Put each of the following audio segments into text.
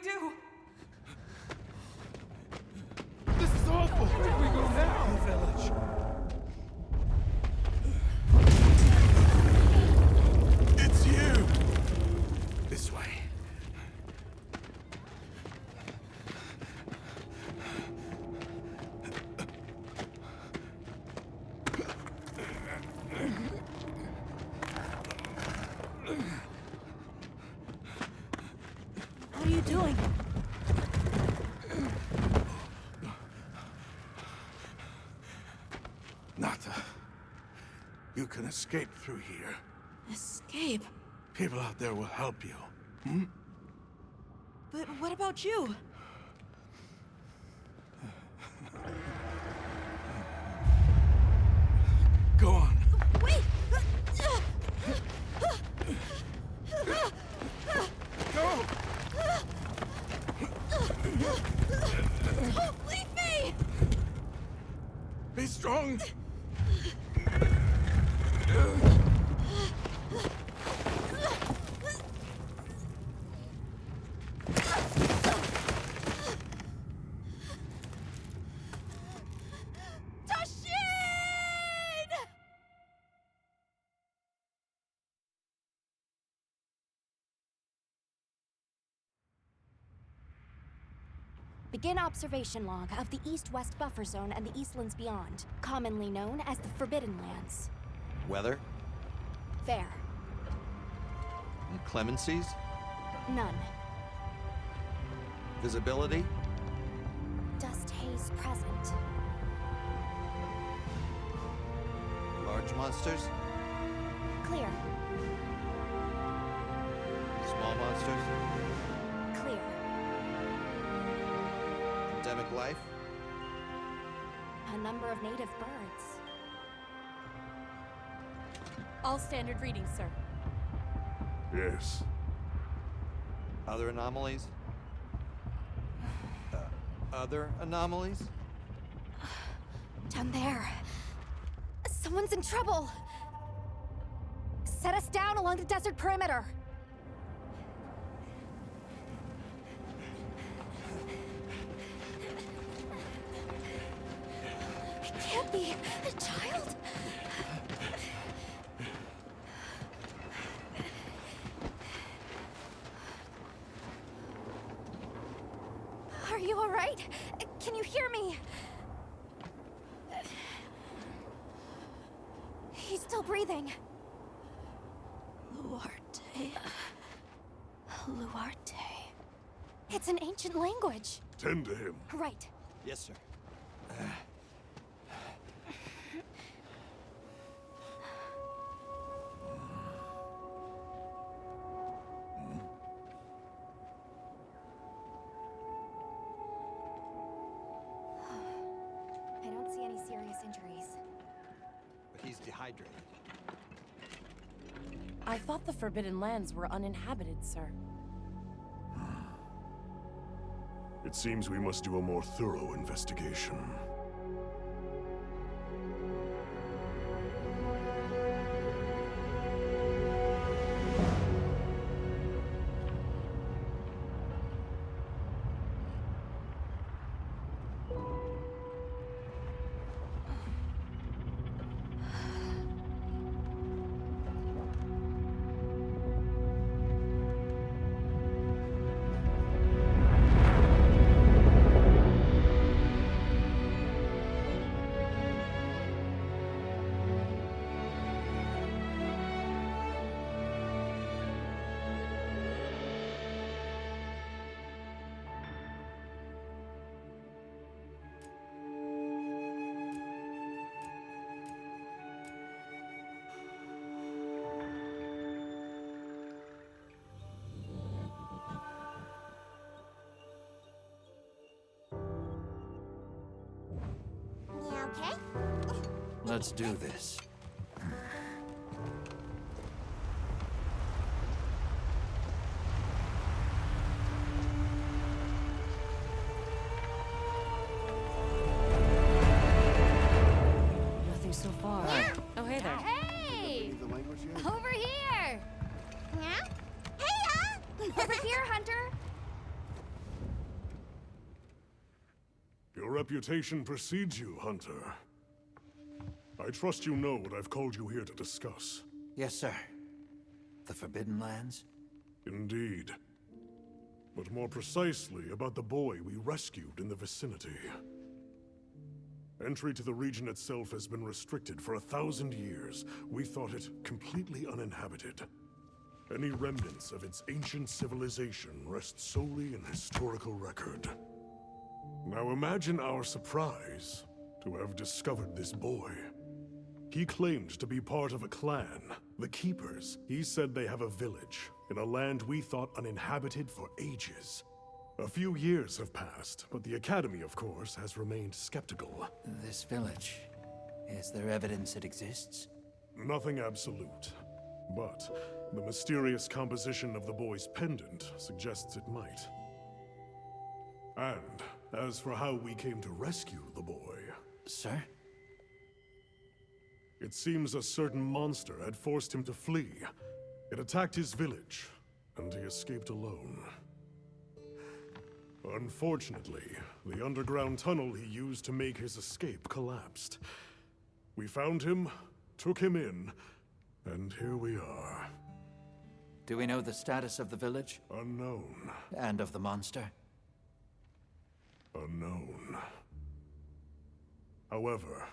do? This is awful! Where do we go now? The village. It's you! This way. What are you doing? Nata, you can escape through here. Escape? People out there will help you. But what about you? Go on. Wait! Go! Don't leave me! Be strong! Begin observation log of the East-West buffer zone and the Eastlands beyond, commonly known as the Forbidden Lands. Weather? Fair. Inclemencies? None. Visibility? Dust haze present. Large monsters? Clear. Small monsters? Clear. Endemic life? A number of native birds. All standard readings, sir. Yes. Other anomalies? Other anomalies? Down there. Someone's in trouble. Set us down along the desert perimeter. It can't be a child. Are you all right? Can you hear me? He's still breathing. Luarte. Luarte. It's an ancient language. Tend to him. Right. Yes, sir. I don't see any serious injuries. But he's dehydrated. I thought the Forbidden Lands were uninhabited, sir. It seems we must do a more thorough investigation. Okay. Let's do this. Nothing so far. Oh, hey there. Hey! The language yet? Over here! Yeah? Hey, over here, Hunter! reputation precedes you, Hunter. I trust you know what I've called you here to discuss. Yes, sir. The Forbidden Lands? Indeed. But more precisely about the boy we rescued in the vicinity. Entry to the region itself has been restricted for 1,000 years. We thought it completely uninhabited. Any remnants of its ancient civilization rest solely in historical record. Now imagine our surprise to have discovered this boy. He claimed to be part of a clan, the Keepers. He said they have a village in a land we thought uninhabited for ages. A few years have passed, but the Academy, of course, has remained skeptical. This village. Is there evidence it exists? Nothing absolute. But the mysterious composition of the boy's pendant suggests it might. And as for how we came to rescue the boy... Sir? It seems a certain monster had forced him to flee. It attacked his village, and he escaped alone. Unfortunately, the underground tunnel he used to make his escape collapsed. We found him, took him in, and here we are. Do we know the status of the village? Unknown. And of the monster? Unknown. However,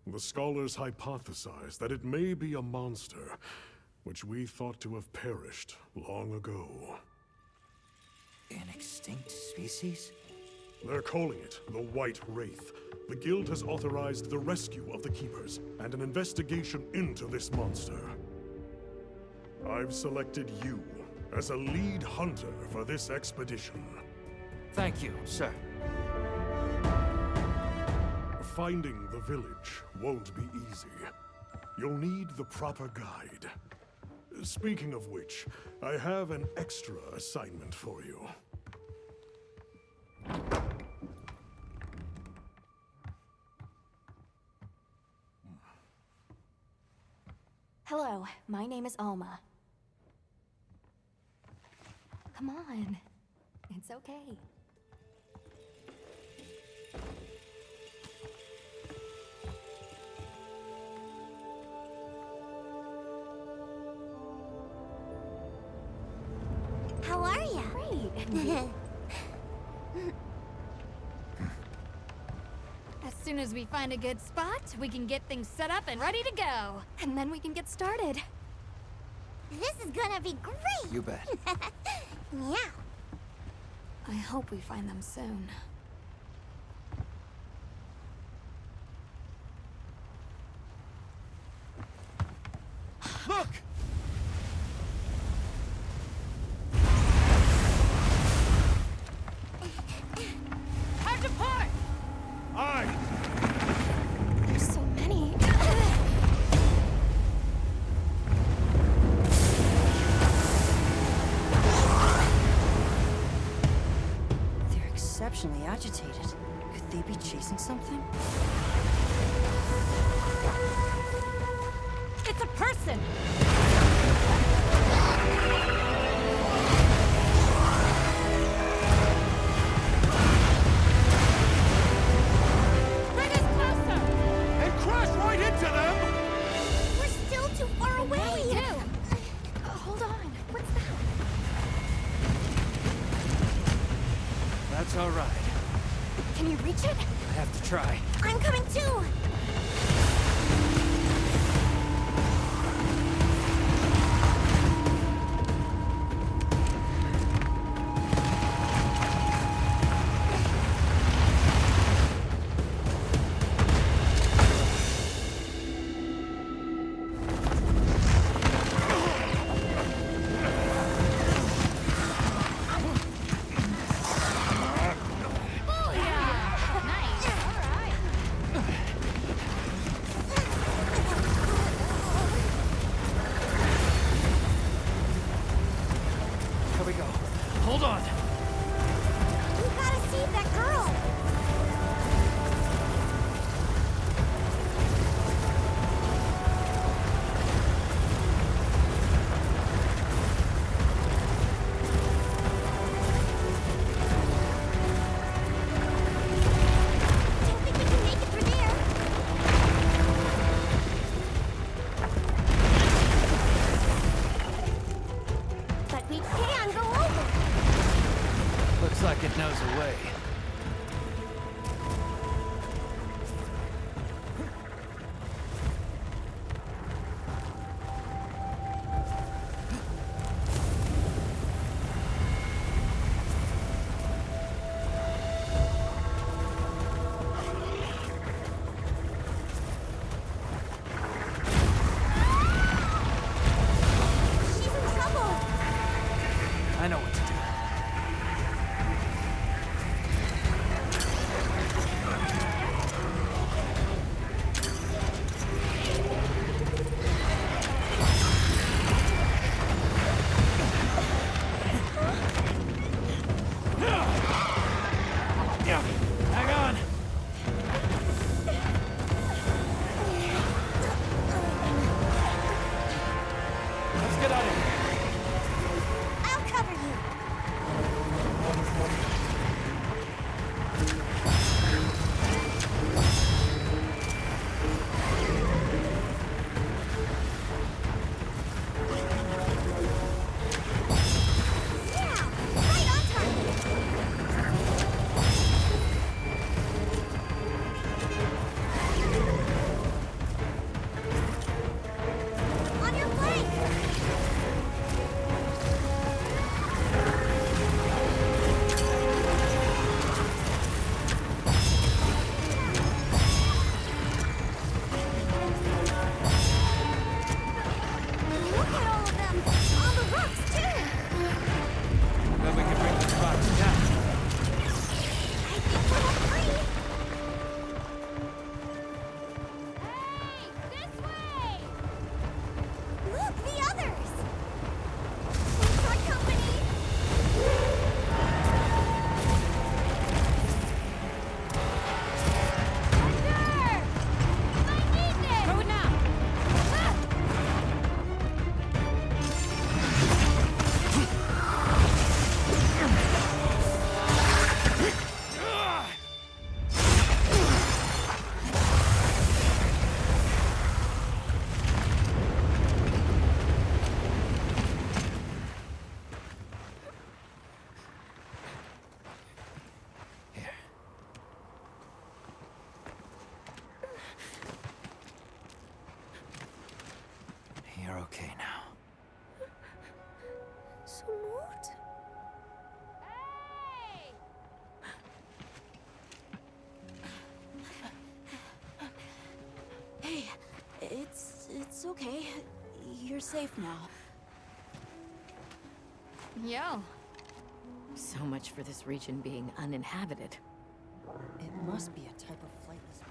the scholars hypothesize that it may be a monster, which we thought to have perished long ago. An extinct species? They're calling it the White Wraith. The Guild has authorized the rescue of the Keepers and an investigation into this monster. I've selected you as a lead hunter for this expedition. Thank you, sir. Finding the village won't be easy. You'll need the proper guide. Speaking of which, I have an extra assignment for you. Hello, my name is Alma. Come on. It's okay. How are you? Great. As soon as we find a good spot, we can get things set up and ready to go. And then we can get started. This is gonna be great! You bet. Yeah. I hope we find them soon. Look! Time to part! Aye! There's so many. They're exceptionally agitated. Could they be chasing something? It's a person! Bring us closer! And crash right into them! We're still too far away! Hold on. What's that? That's all right. Can you reach it? I have to try. I'm coming too! Nice! Alright! I know what to do. Hang on. Let's get out of here. I'll cover you. Yeah, right on target. On your flank. Look at all of them! On the rocks, too! Then we can bring these boxes down. I think we're all free! Hey, this way! Look, the others! It's our company! Arthur! I need this! Go now! Here. You're okay now. Sumut? Hey! Hey, it's okay. You're safe now. Yo. So much for this region being uninhabited. It must be a type of flightless.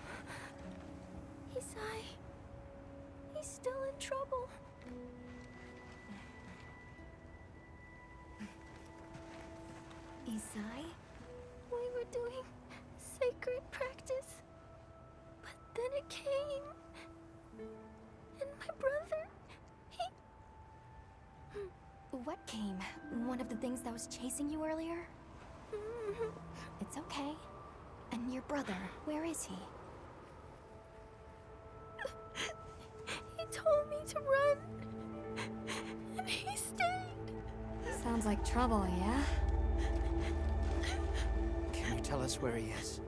Isai. He's still in trouble. Isai? We were doing sacred practice. But then it came. And my brother, he... What came? One of the things that was chasing you earlier? It's okay. And your brother, where is he? He told me to run. And he stayed. Sounds like trouble, yeah? Can you tell us where he is?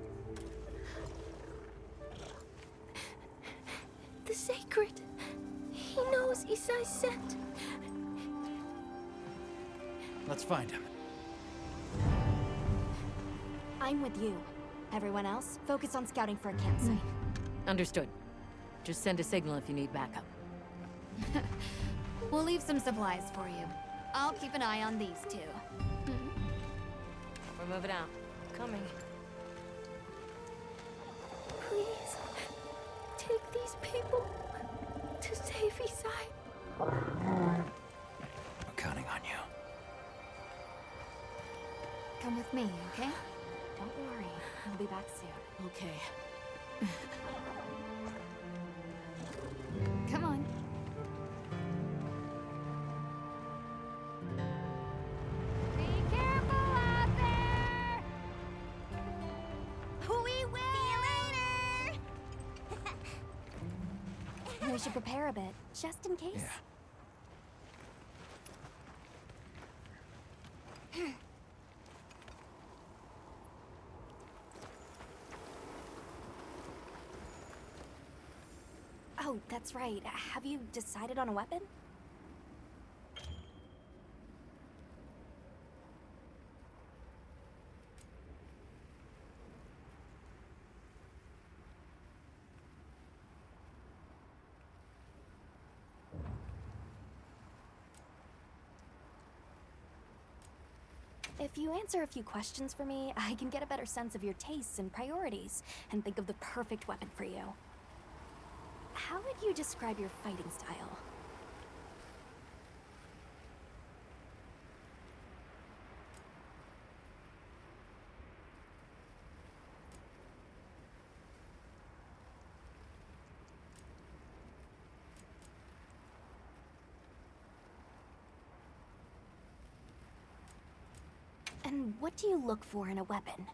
The sacred. He knows Isai's scent. Let's find him. I'm with you. Everyone else, focus on scouting for a campsite. Understood. Just send a signal if you need backup. We'll leave some supplies for you. I'll keep an eye on these two. We're moving out. Coming. Please, take these people to save Isai. We're counting on you. Come with me, okay? Don't worry, I'll be back soon. Okay. Come on. Be careful out there! We will! See you later! We should prepare a bit, just in case. Yeah. Oh, that's right. Have you decided on a weapon? If you answer a few questions for me, I can get a better sense of your tastes and priorities, and think of the perfect weapon for you. How would you describe your fighting style? And what do you look for in a weapon?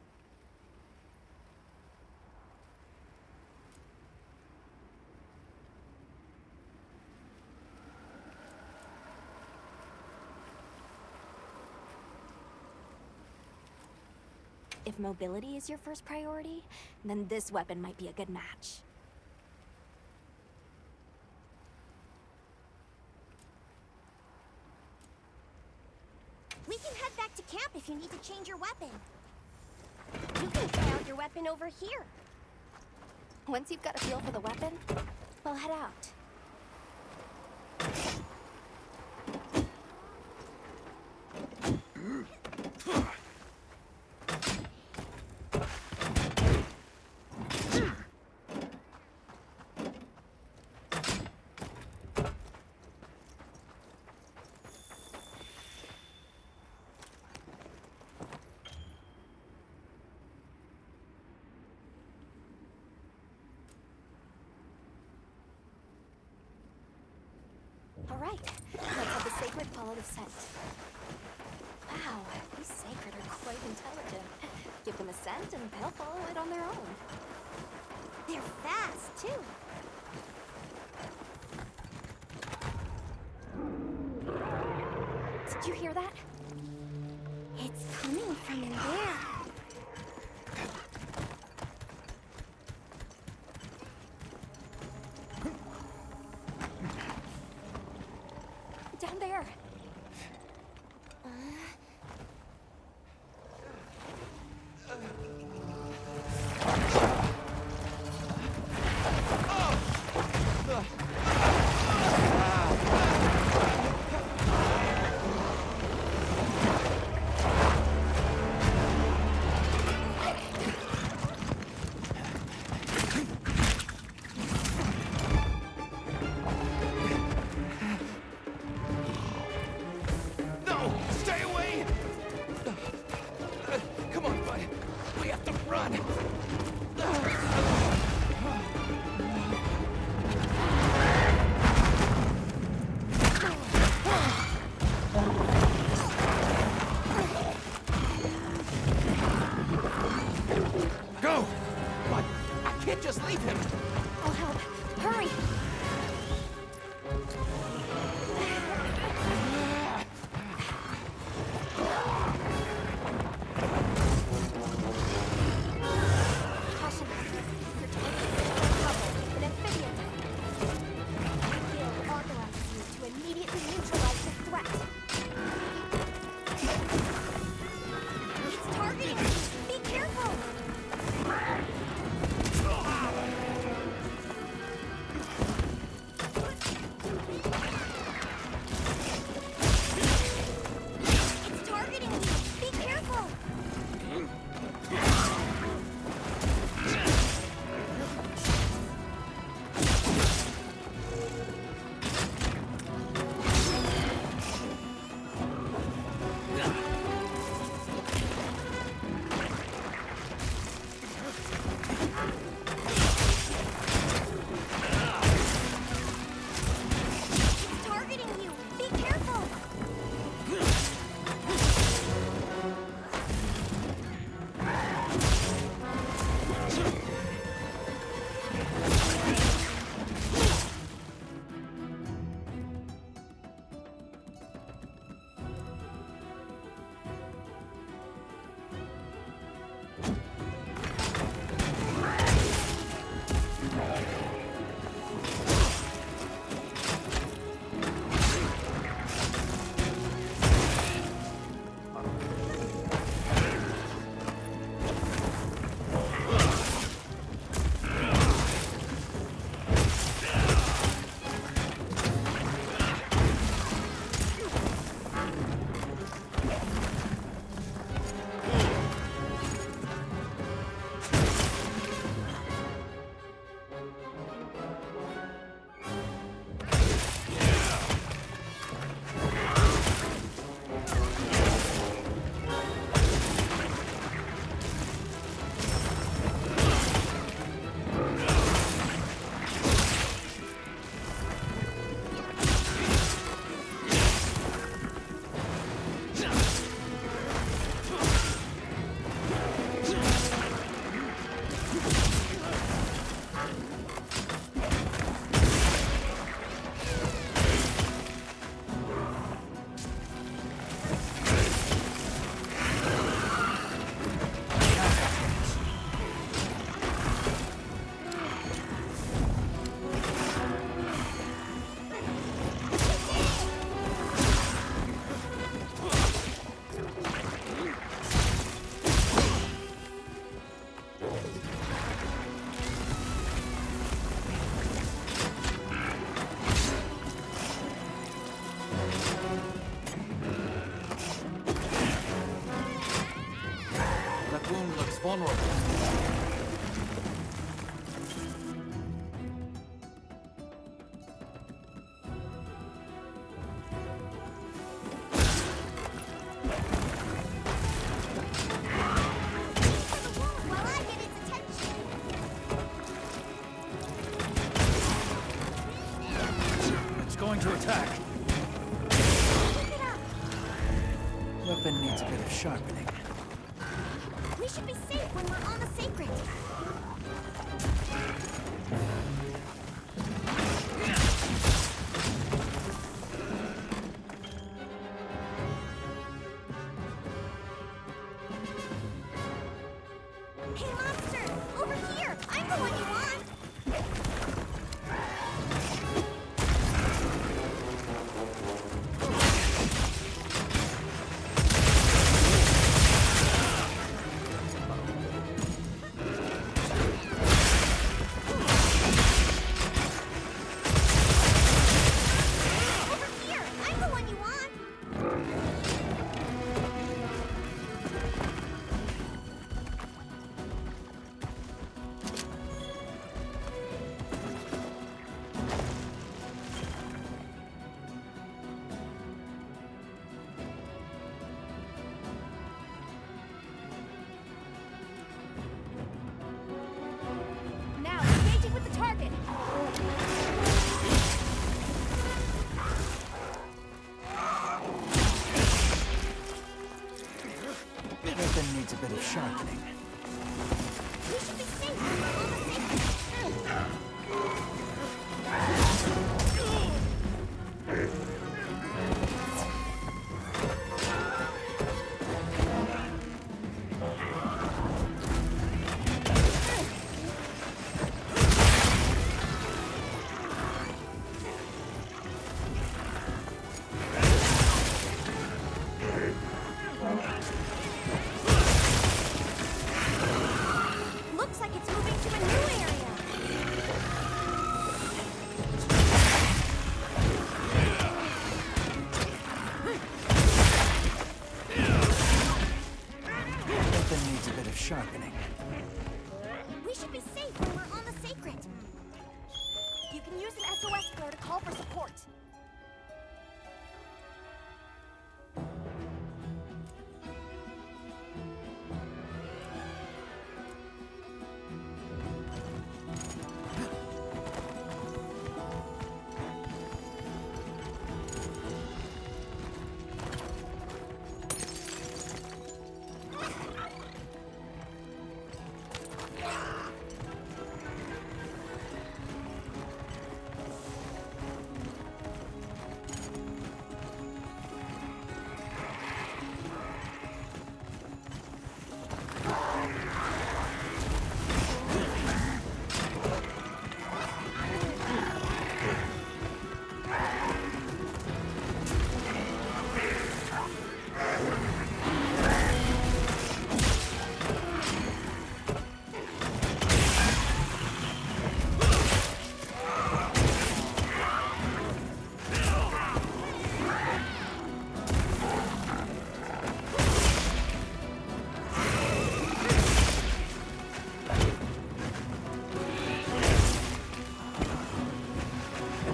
If mobility is your first priority, then this weapon might be a good match. We can head back to camp if you need to change your weapon. You can try out your weapon over here. Once you've got a feel for the weapon, we'll head out. All right, let's have the sacred follow the scent. Wow, these sacred are quite intelligent. Give them a scent and they'll follow it on their own. They're fast, too. Did you hear that? It's coming from in there. Down there. Onward. While I get its attention. It's going to attack. Pick it up. Weapon needs a bit of sharpening. We should be safe when we're on the sacred. Hey, monster! Over here! I'm the one you want! Over here! I'm the one you want! Now, engaging with the target. Weapon needs a bit of sharpening. We should be safe when we're on the sacred. Looks like it's moving to a new area. Weapon needs a bit of sharpening. We should be safe when we're on the sacred. You can use an SOS flare to call for support.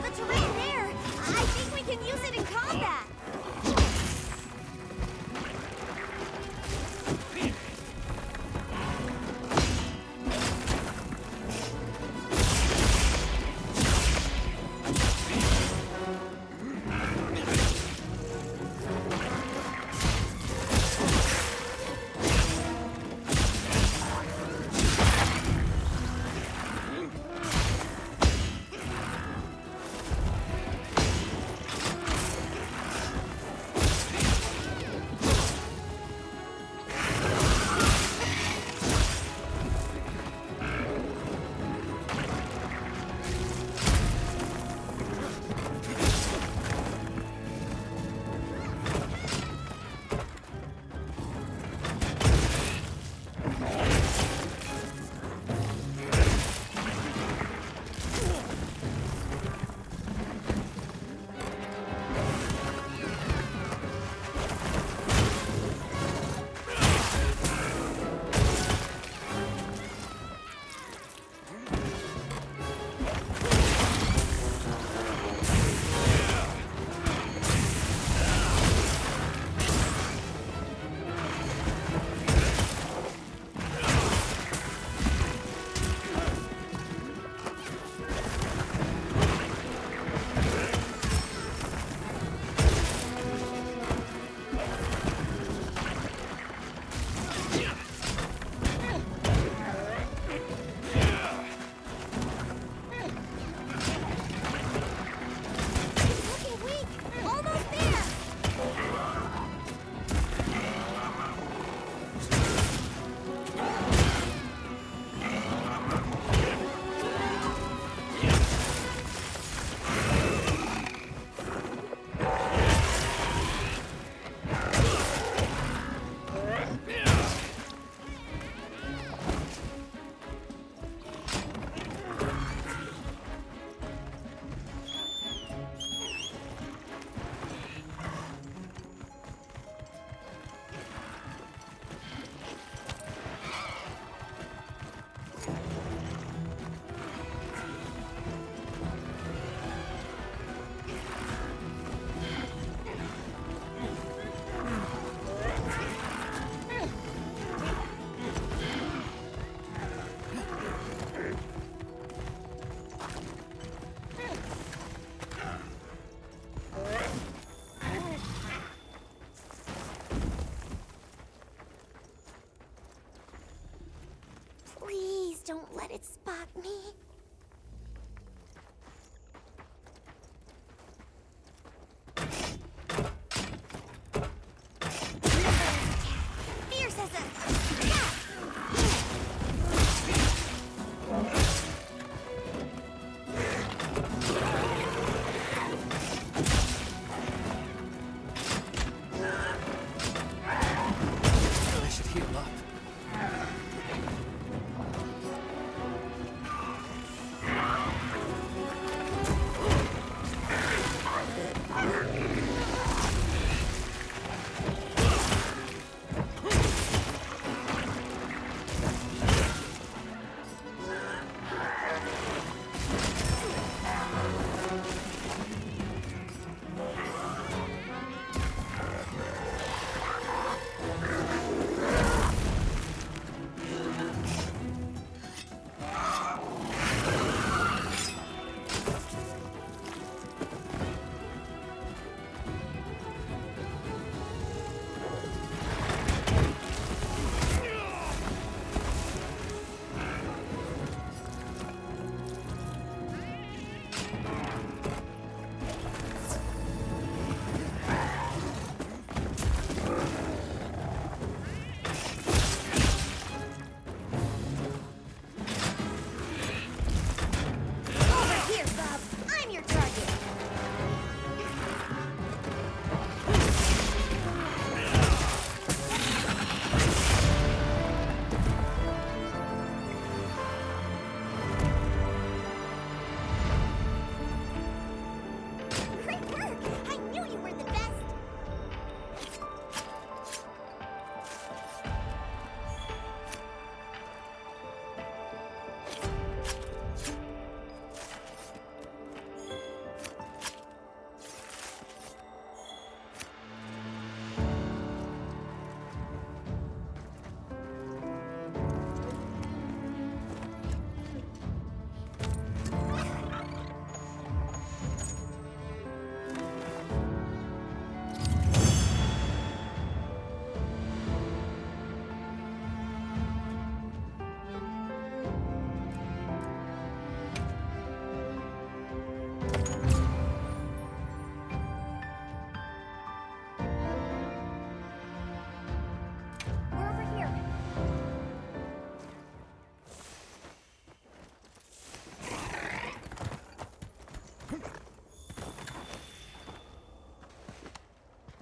The terrain there! I think we can use it in combat!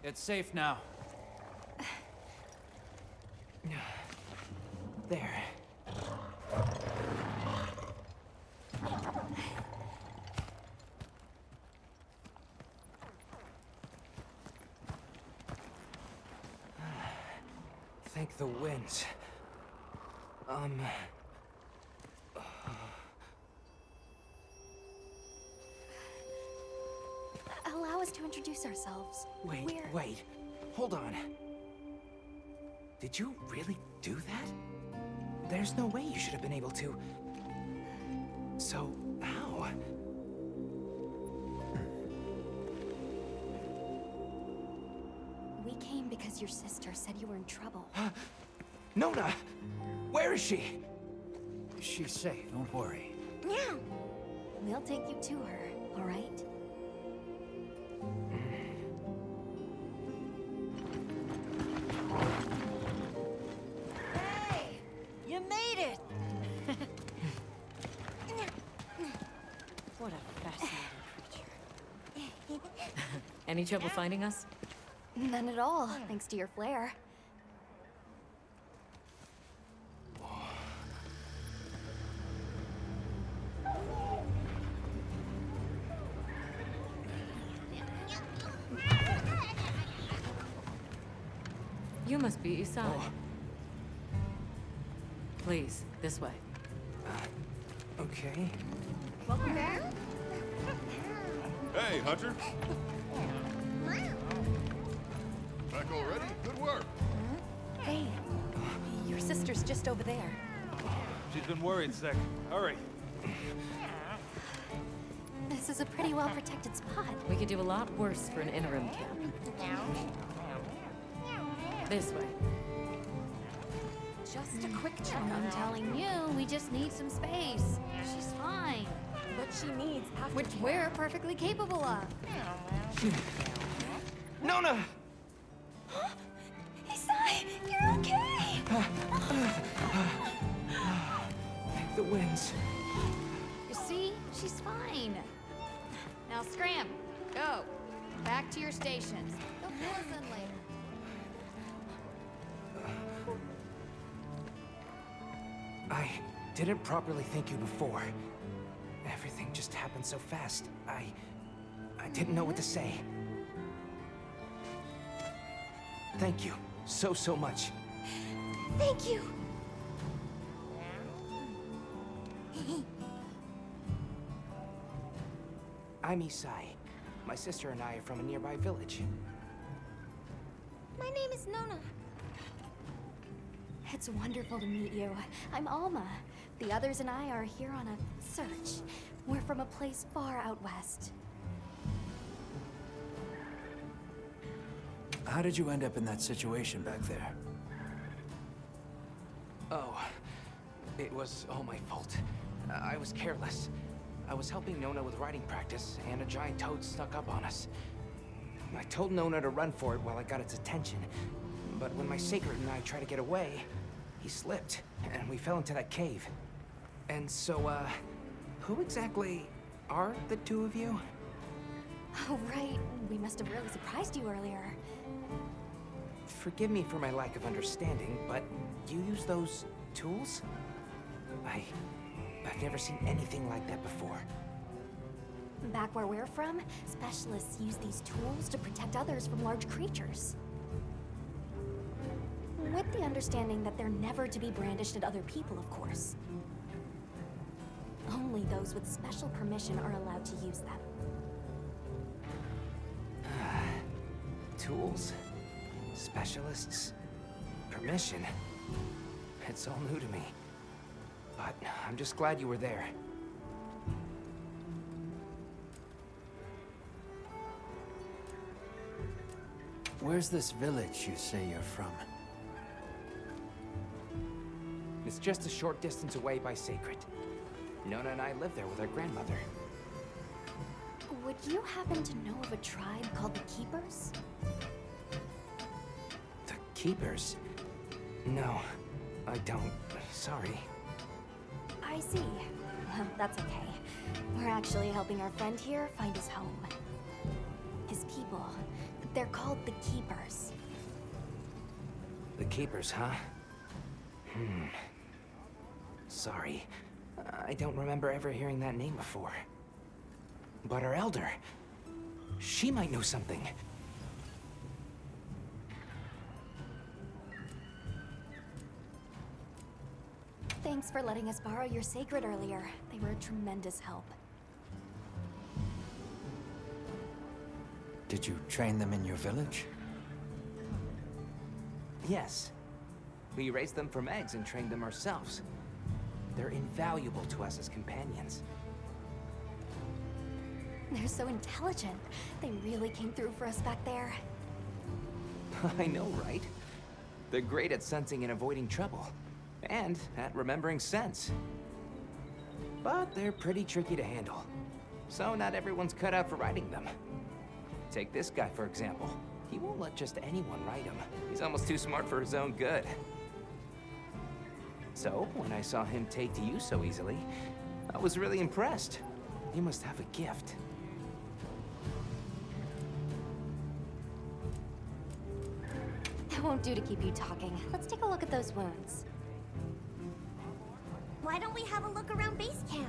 It's safe now. There. Thank the winds. Allow us to introduce ourselves. Wait. Hold on. Did you really do that? There's no way you should have been able to. So, how? We came because your sister said you were in trouble. Nona! Where is she? She's safe, don't worry. Yeah. We'll take you to her, all right? Hey! You made it! What a fascinating creature. Any trouble finding us? None at all, thanks to your flair. You must be Isai. Please, this way. Okay. Welcome back. Hey, Hunter. Back already? Good work. Hey, your sister's just over there. She's been worried sick. Hurry. This is a pretty well-protected spot. We could do a lot worse for an interim camp. This way. Just a quick check. I'm telling you, we just need some space. She's fine. But she needs aftercare. Which we're perfectly capable of. Nona! Isai, you're okay! Thank the winds. You see? She's fine. Now scram. Go. Back to your stations. They'll fill us in later. I didn't properly thank you before. Everything just happened so fast. I didn't know what to say. Thank you so much. Thank you! I'm Isai. My sister and I are from a nearby village. My name is Nona. It's wonderful to meet you. I'm Alma. The others and I are here on a search. We're from a place far out west. How did you end up in that situation back there? Oh, it was all my fault. I was careless. I was helping Nona with riding practice, and a giant toad snuck up on us. I told Nona to run for it while I got its attention, but when my sacred and I tried to get away, he slipped, and we fell into that cave. And so, who exactly are the two of you? Oh, right. We must have really surprised you earlier. Forgive me for my lack of understanding, but you use those tools? I've never seen anything like that before. Back where we're from, specialists use these tools to protect others from large creatures. With the understanding that they're never to be brandished at other people, of course. Only those with special permission are allowed to use them. Tools? Specialists? Permission? It's all new to me. But I'm just glad you were there. Where's this village you say you're from? It's just a short distance away by Sacred. Nona and I live there with our grandmother. Would you happen to know of a tribe called the Keepers? The Keepers? No, I don't. Sorry. I see. Well, that's okay. We're actually helping our friend here find his home. His people, the They're called the Keepers. The Keepers, huh? Sorry. I don't remember ever hearing that name before. But our elder... she might know something. Thanks for letting us borrow your sacred earlier. They were a tremendous help. Did you train them in your village? Yes. We raised them from eggs and trained them ourselves. They're invaluable to us as companions. They're so intelligent. They really came through for us back there. I know, right? They're great at sensing and avoiding trouble. And at remembering scents. But they're pretty tricky to handle. So not everyone's cut out for riding them. Take this guy, for example. He won't let just anyone ride him. He's almost too smart for his own good. So, when I saw him take to you so easily, I was really impressed. He must have a gift. That won't do to keep you talking. Let's take a look at those wounds. Why don't we have a look around base camp?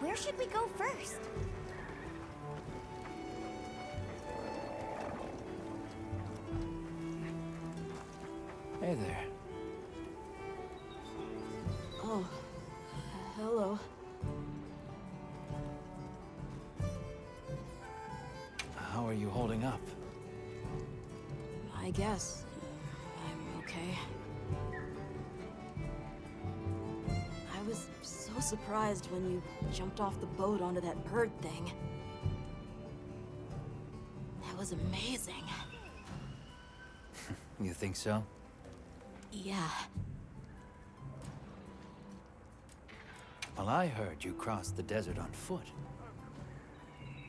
Where should we go first? Hey there. Oh, hello. How are you holding up? I guess I'm okay. I was so surprised when you jumped off the boat onto that bird thing. That was amazing. You think so? Yeah. Well, I heard you crossed the desert on foot.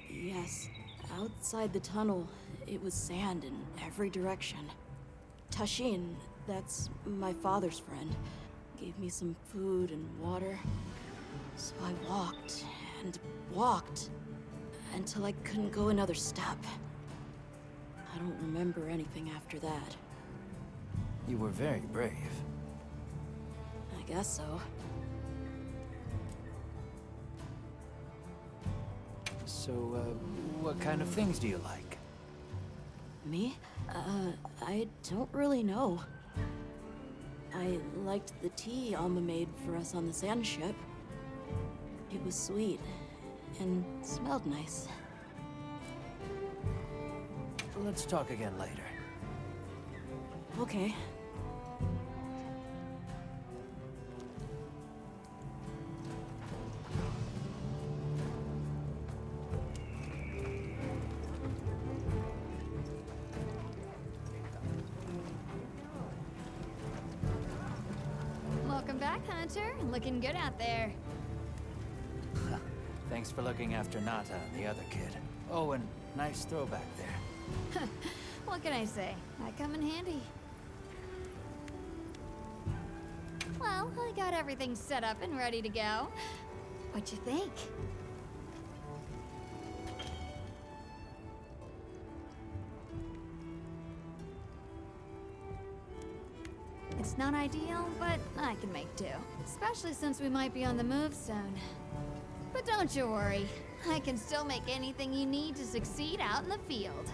Yes. Outside the tunnel, it was sand in every direction. Tashin, that's my father's friend, gave me some food and water. So I walked and walked until I couldn't go another step. I don't remember anything after that. You were very brave. I guess so. So, what kind of things do you like? Me? I don't really know. I liked the tea Alma made for us on the sand ship. It was sweet and smelled nice. Let's talk again later. Okay. Welcome back, Hunter. Looking good out there. Thanks for looking after Nata and the other kid. Oh, and nice throwback there. What can I say? I come in handy. Well, I got everything set up and ready to go. What you think? It's not ideal, but I can make do. Especially since we might be on the move soon. But don't you worry. I can still make anything you need to succeed out in the field.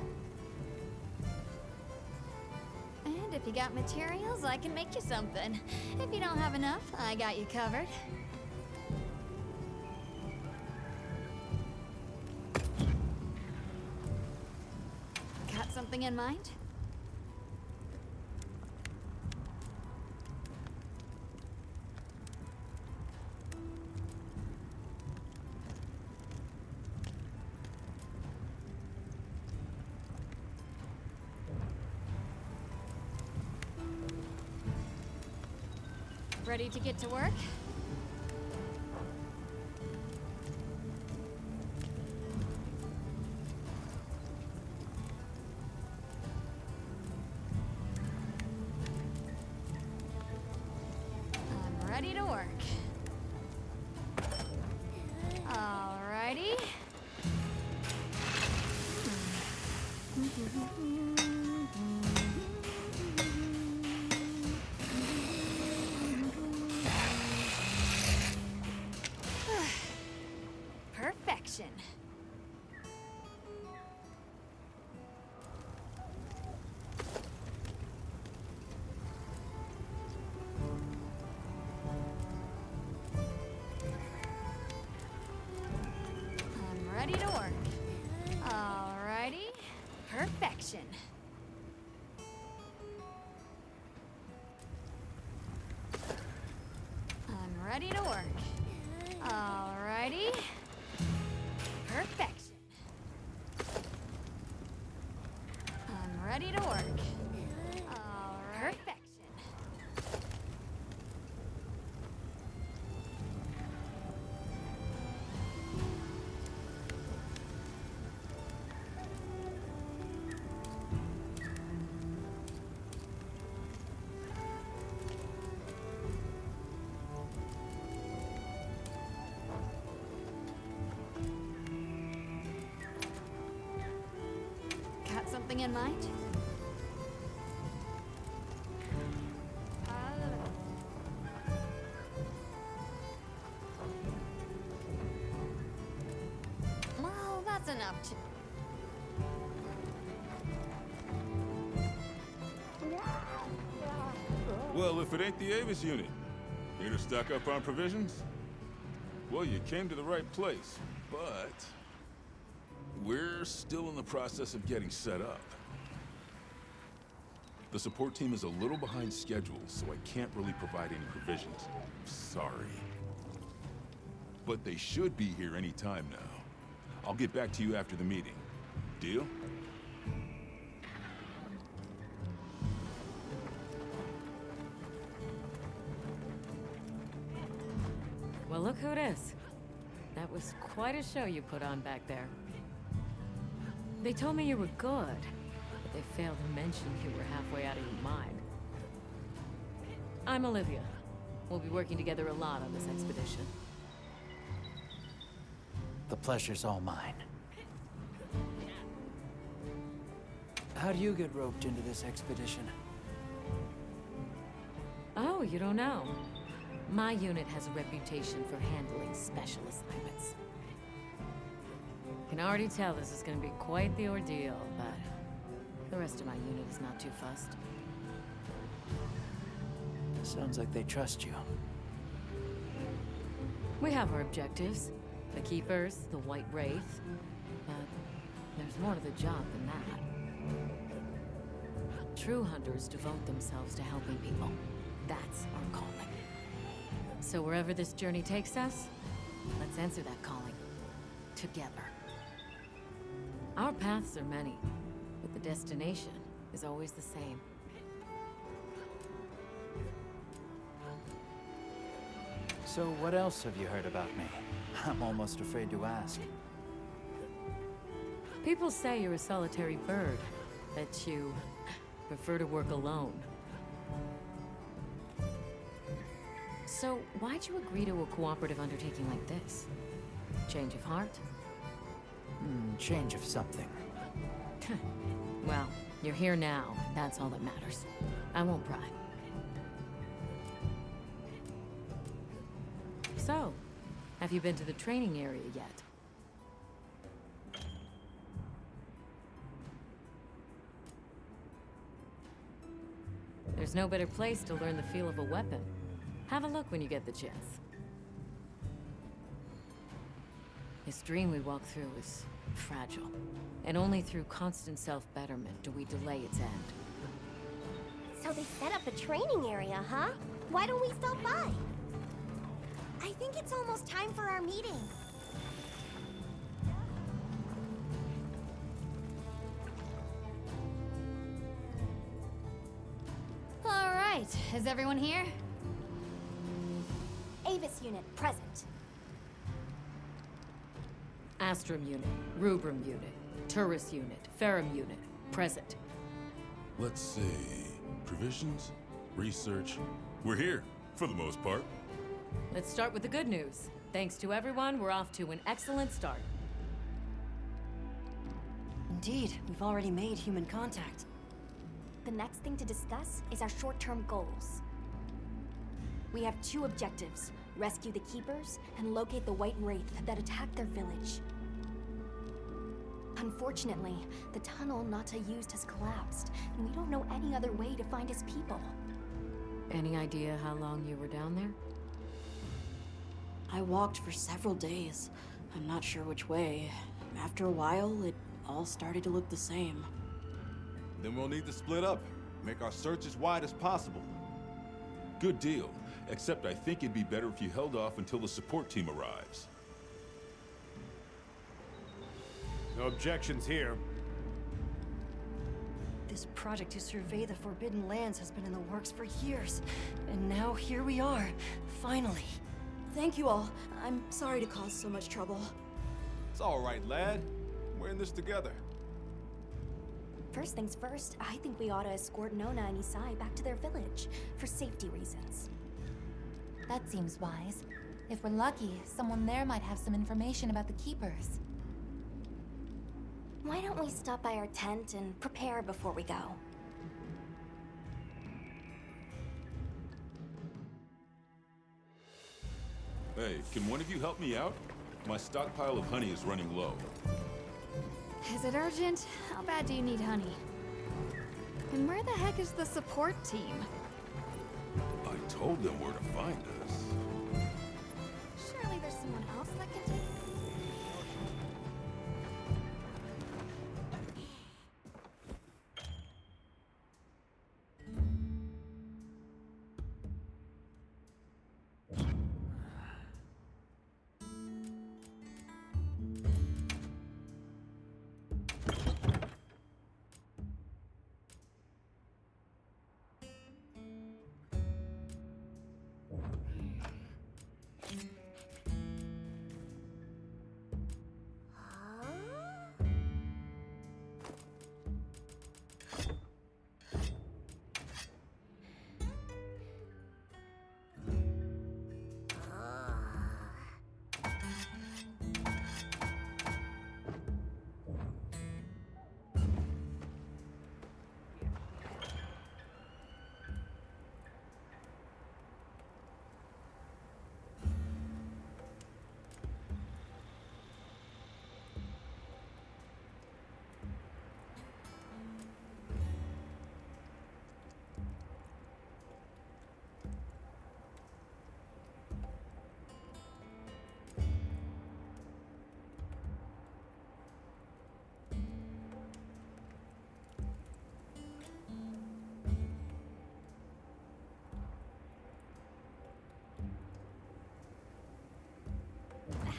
And if you got materials, I can make you something. If you don't have enough, I got you covered. Got something in mind? Ready to get to work? to work. Alrighty. Perfection. I'm ready to work. Alrighty. Perfection. I'm ready to work. Alrighty. Perfection. I'm ready to work. Alright. Perfection. Got something in mind? Well, that's enough to... Well, if it ain't the Avis unit, here to stock up on provisions? Well, you came to the right place, but we're still in the process of getting set up. The support team is a little behind schedule, so I can't really provide any provisions. Sorry. But they should be here any time now. I'll get back to you after the meeting. Deal? Well, look who it is. That was quite a show you put on back there. They told me you were good, but they failed to mention you were halfway out of your mind. I'm Olivia. We'll be working together a lot on this expedition. The pleasure's all mine. How do you get roped into this expedition? Oh, you don't know? My unit has a reputation for handling special assignments. Can already tell this is going to be quite the ordeal, but the rest of my unit is not too fussed. Sounds like they trust you. We have our objectives. The Keepers, the White Wraith. But there's more to the job than that. True hunters devote themselves to helping people. That's our calling. So wherever this journey takes us, let's answer that calling. Together. Our paths are many, but the destination is always the same. So what else have you heard about me? I'm almost afraid to ask. People say you're a solitary bird, that you prefer to work alone. So why'd you agree to a cooperative undertaking like this? Change of heart? Change of something. Well, you're here now, and that's all that matters. I won't pry. So, have you been to the training area yet? There's no better place to learn the feel of a weapon. Have a look when you get the chance. This dream we walk through is fragile, and only through constant self-betterment do we delay its end. So they set up a training area, huh? Why don't we stop by? I think it's almost time for our meeting. All right, is everyone here? Avis unit, present. Astrum unit, Rubrum unit, Turris unit, Ferrum unit, present. Let's see. Provisions? Research? We're here, for the most part. Let's start with the good news. Thanks to everyone, we're off to an excellent start. Indeed, we've already made human contact. The next thing to discuss is our short-term goals. We have two objectives: rescue the Keepers and locate the White Wraith that attacked their village. Unfortunately, the tunnel Nata used has collapsed, and we don't know any other way to find his people. Any idea how long you were down there? I walked for several days. I'm not sure which way. After a while, it all started to look the same. Then we'll need to split up. Make our search as wide as possible. Good deal. Except I think it'd be better if you held off until the support team arrives. No objections here. This project to survey the Forbidden Lands has been in the works for years. And now here we are, finally. Thank you all. I'm sorry to cause so much trouble. It's all right, lad. We're in this together. First things first, I think we ought to escort Nona and Isai back to their village, for safety reasons. That seems wise. If we're lucky, someone there might have some information about the Keepers. Why don't we stop by our tent and prepare before we go? Hey, can one of you help me out? My stockpile of honey is running low. Is it urgent? How bad do you need honey? And where the heck is the support team? I told them where to find us. Surely there's someone else that can do.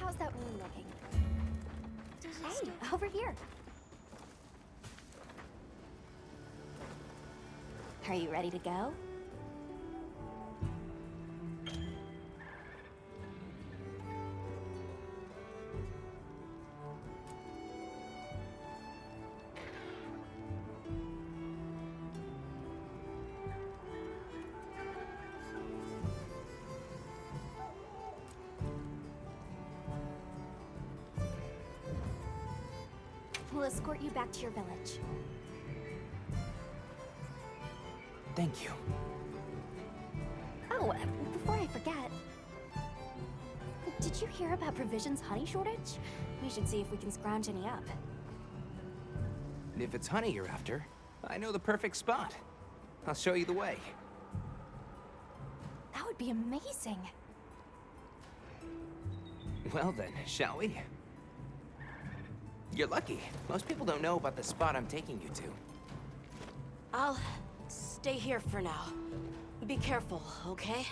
How's that wound looking? Hey, over here. Are you ready to go? We'll escort you back to your village. Thank you. Oh, before I forget, did you hear about Provision's honey shortage? We should see if we can scrounge any up. If it's honey you're after, I know the perfect spot. I'll show you the way. That would be amazing. Well then, shall we? You're lucky. Most people don't know about the spot I'm taking you to. I'll stay here for now. Be careful, okay?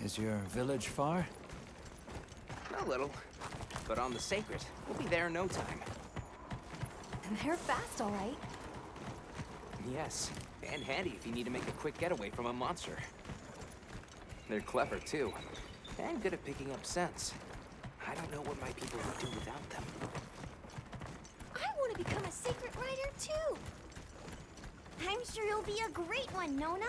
Is your village far? A little. But on the Sacred, we'll be there in no time. And they're fast, all right. Yes, and handy if you need to make a quick getaway from a monster. They're clever, too, and good at picking up scents. I don't know what my people would do without them. I become a sacred rider too. I'm sure you'll be a great one, Nona.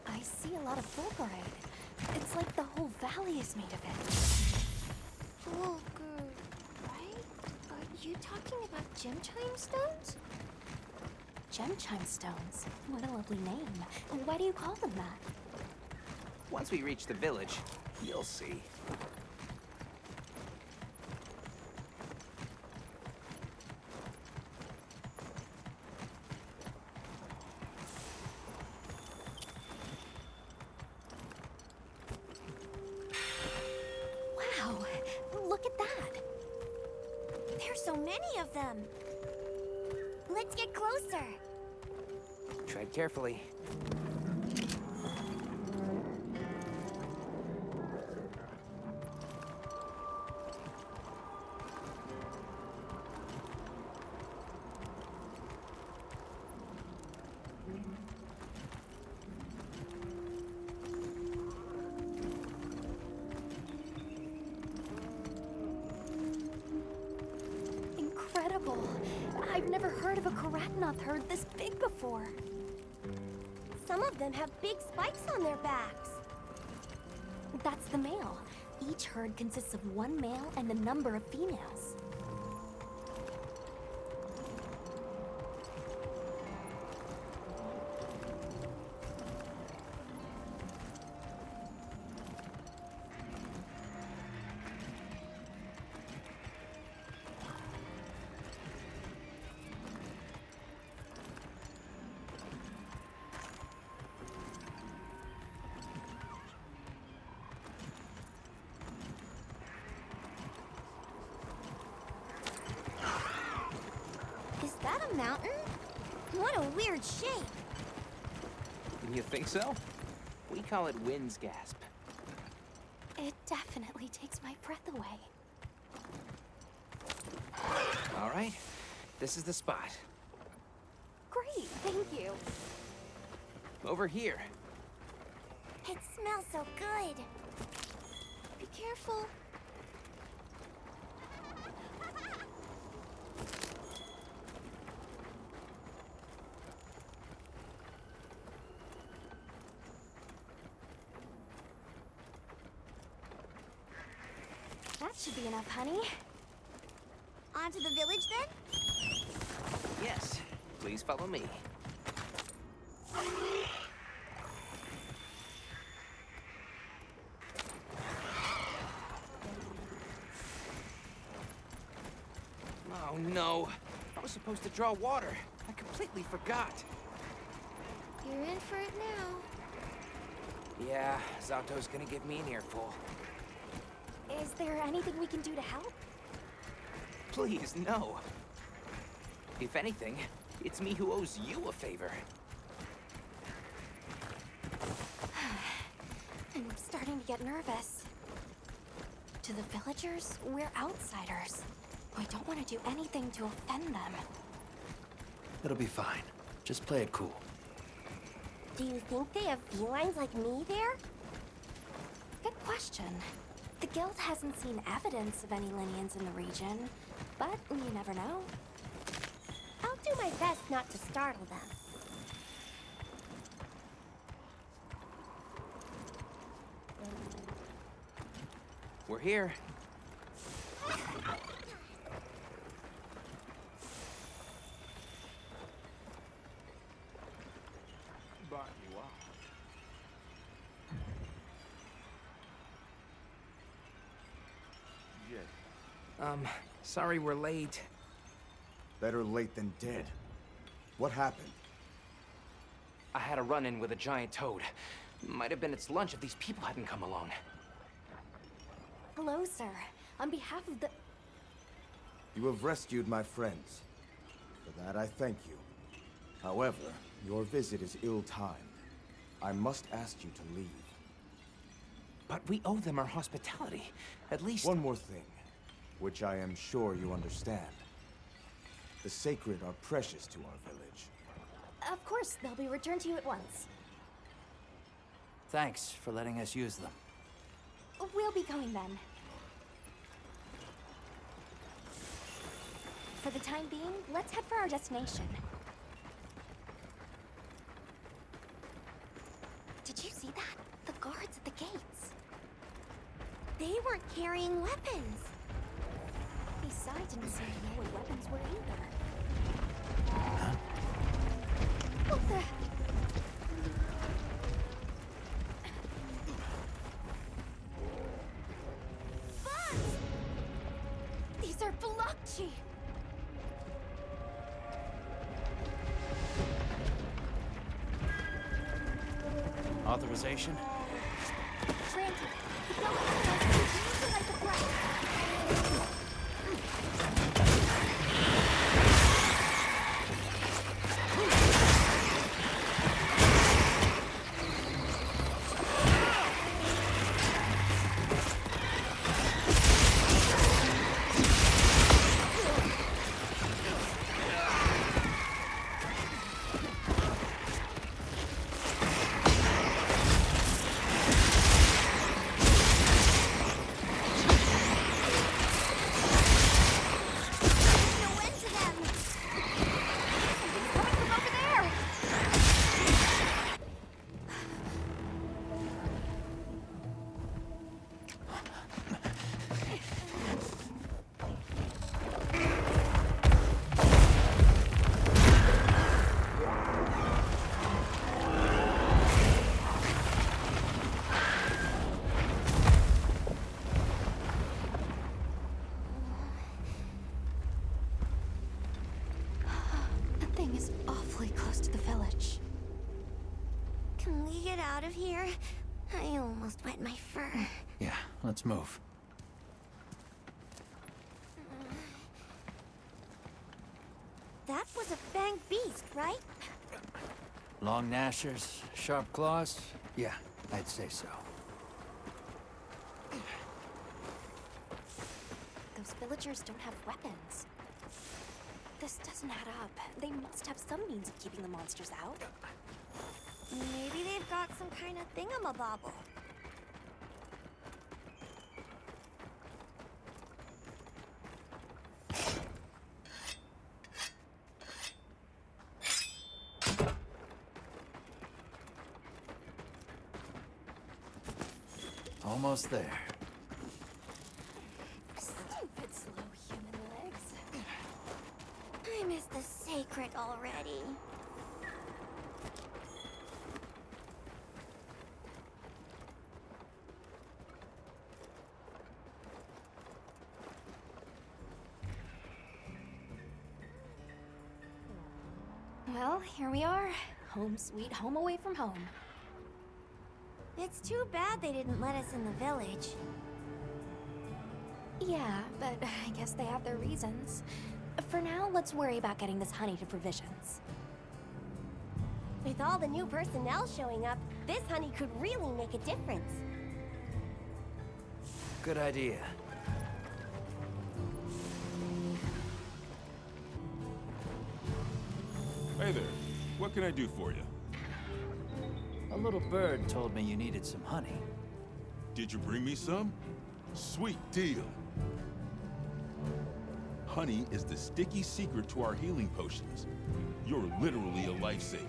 I see a lot of fulgurite. It's like the whole valley is made of it. Fulgur, right? Are you talking about gem chime stones? Gem chime stones. What a lovely name. And why do you call them that? Once we reach the village, you'll see. Wow, look at that. There's so many of them. Let's get closer. Tread carefully. Incredible. I've never heard of a Karatnoth herd this big before. Some of them have big spikes on their backs. That's the male. Each herd consists of one male and a number of females. Is that a mountain? What a weird shape. You think so? We call it wind's gasp. It definitely takes my breath away. All right, this is the spot. Great, thank you. Over here. It smells so good. Be careful. That should be enough, honey. On to the village then? Yes, please follow me. Oh no, I was supposed to draw water. I completely forgot. You're in for it now. Yeah, Zato's gonna give me an earful. Is there anything we can do to help? Please, no. If anything, it's me who owes you a favor. I'm starting to get nervous. To the villagers, we're outsiders. We don't want to do anything to offend them. It'll be fine. Just play it cool. Do you think they have felines like me there? Good question. The guild hasn't seen evidence of any Linians in the region, but you never know. I'll do my best not to startle them. We're here. Sorry we're late. Better late than dead. What happened? I had a run-in with a giant toad. Might have been its lunch if these people hadn't come along. Hello, sir. On behalf of the... You have rescued my friends. For that I thank you. However, your visit is ill-timed. I must ask you to leave. But we owe them our hospitality. At least... One more thing, which I am sure you understand. The sacred are precious to our village. Of course, they'll be returned to you at once. Thanks for letting us use them. We'll be going then. For the time being, let's head for our destination. Did you see that? The guards at the gates. They weren't carrying weapons. Besides, didn't seem to know what weapons were either. What the? Buzz! These are Blokchi! Authorization? Granted, the building has continued to light the bright. Can we get out of here? I almost wet my fur. Yeah, let's move. That was a fanged beast, right? Long gnashers, sharp claws? Yeah, I'd say so. Those villagers don't have weapons. This doesn't add up. They must have some means of keeping the monsters out. Maybe they've got some kind of thingamabobble. Almost there. Stupid slow human legs. I miss the sacred already. Well, here we are. Home sweet home away from home. It's too bad they didn't let us in the village. Yeah, but I guess they have their reasons. For now, let's worry about getting this honey to provisions. With all the new personnel showing up, this honey could really make a difference. Good idea. Hey there. What can I do for you? A little bird told me you needed some honey. Did you bring me some? Sweet deal. Honey is the sticky secret to our healing potions. You're literally a lifesaver.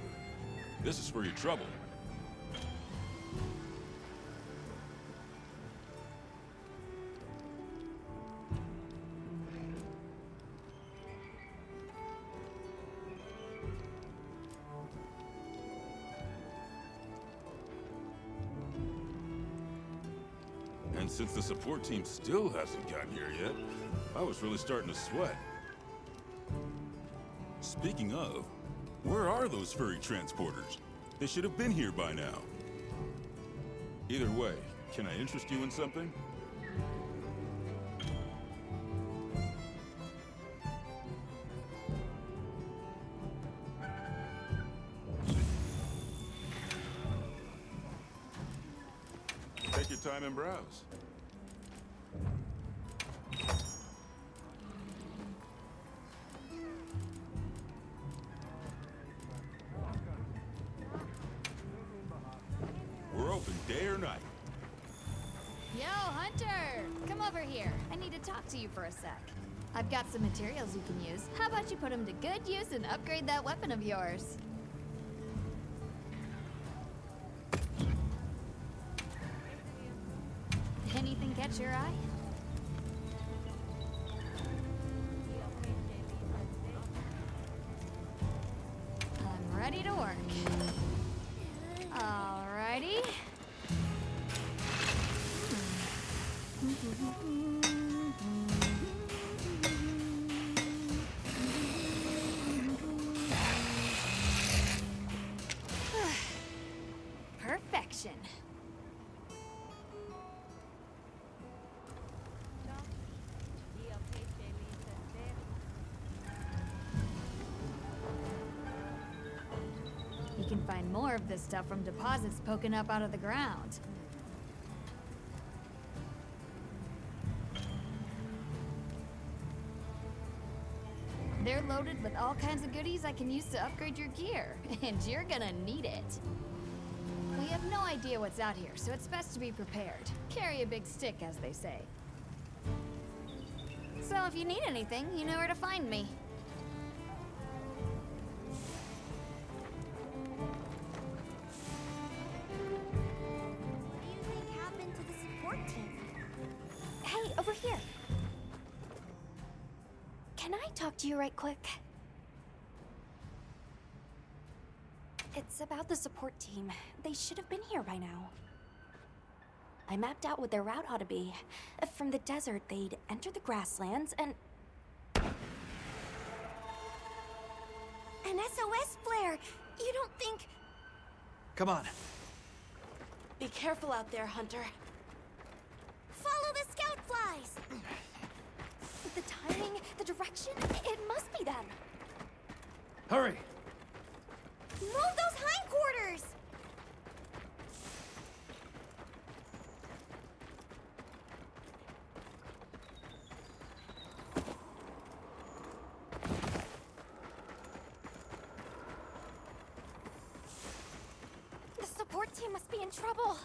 This is for your trouble. And since the support team still hasn't gotten here yet, I was really starting to sweat. Speaking of, where are those furry transporters? They should have been here by now. Either way, can I interest you in something? Take your time and browse. We're open here. I need to talk to you for a sec. I've got some materials you can use. How about you put them to good use and upgrade that weapon of yours? Anything catch your eye? I'm ready to work. Alrighty. Perfection. You can find more of this stuff from deposits poking up out of the ground. They're loaded with all kinds of goodies I can use to upgrade your gear, and you're gonna need it. We have no idea what's out here, so it's best to be prepared. Carry a big stick, as they say. So if you need anything, you know where to find me. What do you think happened to the support team? Hey, over here. Can I talk to you right quick? It's about the support team. They should have been here by now. I mapped out what their route ought to be. From the desert, they'd enter the grasslands and... An SOS flare! You don't think... Come on. Be careful out there, Hunter. Follow the scout flies! The timing, the direction, it must be them. Hurry! Move those hindquarters! The support team must be in trouble.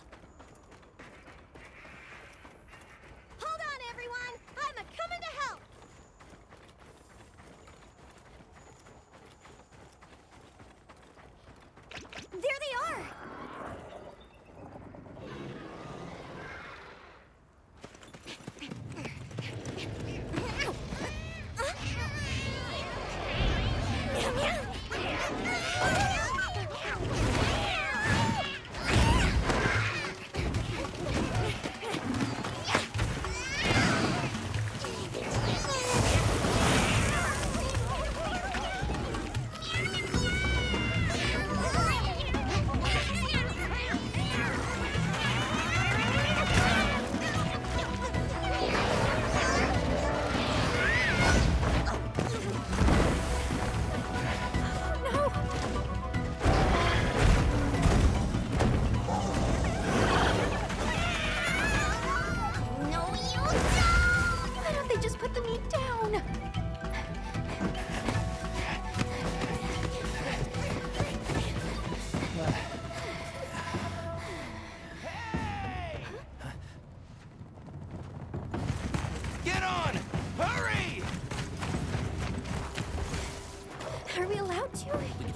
Hold on, everyone! I'm a-coming to help! There they are!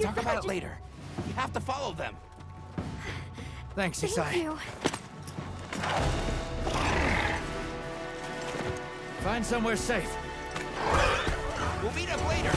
Talk about it later. We have to follow them. Thanks, Isai. Thank you. Find somewhere safe. We'll meet up later.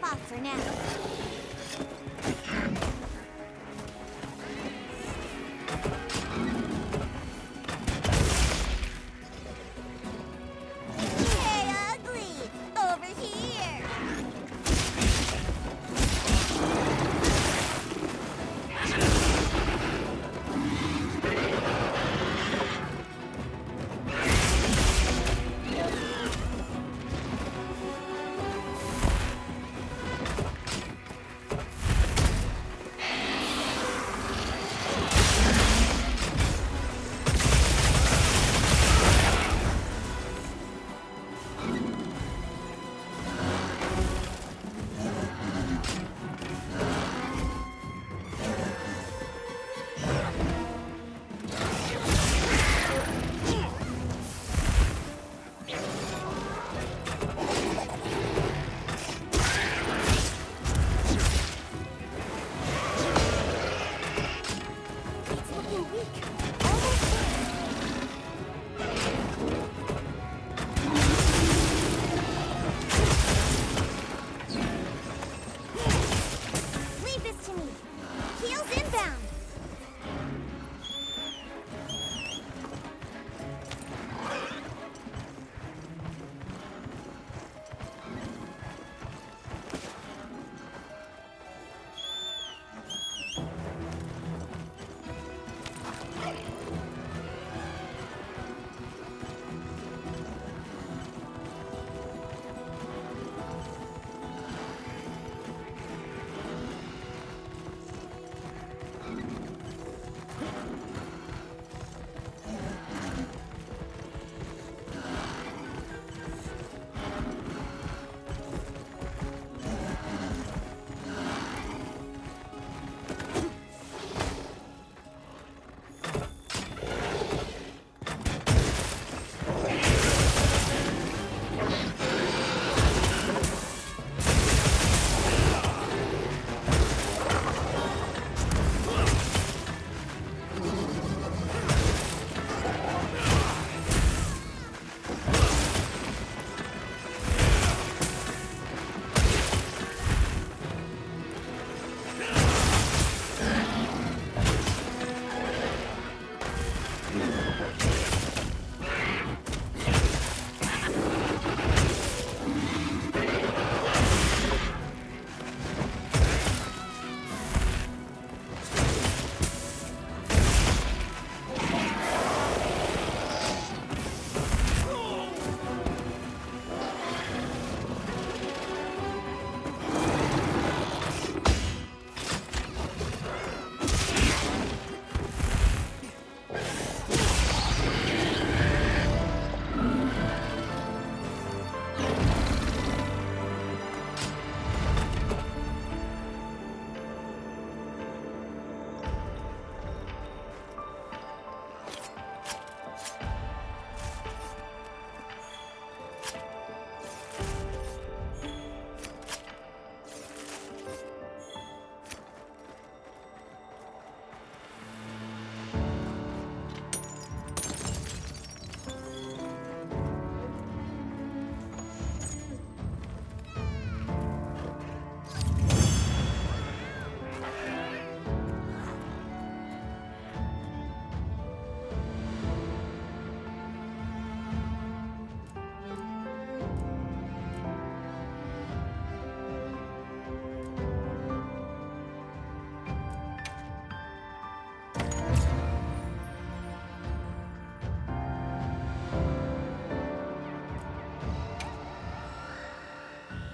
hop off for now. Hey, ugly! Over here! Leave this to me. Heels inbound.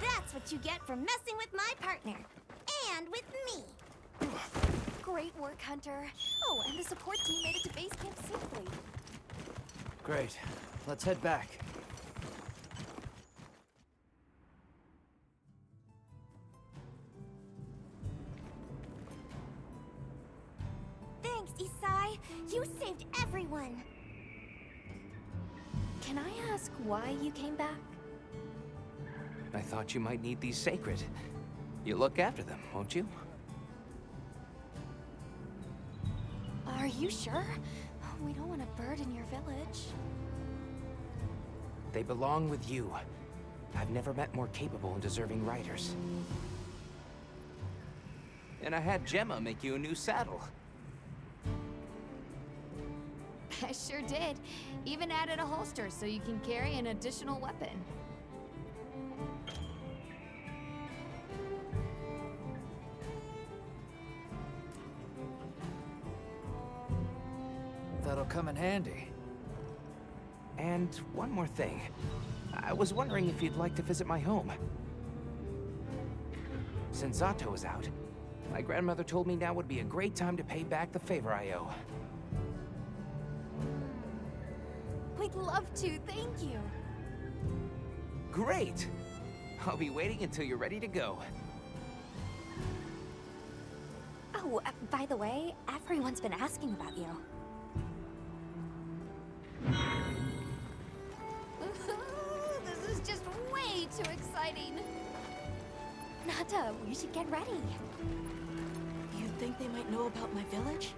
That's what you get for messing with my partner. And with me. Great work, Hunter. Oh, and the support team made it to base camp safely. Great. Let's head back. Thanks, Isai. You saved everyone. Can I ask why you came back? I thought you might need these sacred. You look after them, won't you? Are you sure? We don't want to burden your village. They belong with you. I've never met more capable and deserving riders. And I had Gemma make you a new saddle. I sure did. Even added a holster so you can carry an additional weapon. That'll come in handy. And one more thing. I was wondering if you'd like to visit my home. Since Zato is out, my grandmother told me now would be a great time to pay back the favor I owe. We'd love to, thank you. Great! I'll be waiting until you're ready to go. Oh, by the way, everyone's been asking about you. This is just way too exciting. Nata, we should get ready. You think they might know about my village?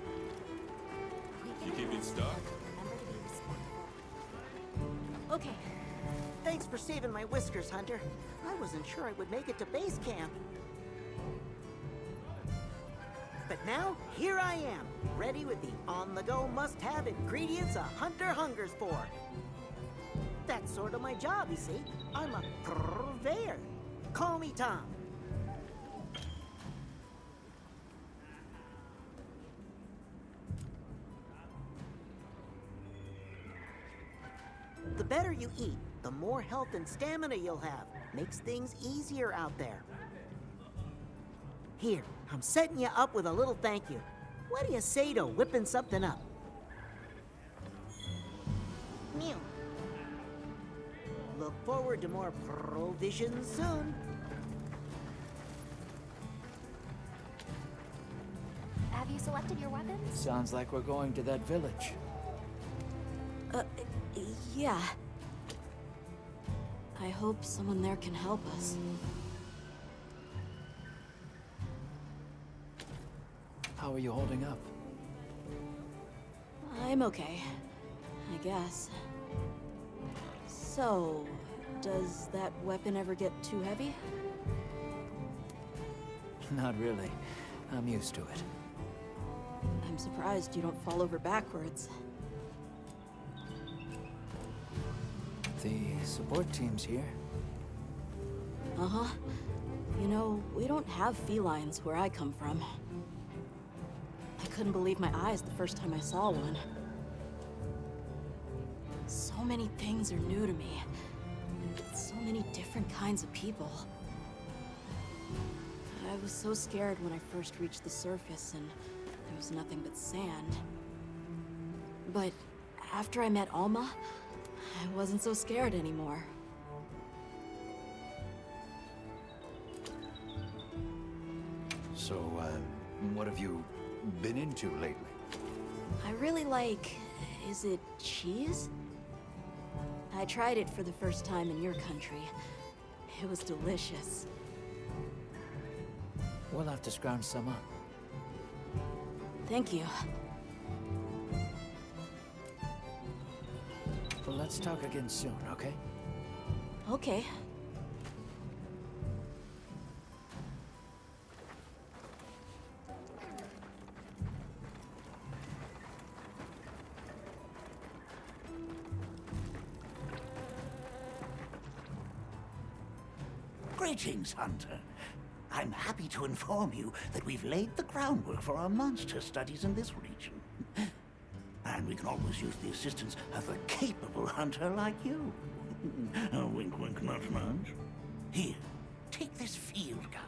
You keep it stock? Remember to be respectful. Okay. Thanks for saving my whiskers, Hunter. I wasn't sure I would make it to base camp. But now, here I am, ready with the on-the-go must-have ingredients a hunter hungers for. That's sort of my job, you see. I'm a purveyor. Call me Tom. The better you eat, the more health and stamina you'll have. Makes things easier out there. Here, I'm setting you up with a little thank you. What do you say to whipping something up? Mew. Look forward to more provisions soon. Have you selected your weapons? Sounds like we're going to that village. Yeah. I hope someone there can help us. How are you holding up? I'm okay, I guess. So, does that weapon ever get too heavy? Not really. I'm used to it. I'm surprised you don't fall over backwards. The support team's here. Uh-huh. You know, we don't have felines where I come from. I couldn't believe my eyes the first time I saw one. So many things are new to me. And so many different kinds of people. I was so scared when I first reached the surface and there was nothing but sand. But after I met Alma, I wasn't so scared anymore. So, what have you been into lately? I really like... is it cheese? I tried it for the first time in your country. It was delicious. We'll have to scrounge some up. Thank you. Well, let's talk again soon, okay? Okay. Greetings, Hunter. I'm happy to inform you that we've laid the groundwork for our monster studies in this region. And we can always use the assistance of a capable hunter like you. Wink, wink, nudge, nudge. Here, take this field guide.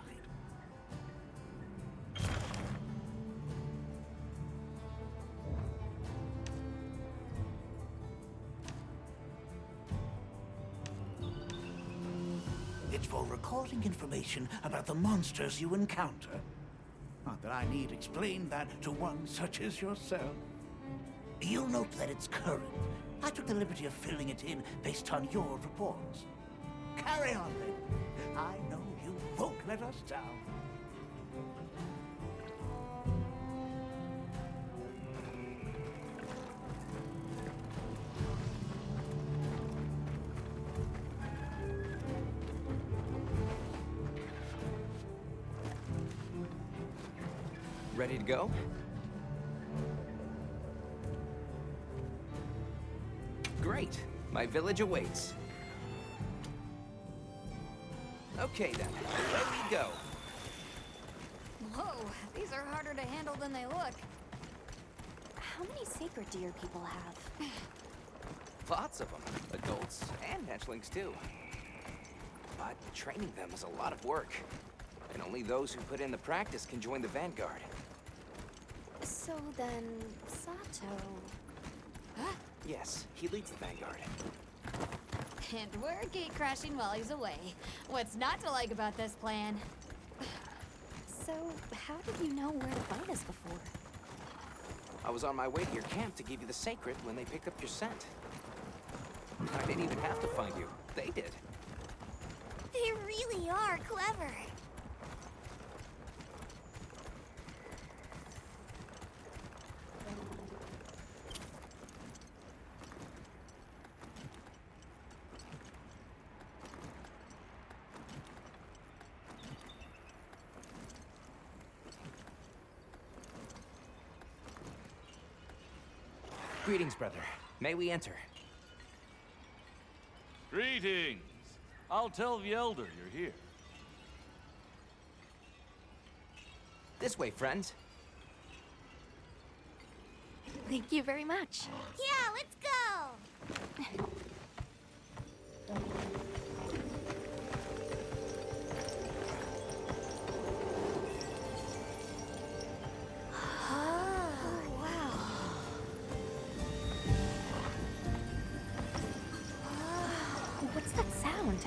It's for recording information about the monsters you encounter. Not that I need explain that to one such as yourself. You'll note that it's current. I took the liberty of filling it in based on your reports. Carry on, then. I know you won't let us down. ready to go? Great. My village awaits. Okay then, away we go. Whoa, these are harder to handle than they look. How many sacred deer people have? Lots of them. Adults and hatchlings too. But training them is a lot of work. And only those who put in the practice can join the Vanguard. So then, Sato... Yes, he leads the Vanguard. And we're gate crashing while he's away. What's not to like about this plan? So, how did you know where to find us before? I was on my way to your camp to give you the sacred when they picked up your scent. I didn't even have to find you. They did. They really are clever. Greetings, brother. May we enter? Greetings. I'll tell the Elder you're here. This way, friends. Thank you very much. Yeah, let's go! What's that sound?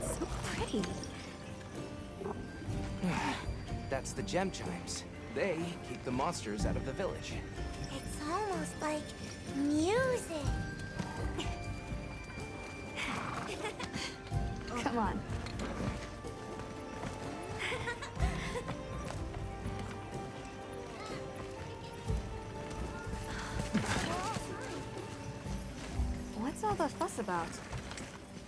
It's so pretty. That's the gem chimes. They keep the monsters out of the village. It's almost like music. Come on. What's all the fuss about?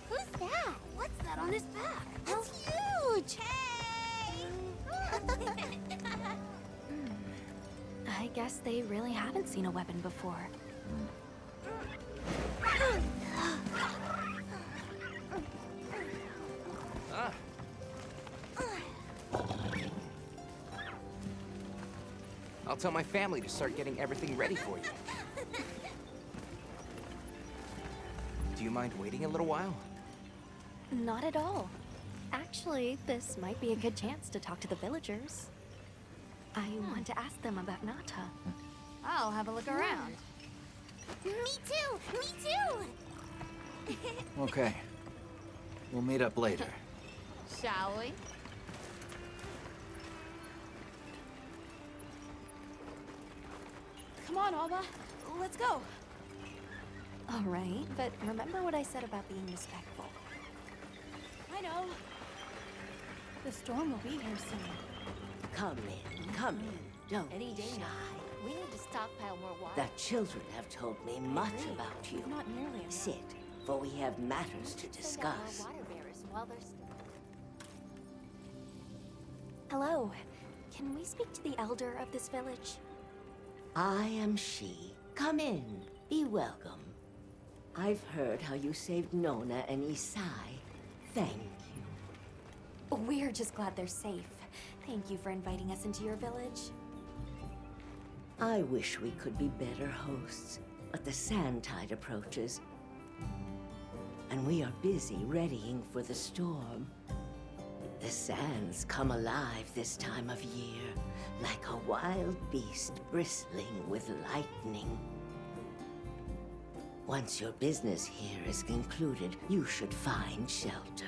Who's that? What's that on his back? It's huge! Hey! I guess they really haven't seen a weapon before. Ah. I'll tell my family to start getting everything ready for you. Do you mind waiting a little while? Not at all. Actually, this might be a good chance to talk to the villagers. I want to ask them about Nata. I'll have a look around. Me too! Me too! Okay. We'll meet up later. Shall we? Come on, Alba. Let's go. All right, but remember what I said about being respectful. I know. The storm will be here soon. Come in. Don't Any be day shy. now. We need to stockpile more water. The children have told me much about you. Not nearly enough. Sit, for we have matters to discuss. Water bearers while they're Hello. Can we speak to the elder of this village? I am she. Come in. Be welcome. I've heard how you saved Nona and Isai. Thank you. We're just glad they're safe. Thank you for inviting us into your village. I wish we could be better hosts, but the sand tide approaches. And we are busy readying for the storm. The sands come alive this time of year, like a wild beast bristling with lightning. Once your business here is concluded, you should find shelter.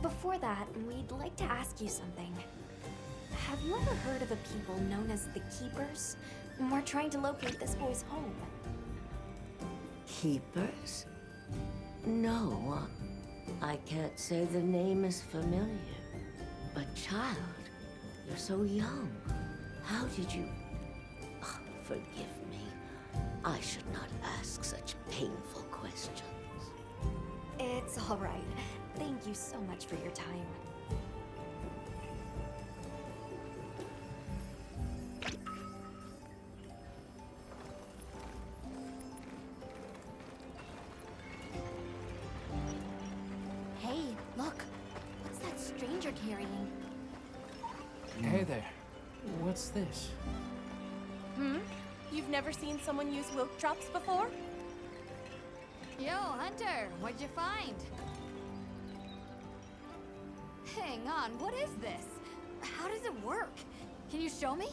Before that, we'd like to ask you something. Have you ever heard of a people known as the Keepers? We're trying to locate this boy's home. Keepers? No, I can't say the name is familiar. But child, you're so young. How did you... Oh, forgive me. I should not ask such painful questions. It's all right. Thank you so much for your time. you're carrying. Hey there. What's this? You've never seen someone use milk drops before? Yo, Hunter, what'd you find? Hang on, what is this? How does it work? Can you show me?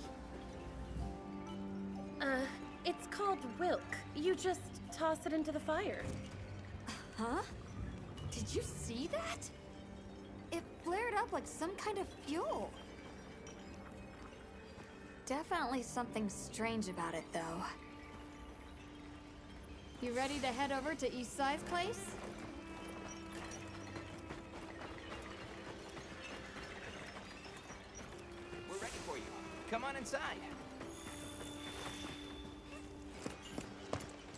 It's called Wilk. You just toss it into the fire. Huh? Did you see that? It flared up like some kind of fuel. Definitely something strange about it, though. You ready to head over to Eastside's place? We're ready for you. Come on inside.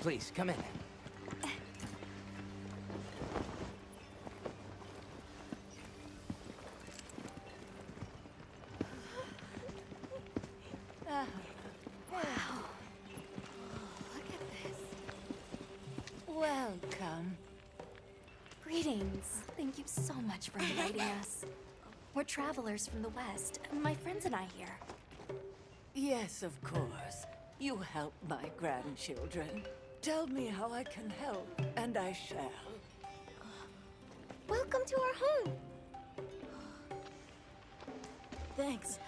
Please, come in. Welcome. Greetings. Thank you so much for inviting us. We're travelers from the West, my friends and I here. Yes, of course. You help my grandchildren. Tell me how I can help, and I shall. Welcome to our home. Thanks.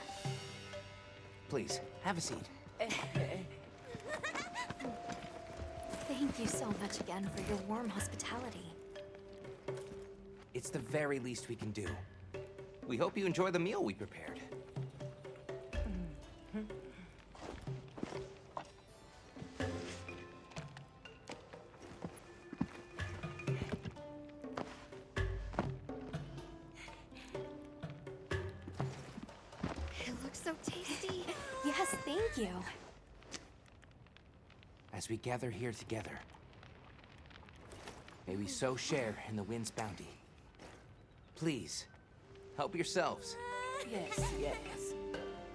Please, have a seat. Thank you so much again for your warm hospitality. It's the very least we can do. We hope you enjoy the meal we prepared. It looks so tasty. Yes, thank you. As we gather here together, may we so share in the wind's bounty. Please, help yourselves. Yes, yes.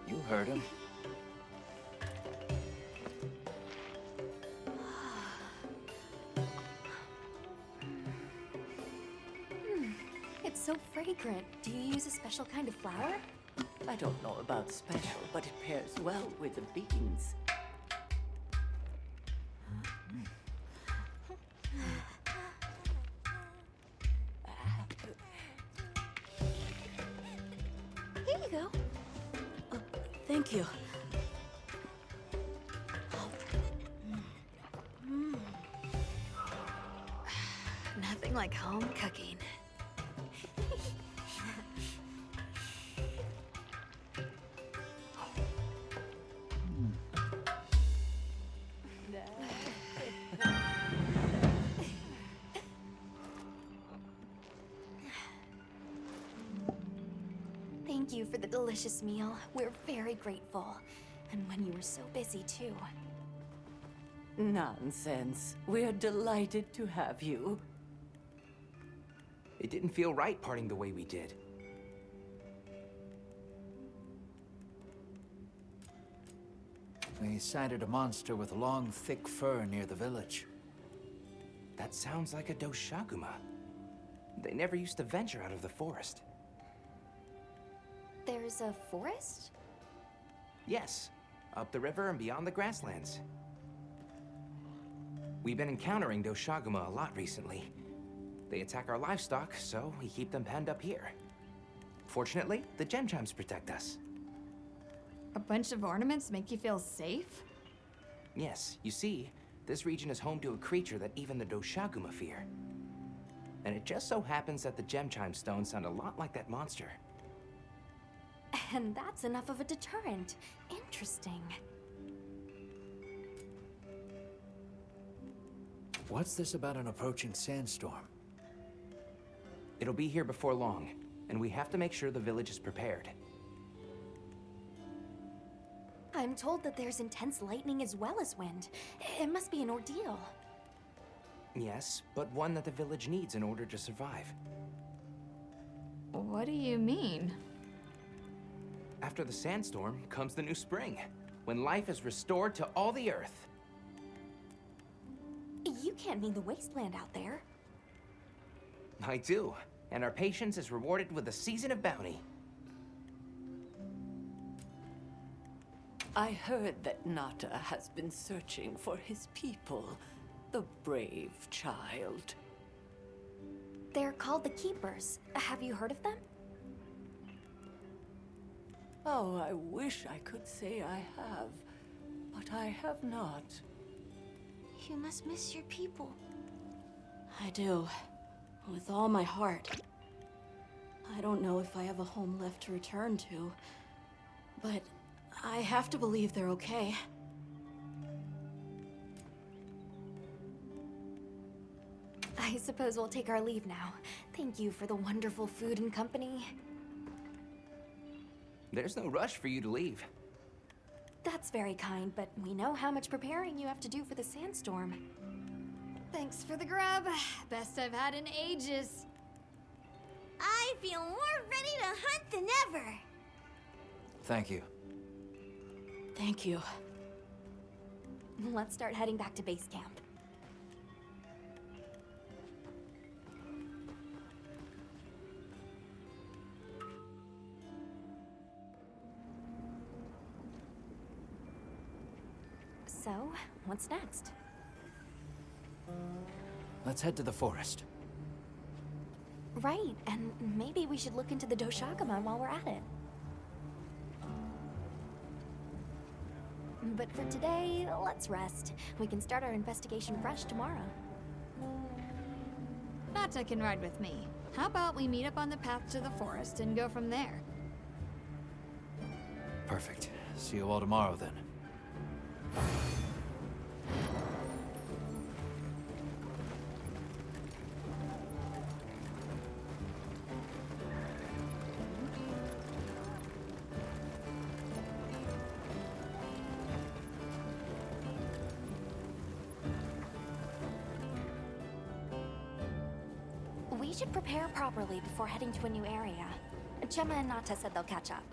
You heard him. It's so fragrant. Do you use a special kind of flour? I don't know about special, but it pairs well with the beans. Here you go. Thank you. Nothing like home cooking. Thank you for the delicious meal. We're very grateful. And when you were so busy, too. Nonsense. We're delighted to have you. It didn't feel right parting the way we did. We sighted a monster with long, thick fur near the village. That sounds like a Doshaguma. They never used to venture out of the forest. There's a forest? Yes, up the river and beyond the grasslands. We've been encountering Doshaguma a lot recently. They attack our livestock, so we keep them penned up here. Fortunately, the gem chimes protect us. A bunch of ornaments make you feel safe? Yes, you see, this region is home to a creature that even the Doshaguma fear. And it just so happens that the gem chime stones sound a lot like that monster. And that's enough of a deterrent. Interesting. What's this about an approaching sandstorm? It'll be here before long, and we have to make sure the village is prepared. I'm told that there's intense lightning as well as wind. It must be an ordeal. Yes, but one that the village needs in order to survive. What do you mean? After the sandstorm comes the new spring, when life is restored to all the earth. You can't mean the wasteland out there. I do. and our patience is rewarded with a season of bounty. I heard that Nata has been searching for his people, the brave child. They're called the Keepers. Have you heard of them? Oh, I wish I could say I have, but I have not. You must miss your people. I do. With all my heart. I don't know if I have a home left to return to, but I have to believe they're okay. I suppose we'll take our leave now. Thank you for the wonderful food and company. There's no rush for you to leave. That's very kind, but we know how much preparing you have to do for the sandstorm. Thanks for the grub. Best I've had in ages. I feel more ready to hunt than ever. Thank you. Thank you. Let's start heading back to base camp. So, what's next? Let's head to the forest. Right, and maybe we should look into the Doshagama while we're at it. But for today, let's rest. We can start our investigation fresh tomorrow. Nata can ride with me. How about we meet up on the path to the forest and go from there? Perfect. See you all tomorrow then. We should prepare properly before heading to a new area. Gemma and Nata said they'll catch up.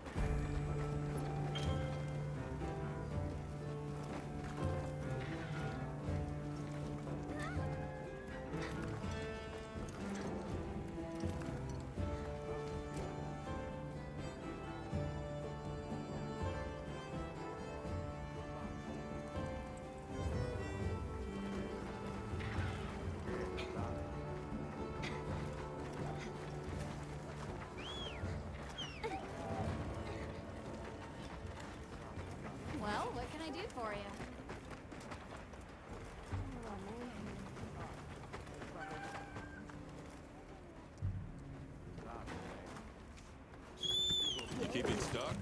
Well, what can I do for you? Keeping stock?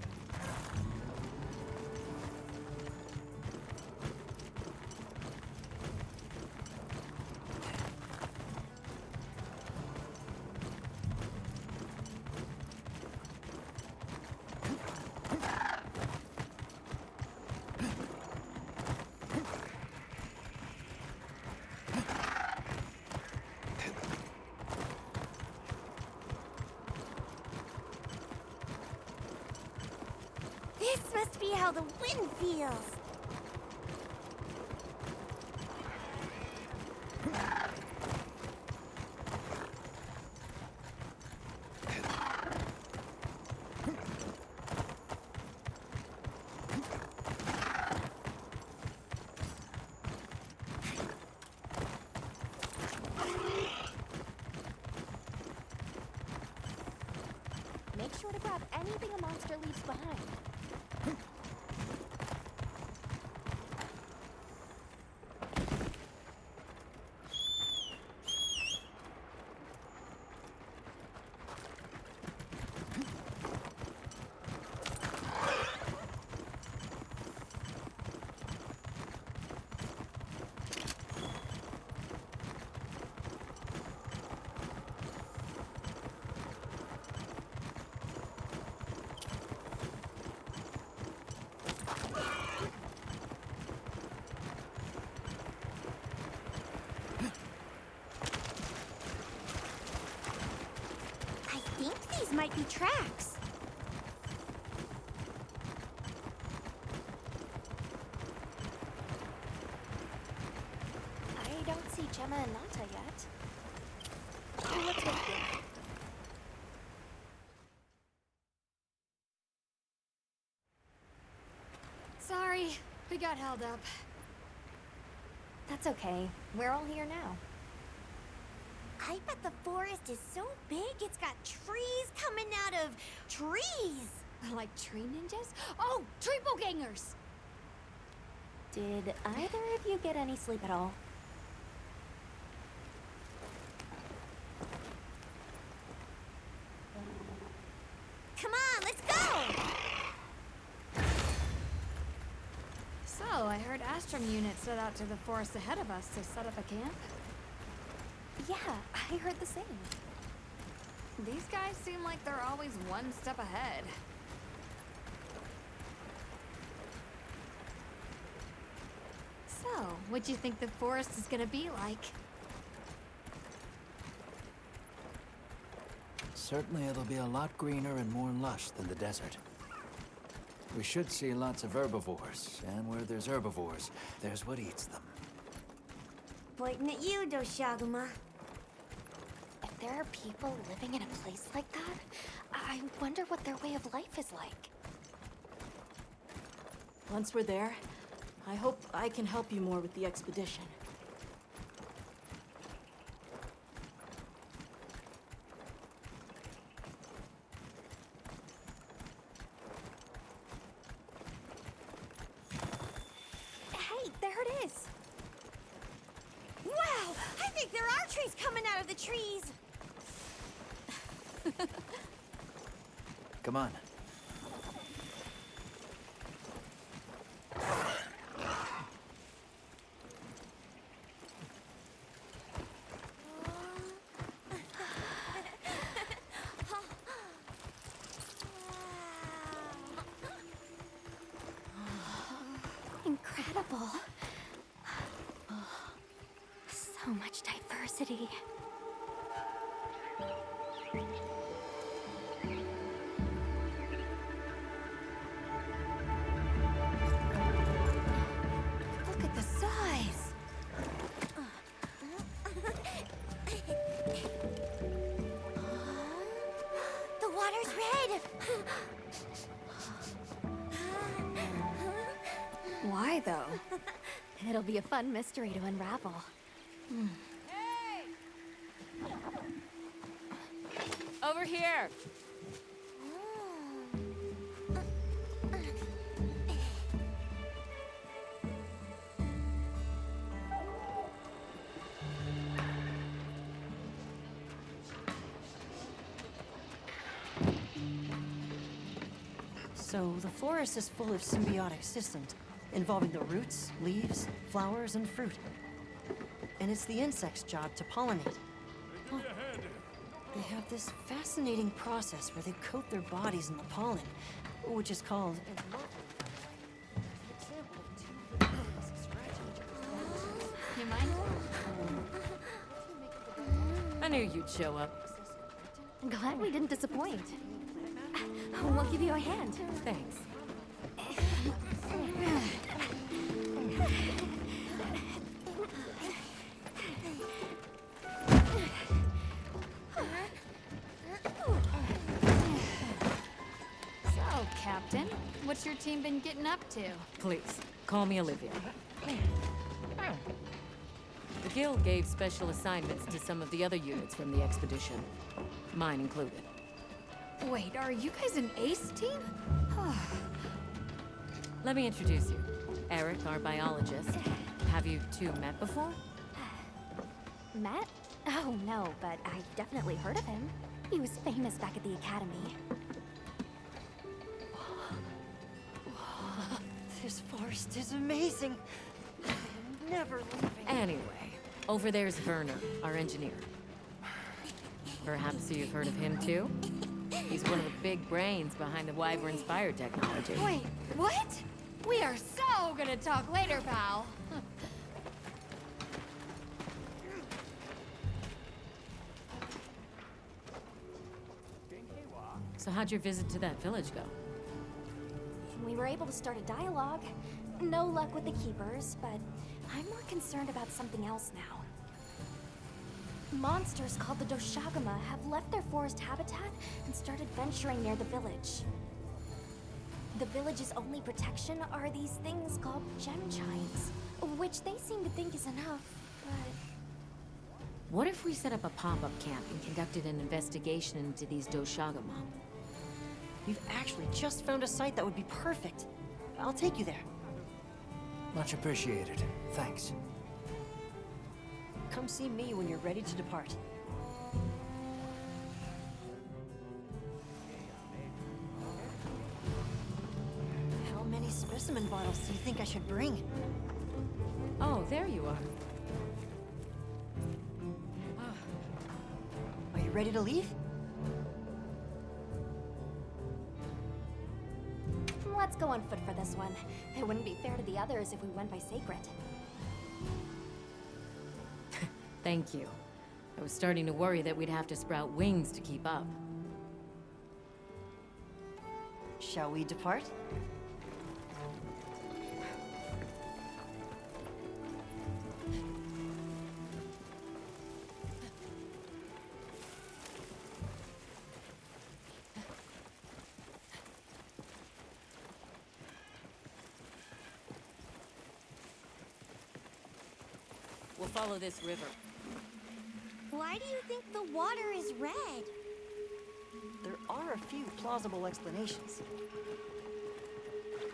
This must be how the wind feels. Make sure to grab anything a monster leaves behind. I think these might be tracks. I don't see Gemma and Nata yet. Let's wait here. We got held up. That's okay. We're all here now. I bet the forest is so big it's got trees coming out of trees. Like tree ninjas? Oh, triple gangers! Did either of you get any sleep at all? Come on, let's go! So, I heard Astrum units set out to the forest ahead of us to set up a camp. Yeah, I heard the same. These guys seem like they're always one step ahead. So, what do you think the forest is gonna be like? Certainly it'll be a lot greener and more lush than the desert. We should see lots of herbivores, and where there's herbivores, there's what eats them. Pointing at you, Doshaguma. If there are people living in a place like that, I wonder what their way of life is like. Once we're there, I hope I can help you more with the expedition. Hey, there it is! Wow! I think there are trees coming out of the trees! Come on. Incredible. So much diversity. Look at the size. The water's red! Why, though? It'll be a fun mystery to unravel. Over here! So, the forest is full of symbiotic systems, involving the roots, leaves, flowers, and fruit. And it's the insect's job to pollinate. Huh. They have this fascinating process where they coat their bodies in the pollen, which is called... You mind? I knew you'd show up. Glad we didn't disappoint. We'll give you a hand. Thanks. So, Captain, what's your team been getting up to? Please, call me Olivia. The Guild gave special assignments to some of the other units from the expedition, mine included. Wait, are you guys an ace team? Let me introduce you. Eric, our biologist. Have you two met before? Matt? Oh, no, but I've definitely heard of him. He was famous back at the academy. This forest is amazing. I'm never leaving. Anyway, over there's Werner, our engineer. Perhaps you've heard of him too? He's one of the big brains behind the Wyvern's fire technology. Wait, what? We are so gonna talk later, pal. So how'd your visit to that village go? We were able to start a dialogue. No luck with the keepers, but I'm more concerned about something else now. Monsters called the Doshaguma have left their forest habitat and started venturing near the village. The village's only protection are these things called gem chimes, which they seem to think is enough, but... What if we set up a pop-up camp and conducted an investigation into these Doshagama? We've actually just found a site that would be perfect. I'll take you there. Much appreciated. Thanks. Come see me when you're ready to depart. How many specimen bottles do you think I should bring? Oh, there you are. Are you ready to leave? Let's go on foot for this one. It wouldn't be fair to the others if we went by Sacred. Thank you. I was starting to worry that we'd have to sprout wings to keep up. Shall we depart? We'll follow this river. Why do you think the water is red? There are a few plausible explanations.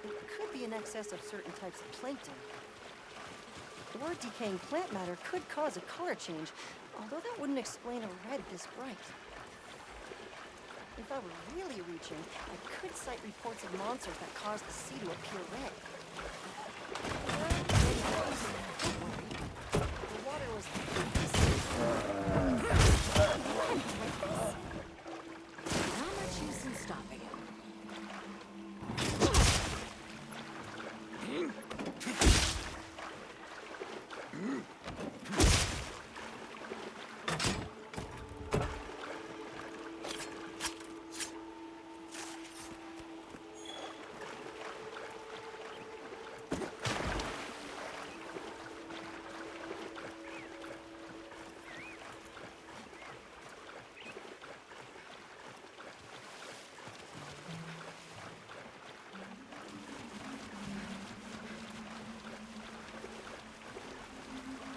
It could be in excess of certain types of plankton. Or decaying plant matter could cause a color change, although that wouldn't explain a red this bright. If I were really reaching, I could cite reports of monsters that cause the sea to appear red. The water was... How much use in stopping it?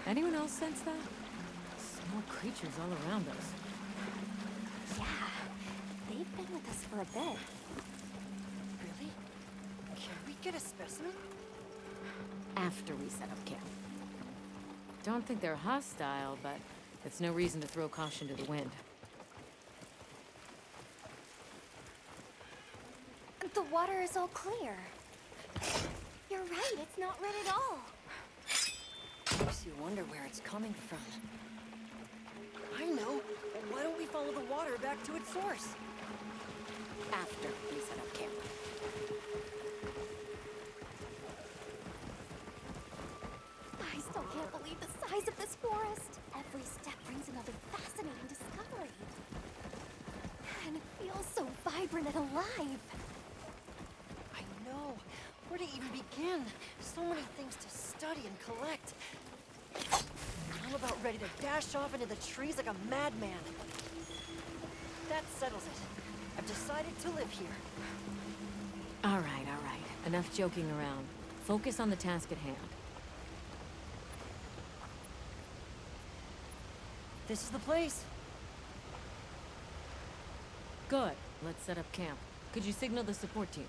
Anyone else sense that? Small creatures all around us. Yeah, they've been with us for a bit. Really? Can we get a specimen? After we set up camp. Don't think they're hostile, but it's no reason to throw caution to the wind. The water is all clear. You're right, it's not red at all. Makes you wonder where it's coming from. I know. Why don't we follow the water back to its source? After we set up camp. I still can't believe the size of this forest. Every step brings another fascinating discovery. And it feels so vibrant and alive. I know. Where to even begin? So many things to study and collect. I'm about ready to dash off into the trees like a madman. That settles it. I've decided to live here. All right. Enough joking around. Focus on the task at hand. This is the place. Good. Let's set up camp. Could you signal the support team?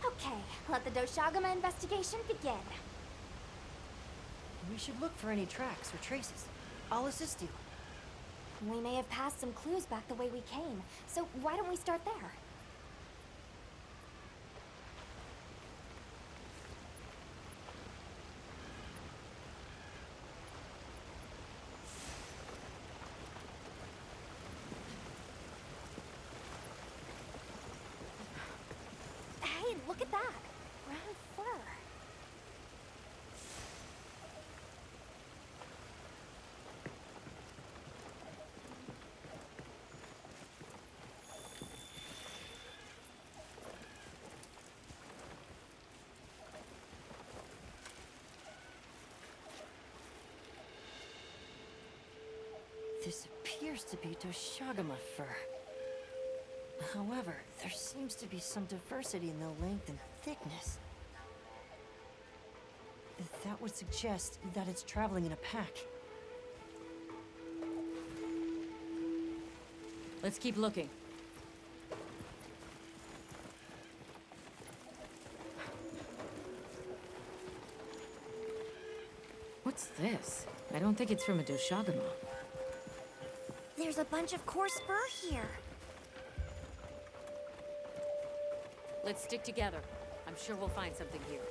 Okay, let the Doshagama investigation begin. We should look for any tracks or traces. I'll assist you. We may have passed some clues back the way we came, so why don't we start there? look at that. Brown fur. This appears to be Doshagama fur. However, there seems to be some diversity in the length and thickness. That would suggest that it's traveling in a pack. Let's keep looking. What's this? I don't think it's from a Doshagama. There's a bunch of coarse fur here. Let's stick together. I'm sure we'll find something here.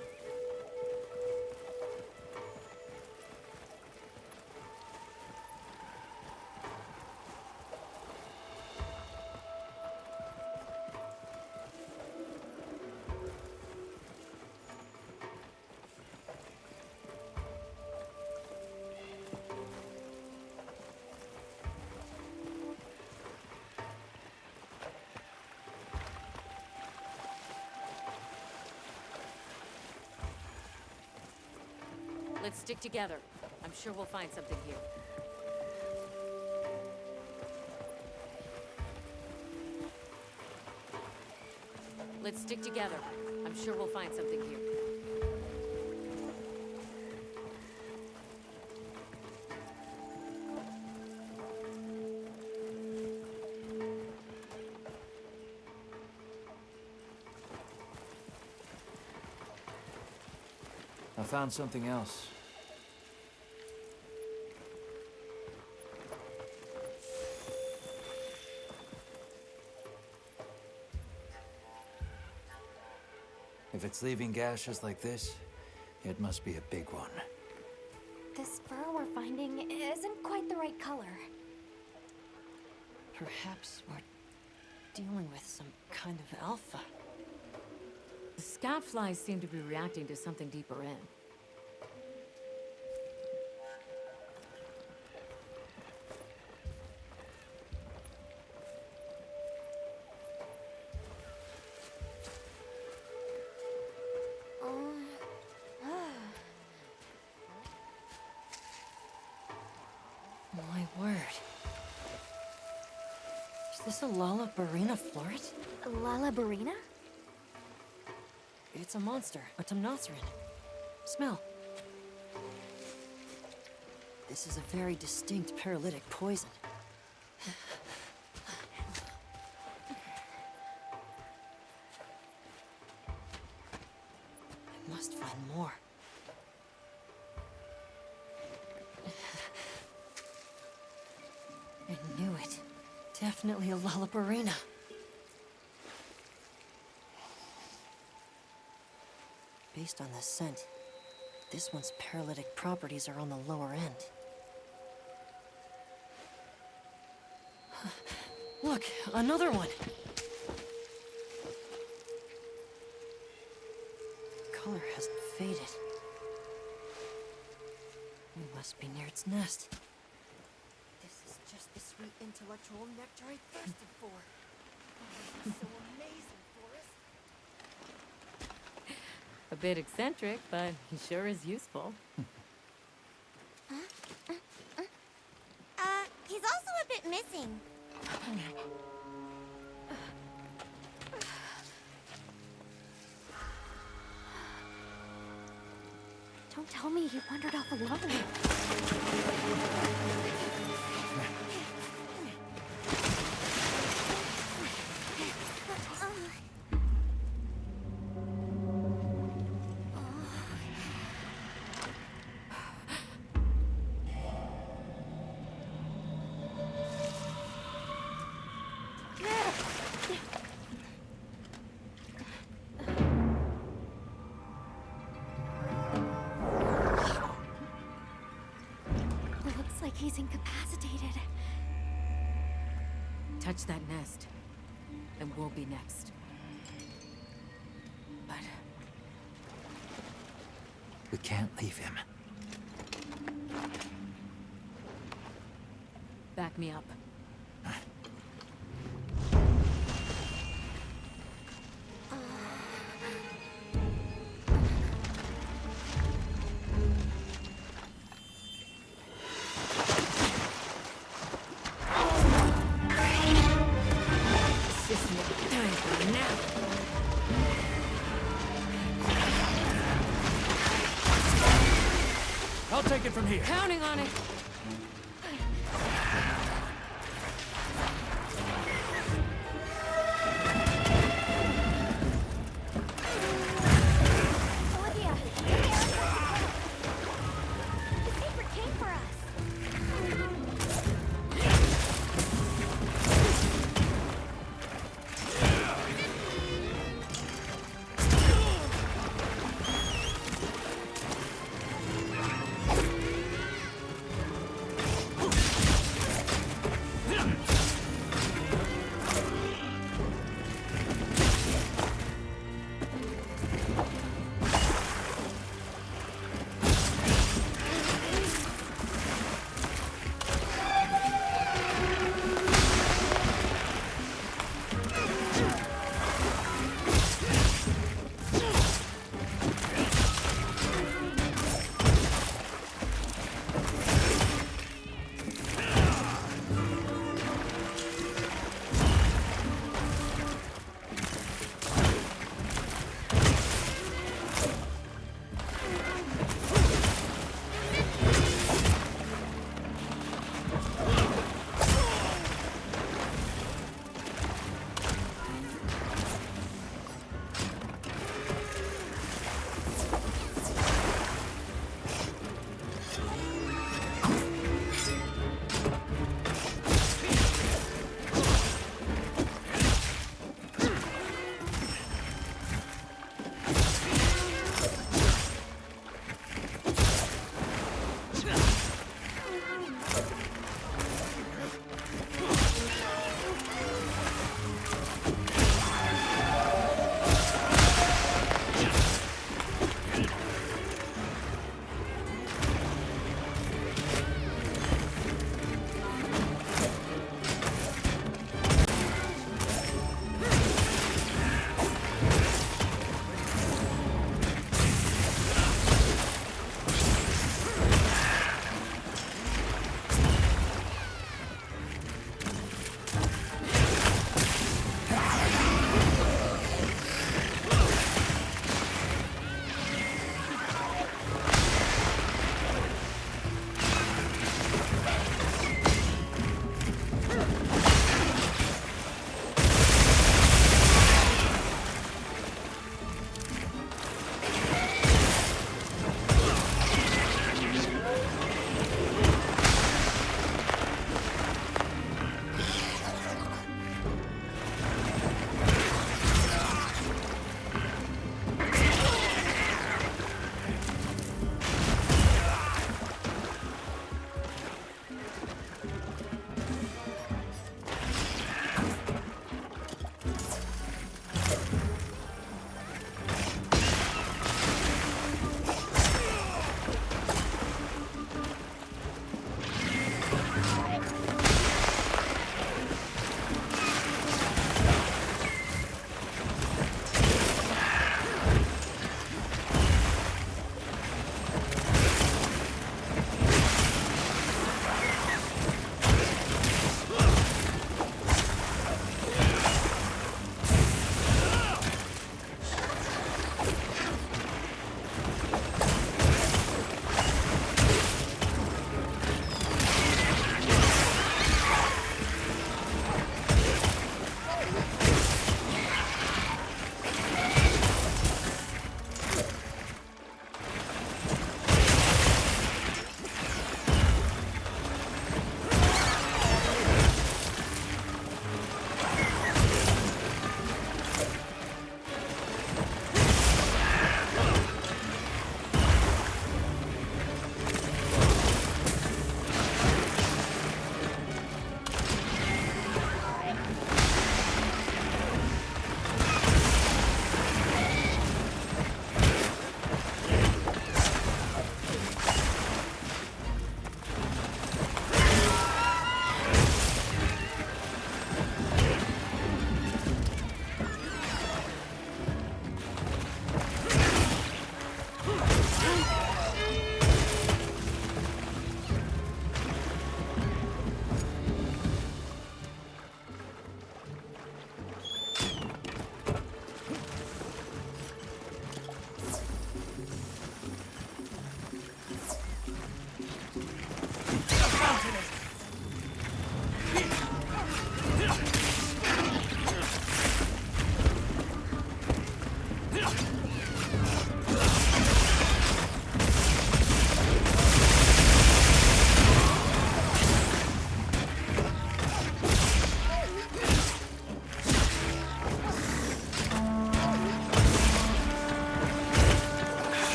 Let's stick together. I'm sure we'll find something here. Let's stick together. I'm sure we'll find something here. I found something else. If it's leaving gashes like this, it must be a big one. This fur we're finding isn't quite the right color. Perhaps we're dealing with some kind of alpha. The scat flies seem to be reacting to something deeper in. My word. Is this a Lalabarina floret? A Lalabarina? It's a monster, a Temnoceran. Smell. This is a very distinct paralytic poison. I must find more. I knew it. Definitely a Lalabarina. Based on the scent, this one's paralytic properties are on the lower end. Look, another one! Color hasn't faded. We must be near its nest. This is just the sweet intellectual nectar I thirsted for. Oh, this is so amazing, Forrest. A bit eccentric, but he sure is useful. He's also a bit missing. Don't tell me he wandered off alone. Looks like he's incapacitated. Touch that nest, and we'll be next. We can't leave him. Back me up. I'll take it from here. Counting on it. Olivia, the secret came for us.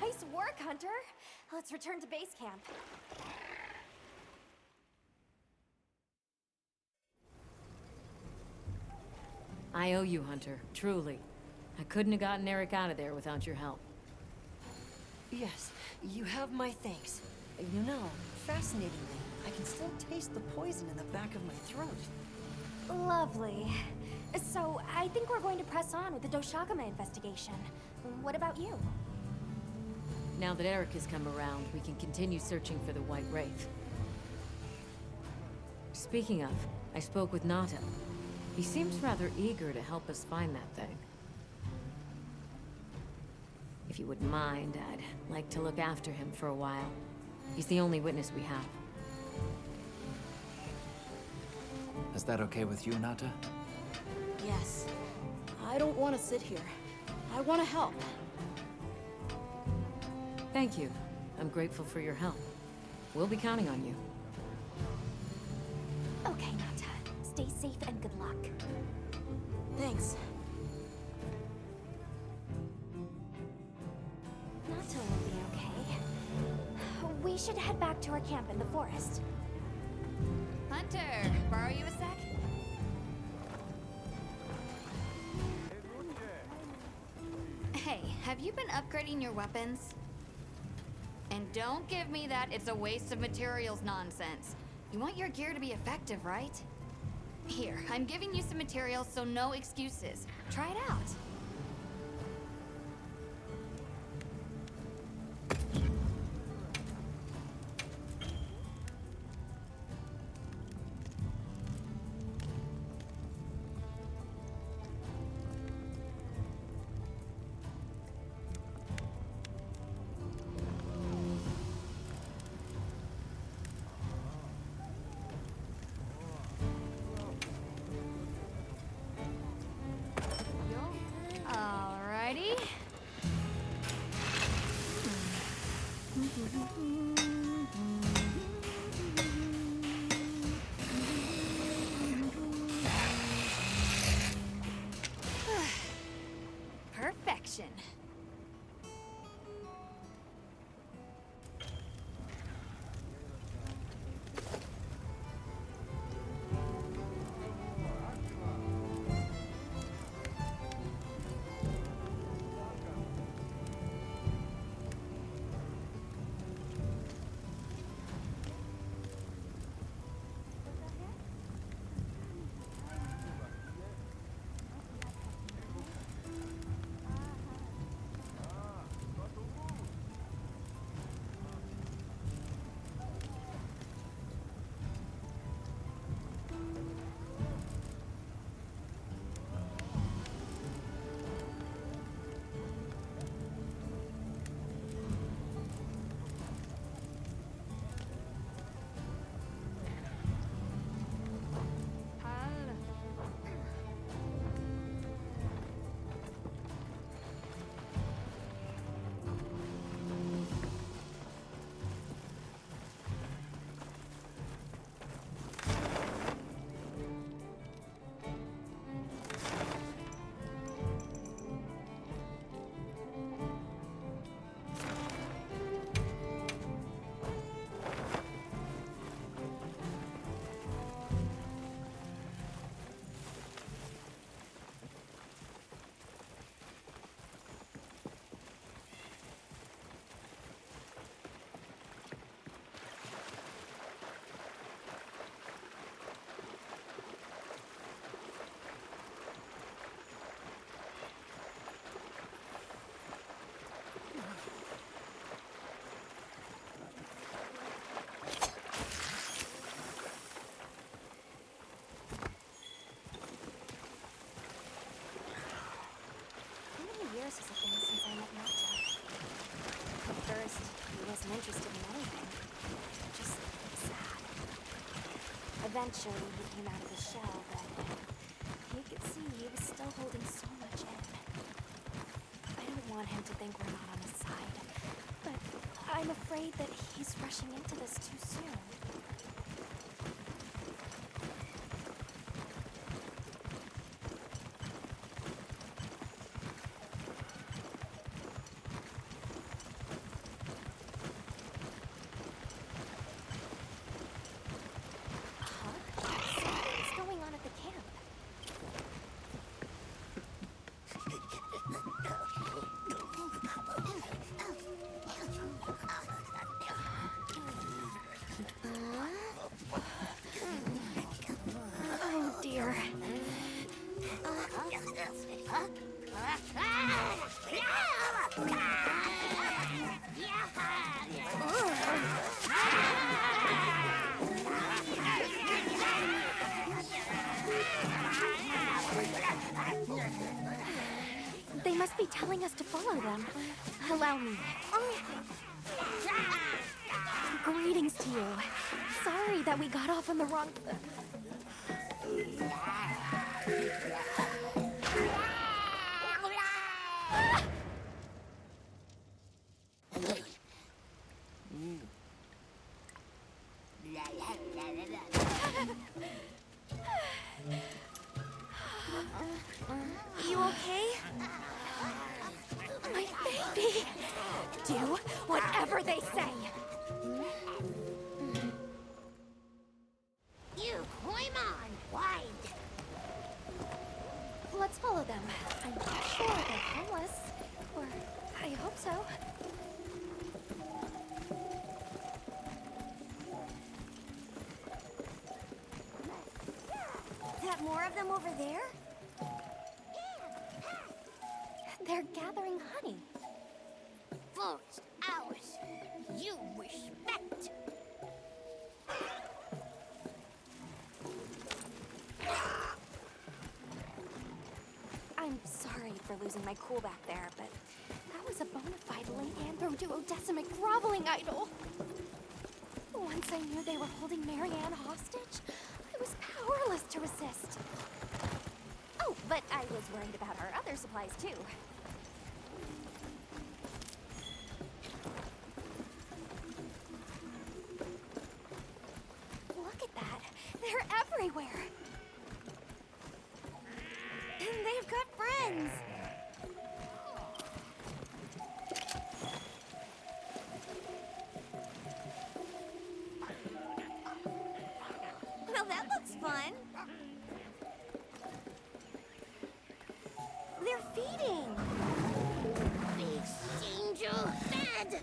Nice work, Hunter. Let's return to base camp. I owe you, Hunter. Truly. I couldn't have gotten Eric out of there without your help. Yes, you have my thanks. You know, fascinatingly, I can still taste the poison in the back of my throat. Lovely. So, I think we're going to press on with the Doshagama investigation. What about you? Now that Eric has come around, we can continue searching for the White Wraith. Speaking of, I spoke with Nata. He seems rather eager to help us find that thing. If you wouldn't mind, I'd like to look after him for a while. He's the only witness we have. Is that okay with you, Nata? Yes. I don't want to sit here. I want to help. Thank you. I'm grateful for your help. We'll be counting on you. Okay, Nata. Stay safe and good luck. Thanks. Nata will be okay. We should head back to our camp in the forest. Hunter, borrow you a sec? Hey, have you been upgrading your weapons? And don't give me that it's a waste of materials nonsense. You want your gear to be effective, right? Here, I'm giving you some materials, so no excuses. Try it out. Alrighty. Perfection. forces have been since I met Nata. At first, he wasn't interested in anything. Just sad. Eventually, he came out of his shell, but you could see he was still holding so much in. I don't want him to think we're not on his side, but I'm afraid that he's rushing into this too soon. Something's going on at the camp. Oh dear. They must be telling us to follow them. Allow me. Greetings to you. Sorry that we got off on the wrong... You okay? My baby! Do whatever they say! You climb on, wide. Let's follow them. I'm sure they're homeless. Or I hope so. Is that more of them over there? They're gathering honey. Forced hours. You respect. I'm sorry for losing my cool back there, but that was a bona fide Link-Anthro duodecimic groveling idol. Once I knew they were holding Marianne hostage, I was powerless to resist. Oh, but I was worried about our other supplies too. Look at that. They're everywhere. And they've got friends. Well, that looks fun. They're feeding. Big angel fed.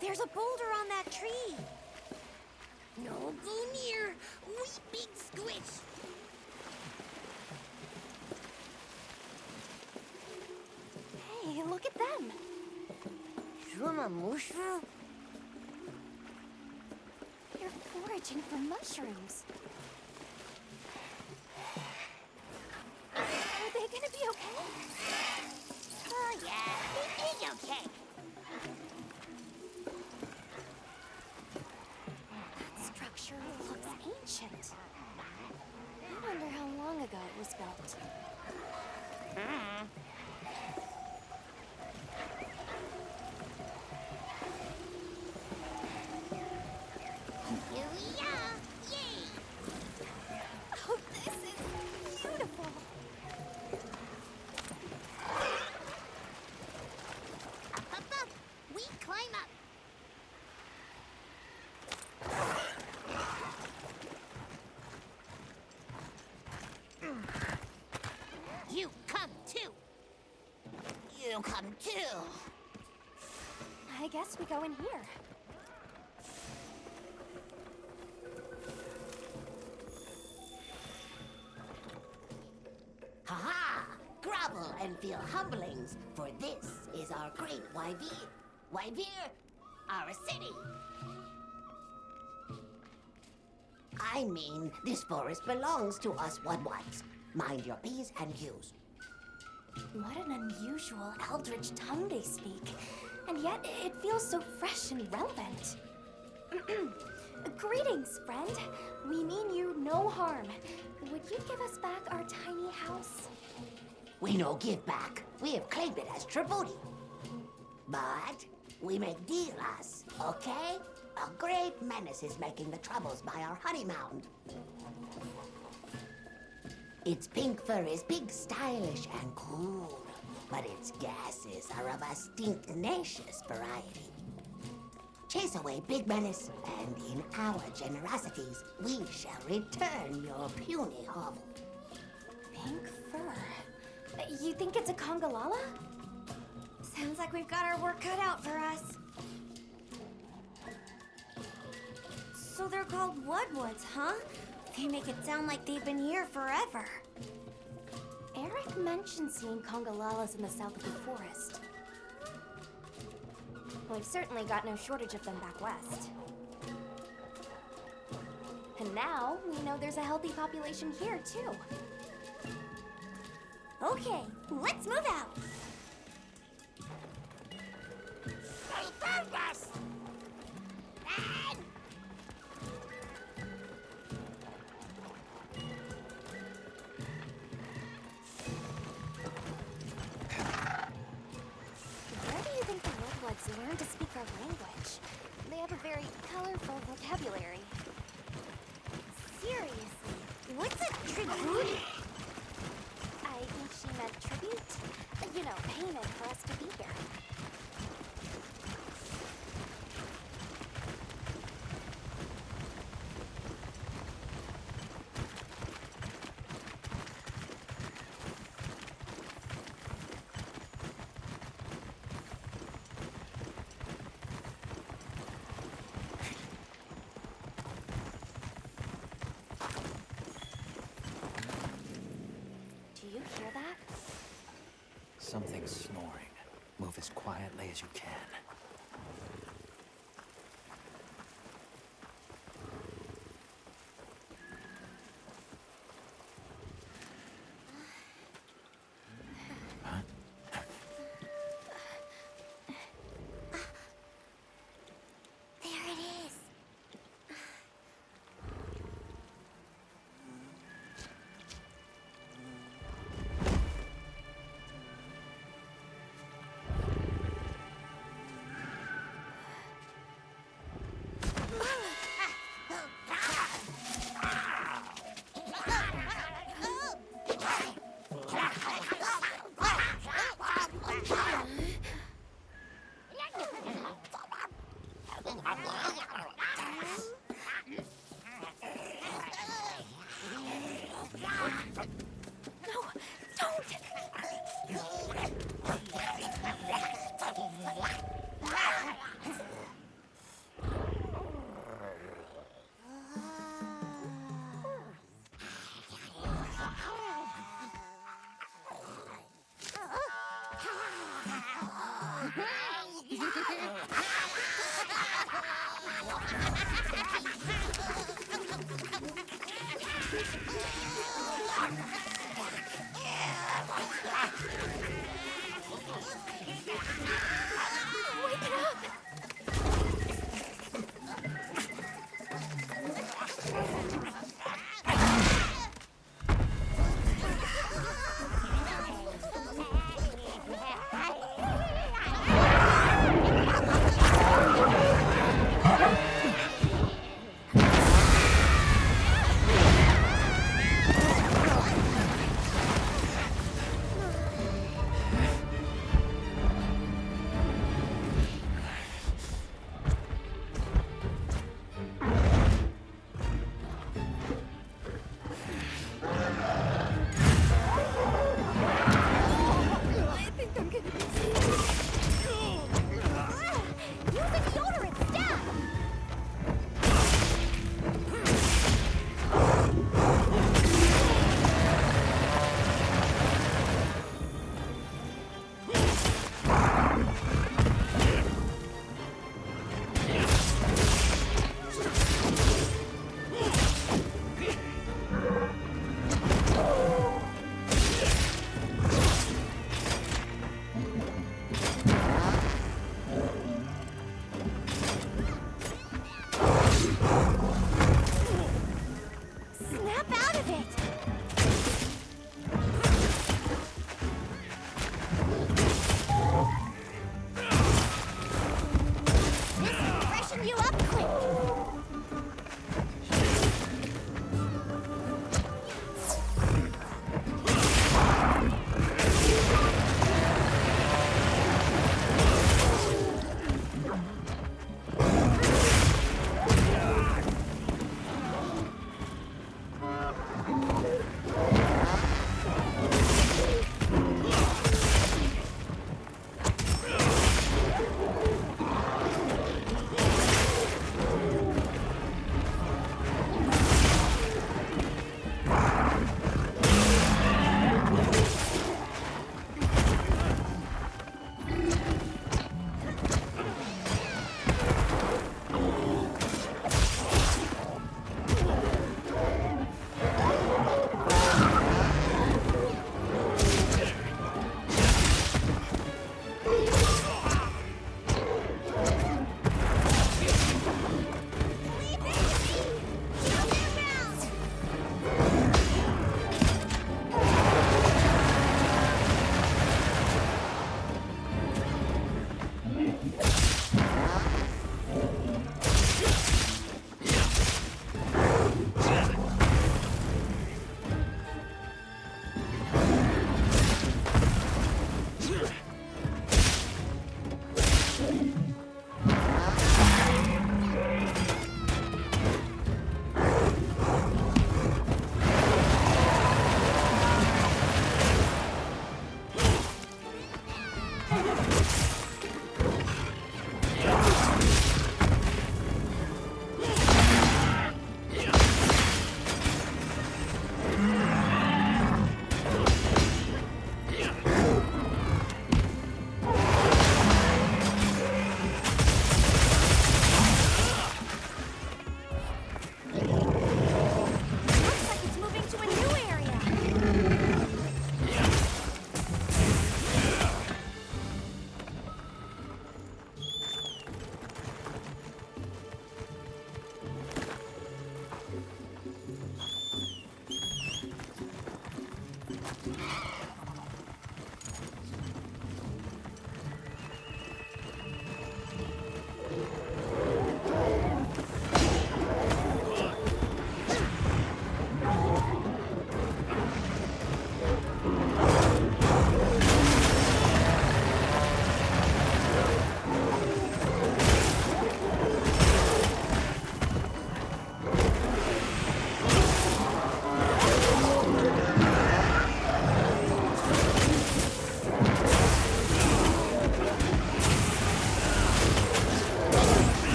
There's a boulder on that tree. No go near. We big squish. Hey, look at them. Mushroom? They're foraging for mushrooms. Are they gonna be okay? Oh yeah, it is okay. That structure looks ancient. I wonder how long ago it was built. Here we are. Yay! Oh, this is beautiful. Up. We climb up. You come too. You come too. I guess we go in here. Ha-ha! Grovel and feel humblings, for this is our great Wyvir. Wyvir, our city. I mean, this forest belongs to us Woodwats. Mind your P's and Q's. What an unusual eldritch tongue they speak. And yet, it feels so fresh and relevant. Greetings, friend. We mean you no harm. Would you give us back our tiny house? We no give back. We have claimed it as tribute. But we make dealers, okay? A great menace is making the troubles by our honey mound. Its pink fur is big, stylish, and cool, but its gases are of a stinknacious variety. Chase away Big Menace, and in our generosities, we shall return your puny hovel. Pink fur? You think it's a Congalala? Sounds like we've got our work cut out for us. So they're called Woodwoods, huh? They make it sound like they've been here forever. Eric mentioned seeing Congalalas in the south of the forest. We've certainly got no shortage of them back west. And now, we know there's a healthy population here, too. Okay, let's move out. They found us! Run! Where do you think the Woodwoods learned to speak our language? They have a very colorful vocabulary. Seriously, what's a tribute? I think she meant tribute. You know, payment for us to be here. Do you hear that? Something's snoring. Move as quietly as you can. There it is. Wake it up! out of it! This will freshen you up quick!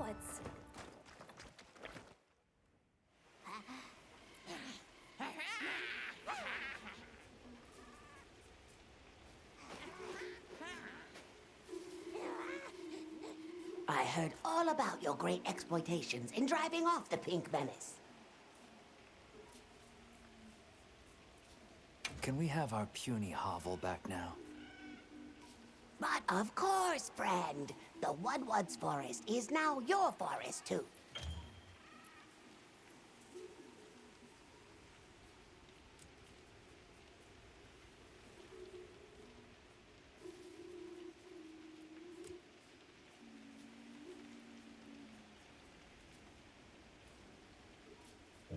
woods. I heard all about your great exploitations in driving off the Pink Menace. Can we have our puny hovel back now? But of course, friend. The Woodwoods Forest is now your forest, too.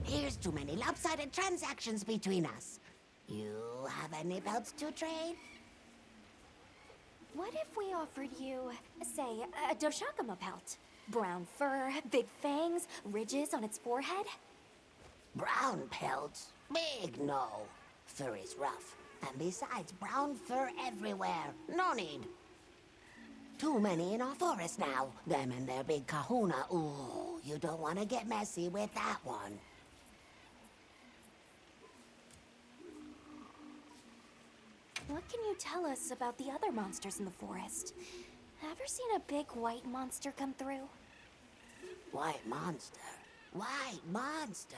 Here's too many lopsided transactions between us. You have any belts to trade? What if we offered you, say, a Doshakama pelt? Brown fur, big fangs, ridges on its forehead? Brown pelts? Big no. Fur is rough. And besides, brown fur everywhere. No need. Too many in our forest now. Them and their big kahuna. Ooh, you don't want to get messy with that one. What can you tell us about the other monsters in the forest? Ever seen a big white monster come through? White monster? White monster?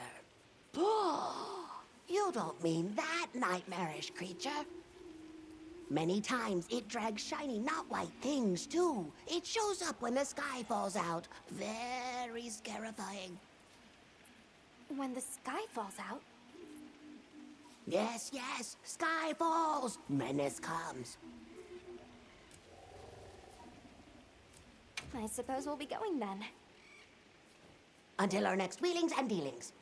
You don't mean that nightmarish creature. Many times it drags shiny, not white things, too. It shows up when the sky falls out. Very scarifying. When the sky falls out? Yes, yes. Sky falls. Menace comes. I suppose we'll be going then. Until our next wheelings and dealings.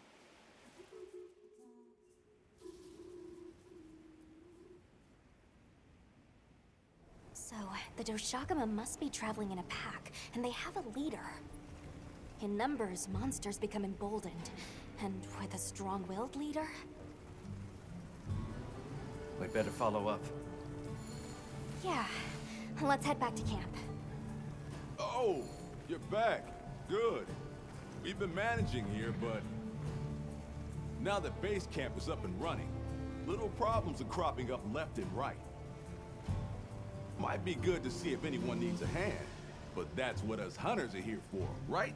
So, the Doshakama must be traveling in a pack, and they have a leader. In numbers, monsters become emboldened, and with a strong-willed leader... We'd better follow up. Yeah, let's head back to camp. Oh, you're back. Good. We've been managing here, but now that base camp is up and running, little problems are cropping up left and right. Might be good to see if anyone needs a hand, but that's what us hunters are here for, right?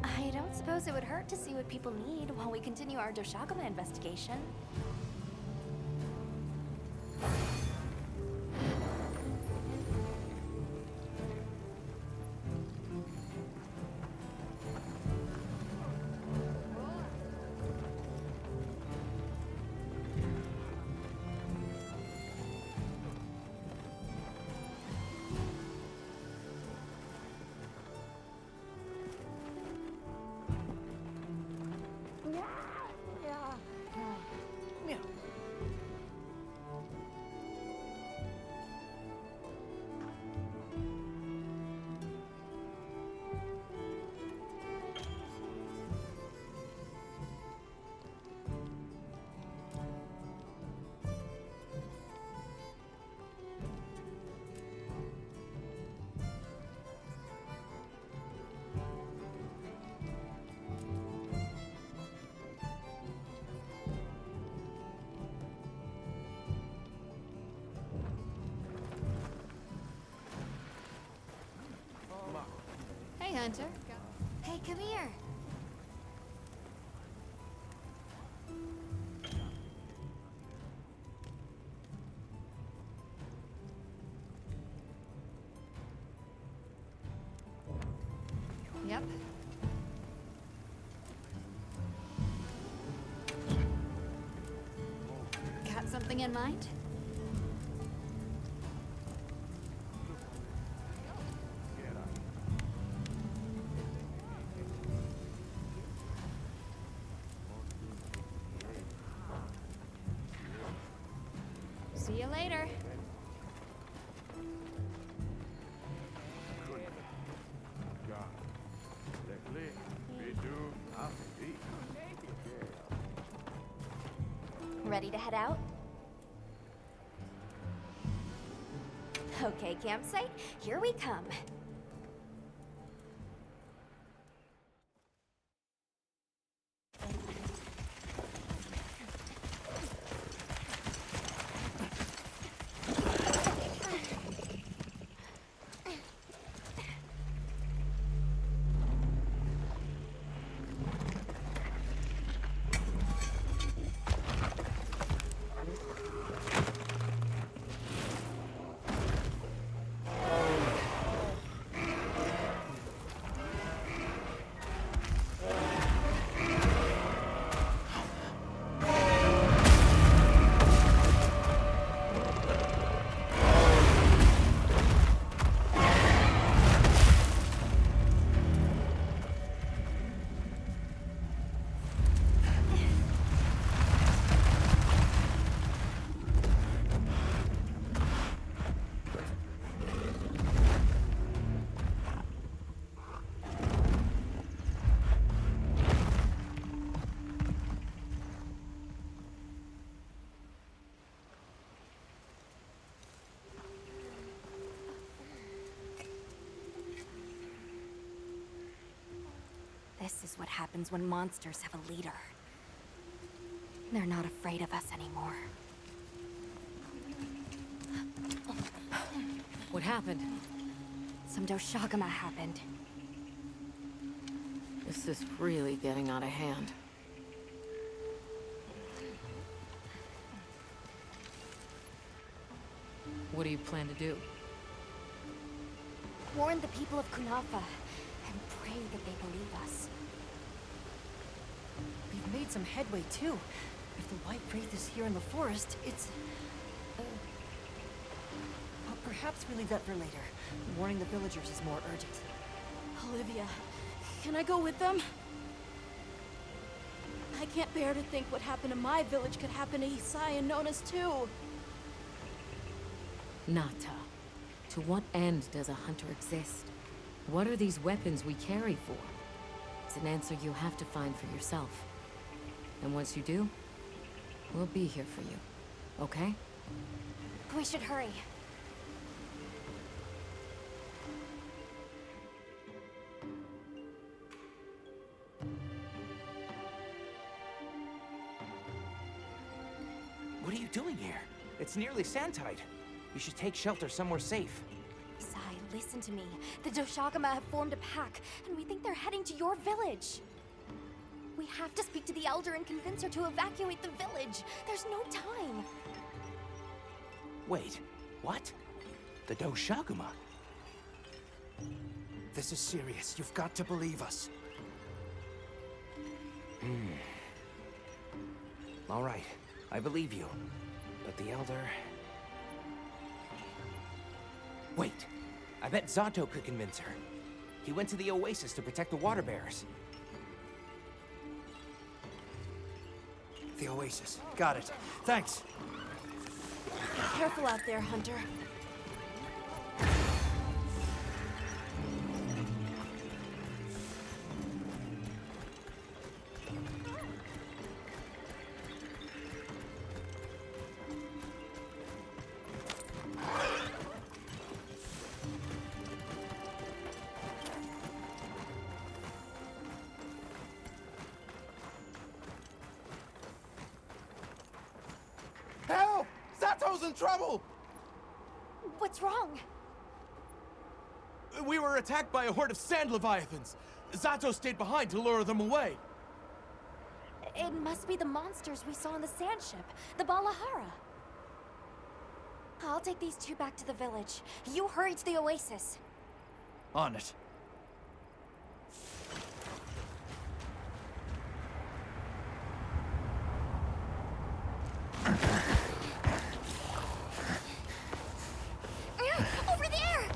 I don't suppose it would hurt to see what people need while we continue our Doshakama investigation. Hey, Hunter. Hey, come here. Yep. Got something in mind? See you later. Ready to head out? Okay, campsite, here we come. This is what happens when monsters have a leader. They're not afraid of us anymore. What happened? Some Doshagama happened. This is really getting out of hand. What do you plan to do? Warn the people of Kunafa and pray that they believe us. We've made some headway, too. If the White Wraith is here in the forest, it's... But perhaps we leave that for later. Warning the villagers is more urgent. Olivia, can I go with them? I can't bear to think what happened to my village could happen to Isai and Nona's too. Nata, to what end does a hunter exist? What are these weapons we carry for? It's an answer you have to find for yourself. And once you do, we'll be here for you, okay? We should hurry. What are you doing here? It's nearly sandtide. You should take shelter somewhere safe. Isai, listen to me. The Doshagama have formed a pack, and we think they're heading to your village. We have to speak to the Elder and convince her to evacuate the village. There's no time. Wait, what? The Doshagama? This is serious. You've got to believe us. All right, I believe you. But the Elder... Wait, I bet Zato could convince her. He went to the Oasis to protect the water bearers. The Oasis. Got it. Thanks. Be careful out there, Hunter. Help! Zato's in trouble! What's wrong? We were attacked by a horde of sand leviathans. Zato stayed behind to lure them away. It must be the monsters we saw on the sand ship, the Balahara. I'll take these two back to the village. You hurry to the Oasis. On it. Over there!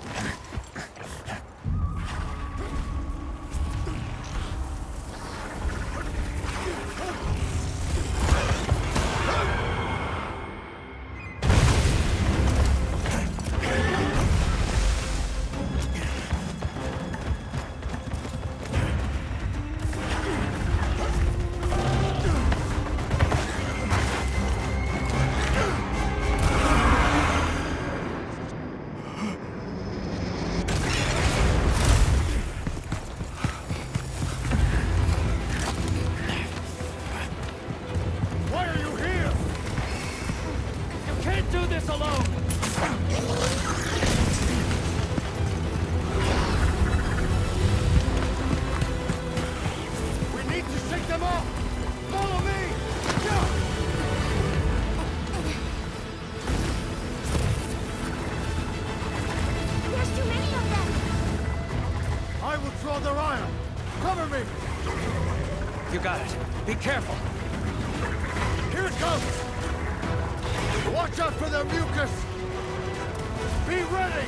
Cover me! You got it. Be careful. Here it comes! Watch out for their mucus! Be ready!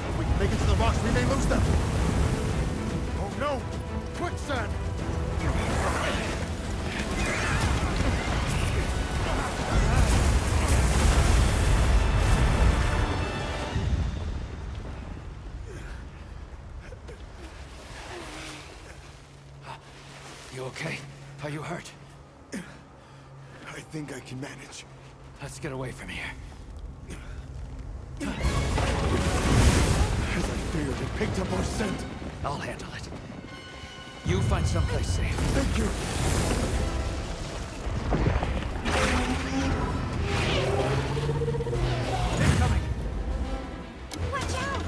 If we can make it to the rocks, we may lose them! Oh no! Quicksand! You okay? Are you hurt? I think I can manage. Let's get away from here. As I feared, it picked up our scent. I'll handle it. You find someplace safe. Thank you. Incoming! Watch out!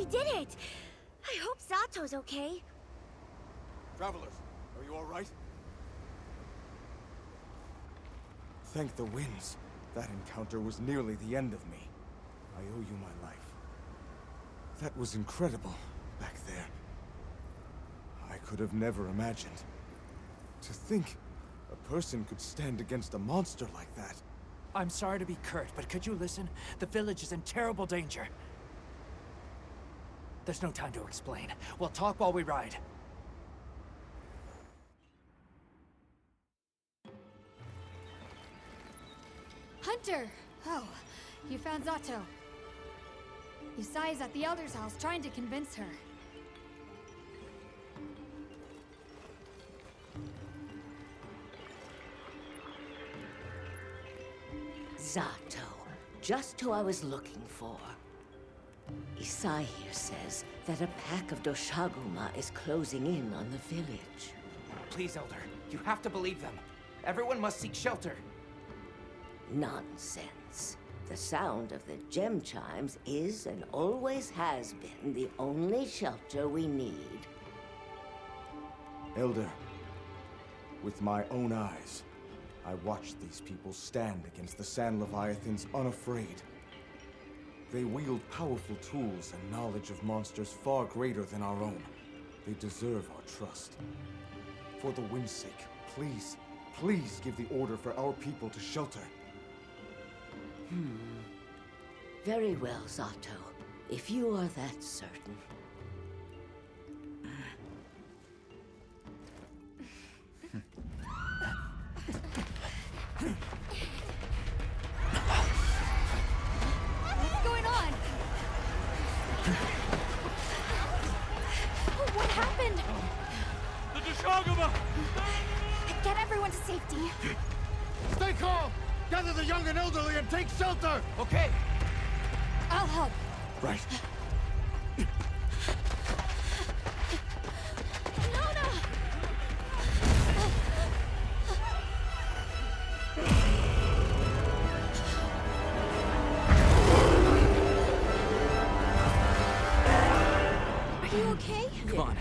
We did it! I hope Sato's okay. Travelers, are you all right? Thank the winds. That encounter was nearly the end of me. I owe you my life. That was incredible, back there. I could have never imagined. To think a person could stand against a monster like that. I'm sorry to be curt, but could you listen? The village is in terrible danger. There's no time to explain. We'll talk while we ride. Hunter! Oh, you found Zato. Yusai's at the Elder's house trying to convince her. Zato. Just who I was looking for. Isai here says that a pack of Doshaguma is closing in on the village. Please, Elder. You have to believe them. Everyone must seek shelter. Nonsense. The sound of the gem chimes is and always has been the only shelter we need. Elder, with my own eyes, I watched these people stand against the Sand Leviathans unafraid. They wield powerful tools and knowledge of monsters far greater than our own. They deserve our trust. For the wind's sake, please, please give the order for our people to shelter. Very well, Zato. If you are that certain. What's going on? What happened? The Dishaguma! Get everyone to safety. Stay calm! Gather the young and elderly and take shelter! Okay. I'll help. Right. Are you okay? Come on.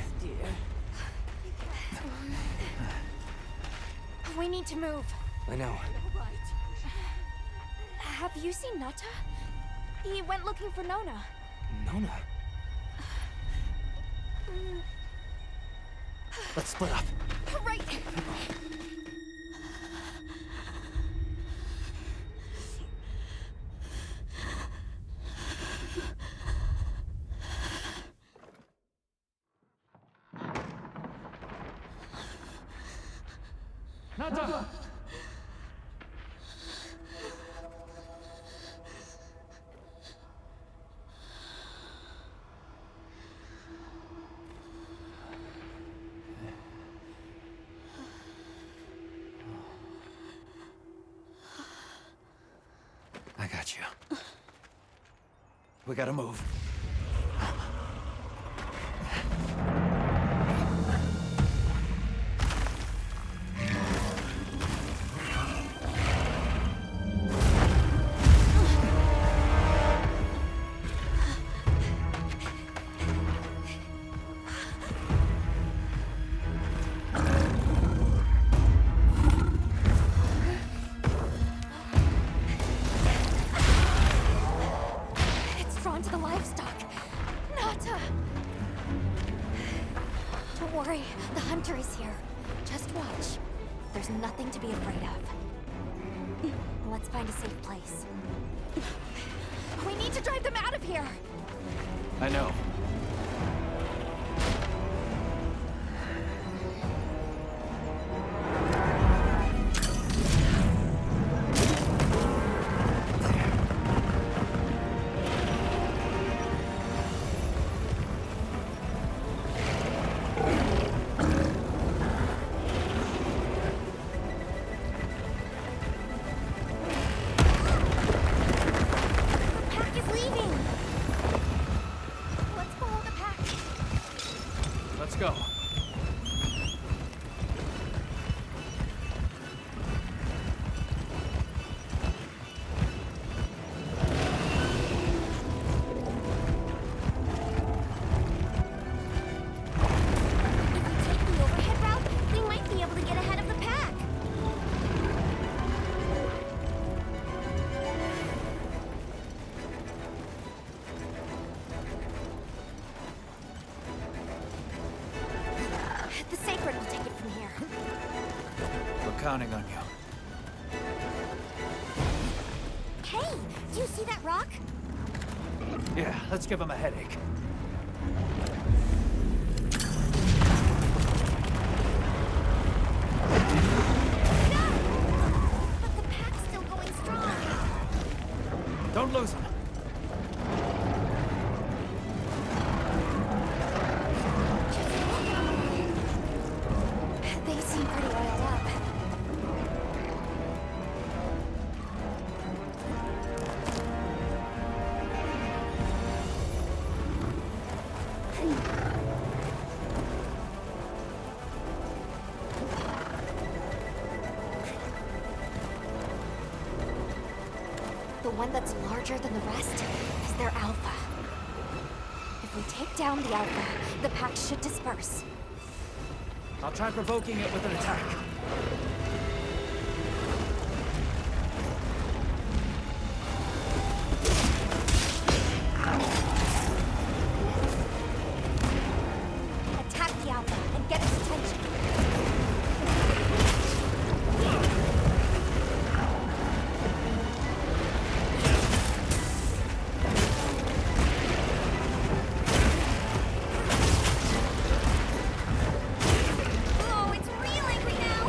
We need to move. I know. Have you seen Nata? He went looking for Nona. Nona? Let's split up. Right. Nata! I got you. We gotta move. It's drawn to the livestock. Nata! Don't worry, the hunter is here. Just watch. There's nothing to be afraid of. Let's find a safe place. We need to drive them out of here! I know. Pack is leaving! Let's counting on you. Hey, do you see that rock? Yeah, let's give him a headache. But the pack's still going strong. Don't lose him. They seem pretty oiled up. The one that's larger than the rest is their alpha. If we take down the alpha, the pack should disperse. I'll try provoking it with an attack. Attack the alpha and get its attention. Oh, it's real angry now.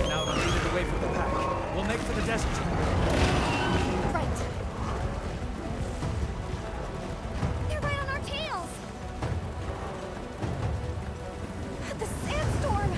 Now to lead it away from the pack. We'll make for the desert. Right. They're right on our tails. The sandstorm.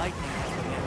lightning at the end.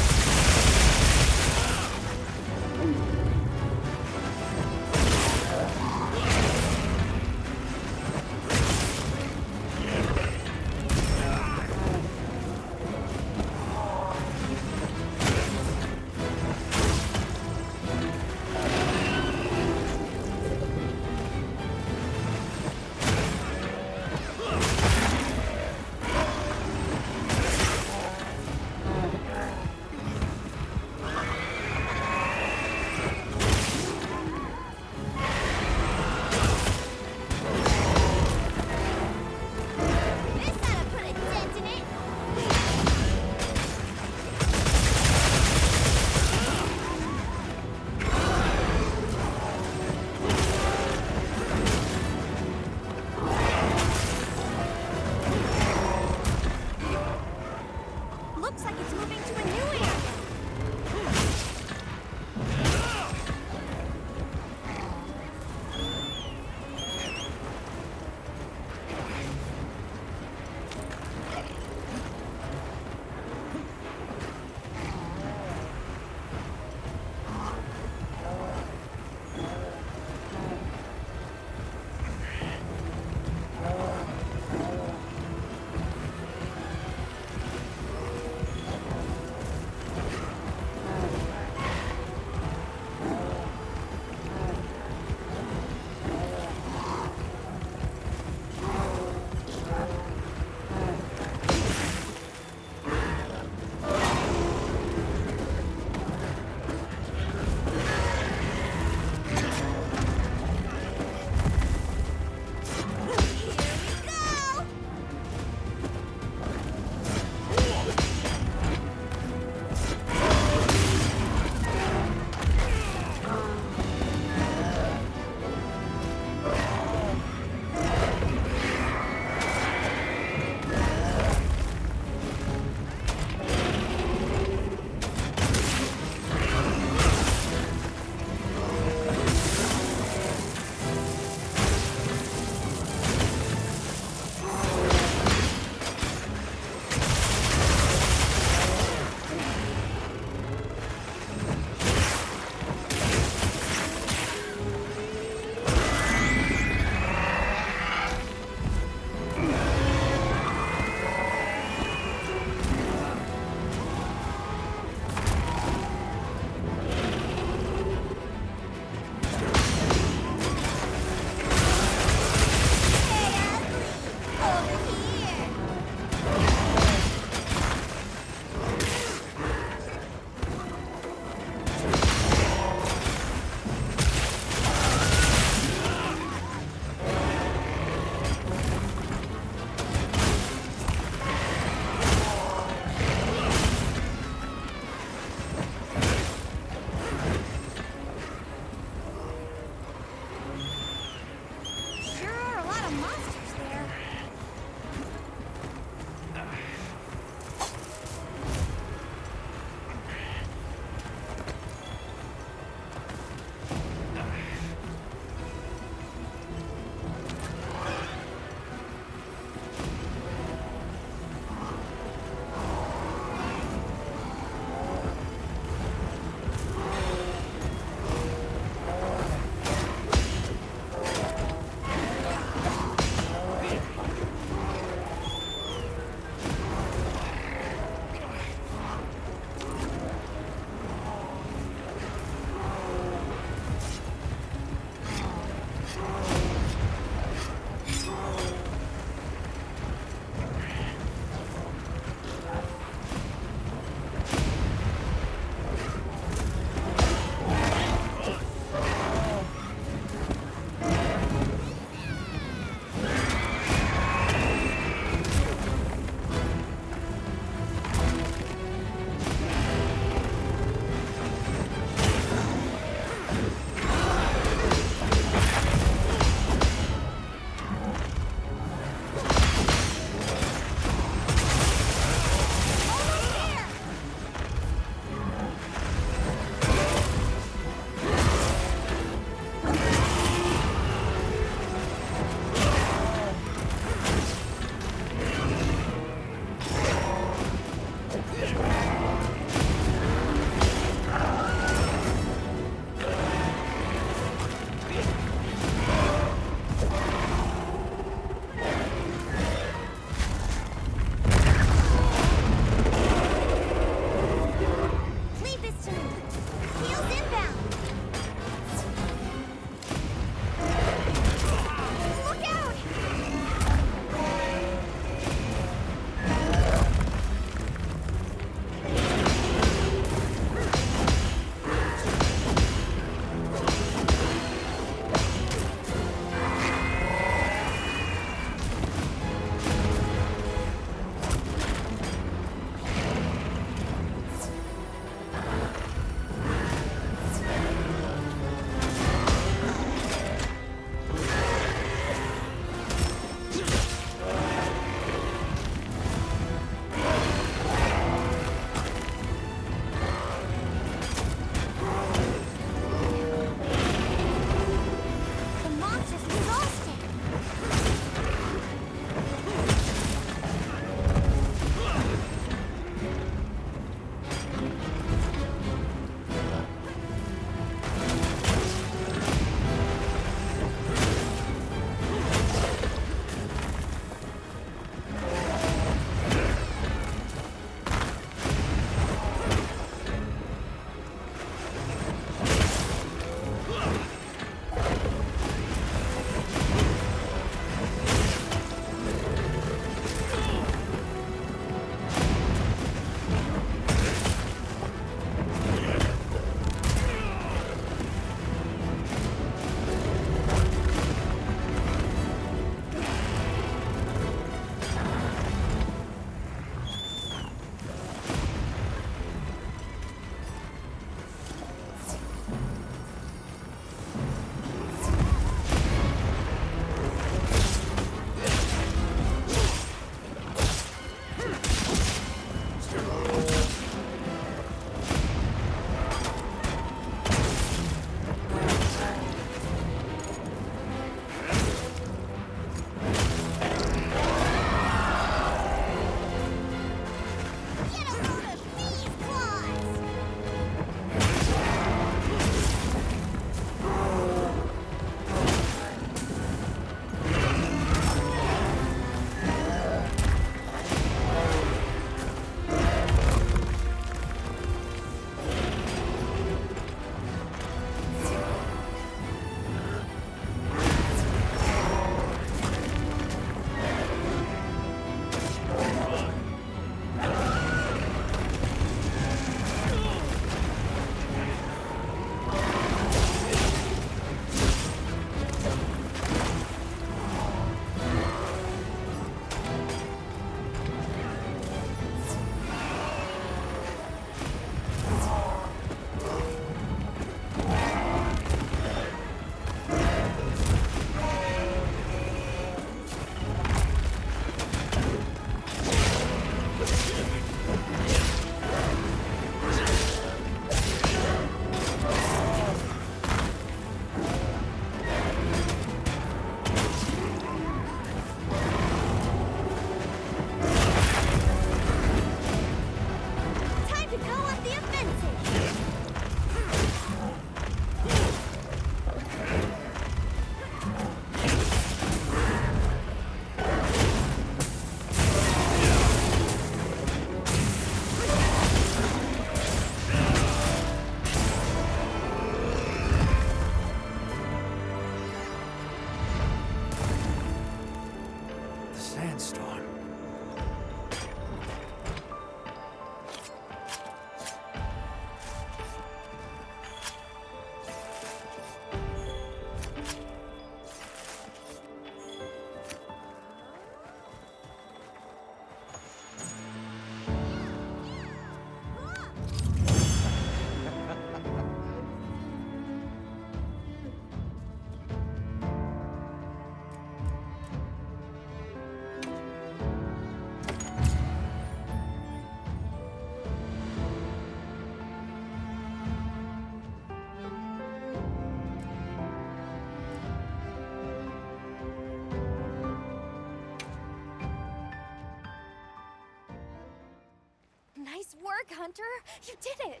Hunter! You did it!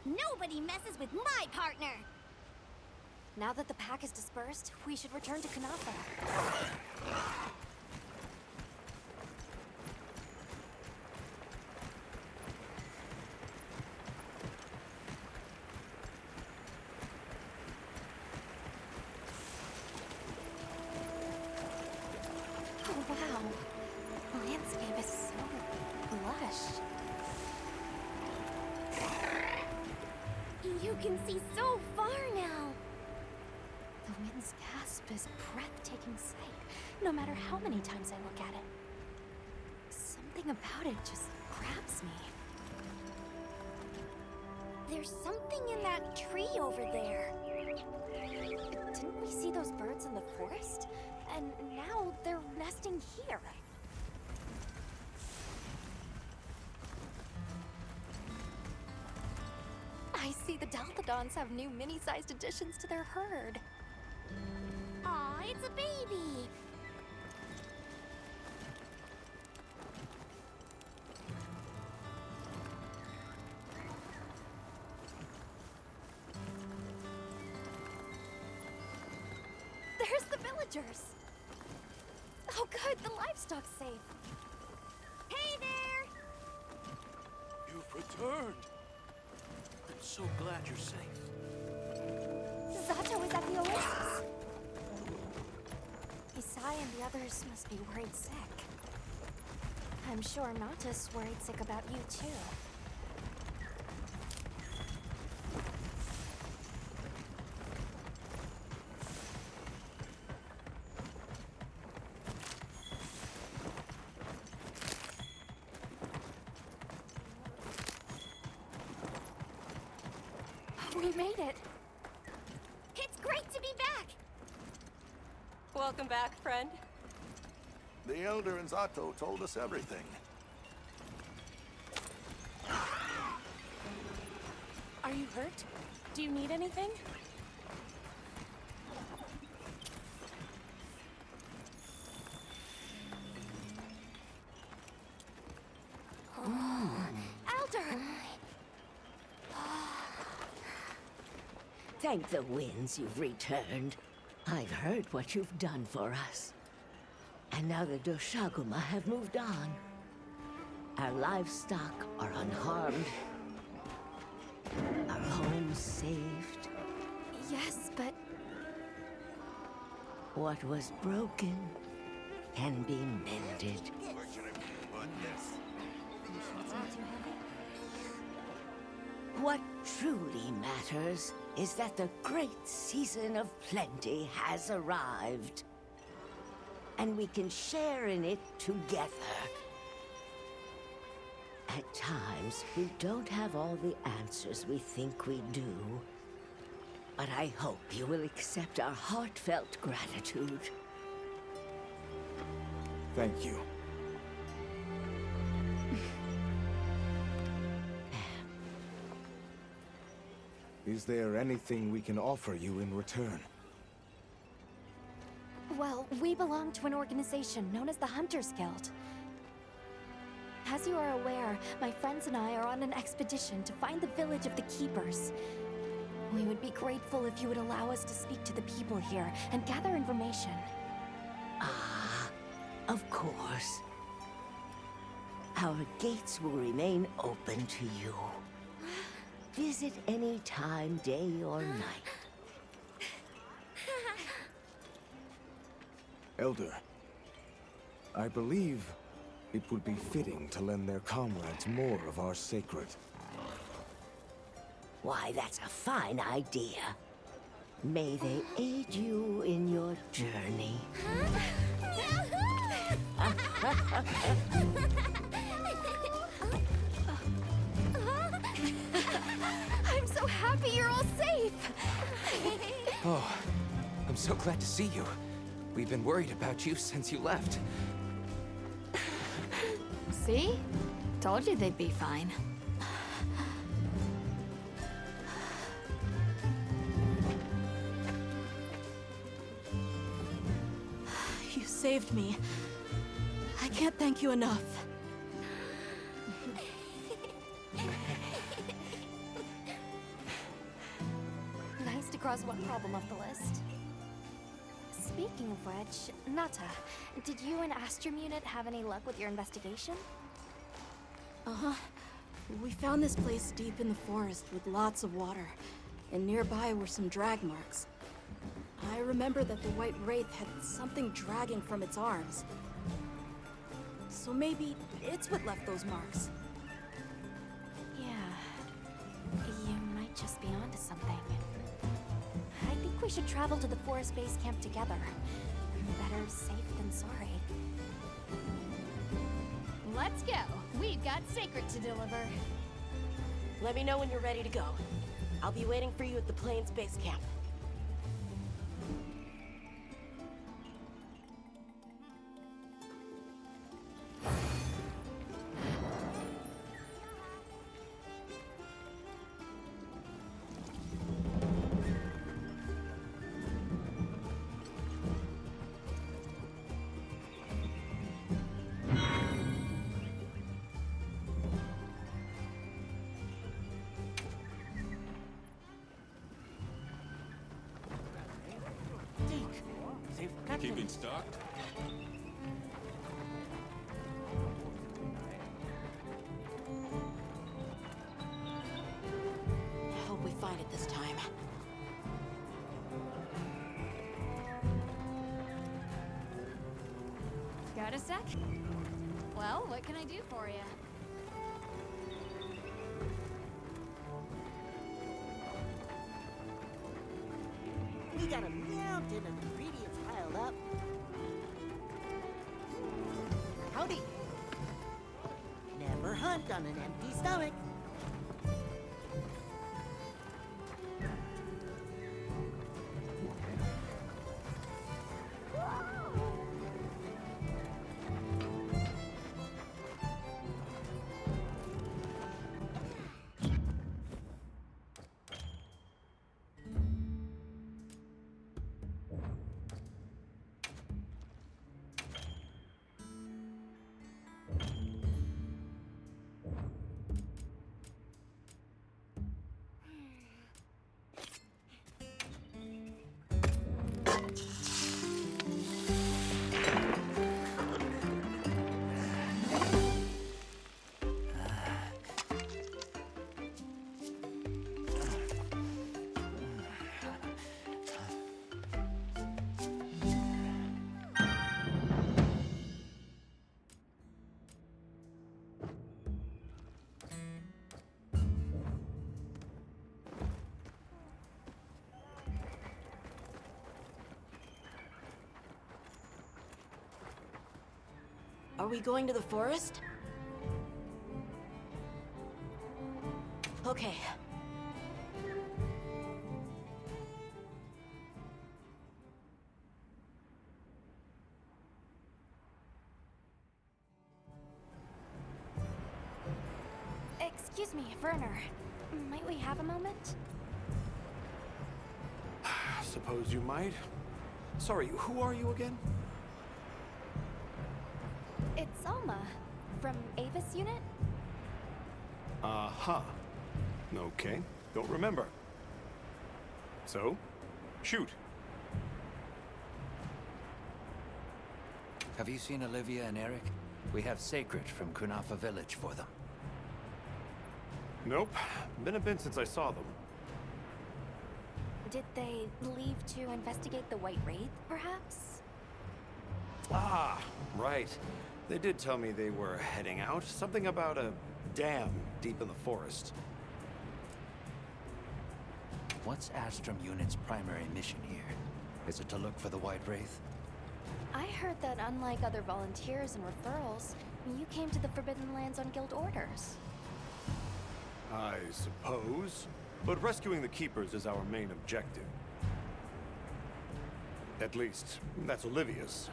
Nobody messes with my partner! Now that the pack is dispersed, we should return to Kanafa. Oh, wow. The landscape is so lush. You can see so far now! The wind's gasp is breathtaking sight, no matter how many times I look at it. Something about it just grabs me. There's something in that tree over there. Didn't we see those birds in the forest? And now they're nesting here. I see the Delthodons have new mini-sized additions to their herd. Aw, it's a baby! There's the villagers! Oh good, the livestock's safe. Hey there! You've returned. I'm so glad you're safe. Zato is at the oasis. Isai and the others must be worried sick. I'm sure Nauta's worried sick about you too. We made it! It's great to be back! Welcome back, friend. The Elder and Zato told us everything. Are you hurt? Do you need anything? Elder! Thank the winds you've returned. I've heard what you've done for us. And now the Doshaguma have moved on. Our livestock are unharmed. Our homes saved. Yes, but... What was broken can be mended. What truly matters is that the great season of plenty has arrived. And we can share in it together. At times, we don't have all the answers we think we do. But I hope you will accept our heartfelt gratitude. Thank you. Is there anything we can offer you in return? Well, we belong to an organization known as the Hunters Guild. As you are aware, my friends and I are on an expedition to find the village of the Keepers. We would be grateful if you would allow us to speak to the people here and gather information. Ah, of course. Our gates will remain open to you. Visit any time, day or night. Elder, I believe it would be fitting to lend their comrades more of our sacred. Why, that's a fine idea. May they aid you in your journey. I'm so happy you're all safe! Oh, I'm so glad to see you. We've been worried about you since you left. See? Told you they'd be fine. You saved me. I can't thank you enough. cross one problem off the list. Speaking of which, Nata, did you and Astrum Unit have any luck with your investigation? Uh-huh. We found this place deep in the forest with lots of water, and nearby were some drag marks. I remember that the White Wraith had something dragging from its arms. So maybe it's what left those marks. Yeah, you might just be onto something. I think we should travel to the forest base camp together. Better safe than sorry. Let's go. We've got Sacred to deliver. Let me know when you're ready to go. I'll be waiting for you at the Plains base camp. Keeping stocked? I hope we find it this time. Got a sec? Well, what can I do for you? We got a mountain of ingredients piled up. Howdy. Never hunt on an empty stomach. Are we going to the forest? Okay. Excuse me, Werner. Might we have a moment? Suppose you might. Sorry, who are you again? It's Alma, from Avis Unit. Uh-huh. Okay, don't remember. So, shoot. Have you seen Olivia and Eric? We have Sacred from Kunafa Village for them. Nope. Been a bit since I saw them. Did they leave to investigate the White Wraith, perhaps? Ah, right. They did tell me they were heading out. Something about a dam deep in the forest. What's Astrum Unit's primary mission here? Is it to look for the White Wraith? I heard that unlike other volunteers and referrals, you came to the Forbidden Lands on guild orders. I suppose. But rescuing the Keepers is our main objective. At least, that's Olivia's.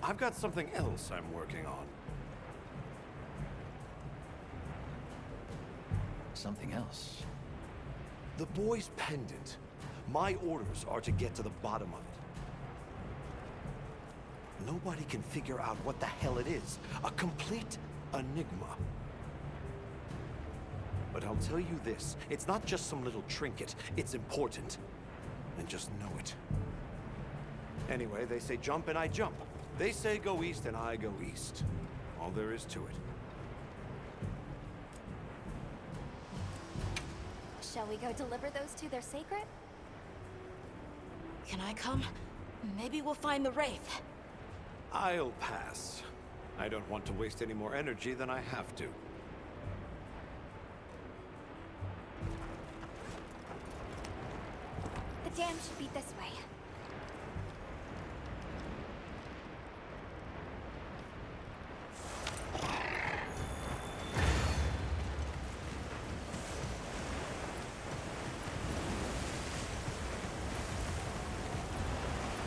I've got something else I'm working on. Something else? The boy's pendant. My orders are to get to the bottom of it. Nobody can figure out what the hell it is. A complete enigma. But I'll tell you this, it's not just some little trinket, it's important. and just know it. Anyway, they say jump and I jump. They say go east and I go east. All there is to it. Shall we go deliver those to their sacred? Can I come? Maybe we'll find the Wraith. I'll pass. I don't want to waste any more energy than I have to. The dam should be this way.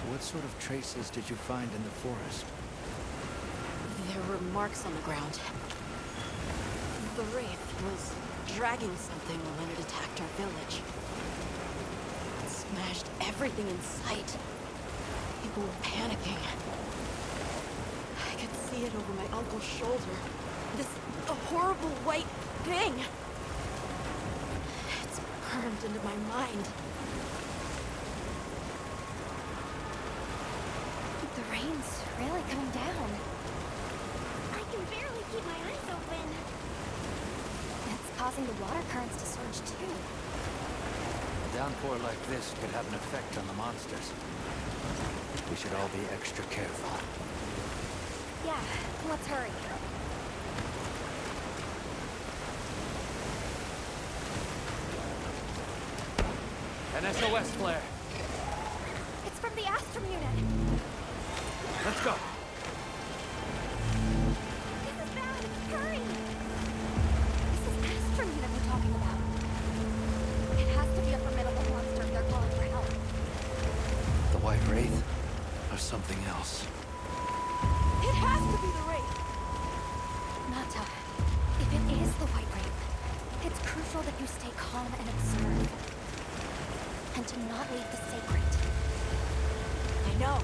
What sort of traces did you find in the forest? There were marks on the ground. The Wraith was dragging something when it attacked our village. It smashed everything in sight. People were panicking. I could see it over my uncle's shoulder. This horrible white thing. It's burned into my mind. The rain's really coming down. I can barely keep my eyes open. It's causing the water currents to surge too. A downpour like this could have an effect on the monsters. We should all be extra careful. Yeah, let's hurry. An SOS flare. It's from the Astrum unit. Let's go. This is bad. Hurry! This is Astrum unit we're talking about. It has to be a formidable monster if they're calling for help. The White Wraith? Or something else? It has to be the Wraith! Nata, if it is the White Wraith, it's crucial that you stay calm and observe. And to not leave the sacred. I know.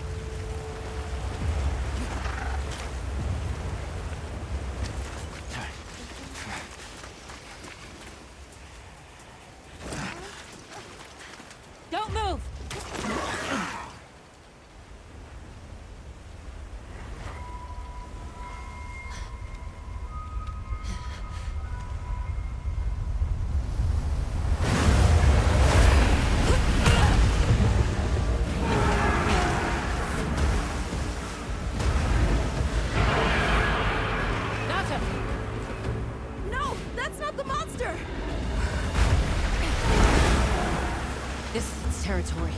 Don't move! Nata! No! That's not the monster! This is its territory,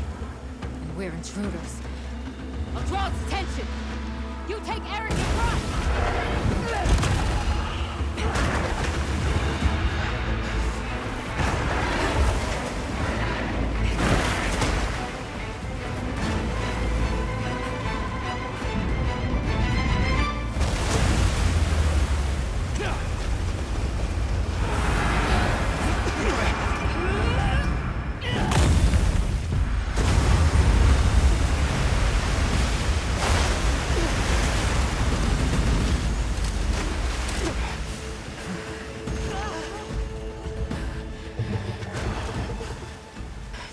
and we're intruders. I'll draw its attention! You take Eric and run!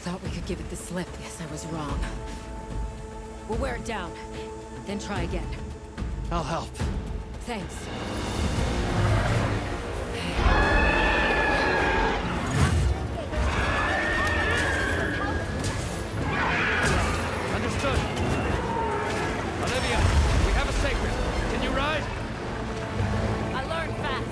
Thought we could give it the slip. Yes, I was wrong. We'll wear it down, then try again. I'll help. Thanks. Understood. Olivia, we have a sacred. Can you ride? I learned fast.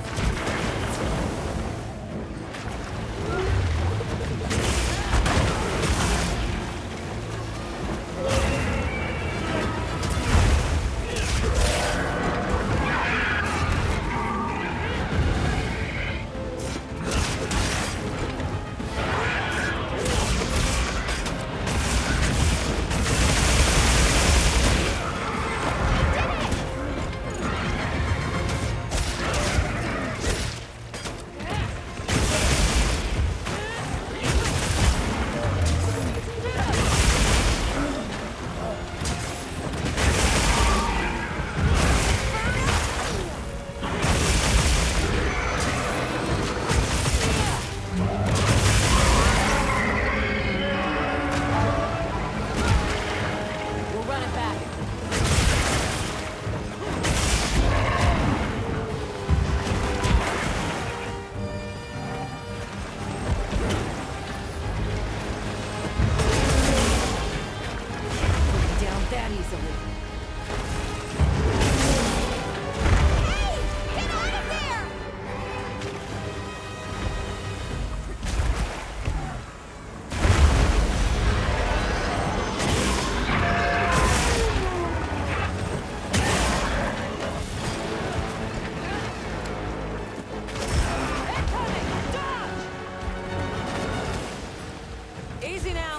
easily. Easy now.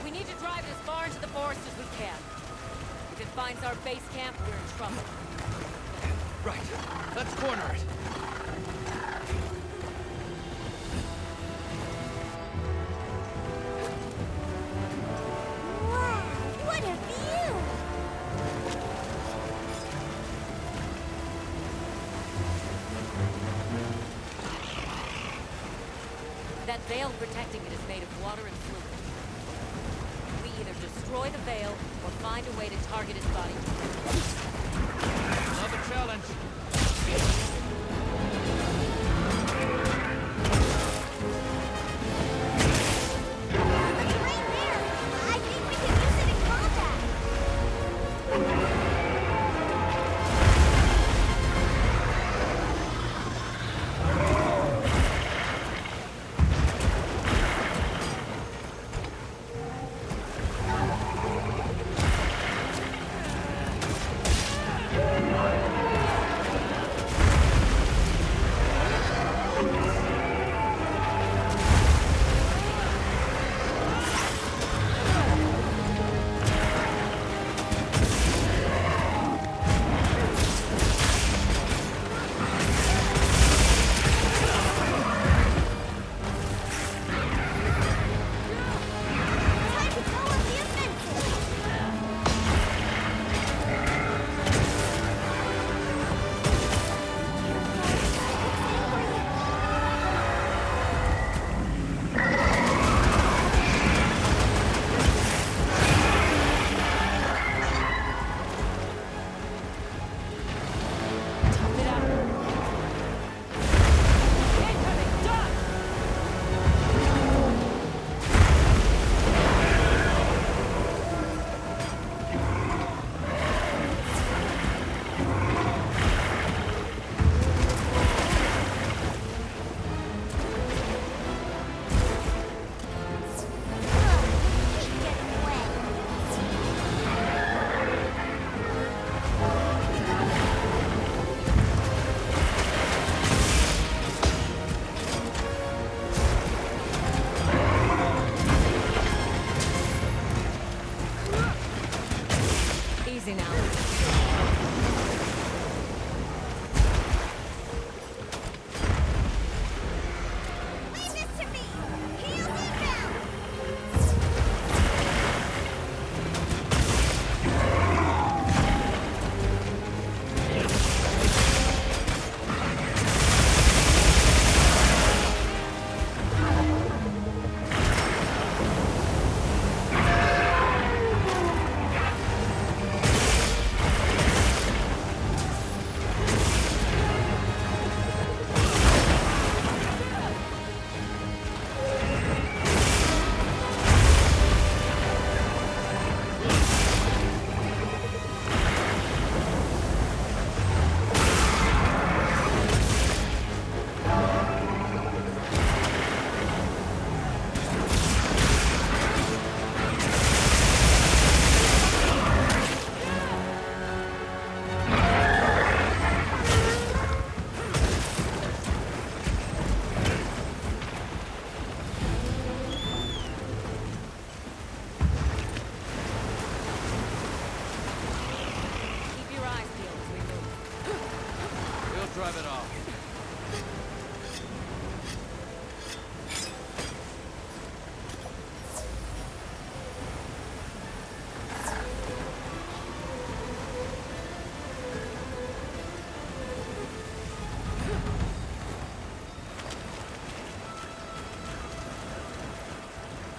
We need to drive as far into the forest as we can. If it finds our base camp, we're in trouble. Right. Let's corner it. Wow, what a view! That veil protecting it is made of water and fluid. We either destroy the veil or find a way to target his body. Another challenge. I think we can use it in combat. Easy now. drive it off.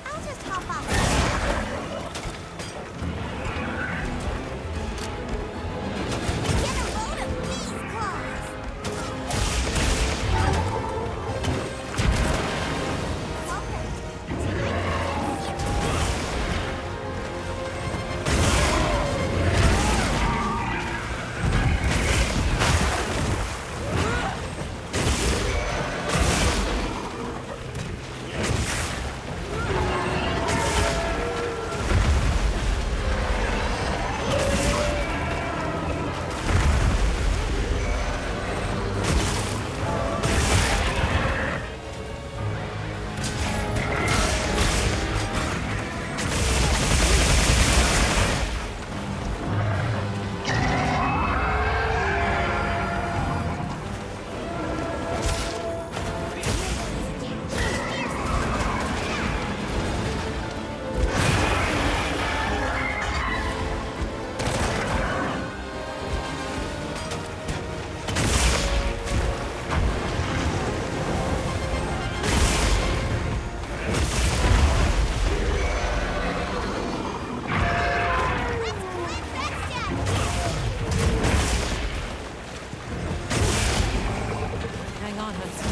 I'll just hop off. Get a load of these claws! Hang on, Hudson.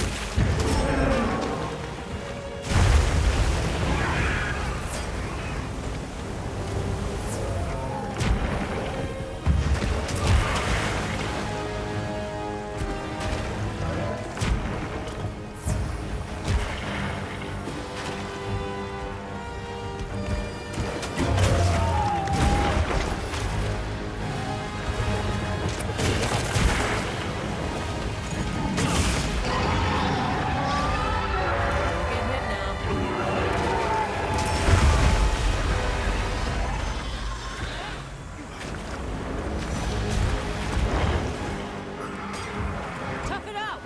Tough it out!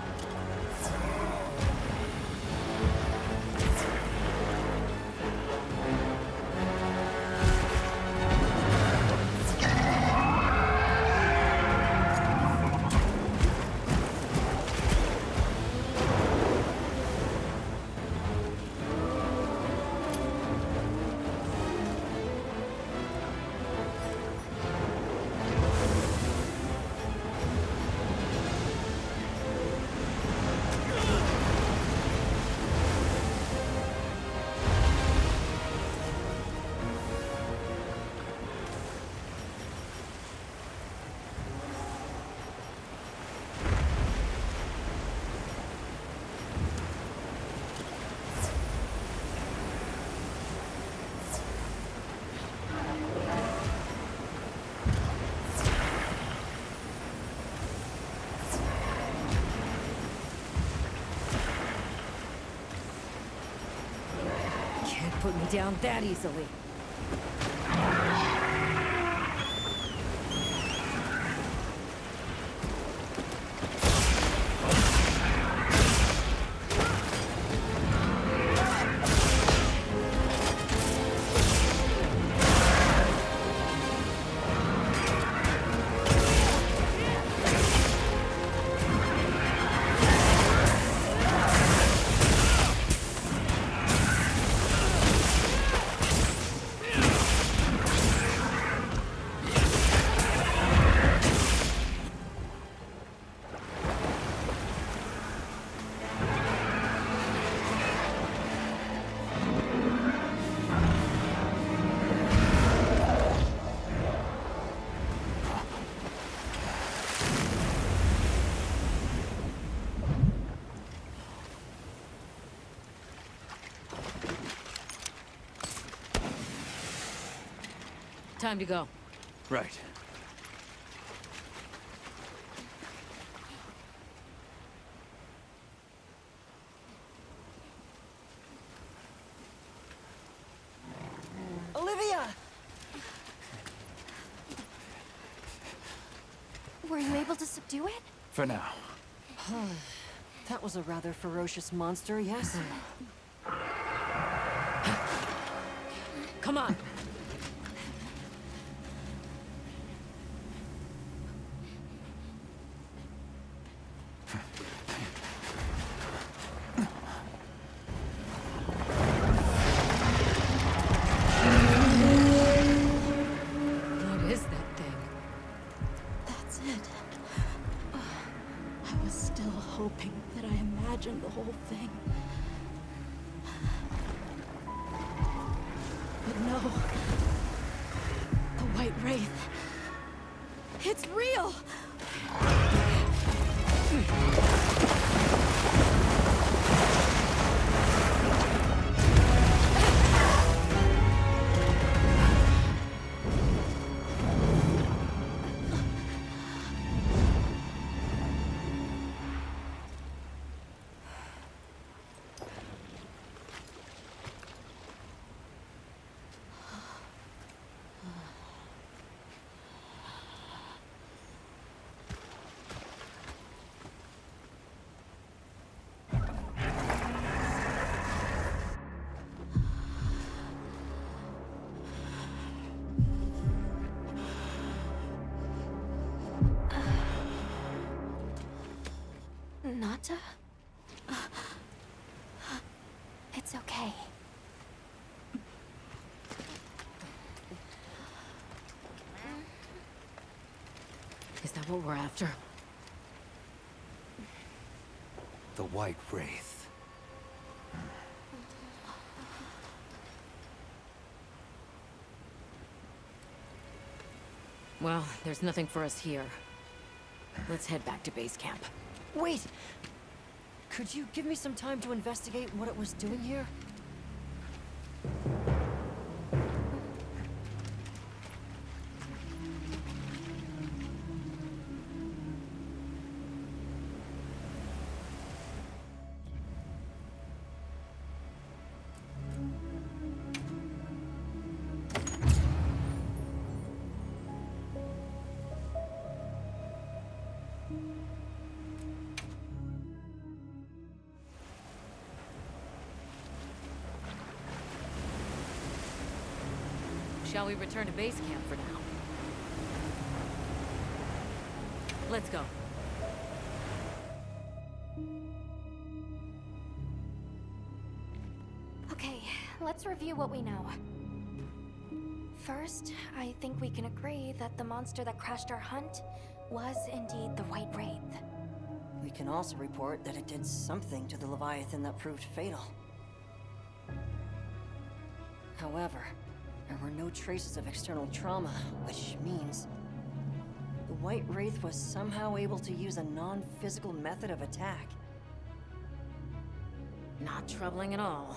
Can't put me down that easily. Time to go. Right. Olivia! Were you able to subdue it? For now. That was a rather ferocious monster, yes? Come on! What is that thing? That's it. I was still hoping that I imagined the whole thing. But no. The White Wraith. It's real! Nata? It's okay. Is that what we're after? The White Wraith. Well, there's nothing for us here. Let's head back to base camp. Wait! Could you give me some time to investigate what it was doing here? Shall we return to base camp for now? Let's go. Okay, let's review what we know. First, I think we can agree that the monster that crashed our hunt was indeed the White Wraith. We can also report that it did something to the Leviathan that proved fatal. However, there were no traces of external trauma, which means the White Wraith was somehow able to use a non-physical method of attack. Not troubling at all.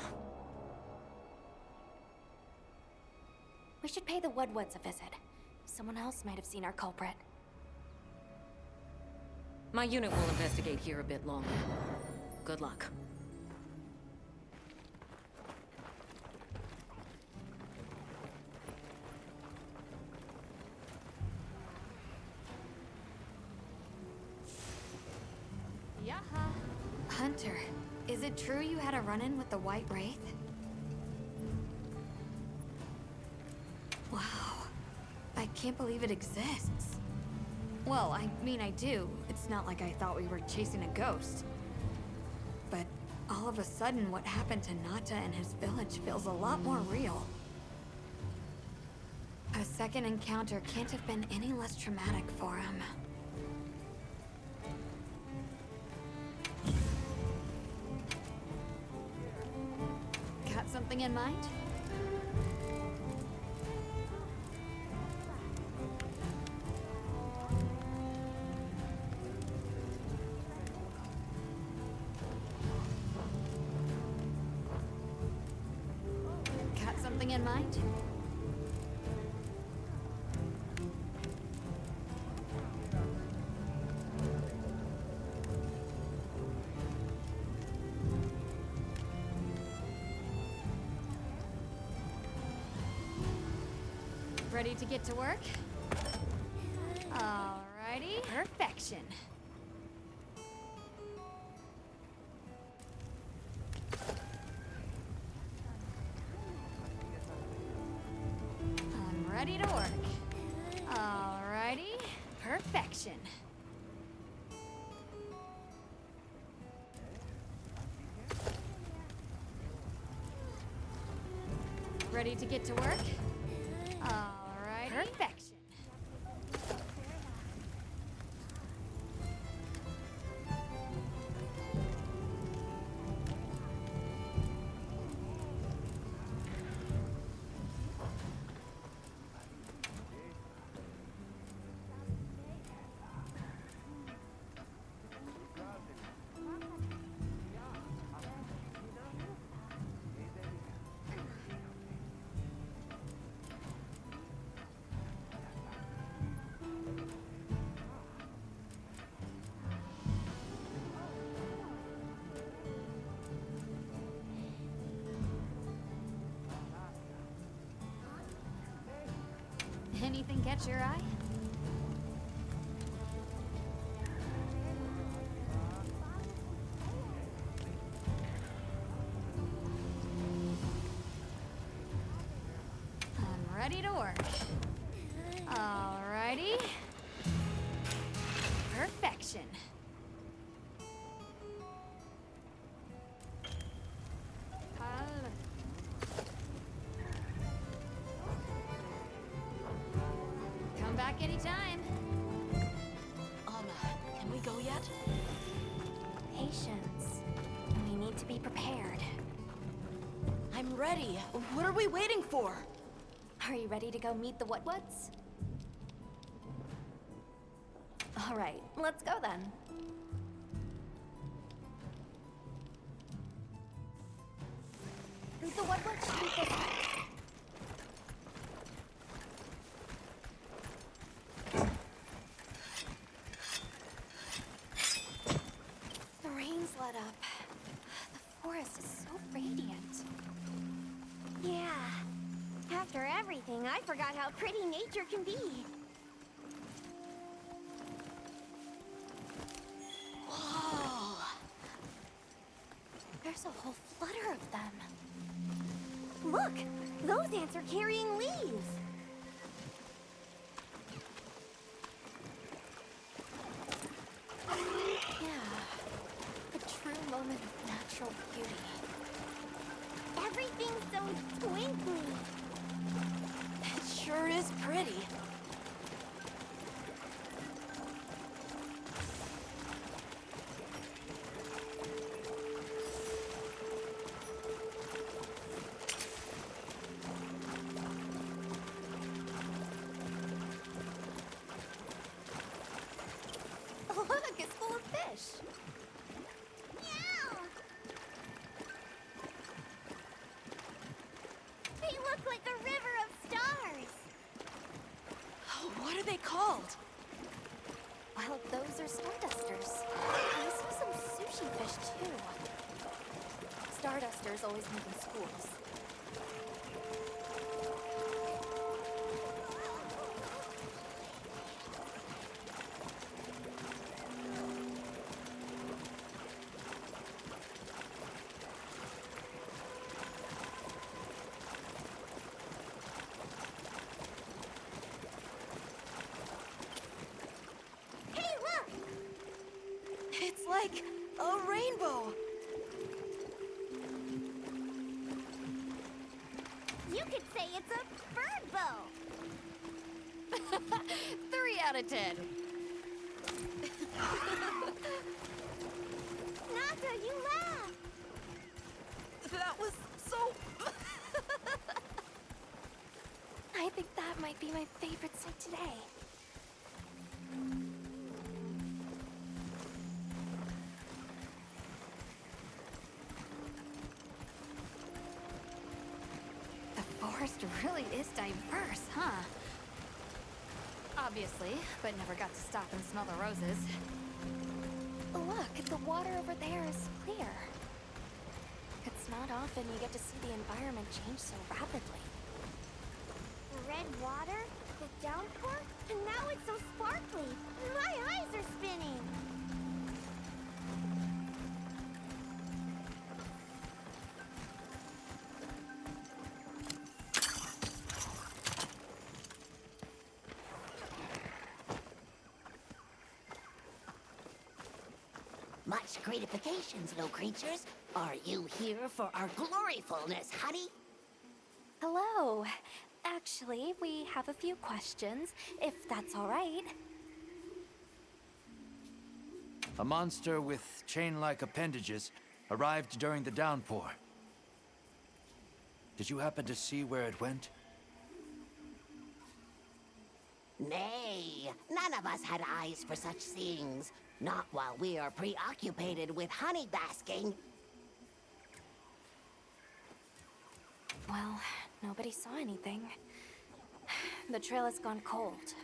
We should pay the Woodwoods a visit. Someone else might have seen our culprit. My unit will investigate here a bit longer. Good luck. Hunter, is it true you had a run-in with the White Wraith? Wow. I can't believe it exists. Well, I mean, I do. It's not like I thought we were chasing a ghost. But all of a sudden, what happened to Nata and his village feels a lot more real. A second encounter can't have been any less traumatic for him. Got something in mind? Got something in mind? Ready to get to work? Alrighty, perfection. ready to work. Alrighty. Perfection. Ready to get to work? Alrighty. Perfection. Anything catch your eye? I'm ready to work. Alrighty. Perfection. Come back anytime. Can we go yet? Patience. We need to be prepared. I'm ready. What are we waiting for? Are you ready to go meet the what's? All right, let's go then. The what's should be this way. The rain's let up. The forest is so radiant. Yeah. After everything, I forgot how pretty nature can be. Whoa! There's a whole flutter of them. Look! Those ants are carrying leaves! Yeah. A true moment of natural beauty. Everything's so twinkly. It sure is pretty. Look, it's full of fish. They look like a river of stars. What are they called? Well, those are stardusters. I saw some sushi fish too. Stardusters always move in schools. Hey, look! It's like a rainbow. You could say it's a bird bow. 3 out of 10. Naka, you laughed. That was so... I think that might be my favorite sight today. The forest really is diverse, huh? Obviously, but never got to stop and smell the roses. Look, the water over there is clear. It's not often you get to see the environment change so rapidly. Red water, the downpour, and now it's so sparkly. My eyes are spinning. Much gratifications, little creatures. Are you here for our gloryfulness, honey? Hello. Actually, we have a few questions, if that's all right. A monster with chain-like appendages arrived during the downpour. Did you happen to see where it went? Nay, none of us had eyes for such things. Not while we are preoccupied with honey basking. Well, nobody saw anything. The trail has gone cold.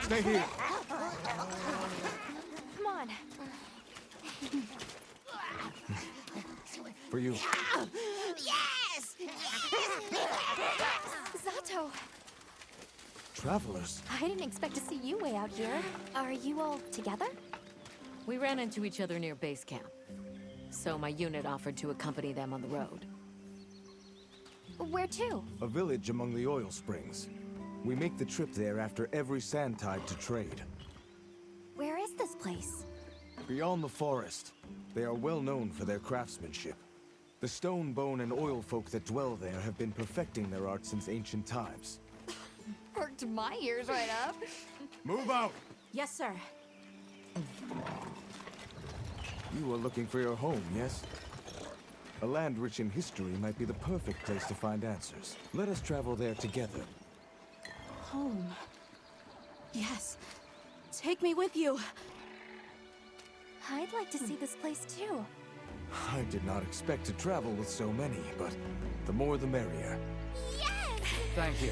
Stay here. Come on. For you. Yes! Zato! Travelers. I didn't expect to see you way out here. Are you all together? We ran into each other near base camp. So my unit offered to accompany them on the road. Where to? A village among the oil springs. We make the trip there after every sand tide to trade. Where is this place? Beyond the forest, they are well known for their craftsmanship. The stone, bone, and oil folk that dwell there have been perfecting their art since ancient times. Perked my ears right up. Move out! Yes, sir. You are looking for your home, yes? A land rich in history might be the perfect place to find answers. Let us travel there together. Home. Yes. Take me with you. I'd like to see this place too. I did not expect to travel with so many, but the more the merrier. Yes! Thank you.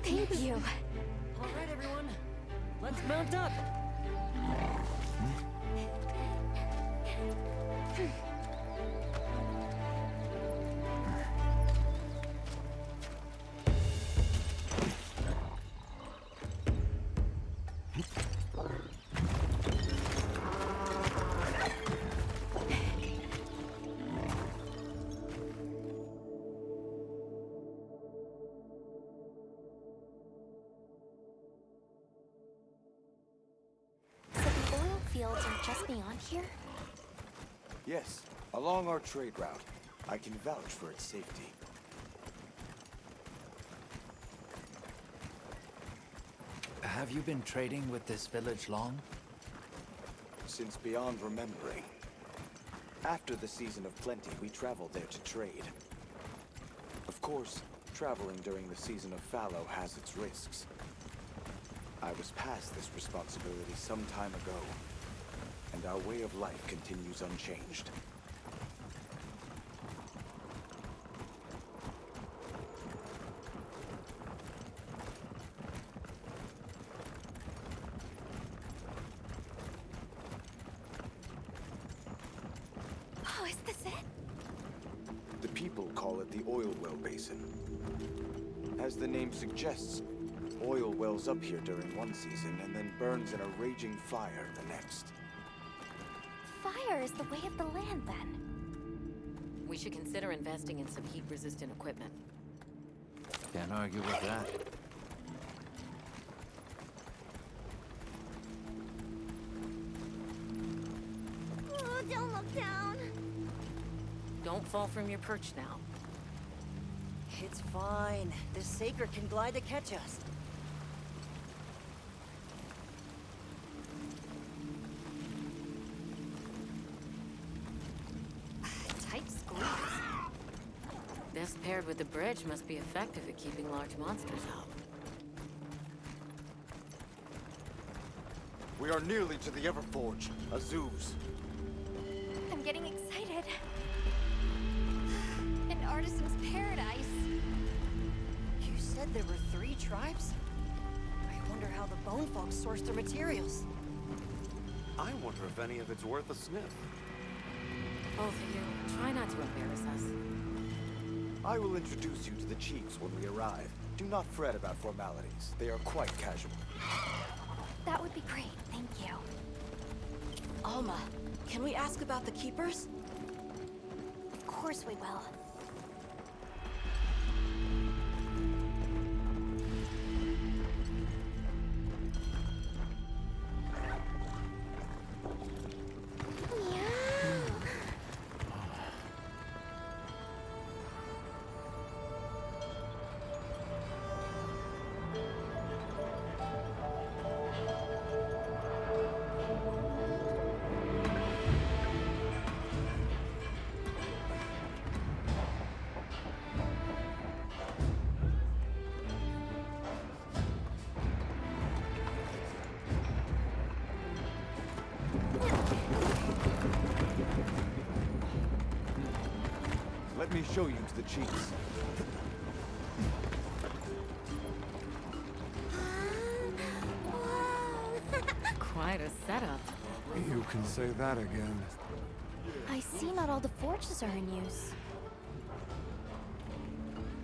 Thank you. All right, everyone. Let's mount up. So the oil fields are just beyond here? Yes, along our trade route. I can vouch for its safety. Have you been trading with this village long? Since beyond remembering. After the season of plenty, we traveled there to trade. Of course, traveling during the season of fallow has its risks. I was past this responsibility some time ago, and our way of life continues unchanged. Oh, is this it? The people call it the oil well basin. As the name suggests, oil wells up here during one season and then burns in a raging fire the next. Fire is the way of the land, then. We should consider investing in some heat-resistant equipment. Can't argue with that. Oh, don't look down. Don't fall from your perch now. It's fine. This Saker can glide to catch us. Tight squeeze. This paired with the bridge must be effective at keeping large monsters out. We are nearly to the Everforge, Azuz. I'm getting excited. An artisan's paradise. You said there were 3 tribes? I wonder how the bone folks source their materials. I wonder if any of it's worth a sniff. Both of you, try not to embarrass us. I will introduce you to the chiefs when we arrive. Do not fret about formalities. They are quite casual. That would be great, thank you. Alma, can we ask about the keepers? Of course we will. Let me show you to the chiefs. Quite a setup. You can say that again. I see not all the forges are in use.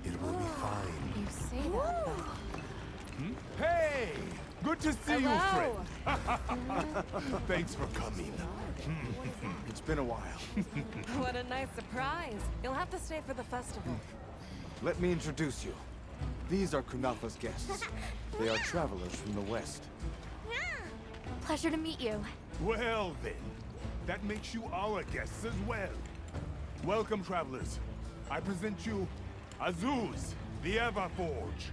It will be fine. You say that, though. Hey! Good to see you, Hello. friend. Thanks for coming. It's been a while. What a nice surprise. You'll have to stay for the festival. Let me introduce you. These are Kunafa's guests. They are travelers from the west. Pleasure to meet you. Well then, that makes you our guests as well. Welcome, travelers. I present you Azuz, the Everforge.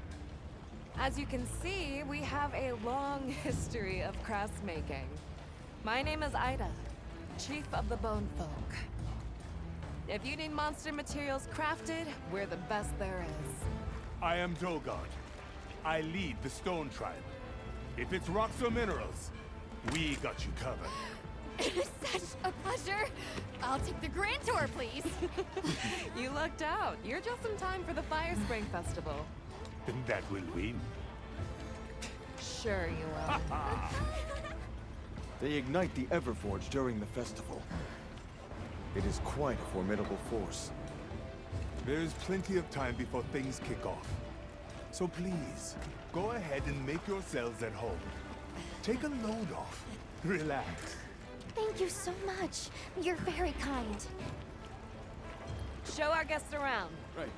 As you can see, we have a long history of crafts making. My name is Ida, Chief of the Bone Folk. If you need monster materials crafted, we're the best there is. I am Dogard. I lead the Stone Tribe. If it's rocks or minerals, we got you covered. It is such a pleasure. I'll take the grand tour, please. You lucked out. You're just in time for the Fire Spring Festival. Then that will win. Sure you will. They ignite the Everforge during the festival. It is quite a formidable force. There's plenty of time before things kick off. So please, go ahead and make yourselves at home. Take a load off. Relax. Thank you so much. You're very kind. Show our guests around. Right.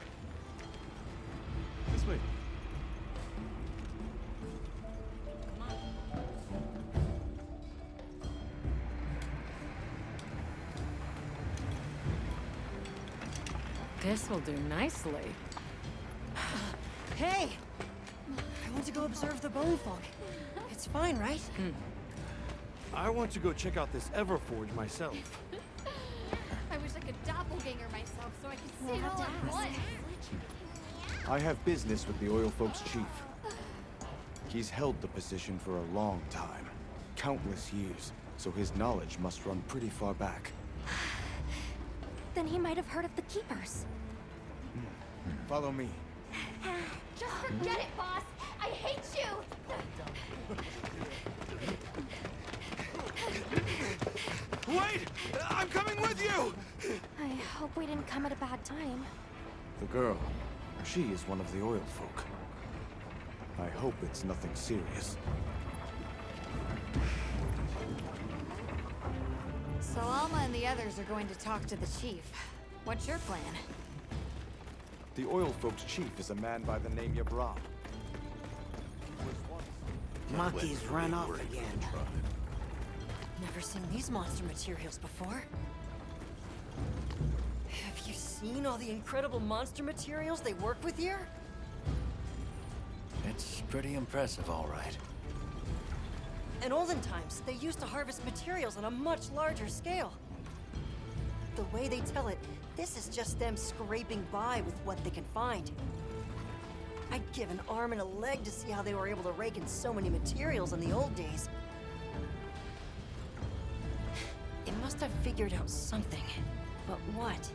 This way. This will do nicely. Hey! I want to go observe the bone folk. It's fine, right? I want to go check out this Everforge myself. I wish I could doppelganger myself so I could see it all at once. I have business with the oil folks' chief. He's held the position for a long time. Countless years, so his knowledge must run pretty far back. Then he might have heard of the Keepers. Follow me. Just forget it, boss. I hate you. Wait! I'm coming with you! I hope we didn't come at a bad time. The girl, she is one of the oil folk. I hope it's nothing serious. So Alma and the others are going to talk to the chief. What's your plan? The oil folks' chief is a man by the name Yabram. Monkey's run off again. Never seen these monster materials before. Have you seen all the incredible monster materials they work with here? It's pretty impressive, all right. In olden times, they used to harvest materials on a much larger scale. The way they tell it, this is just them scraping by with what they can find. I'd give an arm and a leg to see how they were able to rake in so many materials in the old days. It must have figured out something. But what?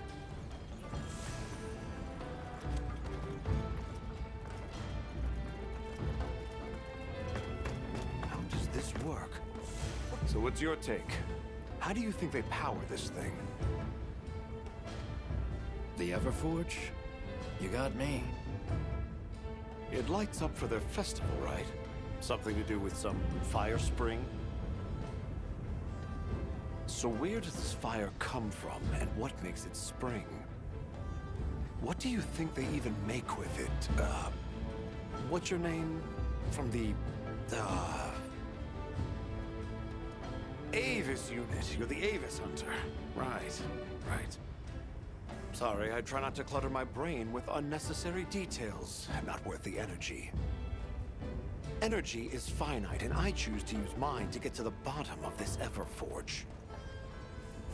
How does this work? So what's your take? How do you think they power this thing? The Everforge? You got me. It lights up for their festival, right? Something to do with some fire spring? So where does this fire come from, and what makes it spring? What do you think they even make with it? What's your name? From the, Avis unit. You're the Avis hunter. Right, right. Sorry, I try not to clutter my brain with unnecessary details. Not worth the energy. Energy is finite, and I choose to use mine to get to the bottom of this Everforge.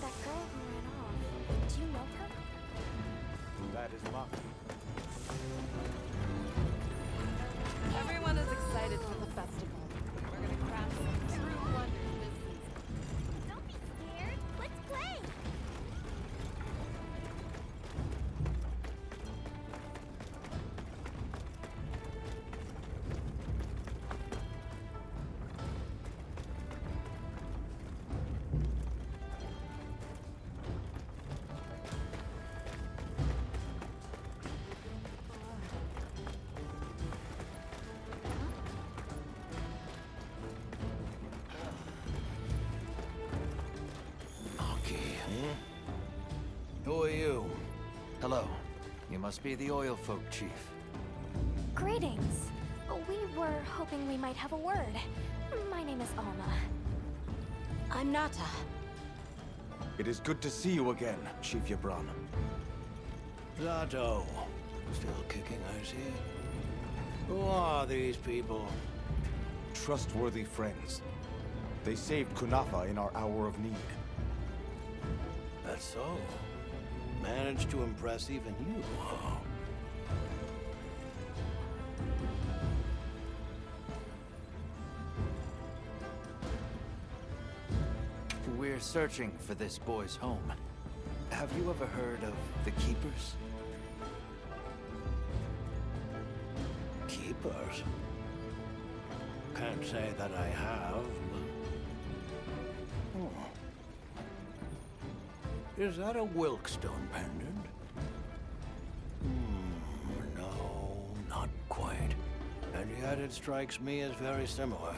That girl who ran off, do you know her? That is Maki. Everyone is excited for the festival. We're gonna craft some true wonders this season. Don't be scared. Let's play. Who are you? Hello. You must be the oil folk, Chief. Greetings. We were hoping we might have a word. My name is Alma. I'm Nata. It is good to see you again, Chief Yabran. Zato. Still kicking, I see. Who are these people? Trustworthy friends. They saved Kunafa in our hour of need. That's so. Managed to impress even you, huh? We're searching for this boy's home. Have you ever heard of the Keepers? Keepers? Can't say that I have, but... Oh. Is that a Wilkstone pendant? No, not quite. And yet it strikes me as very similar.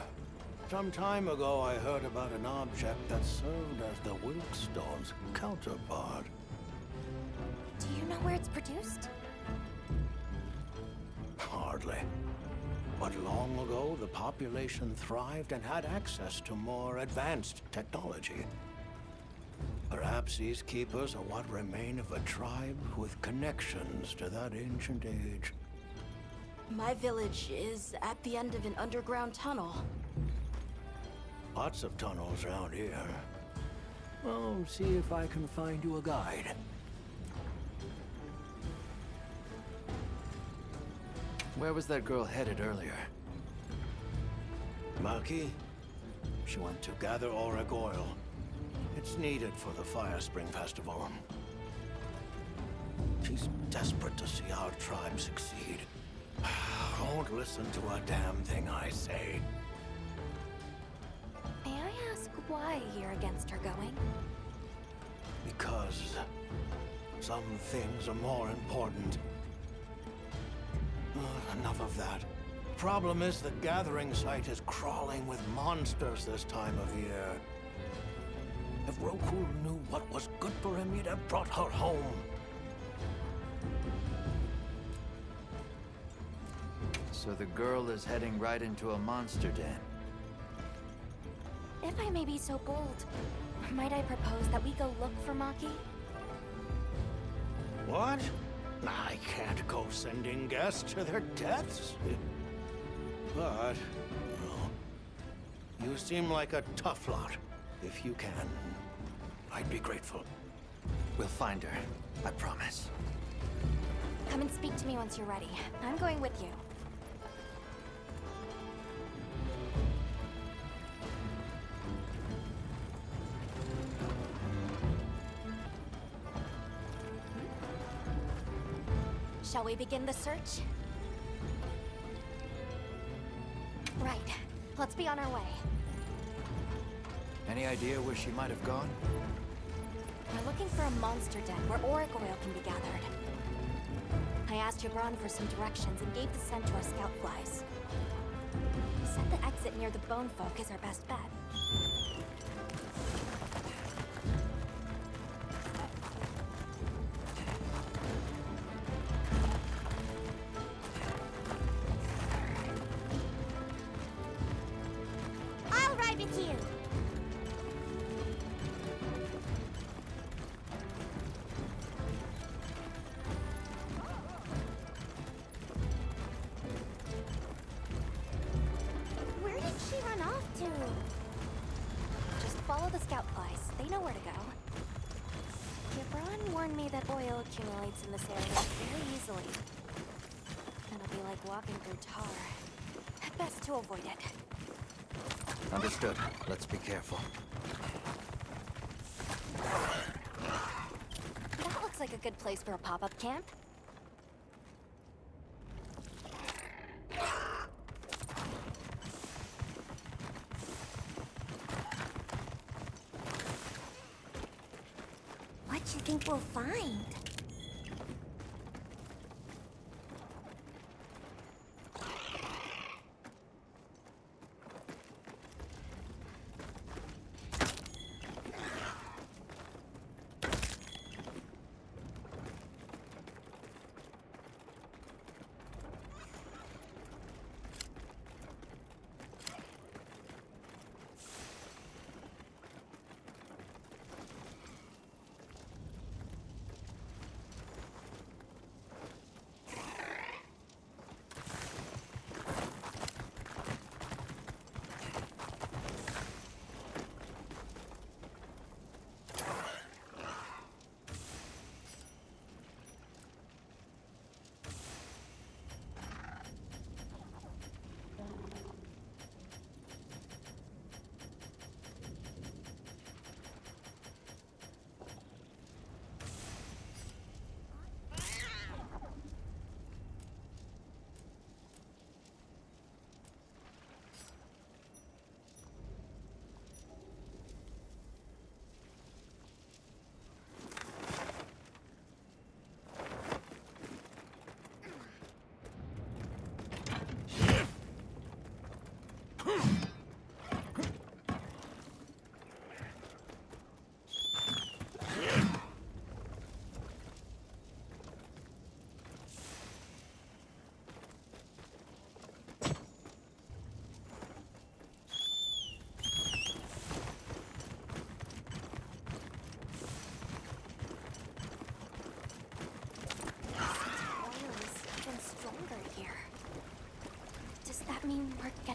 Some time ago, I heard about an object that served as the Wilkstone's counterpart. Do you know where it's produced? Hardly. But long ago, the population thrived and had access to more advanced technology. Perhaps these keepers are what remain of a tribe with connections to that ancient age. My village is at the end of an underground tunnel. Lots of tunnels around here. I'll see if I can find you a guide. Where was that girl headed earlier? Maki? She went to gather auric oil. It's needed for the Fire Spring Festival. She's desperate to see our tribe succeed. Don't listen to a damn thing I say. May I ask why you're against her going? Because some things are more important. Enough of that. Problem is the gathering site is crawling with monsters this time of year. If Roku knew what was good for him, he'd have brought her home. So the girl is heading right into a monster den. If I may be so bold, might I propose that we go look for Maki? What? I can't go sending guests to their deaths. But, well, you seem like a tough lot. If you can, I'd be grateful. We'll find her, I promise. Come and speak to me once you're ready. I'm going with you. Shall we begin the search? Right. Let's be on our way. Any idea where she might have gone? We're looking for a monster den where auric oil can be gathered. I asked Yabran for some directions and gave the scent to our scout flies. He said the exit near the bone folk is our best bet. I'll ride with you. Where did she run off to? Just follow the scout flies. They know where to go. Yabran warned me that oil accumulates in this area very easily. It'll be like walking through tar. Best to avoid it. Understood. Let's be careful. That looks like a good place for a pop-up camp. What do you think we'll find?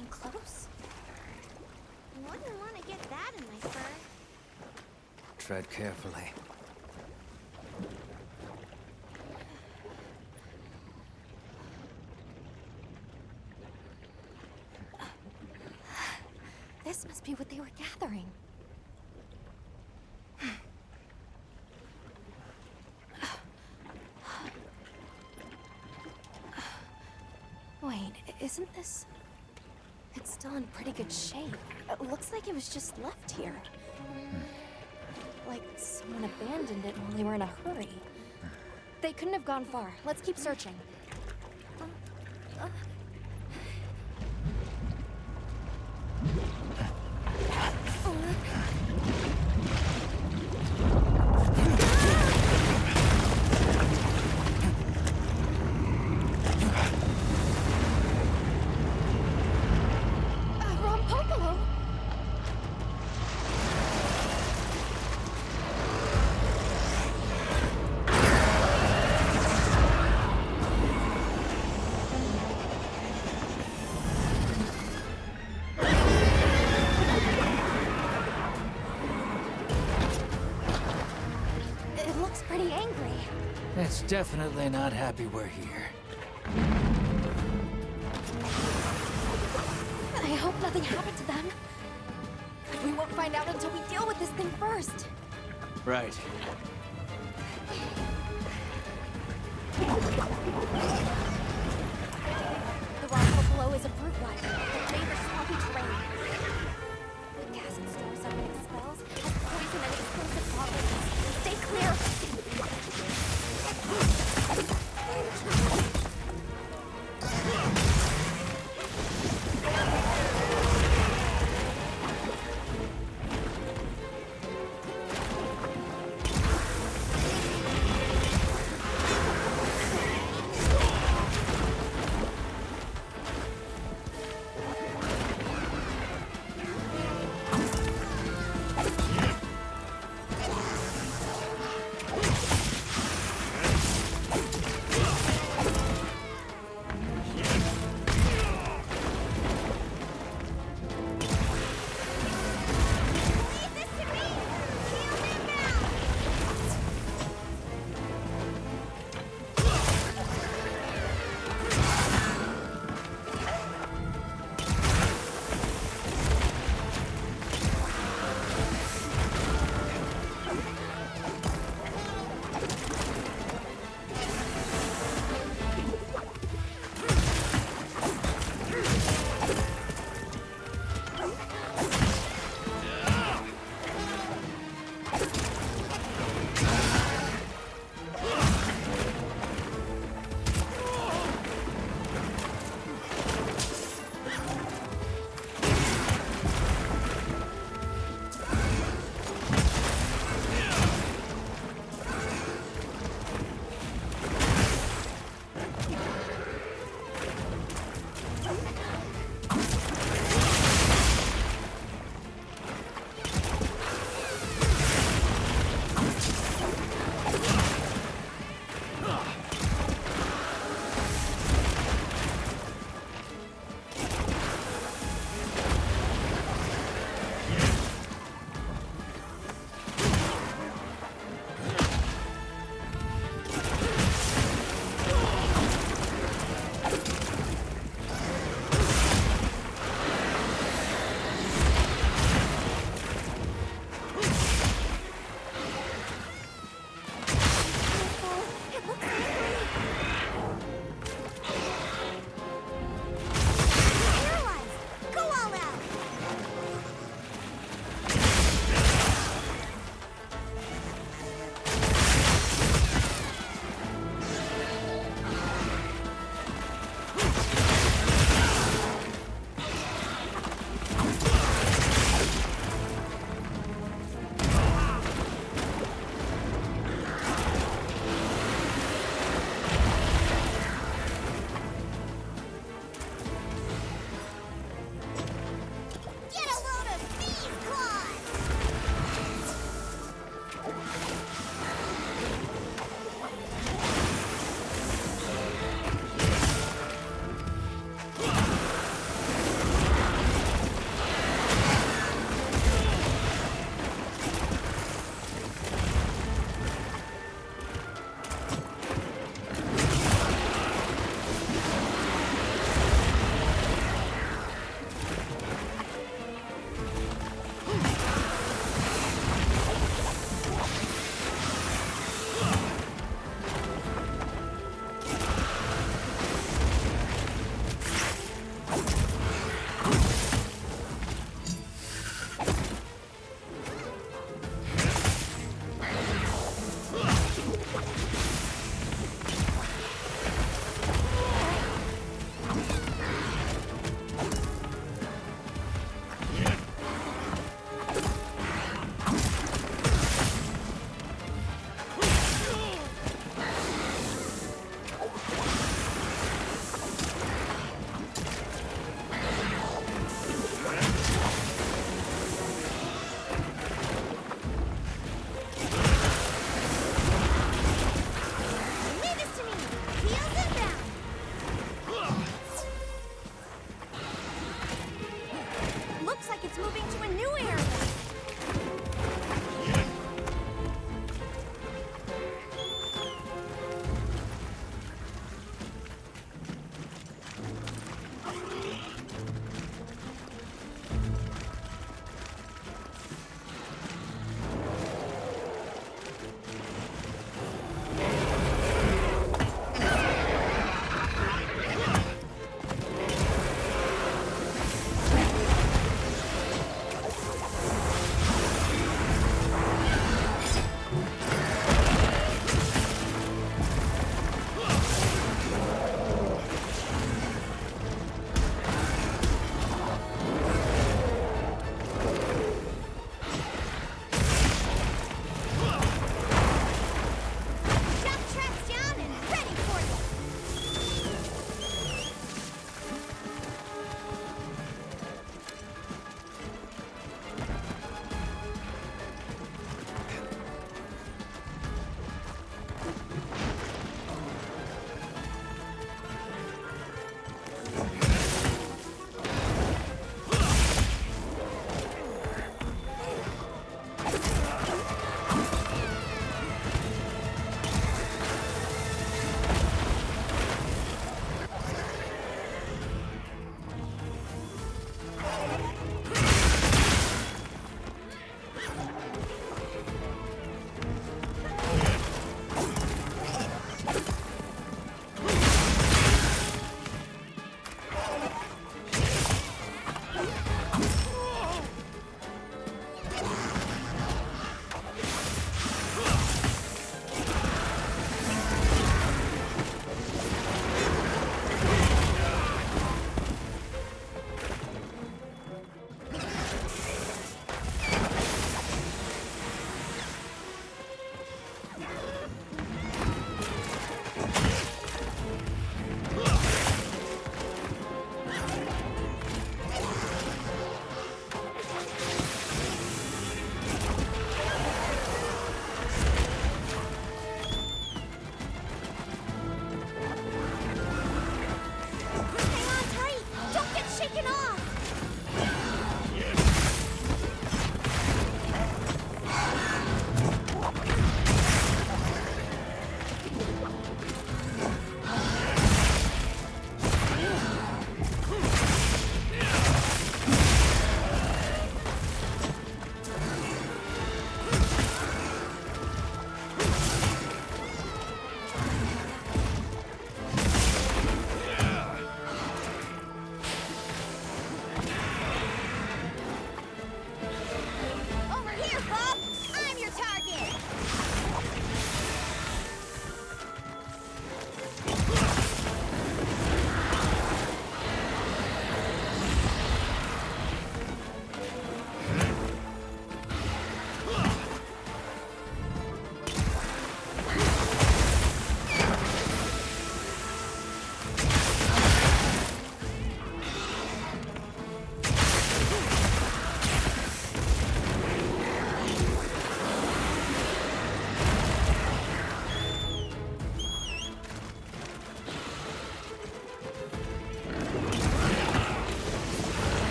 getting close. Wouldn't want to get that in my fur. Tread carefully. This must be what they were gathering. Wait, isn't this... It's still in pretty good shape. It looks like it was just left here. Like someone abandoned it while they were in a hurry. They couldn't have gone far. Let's keep searching. It's definitely not happy we're here. I hope nothing happened to them. But we won't find out until we deal with this thing first. Right. The rock below is a brute rider. The flavor swampy terrain. The gas it stores up and expels has poison and explosive properties. Stay clear!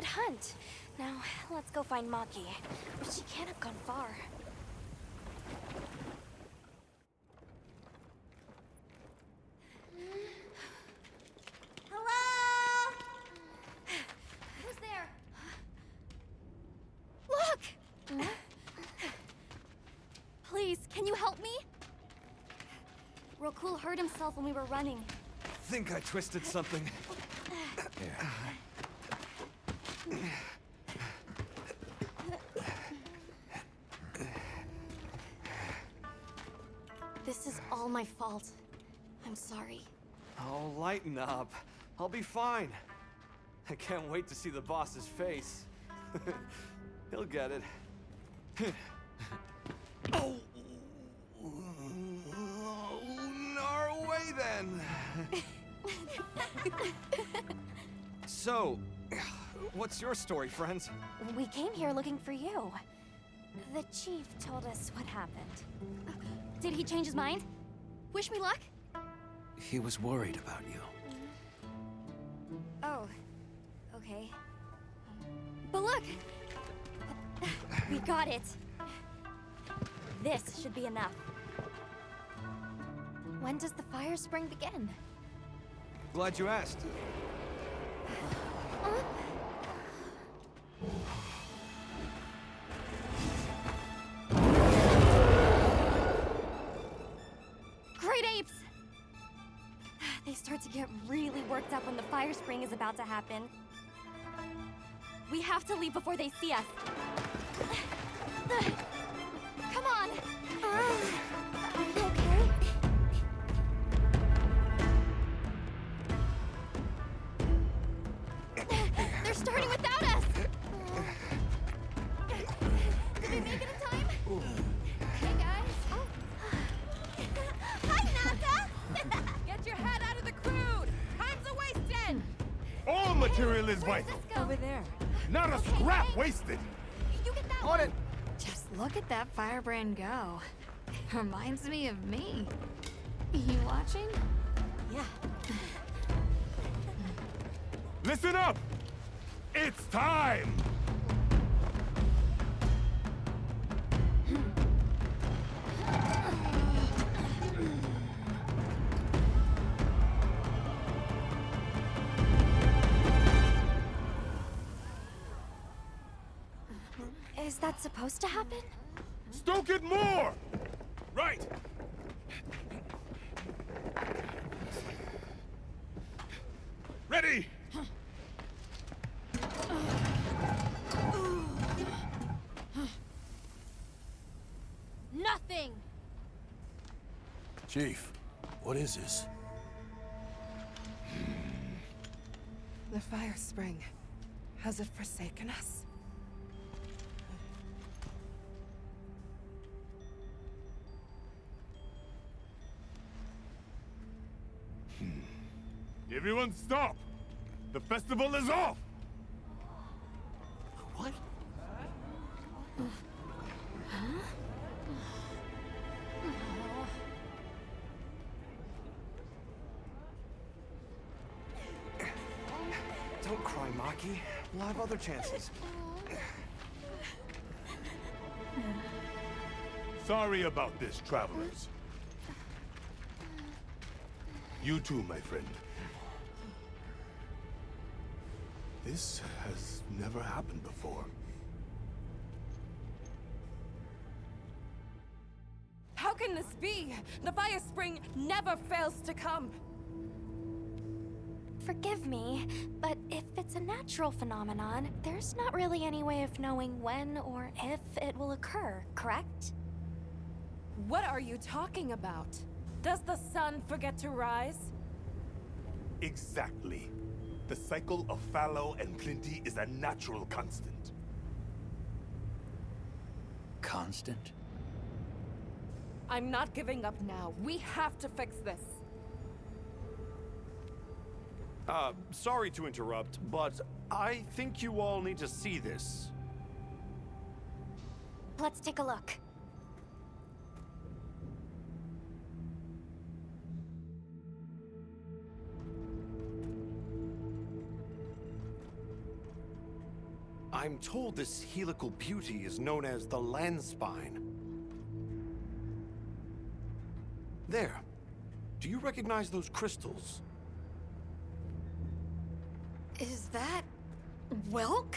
good hunt. Now, let's go find Maki. But she can't have gone far. Hello? Who's there? Look! Please, can you help me? Rokul hurt himself when we were running. Think I twisted something. This is all my fault. I'm sorry. Oh, lighten up. I'll be fine. I can't wait to see the boss's face. He'll get it. Oh! Our way then! So, what's your story, friends? We came here looking for you. The chief told us what happened. Did he change his mind? Wish me luck? He was worried about you. Oh, okay. But look! We got it. This should be enough. When does the fire spring begin? Glad you asked. Great apes! They start to get really worked up when the fire spring is about to happen. We have to leave before they see us. Come on! Are you okay? They're starting without us! Did we make it in time? Hey, guys. Hi, Nata! Get your head out of the crude! Time's a wasted! All material is vital. Over there. Not a scrap wasted. You get that On it! Just look at that firebrand go. Reminds me of me. You watching? Yeah. Listen up! It's time! Is that supposed to happen? Stoke it more! Right! Ready! Nothing! Chief, what is this? The fire spring. Has it forsaken us? Everyone stop! The festival is off! What? Don't cry, Maki. We'll have other chances. Sorry about this, travelers. You too, my friend. This has never happened before. How can this be? The fire spring never fails to come. Forgive me, but if it's a natural phenomenon, there's not really any way of knowing when or if it will occur, correct? What are you talking about? Does the sun forget to rise? Exactly. The cycle of fallow and plenty is a natural constant. Constant? I'm not giving up now. We have to fix this. Sorry to interrupt, but I think you all need to see this. Let's take a look. I'm told this helical beauty is known as the land spine. There. Do you recognize those crystals? Is that... Welk?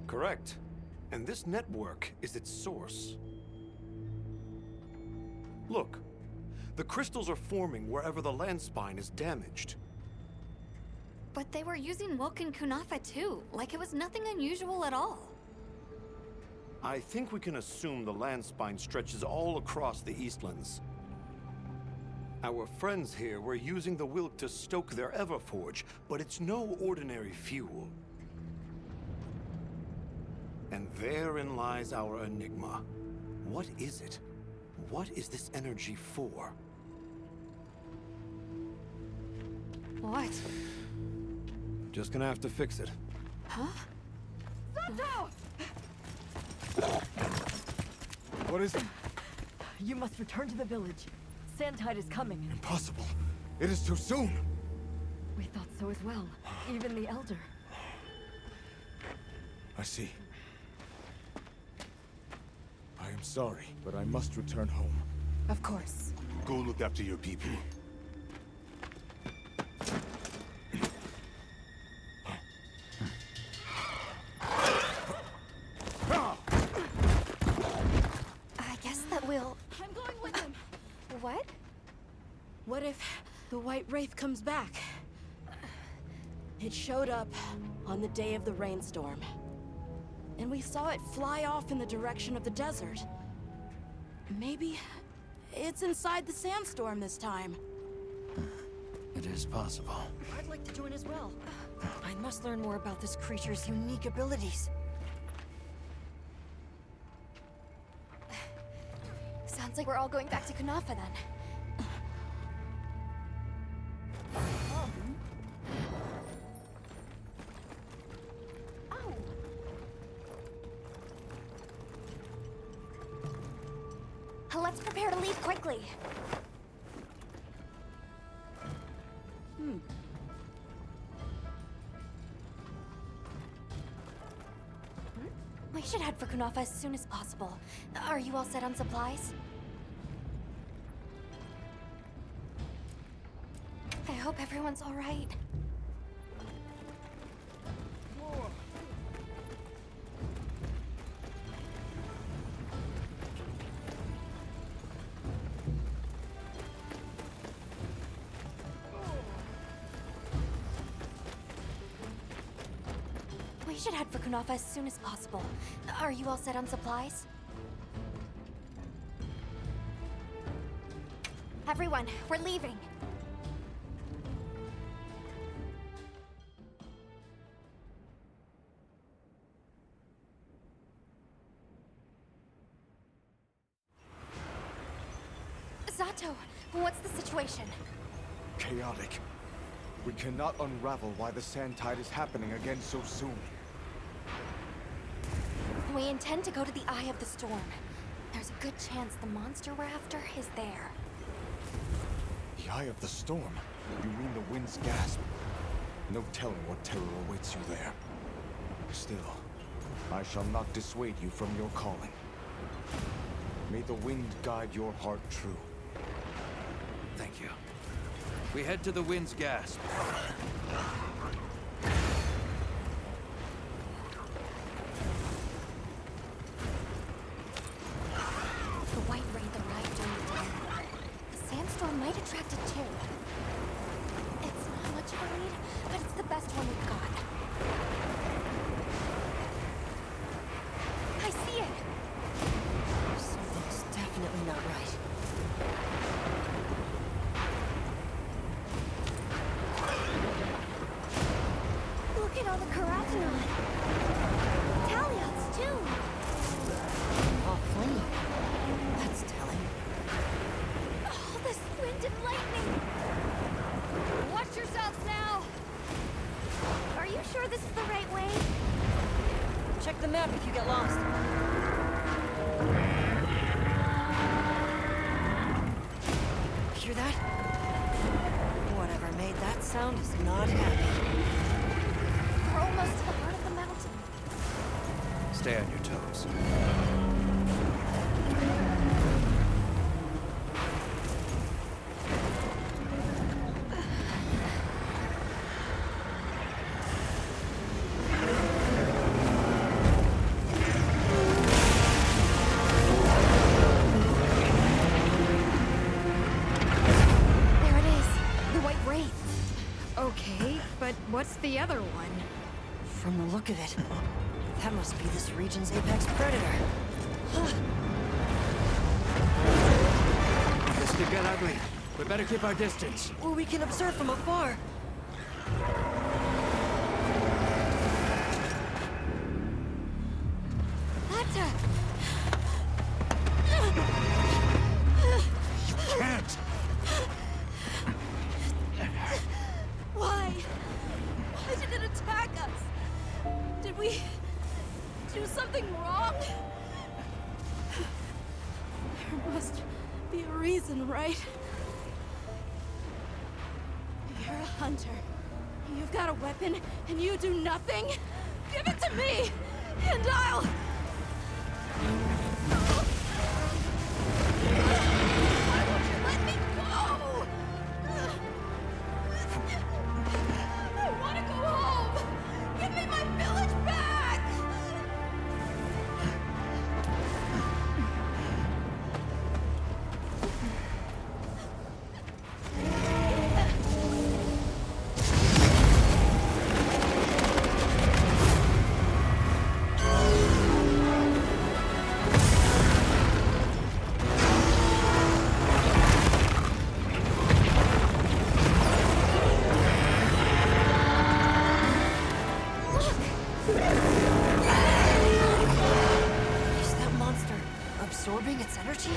Correct. And this network is its source. Look. The crystals are forming wherever the land spine is damaged. But they were using Welk and Kunafa too, like it was nothing unusual at all. I think we can assume the land spine stretches all across the Eastlands. Our friends here were using the Wilk to stoke their Everforge, but it's no ordinary fuel. And therein lies our enigma. What is it? What is this energy for? What? Just gonna have to fix it. Huh? Zato! What is it? You must return to the village. Sandtide is coming. Impossible. It is too soon. We thought so as well. Even the Elder. I see. I am sorry, but I must return home. Of course. Go look after your people. I guess that we'll... I'm going with him. What? What if the White Wraith comes back? It showed up on the day of the rainstorm. And we saw it fly off in the direction of the desert. Maybe it's inside the sandstorm this time. It is possible. I'd like to join as well. I must learn more about this creature's unique abilities. Sounds like we're all going back to Kunafa then. Let's prepare to leave quickly. We should head for Kunafa as soon as possible. Are you all set on supplies? I hope everyone's all right. We should head for Kunafa as soon as possible. Are you all set on supplies? Everyone, we're leaving. Zato, what's the situation? Chaotic. We cannot unravel why the Sandtide is happening again so soon. We intend to go to the Eye of the Storm. There's a good chance the monster we're after is there. The Eye of the Storm? You mean the Wind's Gasp? No telling what terror awaits you there. Still, I shall not dissuade you from your calling. May the wind guide your heart true. Thank you. We head to the Wind's Gasp. The White Wraith arrived during the day. The sandstorm might attract it too. It's not much of a lead, but it's the best one we've got. I see it! Something's definitely not right. Look at all the Karatanot. Taliots, too. All flame. That's telling. Oh, this wind and lightning. Watch yourselves now! Are you sure this is the right way? Check the map if you get lost. Hear that? Whatever made that sound is not happy. We're almost to the heart of the mountain. Stay on your toes. There it is. The white wraith. Okay, but what's the other one? From the look of it, that must be this region's apex predator. This could get ugly. We better keep our distance. Or we can observe from afar. Atta! Can't! Why? Why did it attack us? Did we do something wrong? There must be a reason, right? You're a hunter. You've got a weapon, and you do nothing? Give it to me, and I'll... Why won't you let me go? I want to go home! Give me my village back! Is that monster absorbing its energy?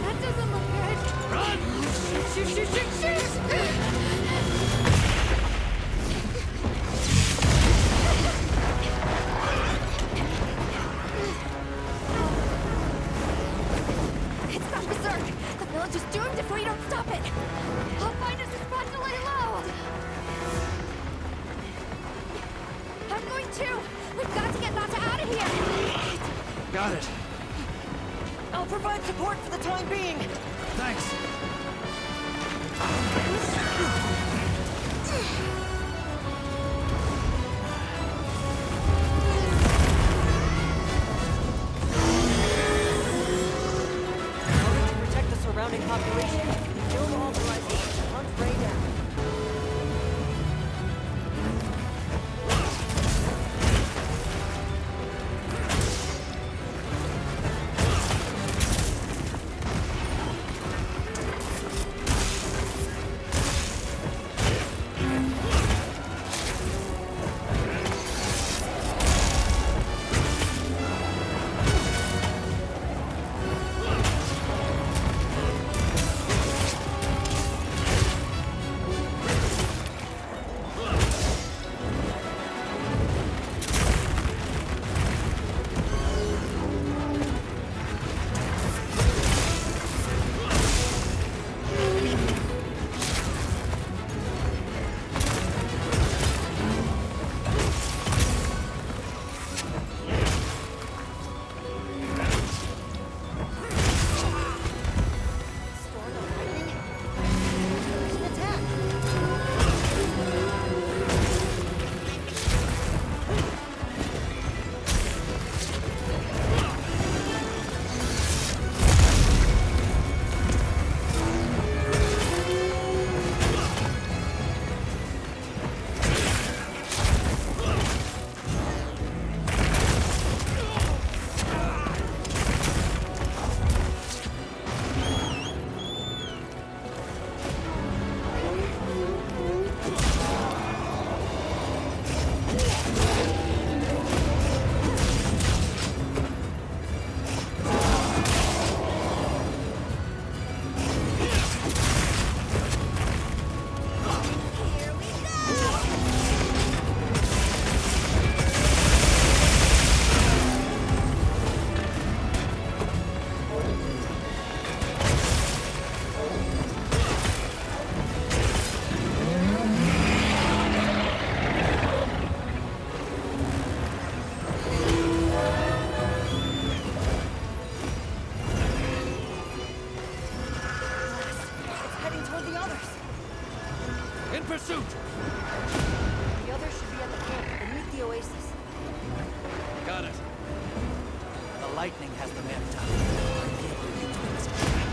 That doesn't look good. Run! Shoot, shoot, shoot, shoot! It's gone berserk! The village is doomed if we don't stop it! I'll find us a spot to lay low. I'm going too! We've got to get Nata out of here! Got it. I'll provide support for the time being. Thanks. In order to protect the surrounding population, the guild authorizes us to hunt Ray down. lightning has them airtight. I can't believe you told us a trap.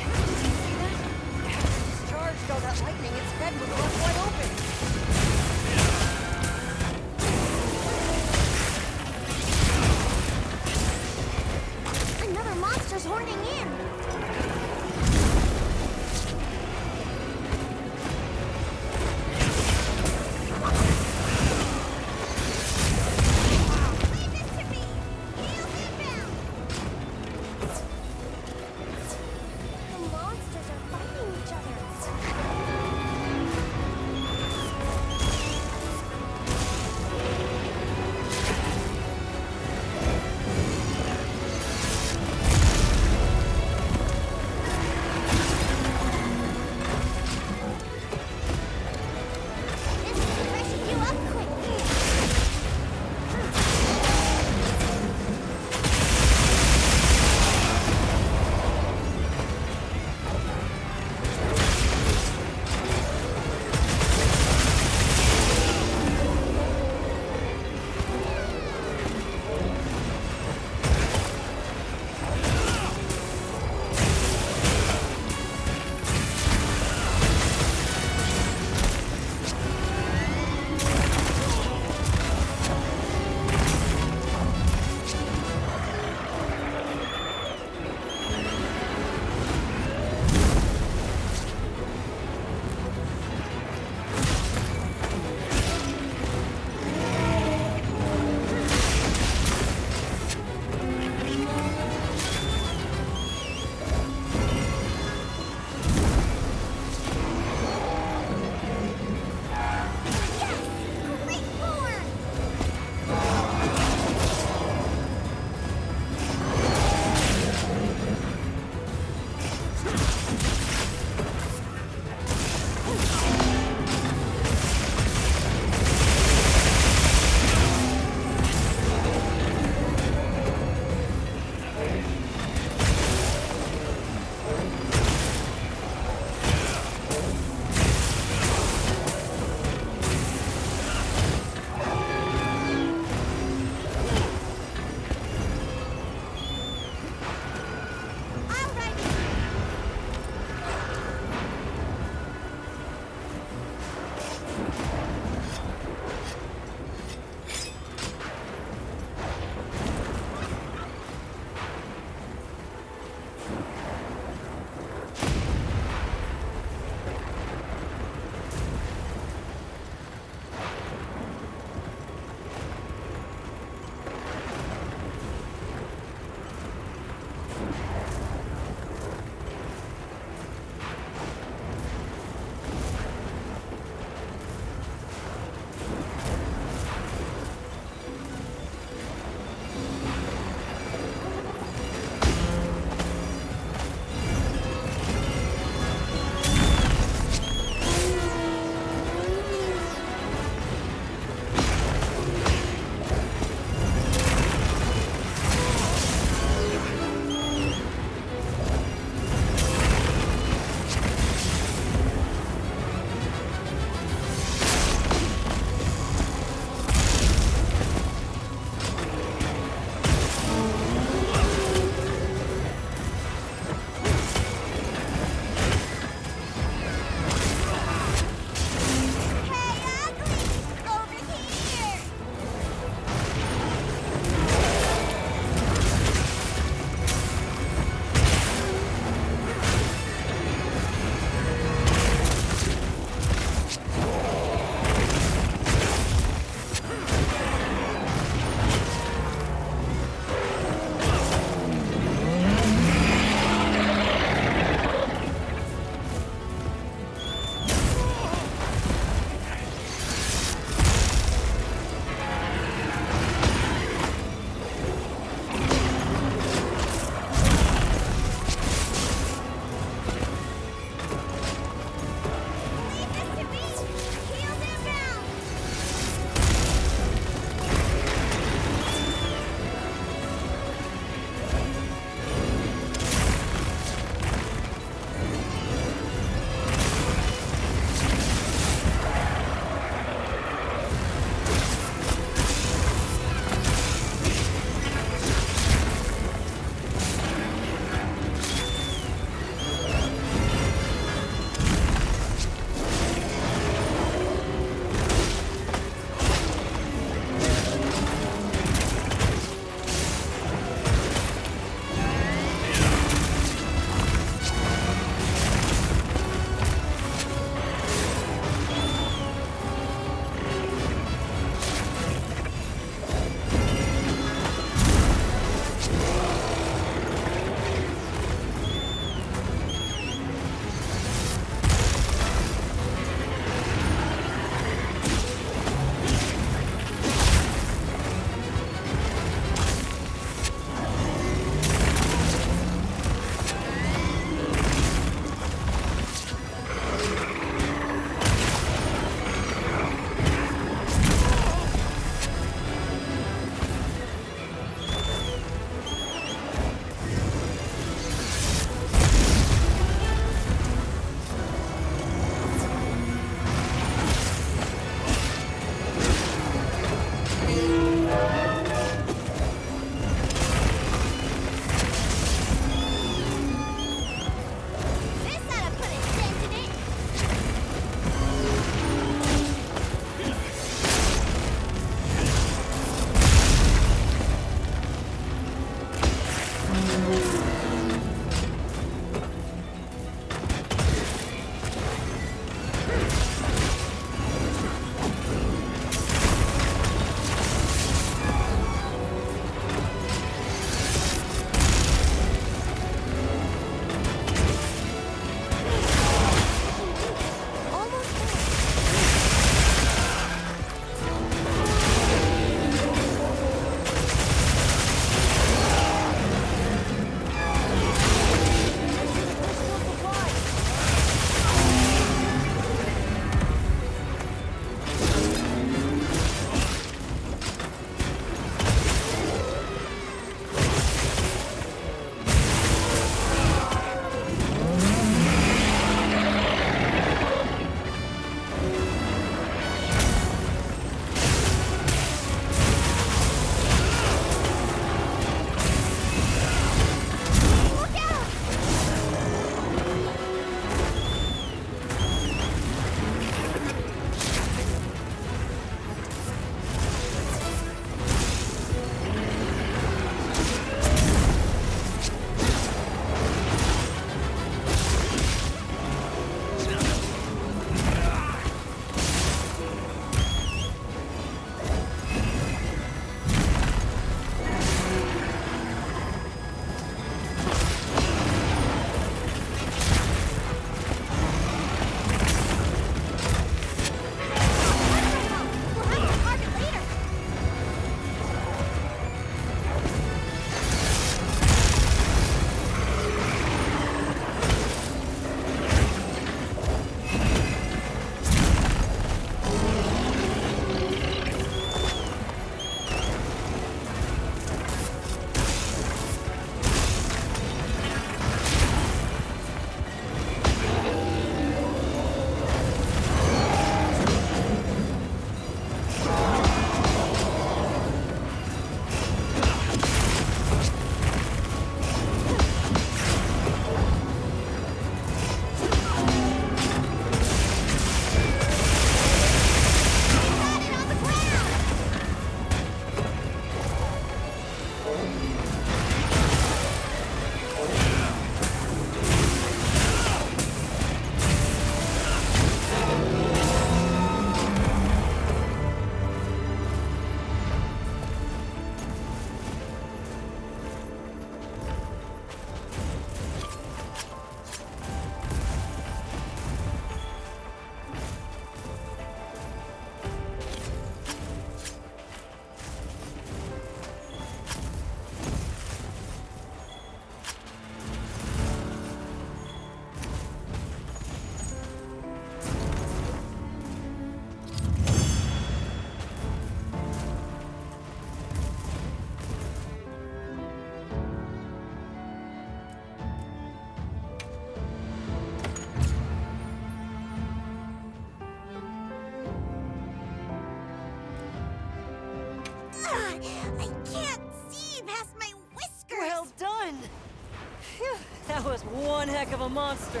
was one heck of a monster.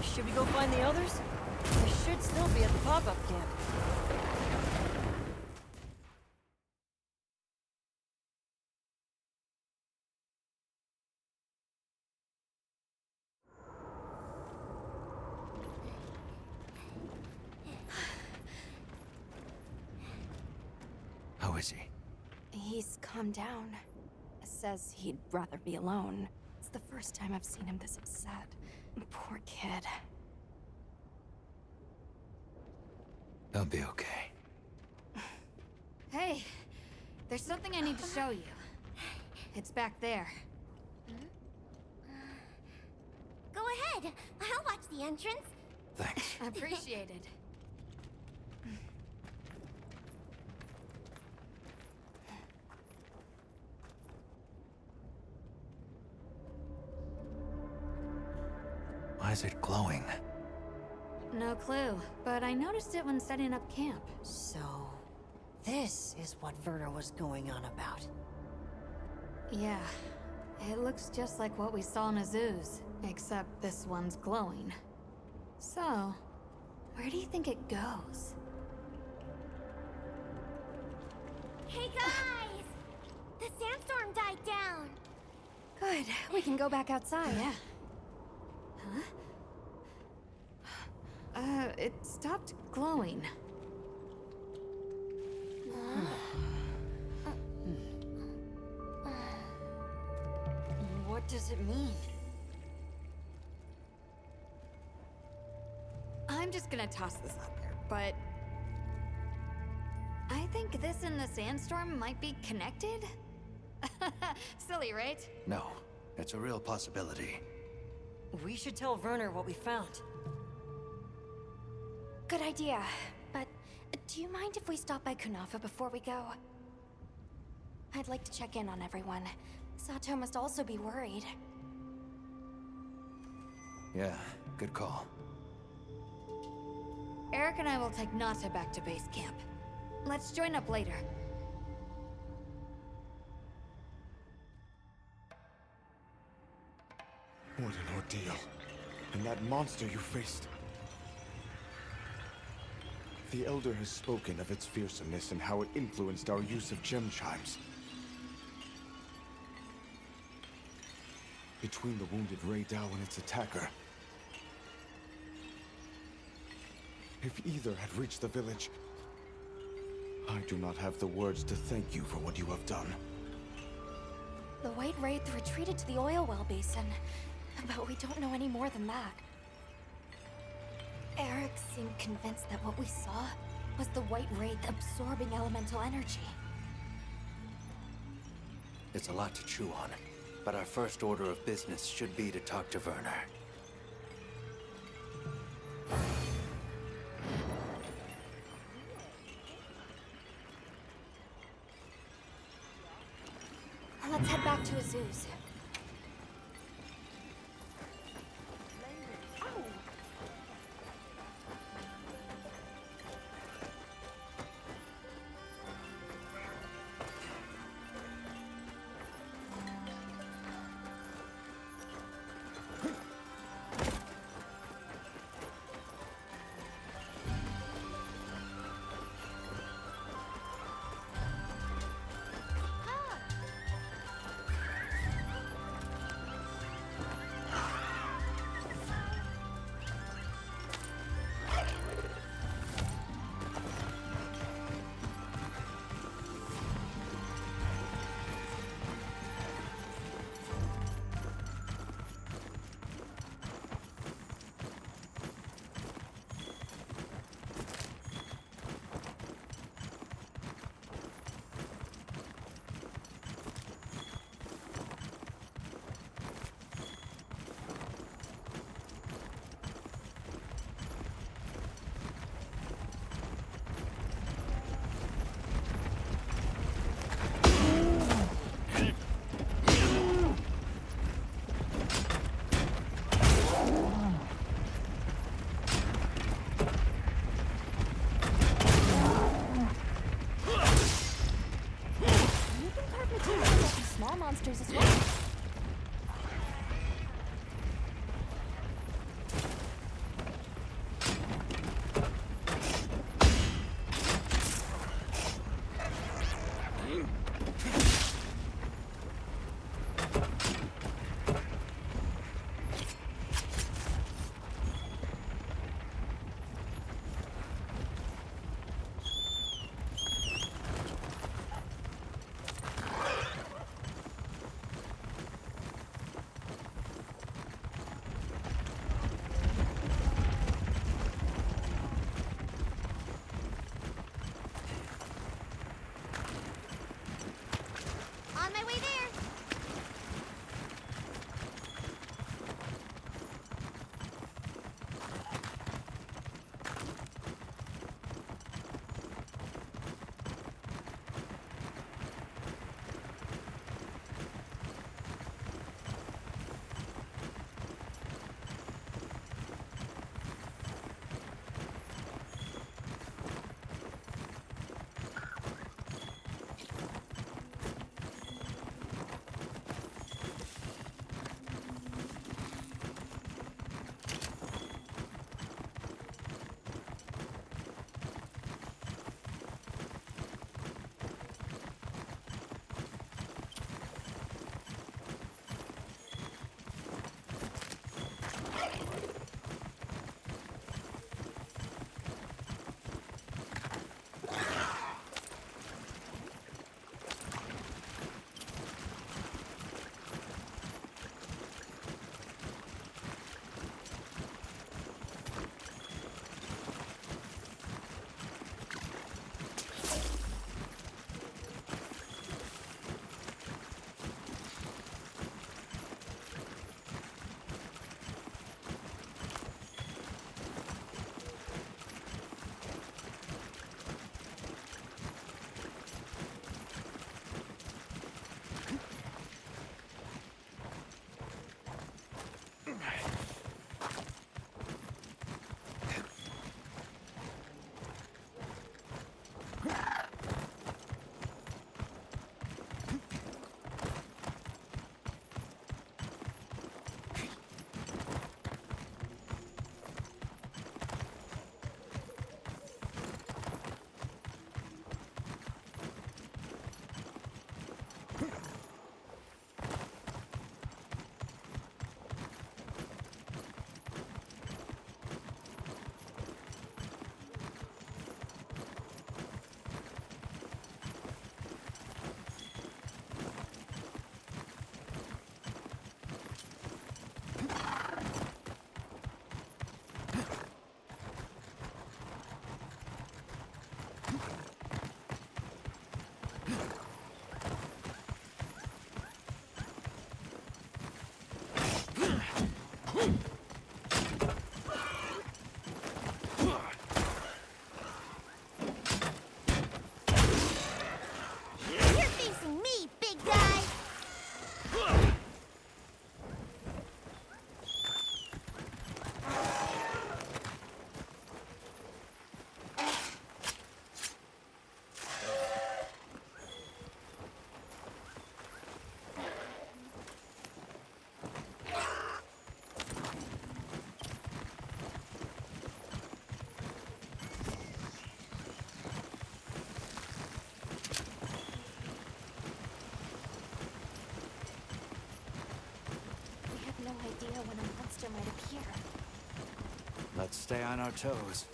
Should we go find the others? They should still be at the pop-up camp. How is he? He's calmed down. Says he'd rather be alone. It's the first time I've seen him this upset. Poor kid. He'll be okay. Hey, there's something I need to show you. It's back there. Go ahead. I'll watch the entrance. Thanks. Appreciated. Why is it glowing? No clue, but I noticed it when setting up camp. So, this is what Werner was going on about. Yeah, it looks just like what we saw in Azu's, except this one's glowing. So, where do you think it goes? Hey guys! The sandstorm died down. Good. We can go back outside. Yeah. Huh? It stopped glowing. What does it mean? I'm just gonna toss this out there, but I think this and the sandstorm might be connected? Silly, right? No, it's a real possibility. We should tell Werner what we found. Good idea. But do you mind if we stop by Kunafa before we go? I'd like to check in on everyone. Sato must also be worried. Yeah, good call. Eric and I will take Nata back to base camp. Let's join up later. What an ordeal. And that monster you faced. The Elder has spoken of its fearsomeness and how it influenced our use of gem chimes. Between the wounded Rei Dao and its attacker, if either had reached the village, I do not have the words to thank you for what you have done. The White Wraith retreated to the oil well basin, but we don't know any more than that. Eric seemed convinced that what we saw was the White Wraith absorbing elemental energy. It's a lot to chew on, but our first order of business should be to talk to Werner. Let's head back to Azu's. Small monsters as well. stay on our toes.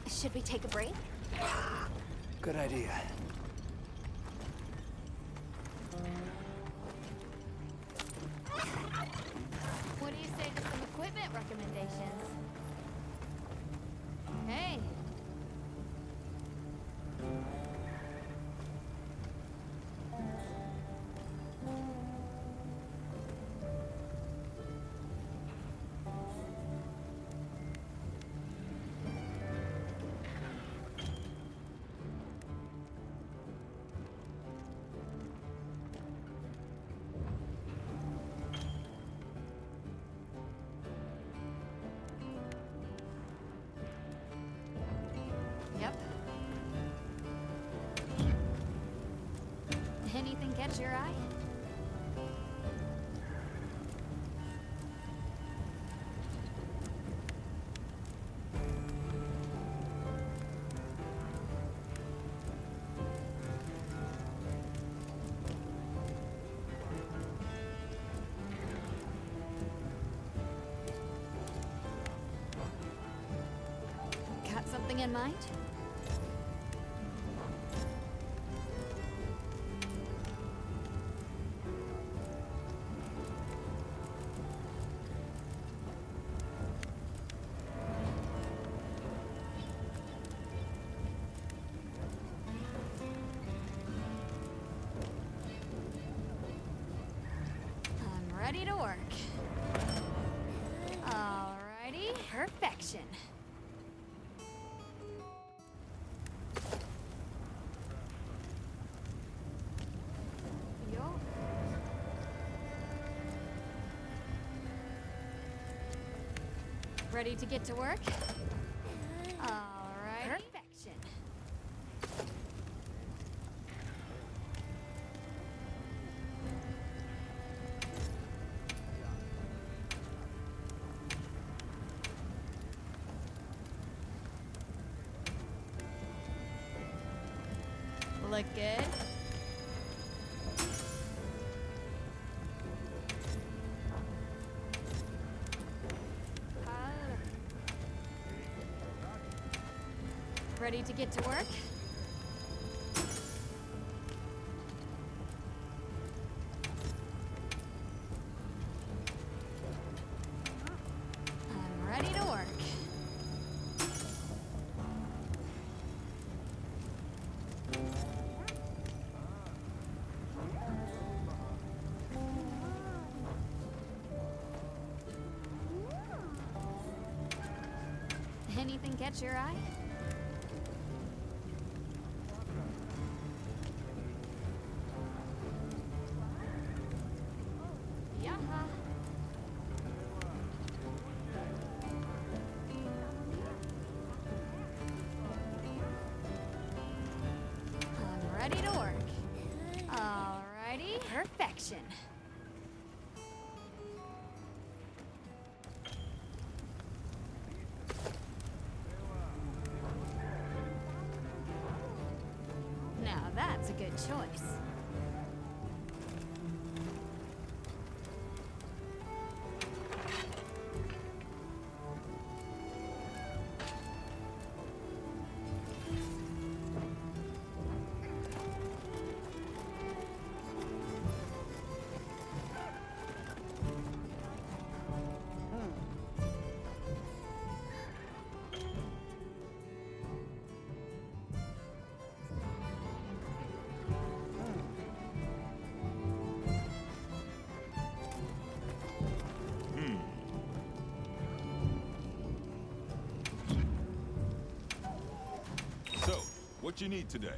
Should we take a break? Good idea. What do you say to some equipment recommendations? Hey. Yep. Anything catch your eye? Got something in mind? I'm ready to work. Alrighty, perfection. Yo. Ready to get to work? Alrighty. Perfection. Look good. Ready to get to work? I'm ready to work. Anything catch your eye? Yeah. I'm ready to work. Alrighty, perfect. direction. Now that's a good choice. So, what you need today?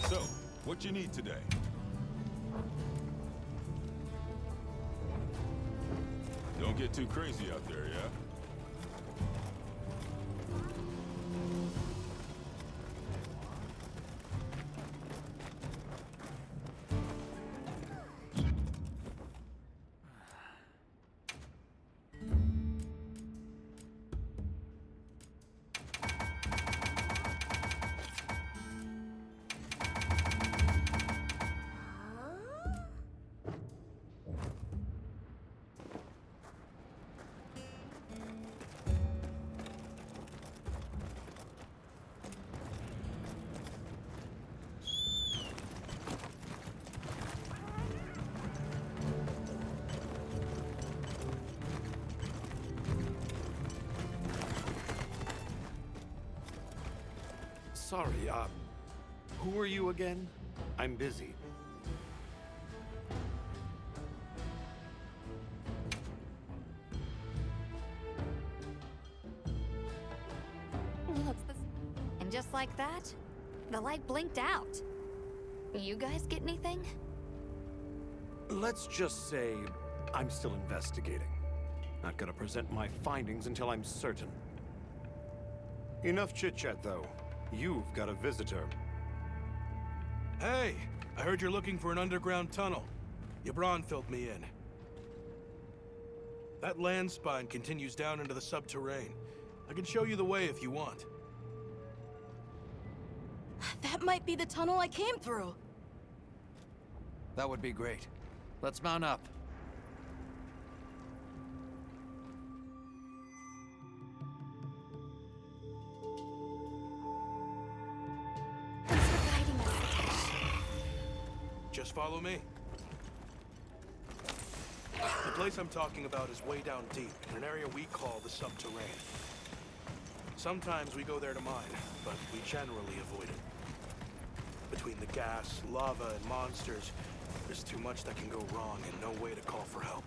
So, what you need today? Don't get too crazy out there, yeah? Sorry, who are you again? I'm busy. Looks the and just like that, the light blinked out. You guys get anything? Let's just say I'm still investigating. Not gonna present my findings until I'm certain. Enough chit-chat, though. You've got a visitor. Hey! I heard you're looking for an underground tunnel. Yabron filled me in. That land spine continues down into the subterrane. I can show you the way if you want. That might be the tunnel I came through. That would be great. Let's mount up. Just follow me. The place I'm talking about is way down deep, in an area we call the subterrane. Sometimes we go there to mine, but we generally avoid it. Between the gas, lava, and monsters, there's too much that can go wrong and no way to call for help.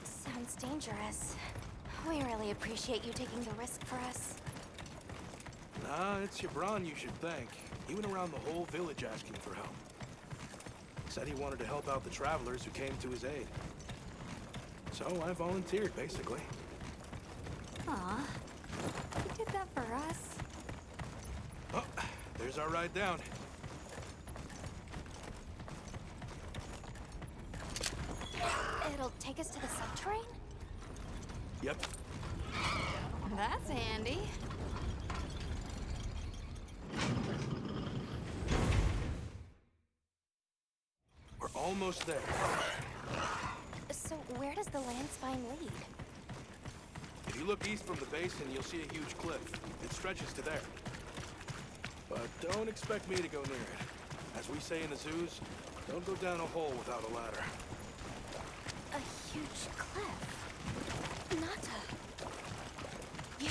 Sounds dangerous. We really appreciate you taking the risk for us. Nah, it's Yabron you should thank. He went around the whole village asking for help. Said he wanted to help out the travelers who came to his aid. So I volunteered, basically. Aw, you did that for us. Oh, there's our ride down. It'll take us to the subterrane? Yep. That's handy. We're almost there. So where does the land spine lead? If you look east from the basin, you'll see a huge cliff. It stretches to there. But don't expect me to go near it. As we say in the zoos, don't go down a hole without a ladder. A huge cliff. Not a... Yeah.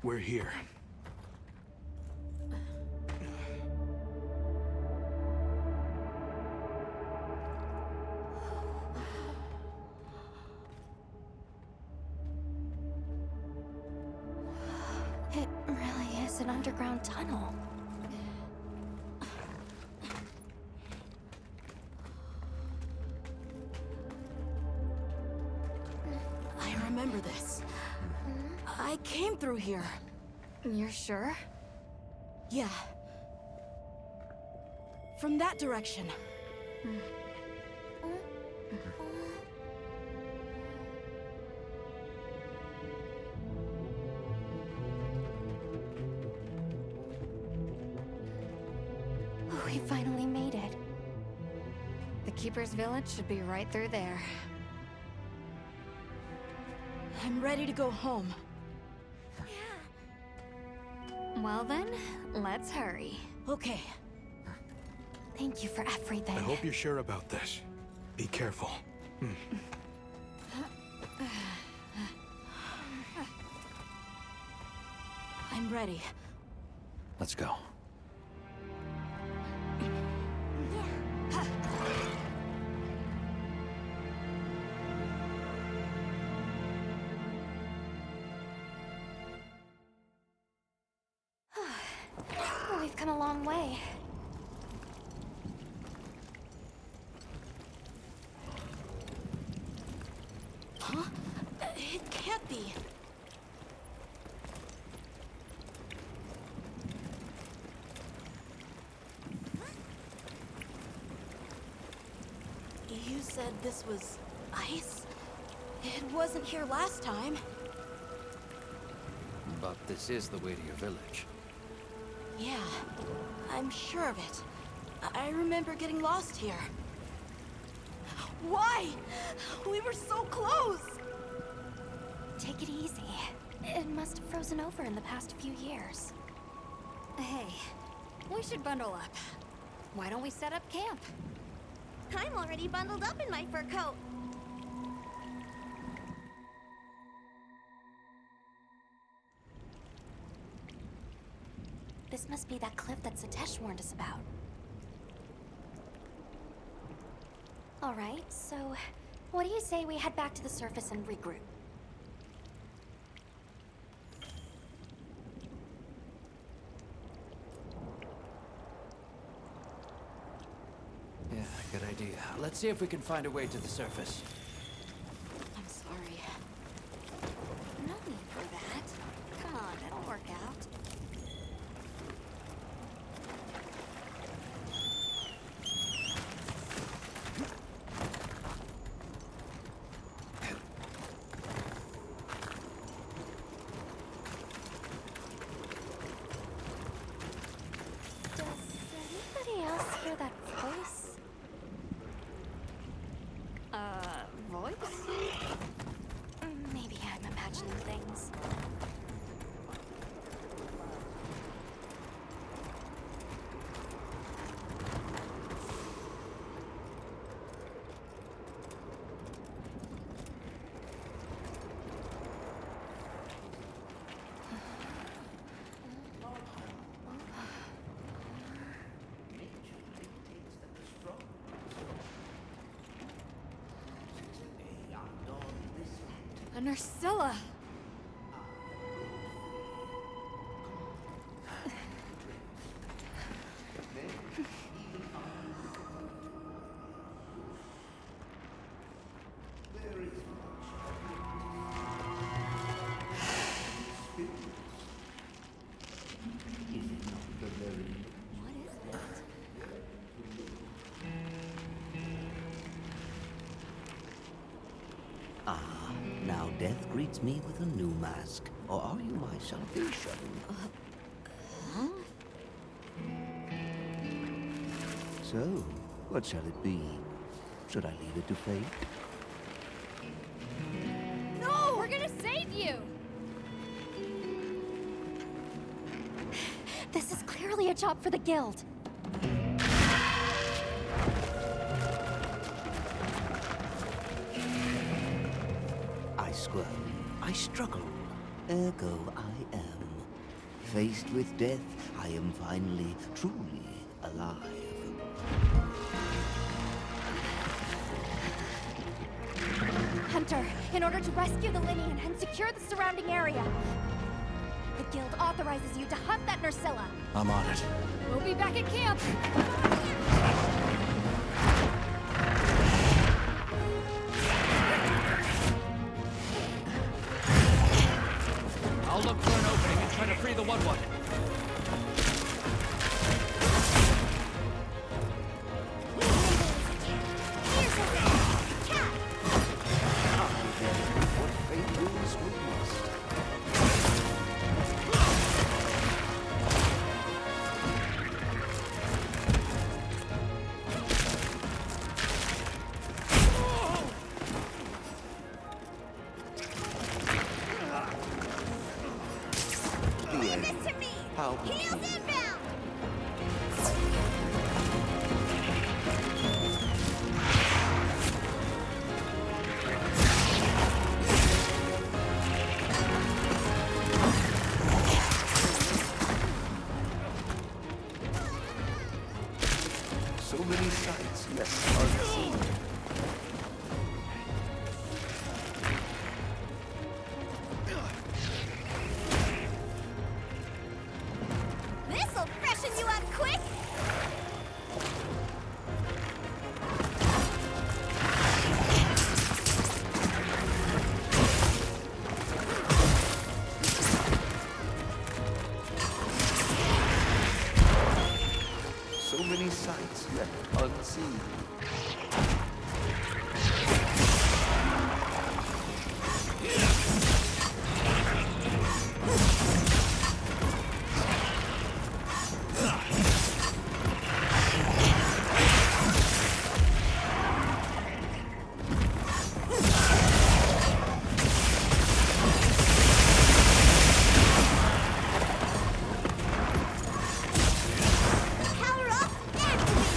We're here. It really is an underground tunnel. I remember this. I came through here. You're sure? Yeah. From that direction. We finally made it. The Keeper's village should be right through there. I'm ready to go home. Well then, let's hurry. Okay. Thank you for everything. I hope you're sure about this. Be careful. I'm ready. Let's go. We've come a long way. Huh? It can't be. You said this was ice? It wasn't here last time. But this is the way to your village. Yeah, I'm sure of it. I remember getting lost here. Why? We were so close! Take it easy. It must have frozen over in the past few years. Hey, we should bundle up. Why don't we set up camp? I'm already bundled up in my fur coat. This must be that cliff that Satesh warned us about. Alright, so what do you say we head back to the surface and regroup? Yeah, good idea. Let's see if we can find a way to the surface. I'm sorry. No need for that. Come on, it'll work out. Does anybody else hear that voice? Voice? Maybe I'm imagining things. A Nursilla! Now death greets me with a new mask. Or are you my salvation? So, what shall it be? Should I leave it to fate? No! We're gonna save you! This is clearly a job for the guild. I squirm, I struggle, ergo I am. Faced with death, I am finally, truly alive. Hunter, in order to rescue the Linian and secure the surrounding area, the guild authorizes you to hunt that Nursilla. I'm on it. We'll be back at camp. I'll look for an opening and try to free the one-one. What fate wills, we must. Leave this to me! How Heels inbound! So many sights left unseen. This'll freshen you up quick! So many sights left unseen. Power up, activated!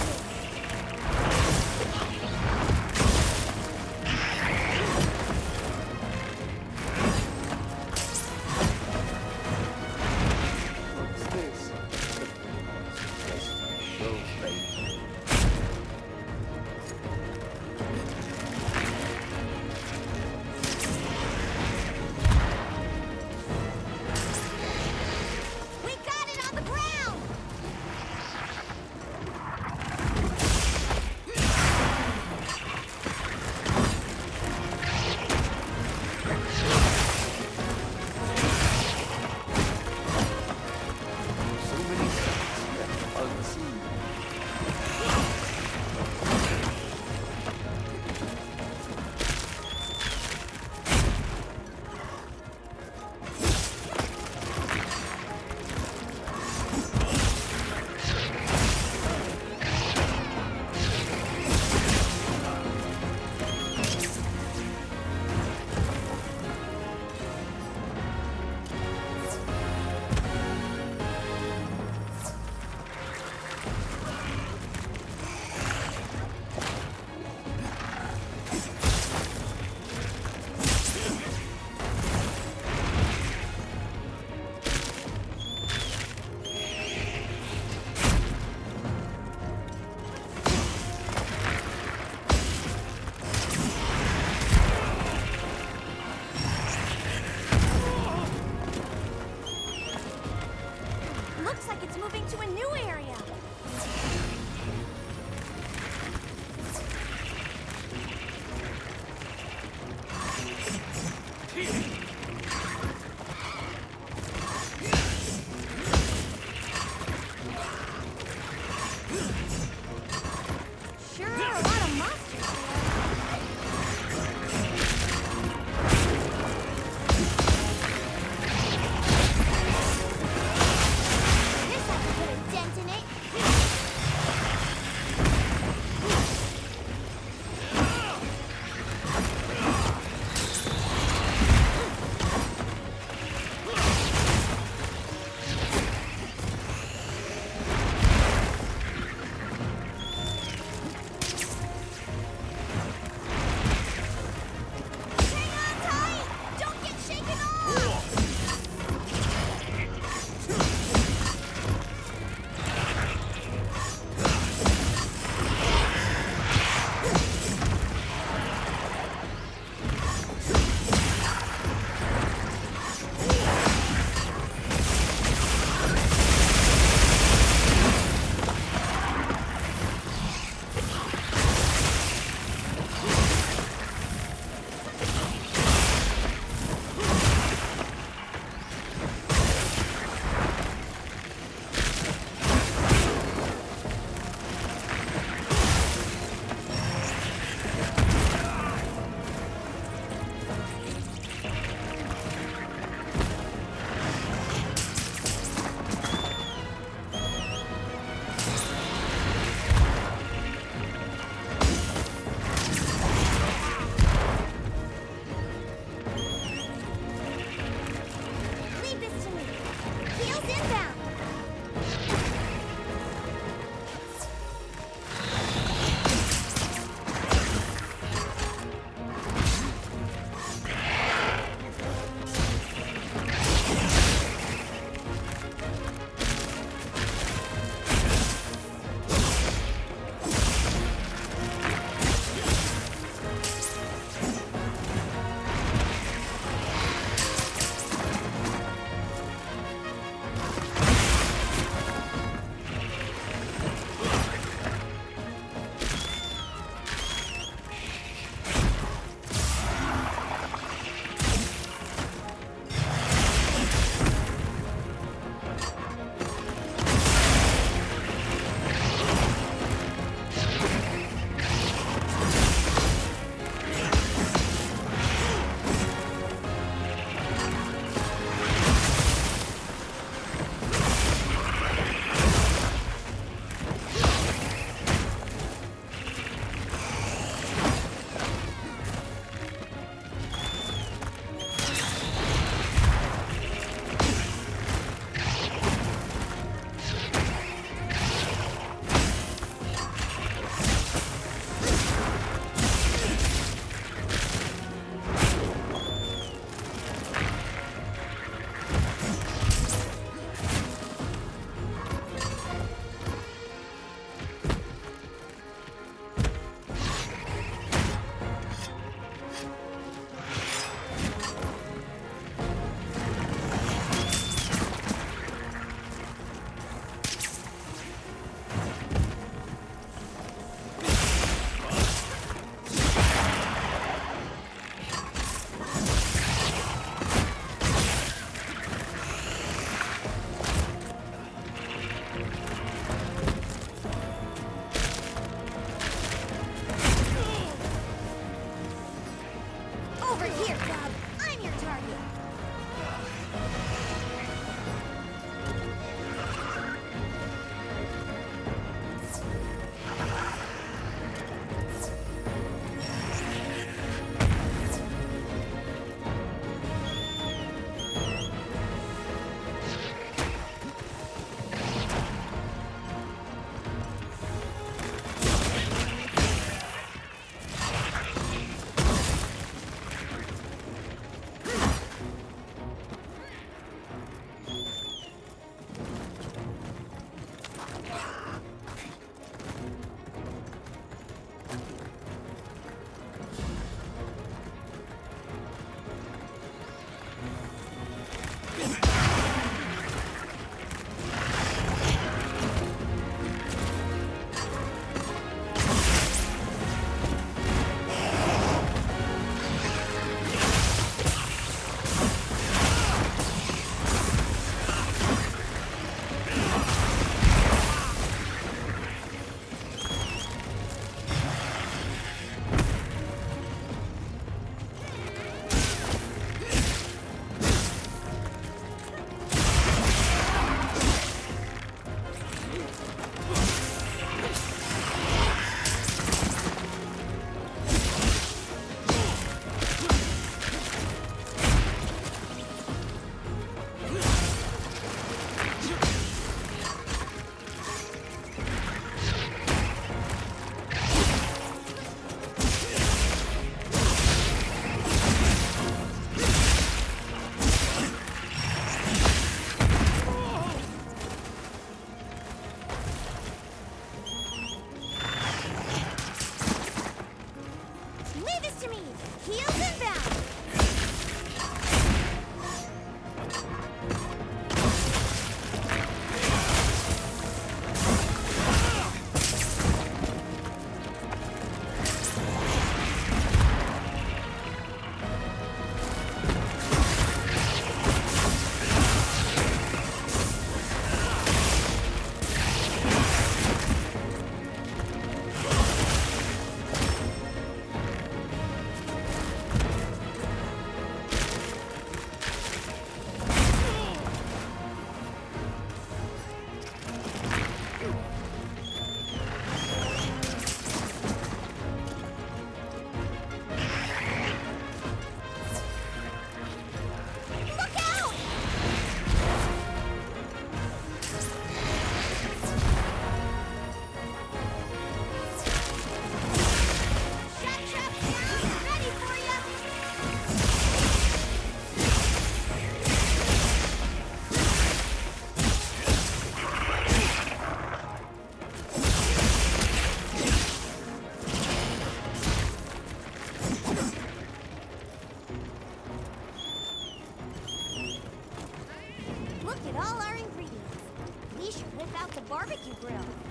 trail.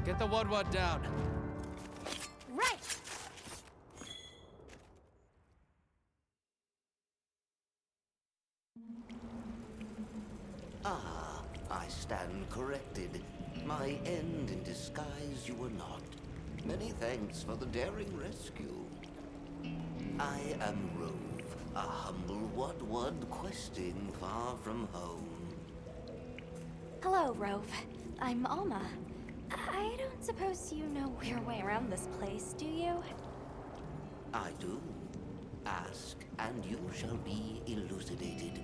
Get the Wud down. Right! Ah, I stand corrected. My end in disguise you were not. Many thanks for the daring rescue. I am Rove, a humble Wud questing far from home. Hello, Rove. I'm Alma. I don't suppose you know your way around this place, do you? I do. Ask, and you shall be elucidated.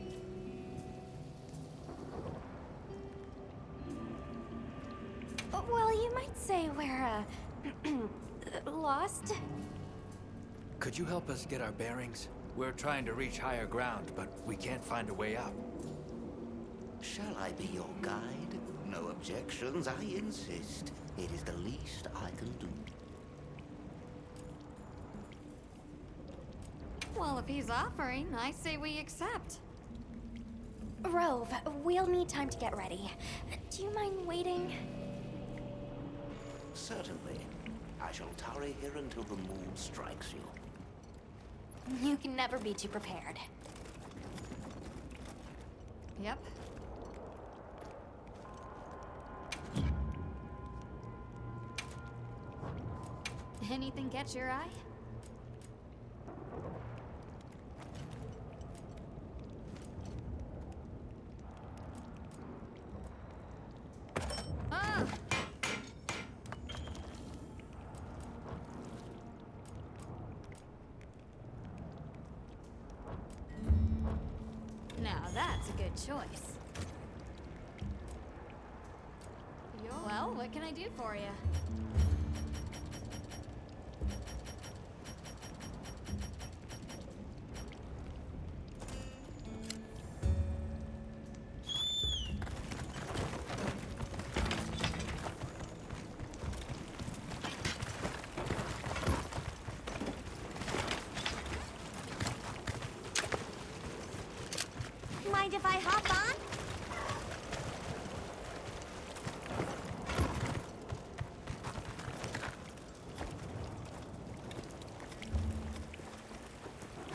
Well, you might say we're, lost. Could you help us get our bearings? We're trying to reach higher ground, but we can't find a way up. Shall I be your guide? No objections, I insist. It is the least I can do. Well, if he's offering, I say we accept. Rove, we'll need time to get ready. Do you mind waiting? Certainly. I shall tarry here until the moon strikes you. You can never be too prepared. Yep. Anything catch your eye? Ah! Now that's a good choice. Well, what can I do for you? Mind if I hop on?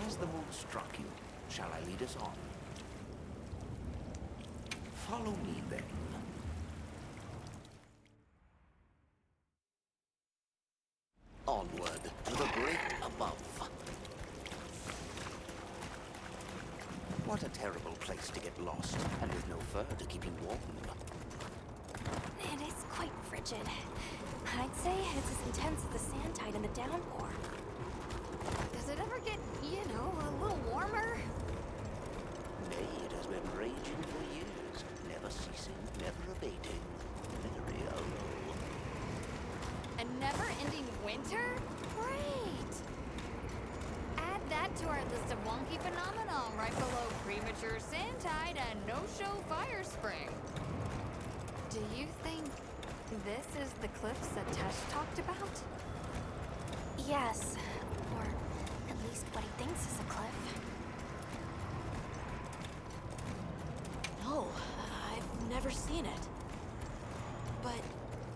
Has the moon struck you? Shall I lead us on? Follow me then. Onward to the great above. What a terrible place to get lost, and with no fur to keep you warm. It is quite frigid. I'd say it's as intense as the sand tide and the downpour. Does it ever get, a little warmer? Nay, it has been raging for years, never ceasing, never abating. Very hollow. A never-ending winter? Great! Add that to our list of wonky phenomena right below premature sand tide and no-show fire spring. Do you think this is the cliffs that Tesh talked about? Yes, or at least what he thinks is a cliff. No, I've never seen it. But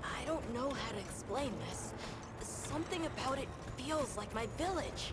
I don't know how to explain this. Something about it feels like my village.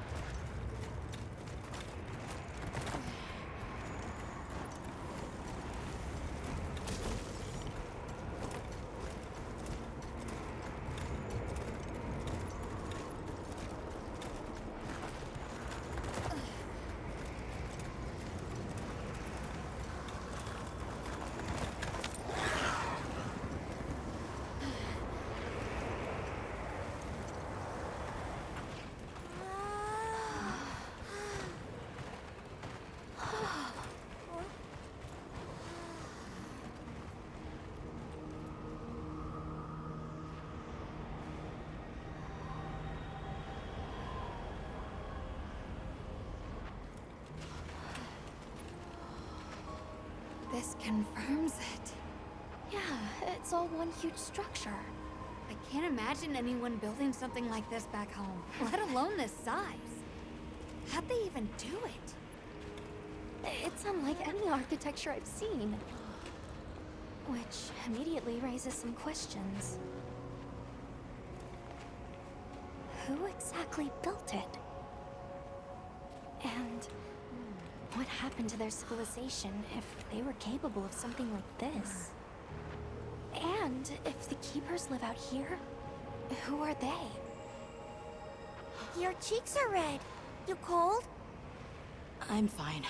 This confirms it. Yeah, it's all one huge structure. I can't imagine anyone building something like this back home, let alone this size. How'd they even do it? It's unlike any architecture I've seen. Which immediately raises some questions. Who exactly built it? And what happened to their civilization if they were capable of something like this? And if the keepers live out here, who are they? Your cheeks are red. You cold? I'm fine.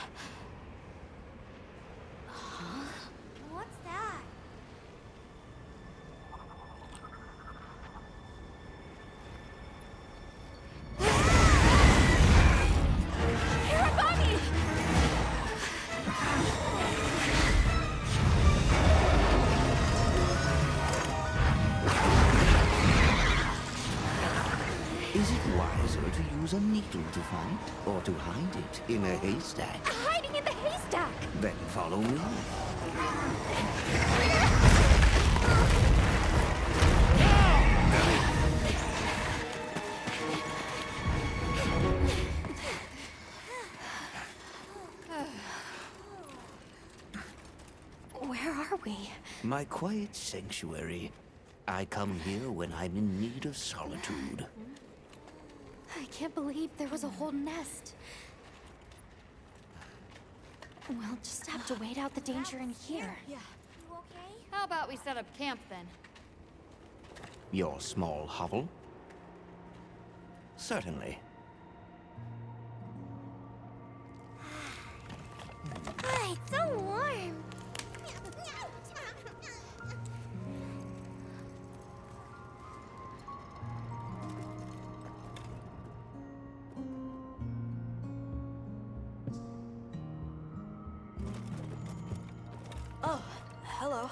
What's that? Hiragami! Is it wiser to use a needle to fight, or to hide it in a haystack? Hiding in the haystack! Then follow me. Where are we? My quiet sanctuary. I come here when I'm in need of solitude. I can't believe there was a whole nest. We'll just have to wait out the danger in here. Yeah. You okay? How about we set up camp then? Your small hovel? Certainly. Ah, it's so warm. Oh, hello.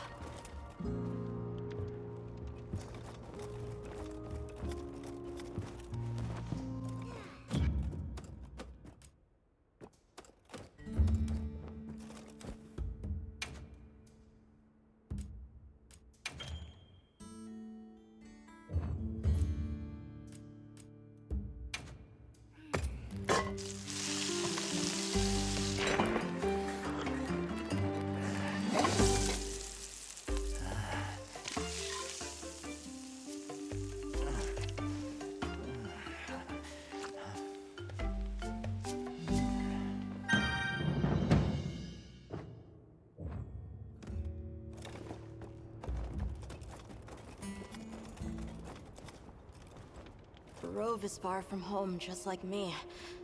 Rove is far from home, just like me.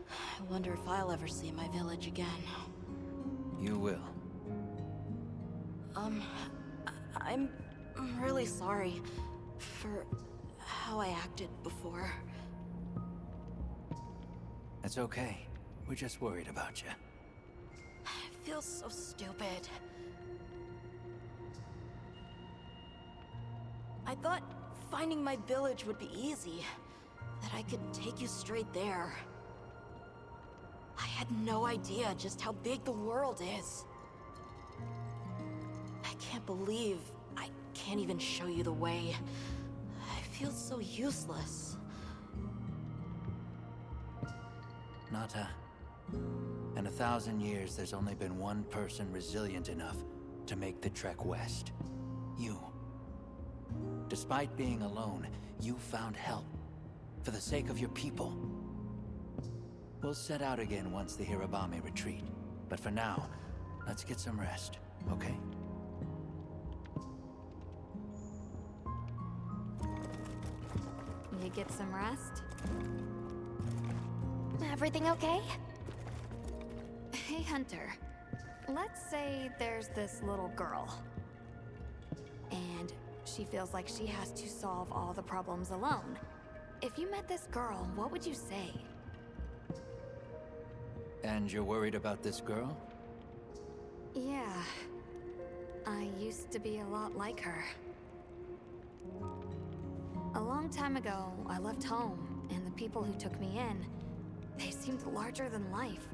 I wonder if I'll ever see my village again. You will. I'm really sorry for how I acted before. It's okay. We're just worried about you. I feel so stupid. I thought finding my village would be easy. That I could take you straight there. I had no idea just how big the world is. I can't believe I can't even show you the way. I feel so useless. Nata. In 1,000 years, there's only been one person resilient enough to make the trek west. You. Despite being alone, you found help. For the sake of your people. We'll set out again once the Hirabame retreat. But for now, let's get some rest, okay? You get some rest? Everything okay? Hey, Hunter. Let's say there's this little girl. And she feels like she has to solve all the problems alone. If you met this girl, what would you say? And you're worried about this girl? Yeah. I used to be a lot like her. A long time ago, I left home, and the people who took me in, they seemed larger than life.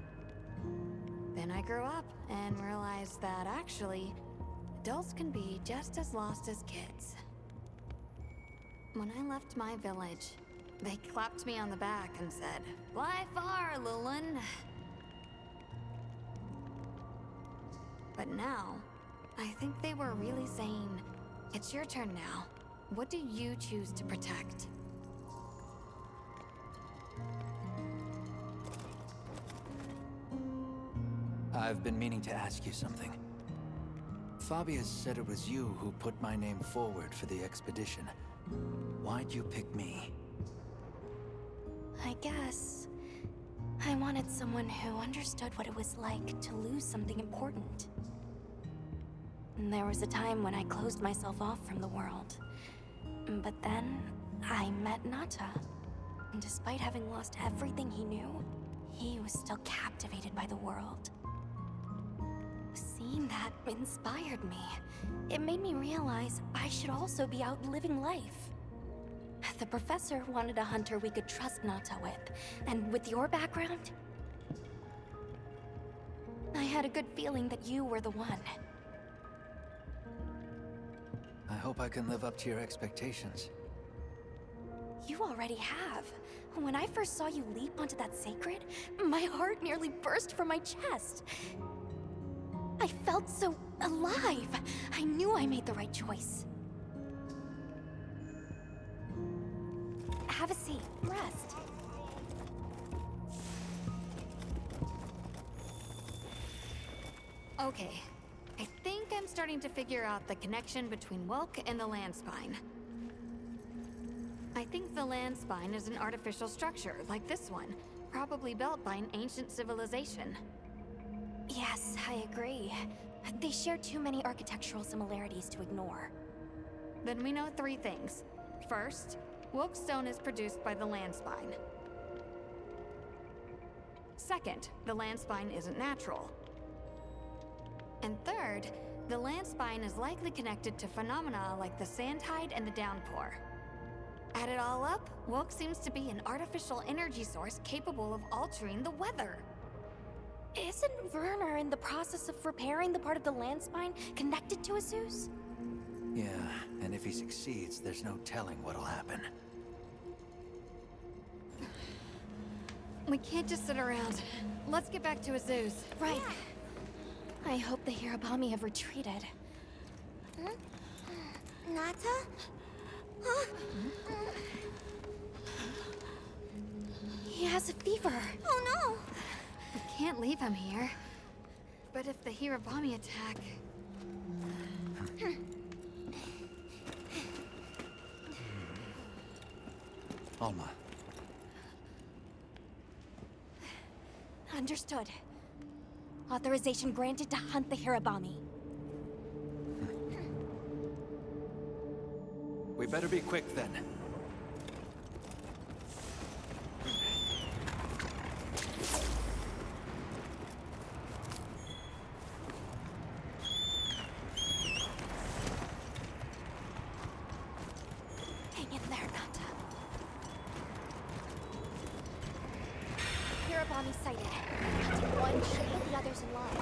Then I grew up and realized that actually, adults can be just as lost as kids. When I left my village, they clapped me on the back and said, "Fly far, Lulin." But now, I think they were really saying, "It's your turn now. What do you choose to protect?" I've been meaning to ask you something. Fabius said it was you who put my name forward for the expedition. Why'd you pick me? I guess I wanted someone who understood what it was like to lose something important. And there was a time when I closed myself off from the world. But then I met Nata. And despite having lost everything he knew, he was still captivated by the world. Seeing that inspired me. It made me realize I should also be out living life. The professor wanted a hunter we could trust Nata with, and with your background, I had a good feeling that you were the one. I hope I can live up to your expectations. You already have. When I first saw you leap onto that sacred, my heart nearly burst from my chest. I felt so alive! I knew I made the right choice. Have a seat. Rest. Okay. I think I'm starting to figure out the connection between Wilk and the land spine. I think the land spine is an artificial structure, like this one, probably built by an ancient civilization. Yes, I agree. They share too many architectural similarities to ignore. Then we know 3 things. First, Wilk stone is produced by the land spine. Second, the land spine isn't natural. And third, the land spine is likely connected to phenomena like the sand tide and the downpour. Add it all up, Wilk seems to be an artificial energy source capable of altering the weather. Isn't Werner in the process of repairing the part of the land spine connected to Azus? Yeah, and if he succeeds, there's no telling what'll happen. We can't just sit around. Let's get back to Azus. Right. I hope the Hirabami have retreated. Huh? Nata? Huh? He has a fever. Oh no! We can't leave him here. But if the Hirabami attack... Alma. Understood. Authorization granted to hunt the Hirabami. We better be quick then. Hang in there, Nata. Hirabami sighted. Hunting one should put the others in line.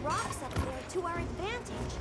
rocks up there to our advantage.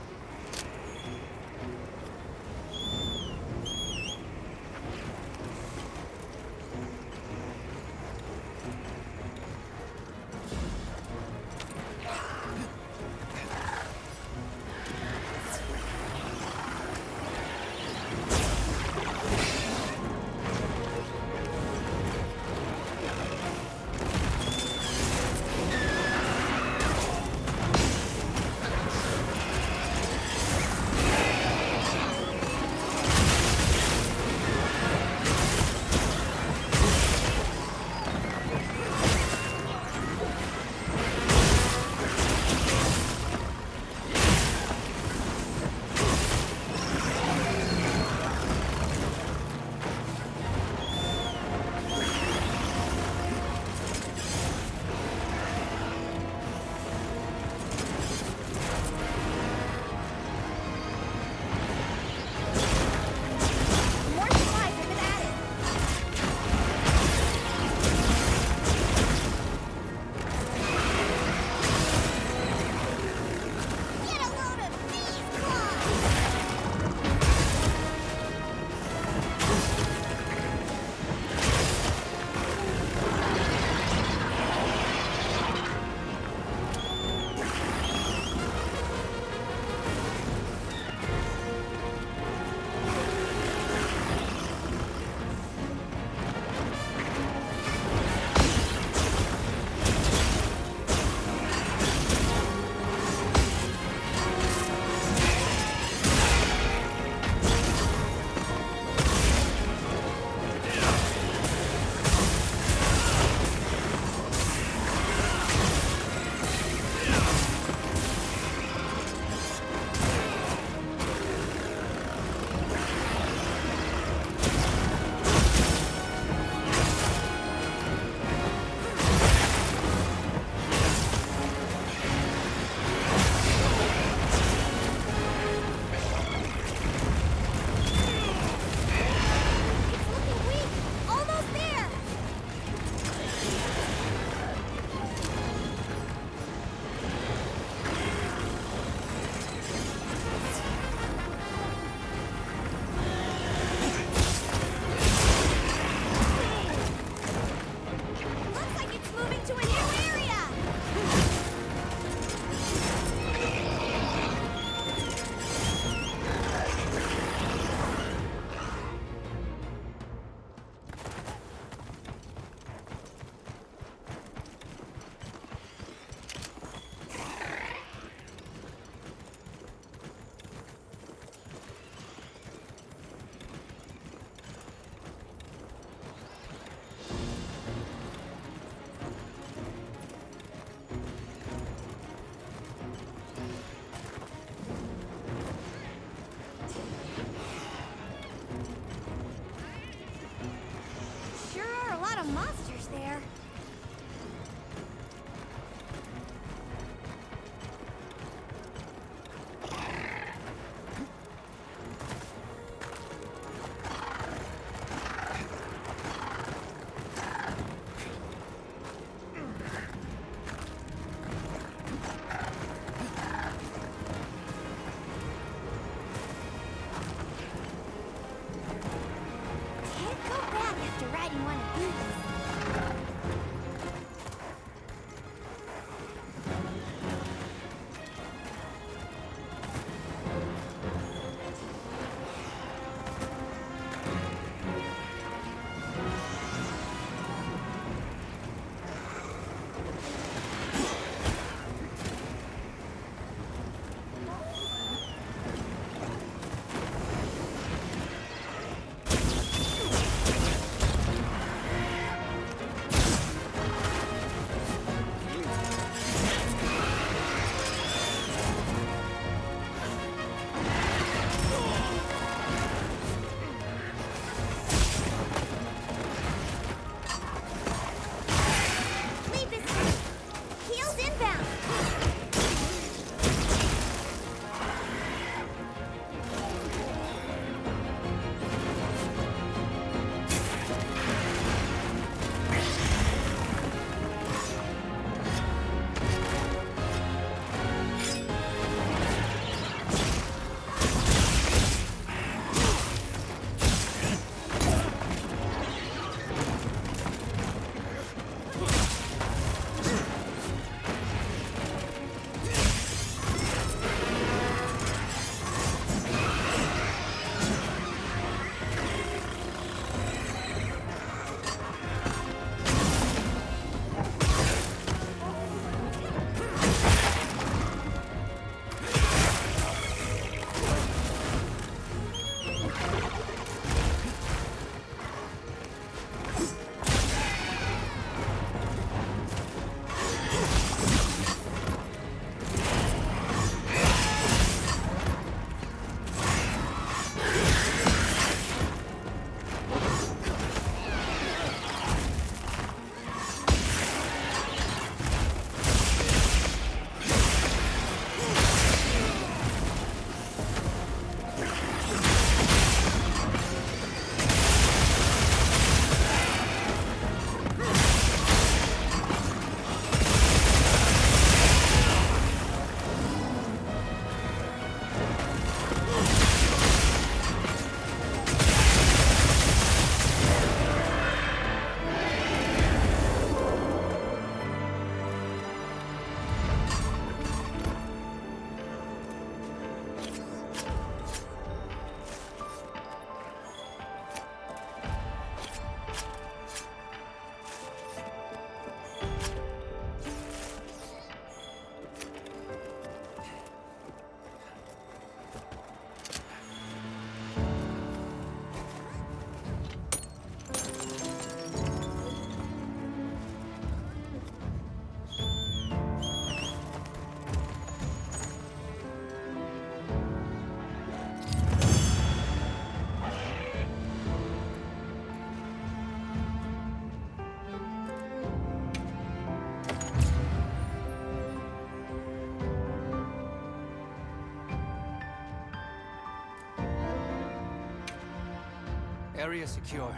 Area secure.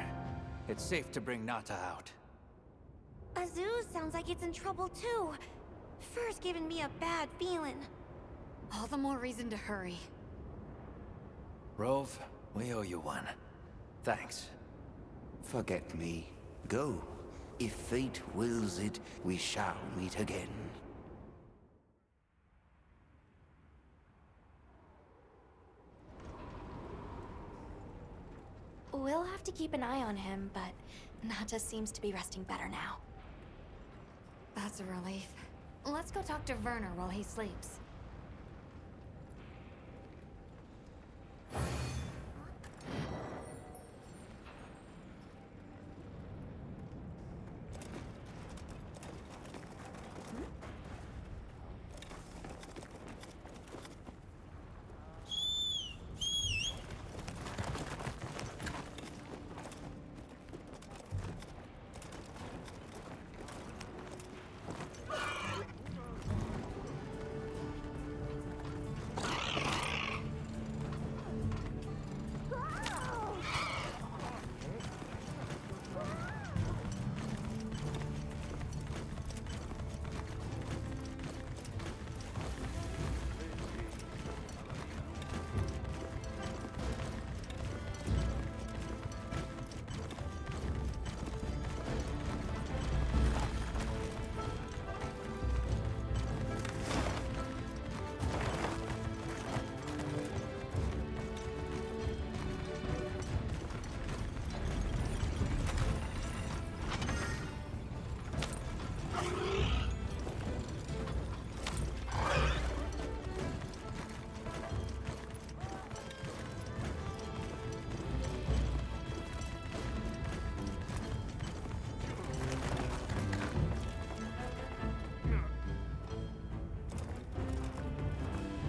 It's safe to bring Nata out. Azuz sounds like it's in trouble too. Fur's giving me a bad feeling. All the more reason to hurry. Rove, we owe you one. Thanks. Forget me. Go. If fate wills it, we shall meet again. We'll have to keep an eye on him, but Nata seems to be resting better now. That's a relief. Let's go talk to Werner while he sleeps.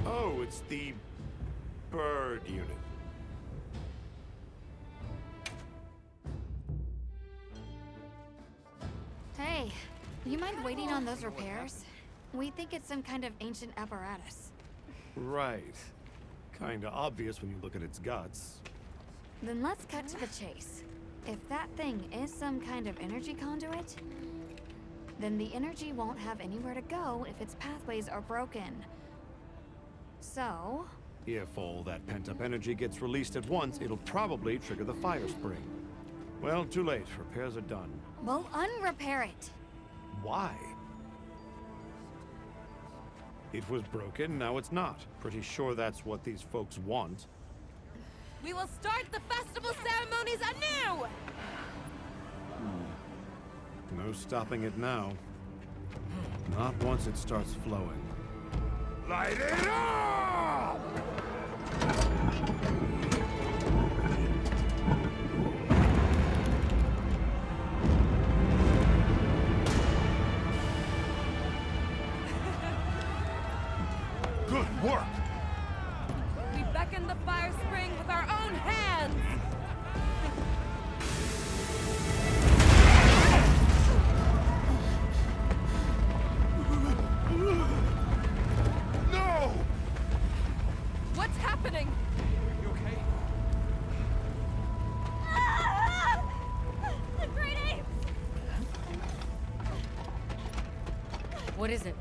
Oh, it's the bird unit. Hey, you mind waiting on those repairs? We think it's some kind of ancient apparatus. Right. Kinda obvious when you look at its guts. Then let's cut to the chase. If that thing is some kind of energy conduit, then the energy won't have anywhere to go if its pathways are broken. So... If all that pent-up energy gets released at once, it'll probably trigger the fire spring. Well, too late. Repairs are done. we'll unrepair it. Why? It was broken, now it's not. Pretty sure that's what these folks want. We will start the festival ceremonies anew! No stopping it now. Not once it starts flowing. Light it up! Good work! We beckon the fire spring with our own hands! No! What's happening? You okay? The great apes! What is it?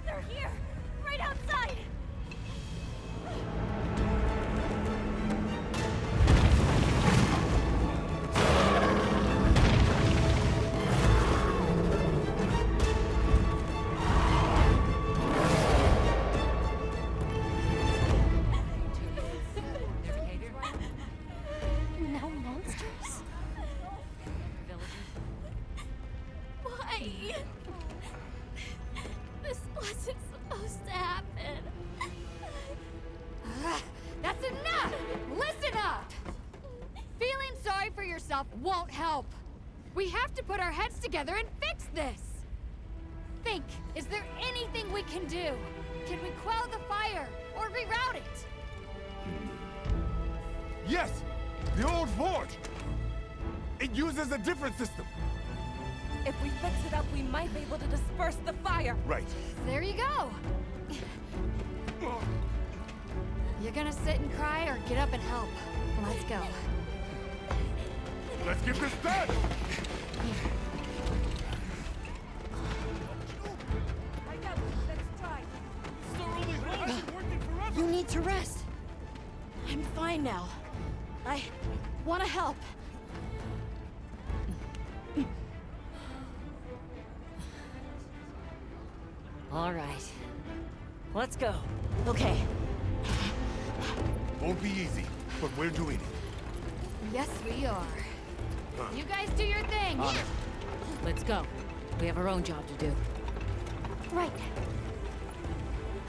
They're here! Right outside! No monsters? Why? This wasn't supposed to happen. That's enough! Listen up! Feeling sorry for yourself won't help. We have to put our heads together and fix this. Think, is there anything we can do? Can we quell the fire or reroute it? Yes! The old forge! It uses a different system. If we fix it up, we might be able to disperse the fire. Right. There you go. You're gonna sit and cry or get up and help? Let's go. Let's get this done! You need to rest. I'm fine now. I want to help. All right. Let's go. Okay. Won't be easy, but we're doing it. Yes, we are. You guys do your thing. Let's go. We have our own job to do. Right.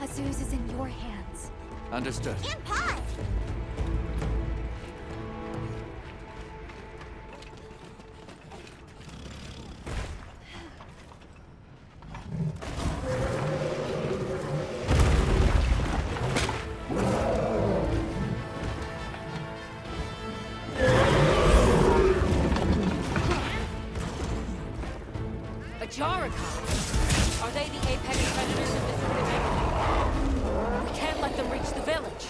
Azuz is in your hands. Understood. And pause! Are they the apex predators of this epidemic? We can't let them reach the village.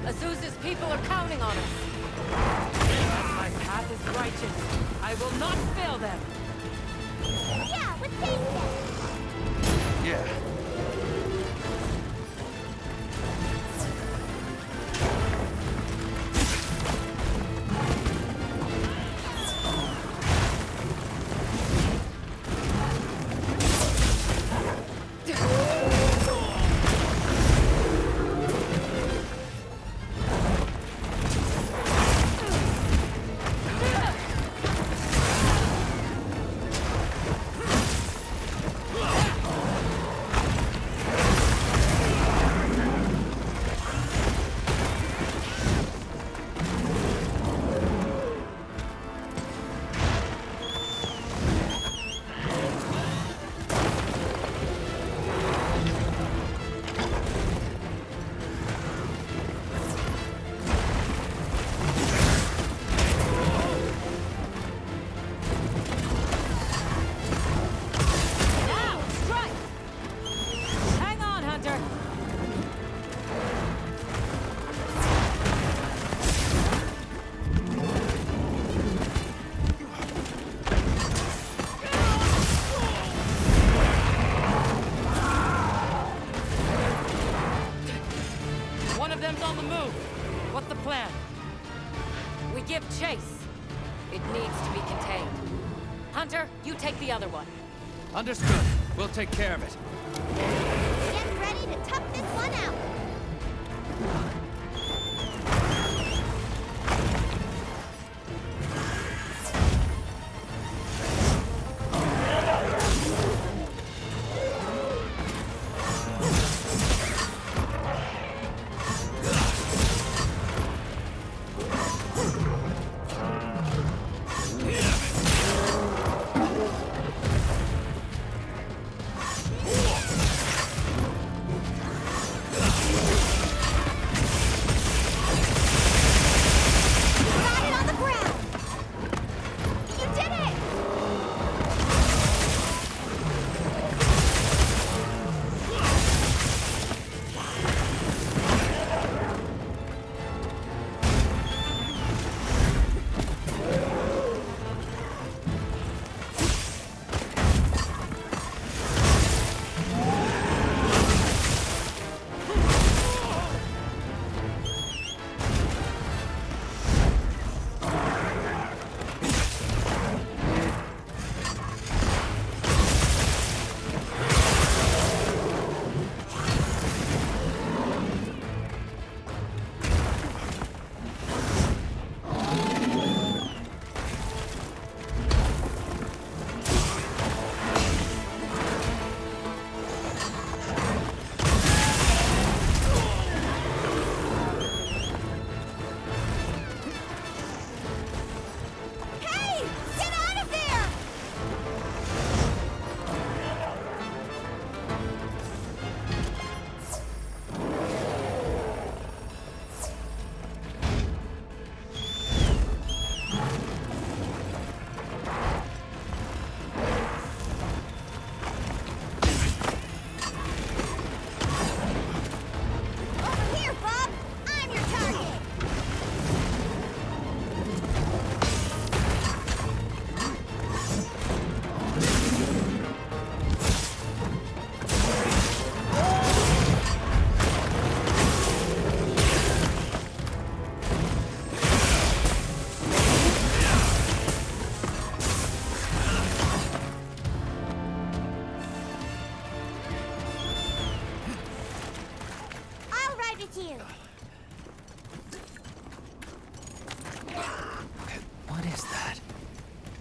Azuz's people are counting on us. As my path is righteous, I will not fail them. Yeah, with patience. Yeah. On the move. What's the plan? We give chase. It needs to be contained. Hunter, you take the other one. Understood. We'll take care of it. Get ready to tough this one out.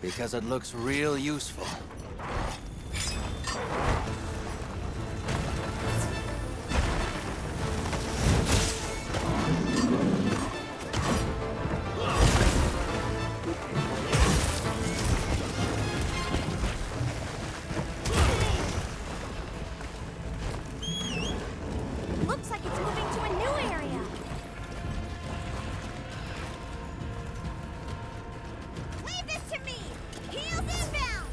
Because it looks real useful. Looks like it's moving to a new area. Leave this to me! Heels inbound!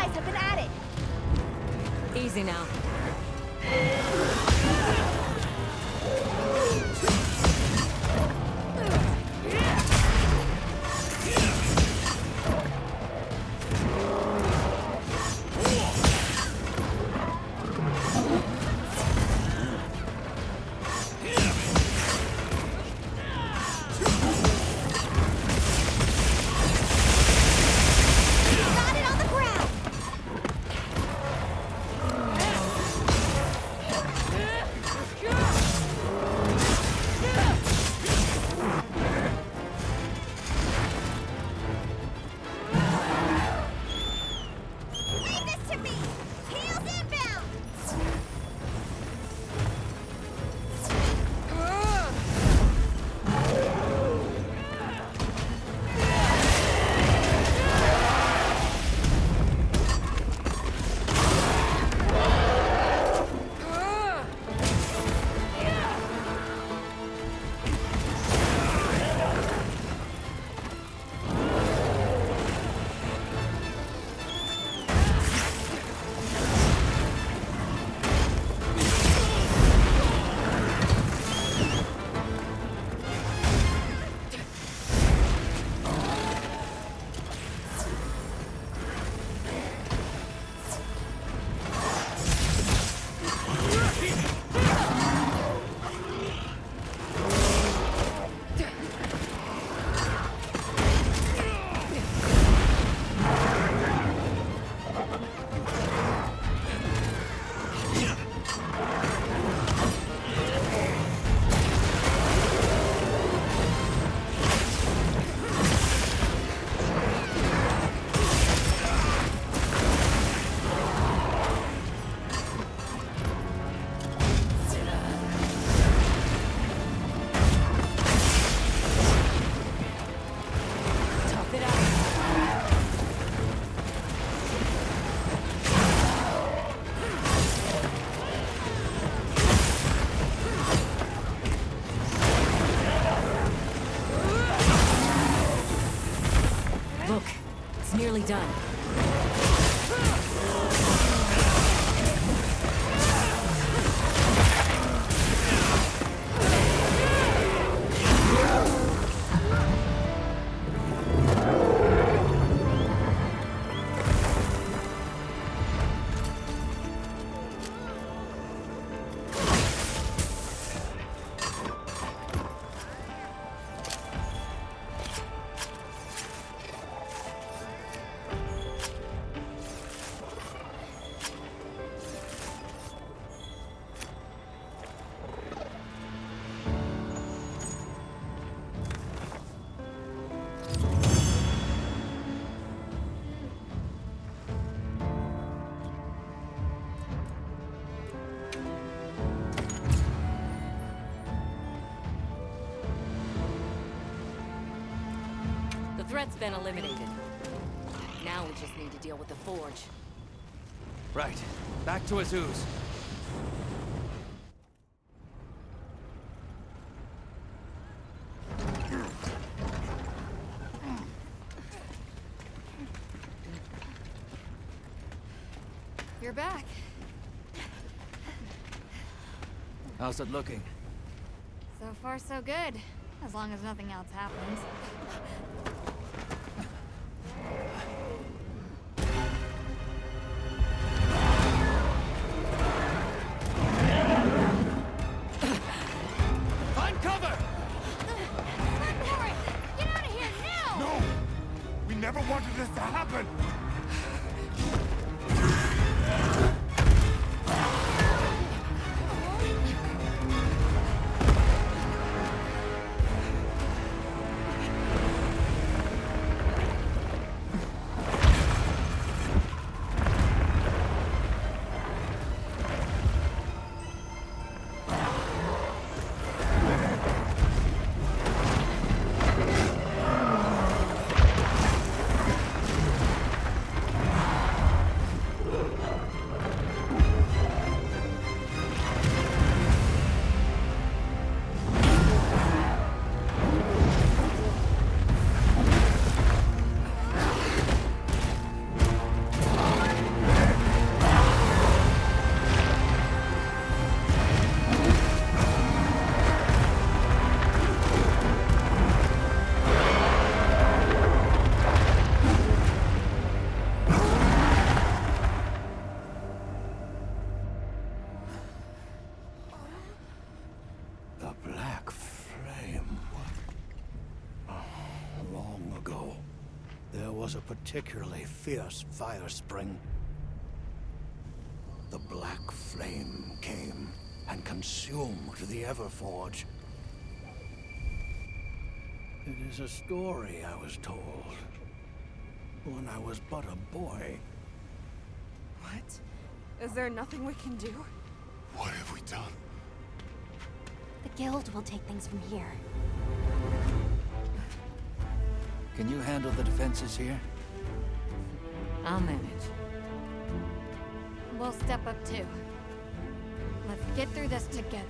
guys have been at it. Easy now. Got it on the ground. Leave this to me. Heels inbound. Tough it out. Look, it's nearly done. The threat's been eliminated. Now we just need to deal with the Forge. Right. Back to Azuz. You're back. How's it looking? So far, so good. As long as nothing else happens. Find cover! Get out of here now! No! We never wanted this to happen! was a particularly fierce fire spring. The black flame came and consumed the Everforge. It is a story I was told when I was but a boy. What? Is there nothing we can do? What have we done? The guild will take things from here. Can you handle the defenses here? I'll manage. We'll step up too. Let's get through this together.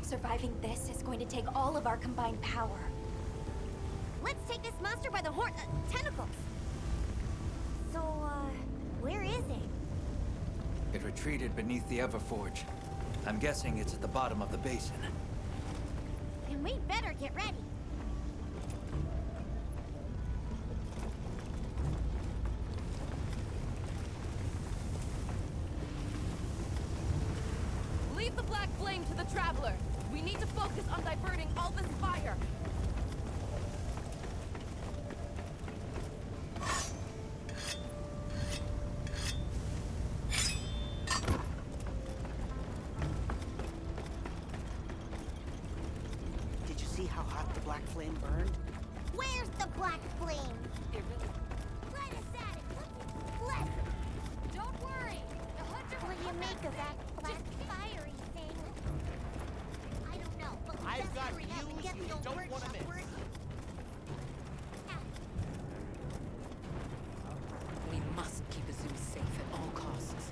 Surviving this is going to take all of our combined power. Let's take this monster by the tentacles. So, where is it? It retreated beneath the Everforge. I'm guessing it's at the bottom of the basin. And we better get ready. Leave the black flame to the Traveler. We need to focus on diverting all this fire. Did you see how hot the black flame burned? Where's the black flame? Let us at it. Let. Don't worry. The hunter. What do you make of that black fiery thing? I don't know, but we I've got hurry up and views get you the old don't workshop wanna miss. working. We must keep Azul safe at all costs.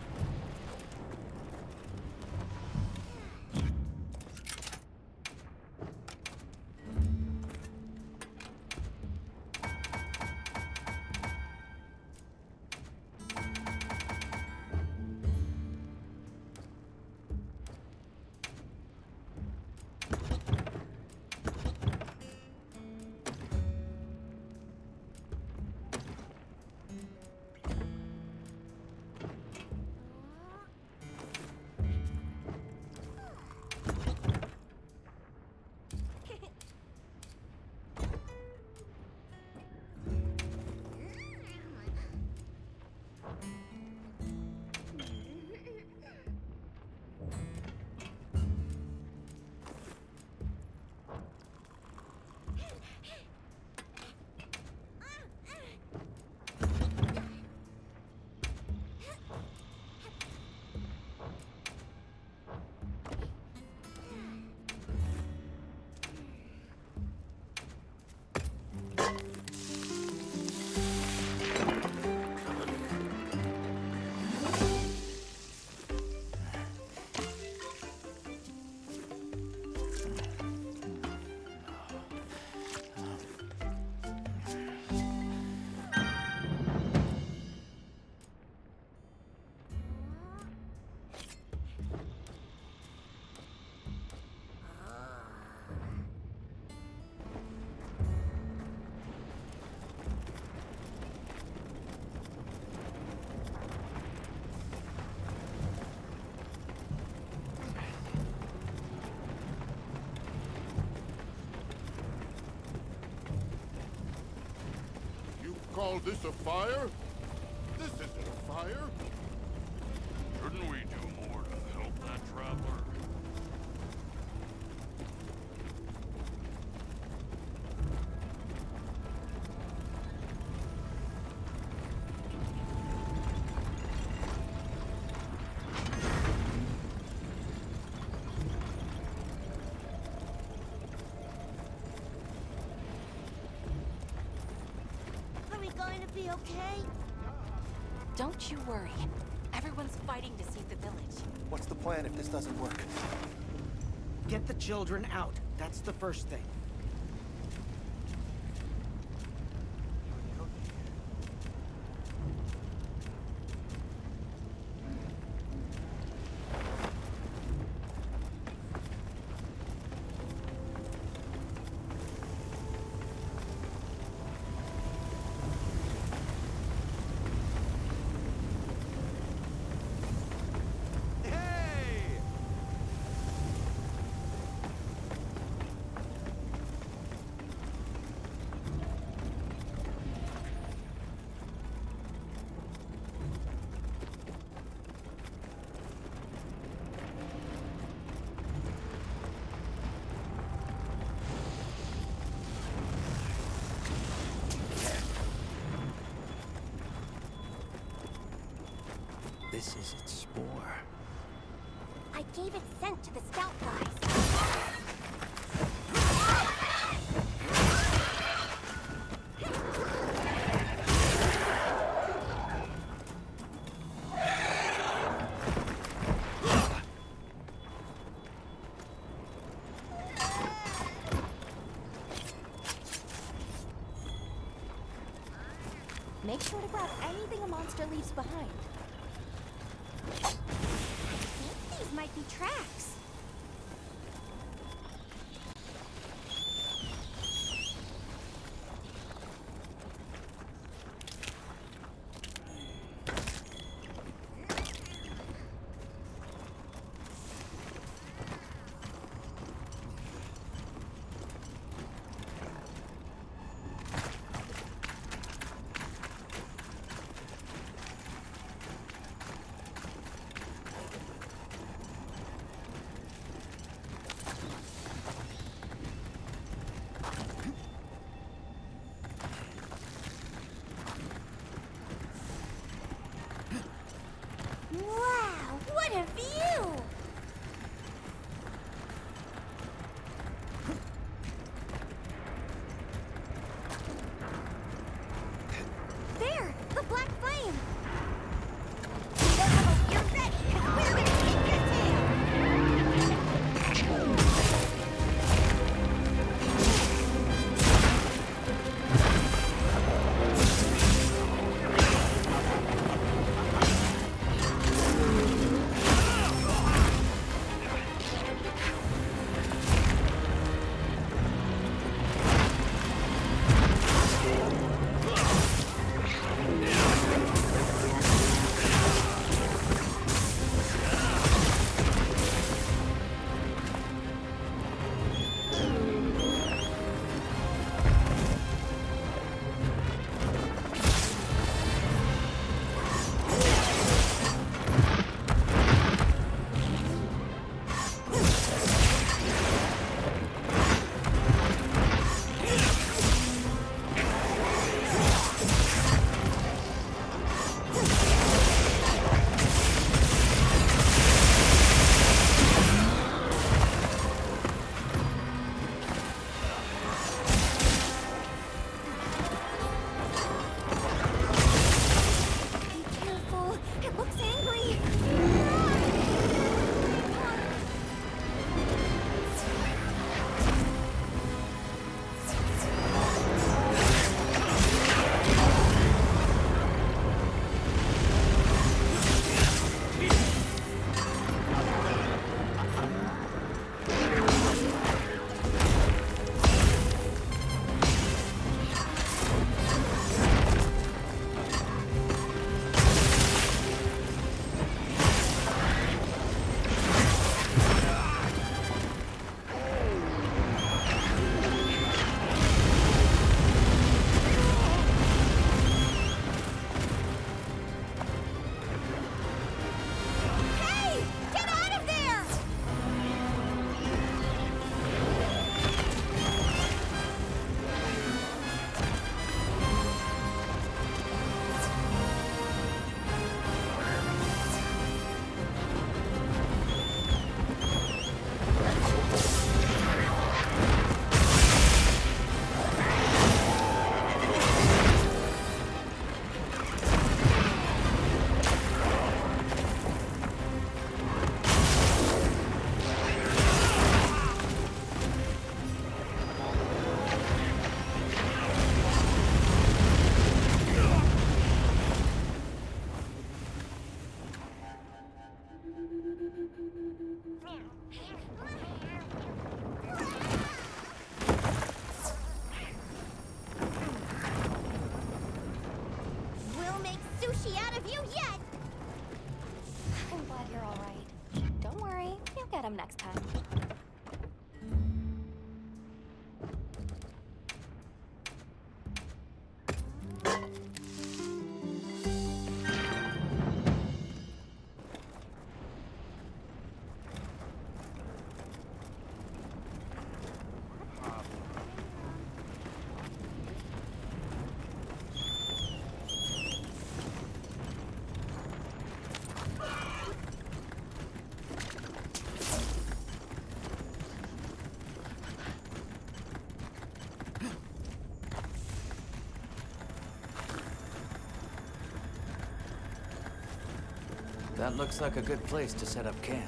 Call this a fire? This isn't a fire. Shouldn't we do more to help that traveler? Are we going to be okay? Don't you worry. Everyone's fighting to save the village. What's the plan if this doesn't work? Get the children out. That's the first thing. this is its spore. I gave it scent to the scout guys. Make sure to grab anything a monster leaves behind. I think these might be tracks. Wow, what a view! There, the black flame! Whoa, you're ready, 'cause we're gonna take your tail! sushi out of you yet! I'm glad you're all right. Don't worry, you'll get him next time. That looks like a good place to set up camp.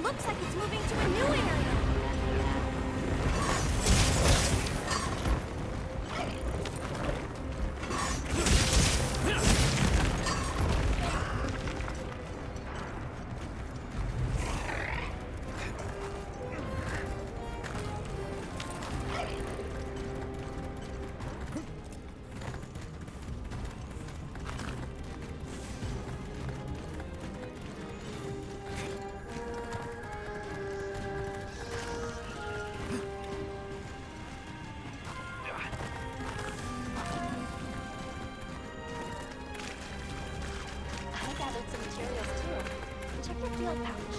Looks like it's moving to a new area. I gathered some materials too. Check your field pouch.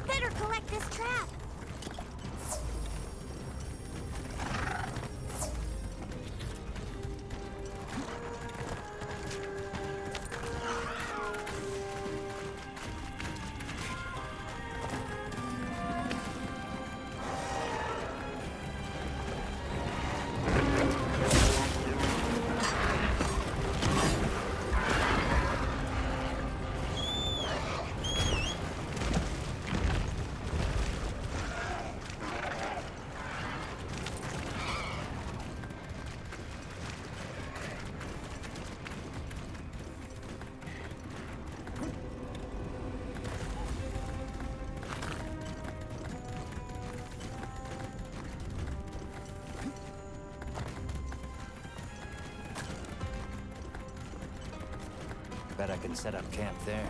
Better collect this trap. Bet I can set up camp there.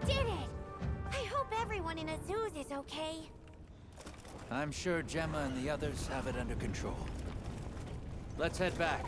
did it! I hope everyone in Azuz is okay. I'm sure Gemma and the others have it under control. Let's head back.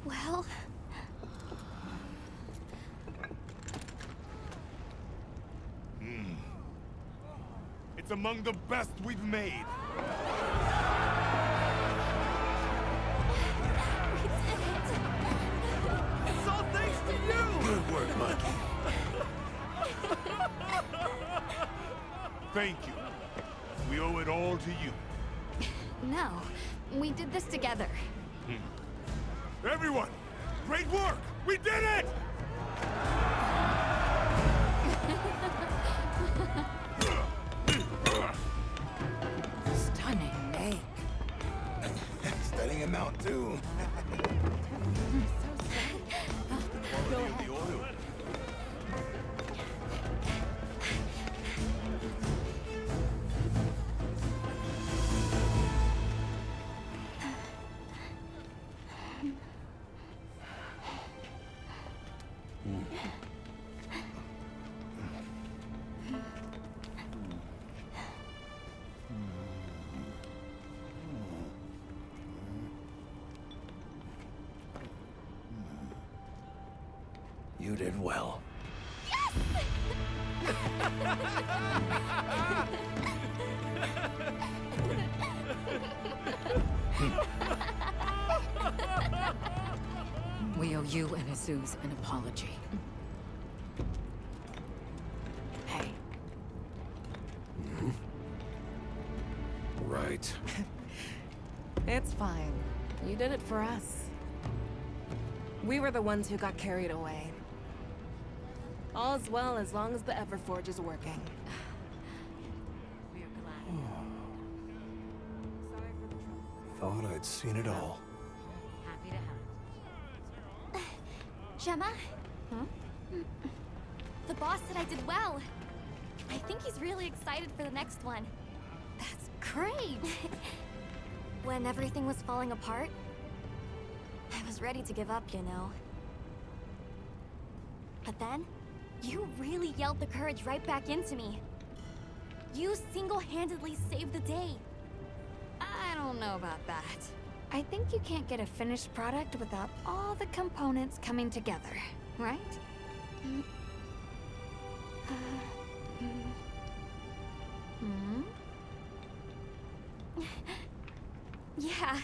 Well, It's among the best we've made. It's all thanks to you! Good work, Monkey. Thank you. We owe it all to you. no. We did this together. Everyone, great work! We did it! Stunning make. Studying him out, too. Go ahead. You did well. We owe you and Azuz an apology. Hey. Right. It's fine. You did it for us. We were the ones who got carried away. All's well as long as the Everforge is working. We're glad. Sorry for the trouble. Thought I'd seen it all. Happy to have Gemma? Huh? The boss said I did well. I think he's really excited for the next one. That's great! When everything was falling apart, I was ready to give up, you know. But then, you really yelled the courage right back into me. You single-handedly saved the day. I don't know about that. I think you can't get a finished product without all the components coming together, right? Yeah.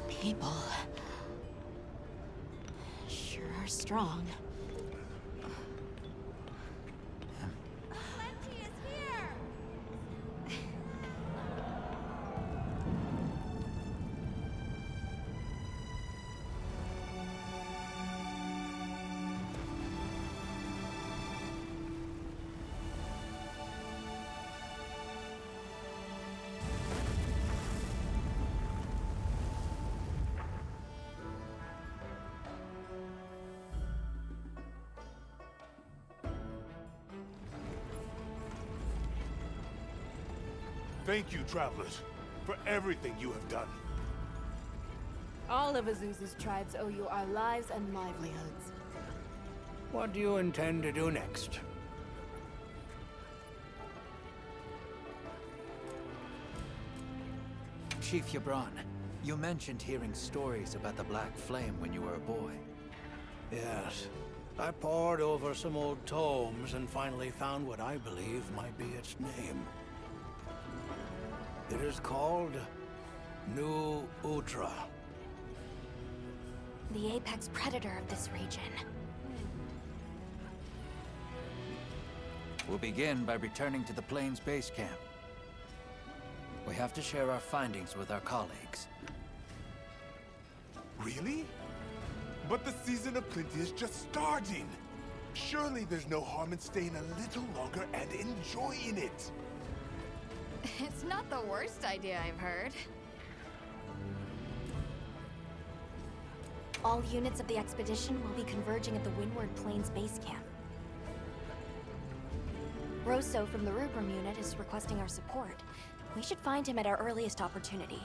People sure are strong. Thank you, travelers, for everything you have done. All of Azuz's tribes owe you our lives and livelihoods. What do you intend to do next? Chief Yabron, you mentioned hearing stories about the Black Flame when you were a boy. Yes. I pored over some old tomes and finally found what I believe might be its name. It is called New Udra. The apex predator of this region. We'll begin by returning to the Plains base camp. We have to share our findings with our colleagues. Really? But the season of plenty is just starting. Surely there's no harm in staying a little longer and enjoying it. It's not the worst idea I've heard. All units of the expedition will be converging at the Windward Plains base camp. Rosso from the Rubrum unit is requesting our support. We should find him at our earliest opportunity.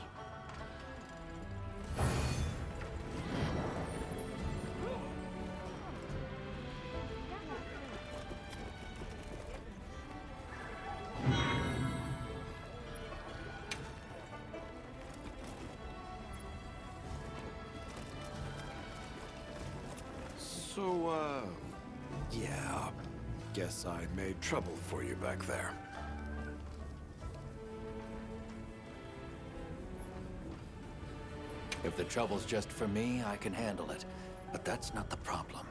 So, yeah. Guess I made trouble for you back there. If the trouble's just for me, I can handle it. But that's not the problem.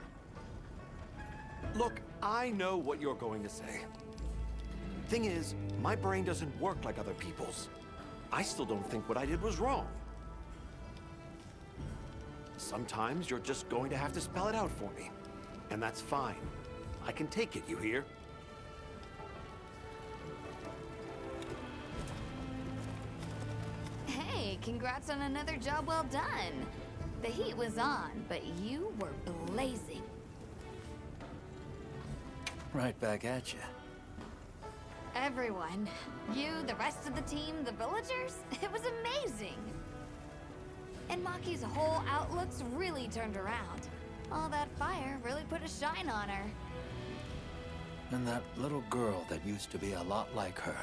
Look, I know what you're going to say. Thing is, my brain doesn't work like other people's. I still don't think what I did was wrong. Sometimes you're just going to have to spell it out for me. And that's fine. I can take it, you hear? Hey, congrats on another job well done. The heat was on, but you were blazing. Right back at you. Everyone. You, the rest of the team, the villagers. It was amazing. And Maki's whole outlook's really turned around. All that fire really put a shine on her. And that little girl that used to be a lot like her,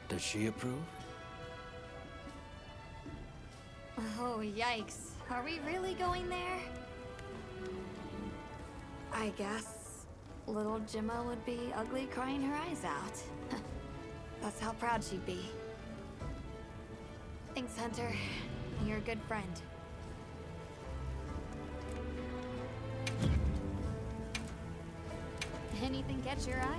does she approve? Oh, yikes. Are we really going there? I guess little Gemma would be ugly crying her eyes out. That's how proud she'd be. Thanks, Hunter. You're a good friend. Anything catch your eye?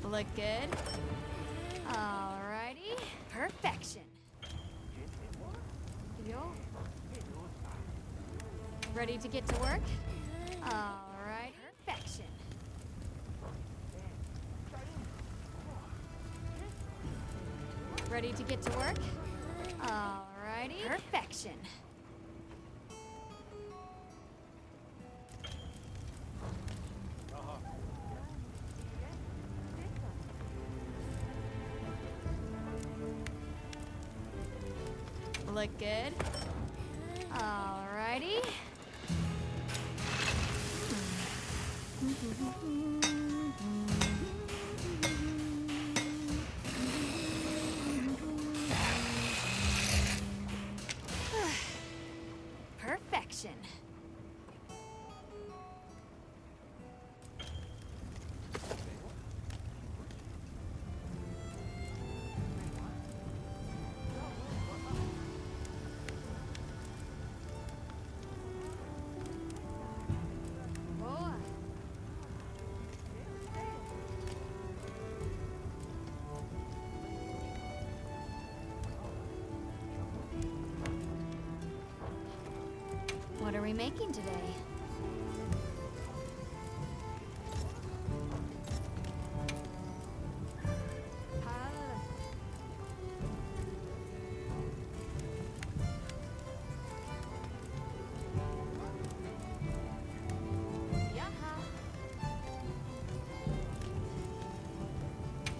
Look good. Alrighty. Perfection. Yo. Ready to get to work? Alright. Perfection. Ready to get to work? Alrighty. Perfection. Look good. Alrighty. Perfection. What are we making today?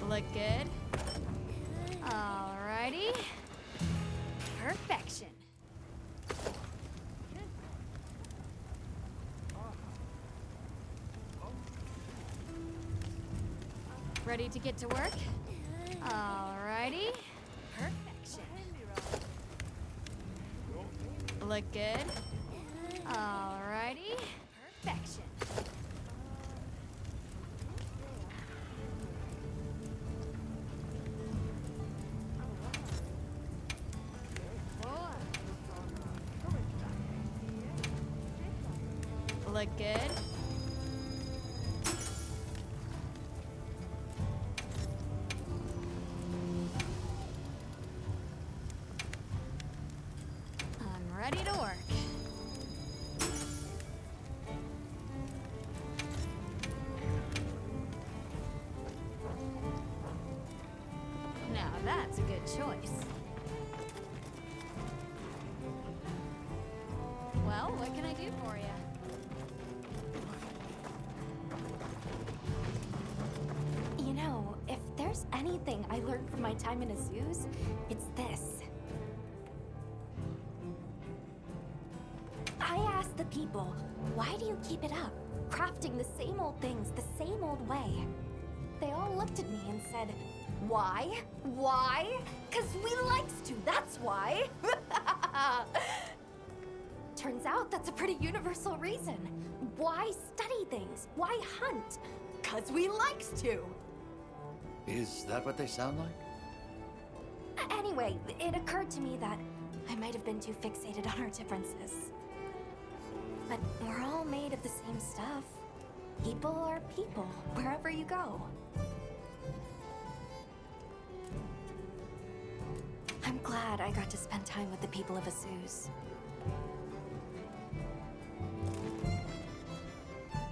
Look good. Alrighty. Perfection. Ready to get to work? Alrighty. Perfection. Look good? Alrighty. Perfection. Look good? I'm ready to work. Now that's a good choice. Well, what can I do for you? You know, if there's anything I learned from my time in a zoos, it's this. I asked the people, why do you keep it up? Crafting the same old things the same old way. They all looked at me and said, why? Why? 'Cause we likes to, that's why. Turns out that's a pretty universal reason. Why study things? Why hunt? 'Cause we likes to. Is that what they sound like? Anyway, it occurred to me that I might have been too fixated on our differences. But we're all made of the same stuff. People are people, wherever you go. I'm glad I got to spend time with the people of Azuz.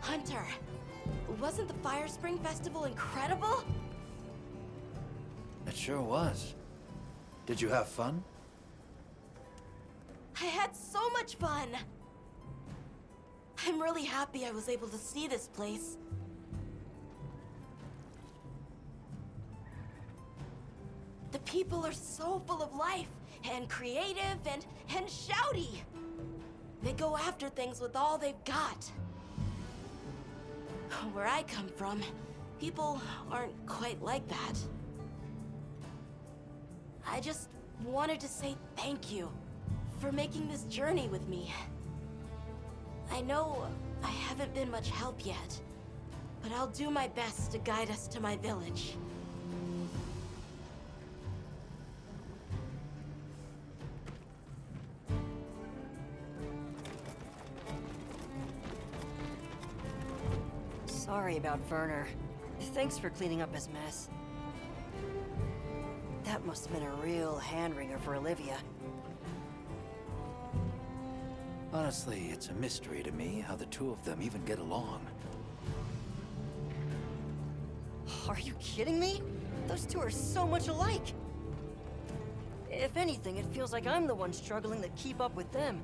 Hunter, wasn't the Fire Spring Festival incredible? It sure was. Did you have fun? I had so much fun! I'm really happy I was able to see this place. The people are so full of life, and creative, and shouty! They go after things with all they've got. Where I come from, people aren't quite like that. I just wanted to say thank you for making this journey with me. I know I haven't been much help yet, but I'll do my best to guide us to my village. Sorry about Werner. Thanks for cleaning up his mess. That must have been a real hand-wringer for Olivia. Honestly, it's a mystery to me how the two of them even get along. Are you kidding me? Those two are so much alike. If anything, it feels like I'm the one struggling to keep up with them.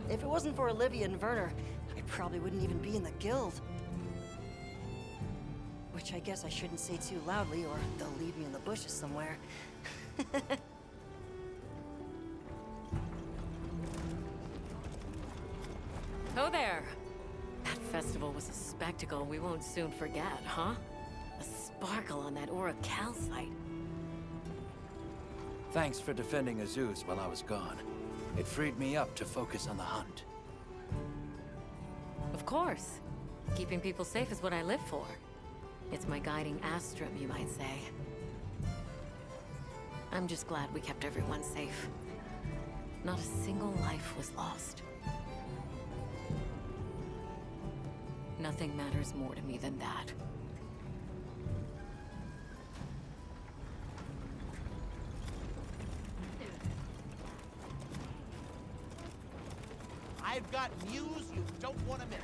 If it wasn't for Olivia and Werner, I probably wouldn't even be in the guild. Which I guess I shouldn't say too loudly, or they'll leave me in the bushes somewhere. Oh there! That festival was a spectacle we won't soon forget, huh? A sparkle on that Aura calcite. Thanks for defending Azuz while I was gone. It freed me up to focus on the hunt. Of course. Keeping people safe is what I live for. It's my guiding astrum, you might say. I'm just glad we kept everyone safe. Not a single life was lost. Nothing matters more to me than that. I've got news you don't want to miss.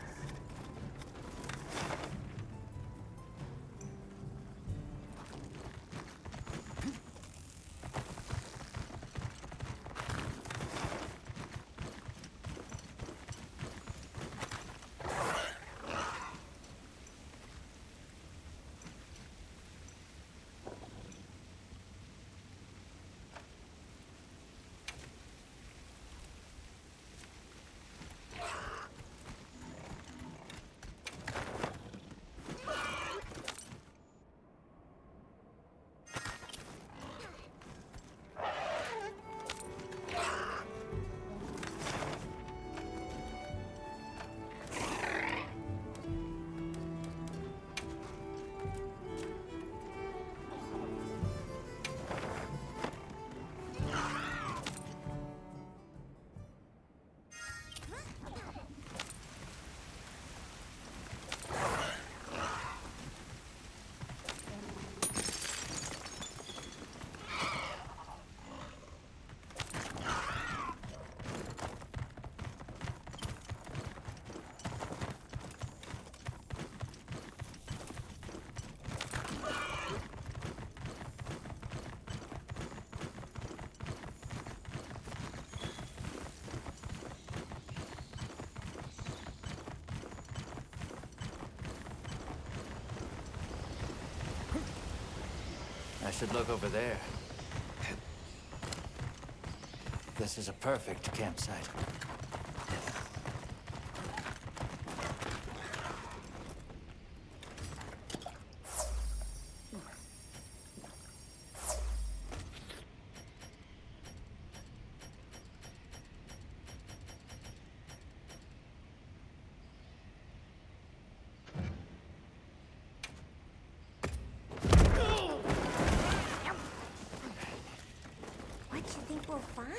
I should look over there. This is a perfect campsite. What do you think we'll find?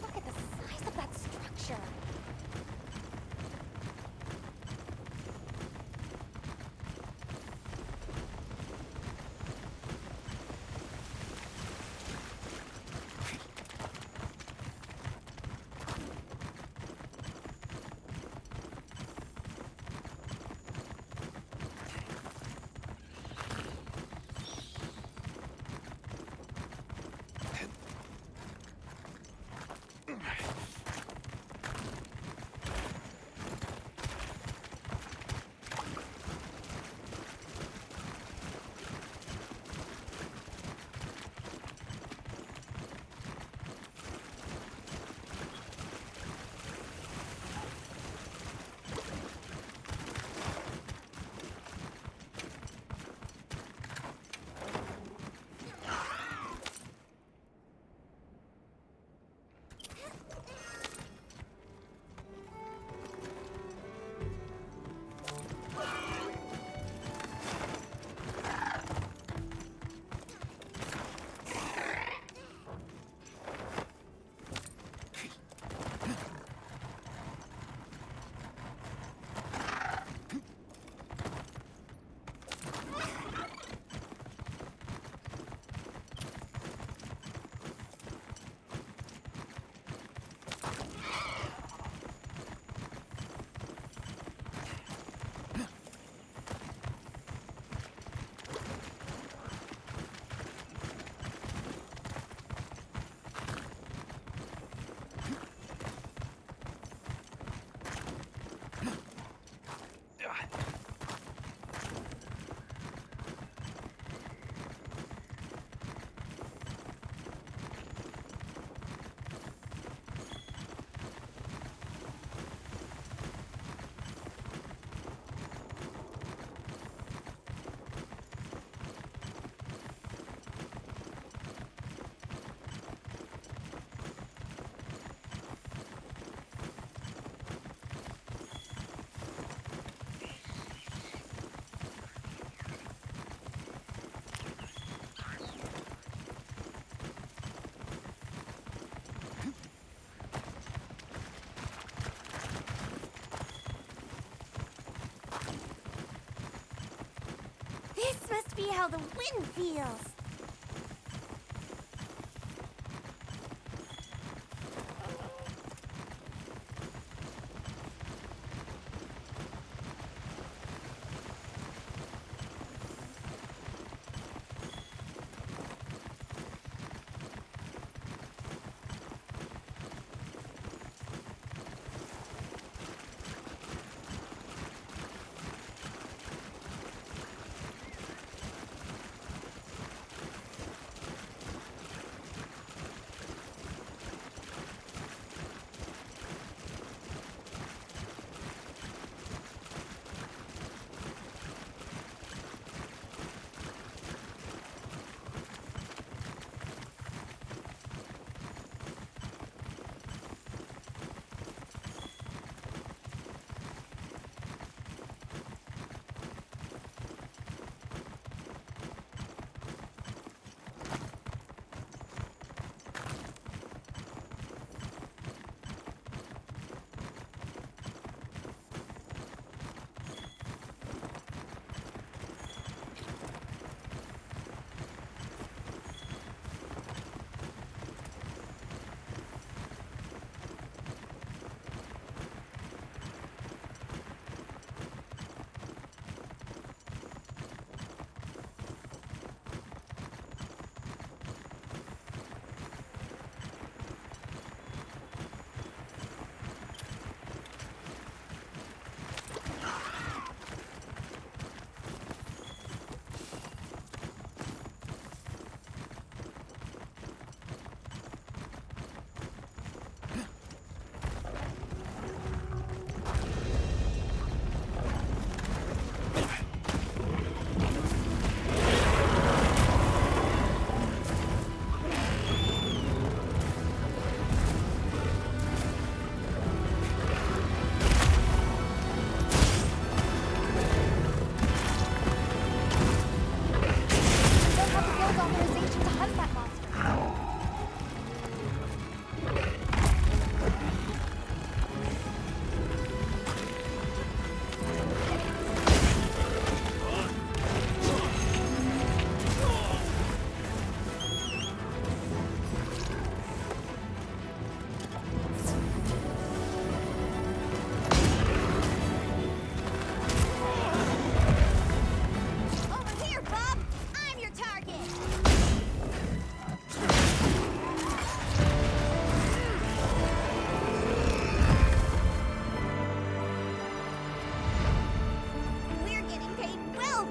Look at the size of that structure. This must be how the wind feels.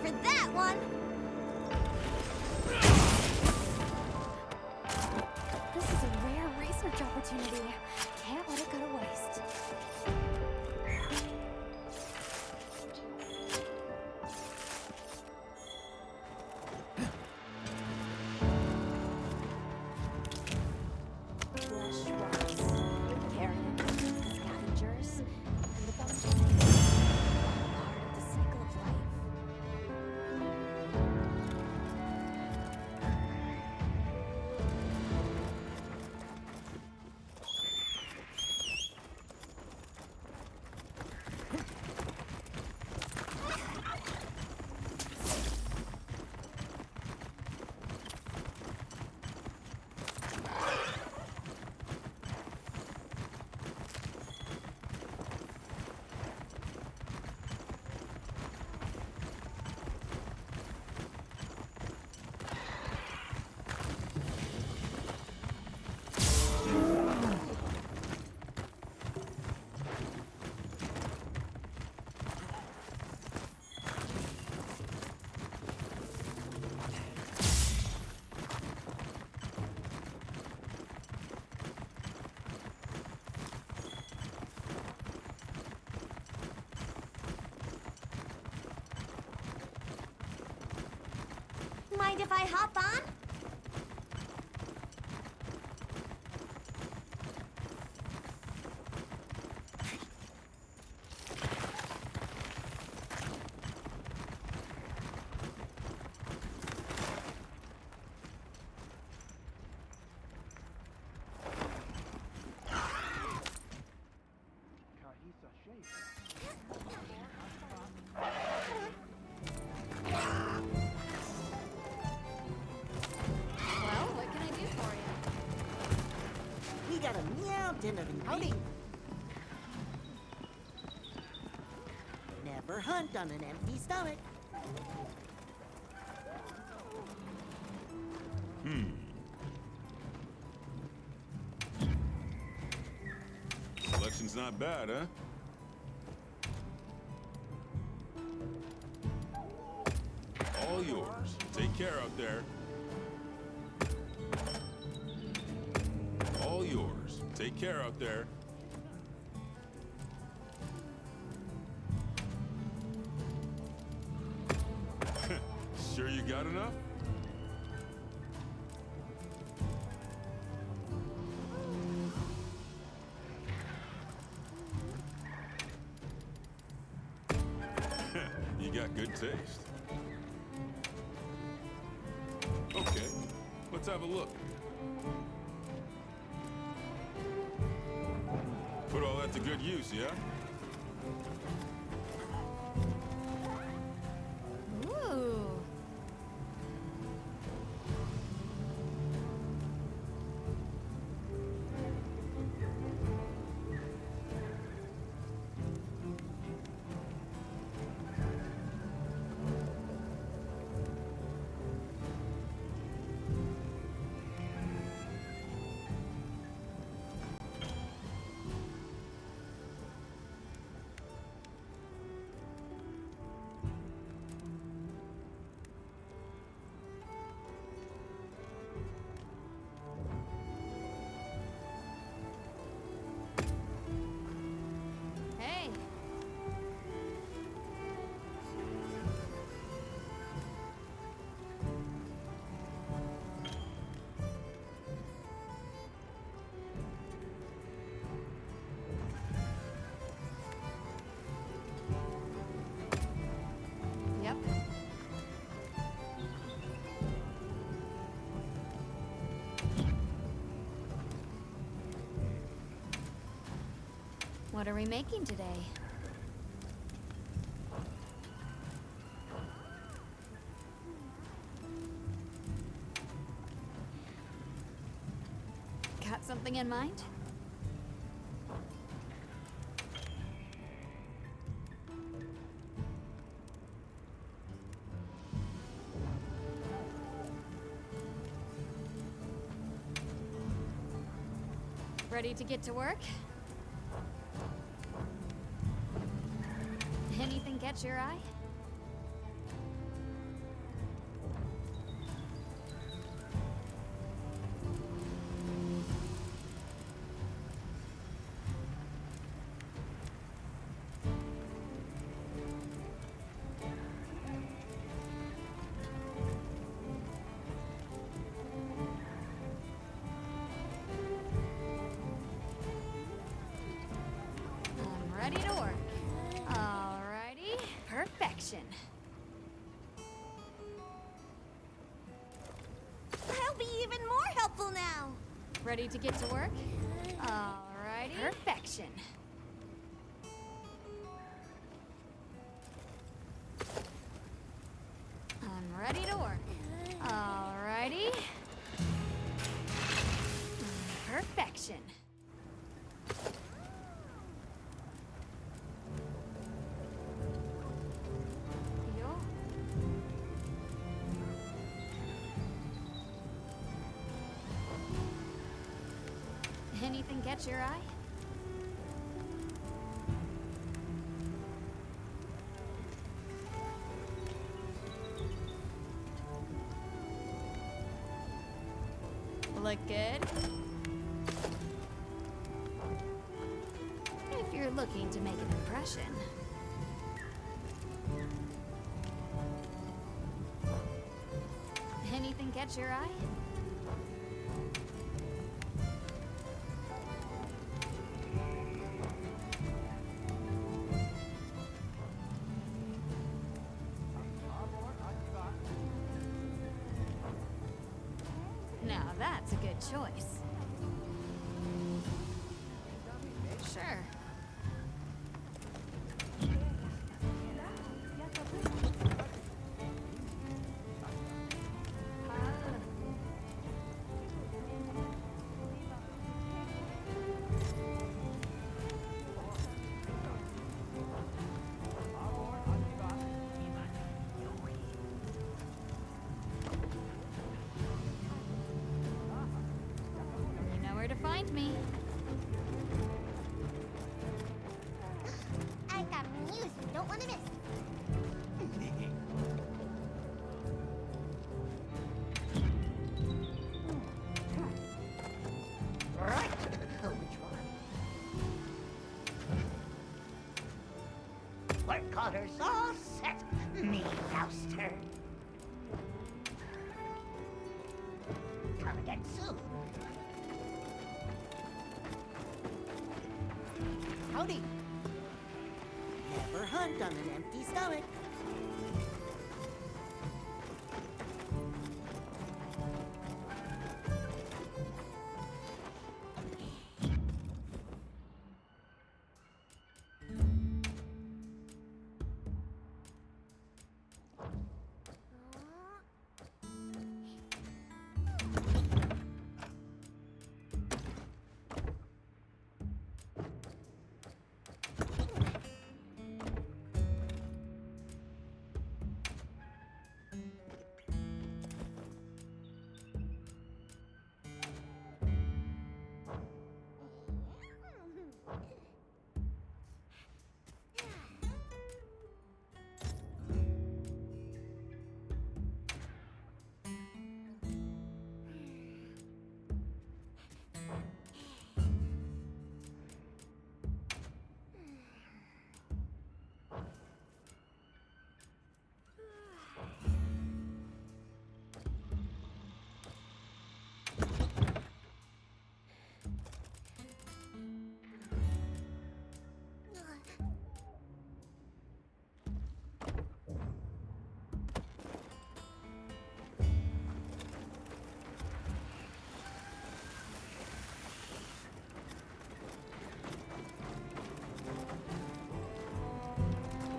for that one! This is a rare research opportunity. Can't let it go to waste. Flesh rots, carrion, scavengers, and a bunch of things. All part of the cycle of life. Mind if I hop on? Well, what can I do for you? We got a mountain of ingredients. Never hunt on an empty stomach. Selection's not bad, huh? All yours. Take care out there. All yours. Take care out there. Sure you got enough? You got good taste. Okay, let's have a look. Put all that to good use, yeah? Ooh. Hey. Yep. What are we making today? Got something in mind? Ready to get to work? Anything catch your eye? beautiful now. Ready to get to work? Alrighty. Perfection. I'm ready to work. Alrighty. Perfection. Yo. Anything catch your eye? Look good? If you're looking to make an impression. Anything catch your eye? Now that's a good choice. Sure. You know where to find me. I got news you don't want to miss. Right. Which one? Work orders all set, me rouster. Come again soon. Howdy. Never hunt on an empty stomach.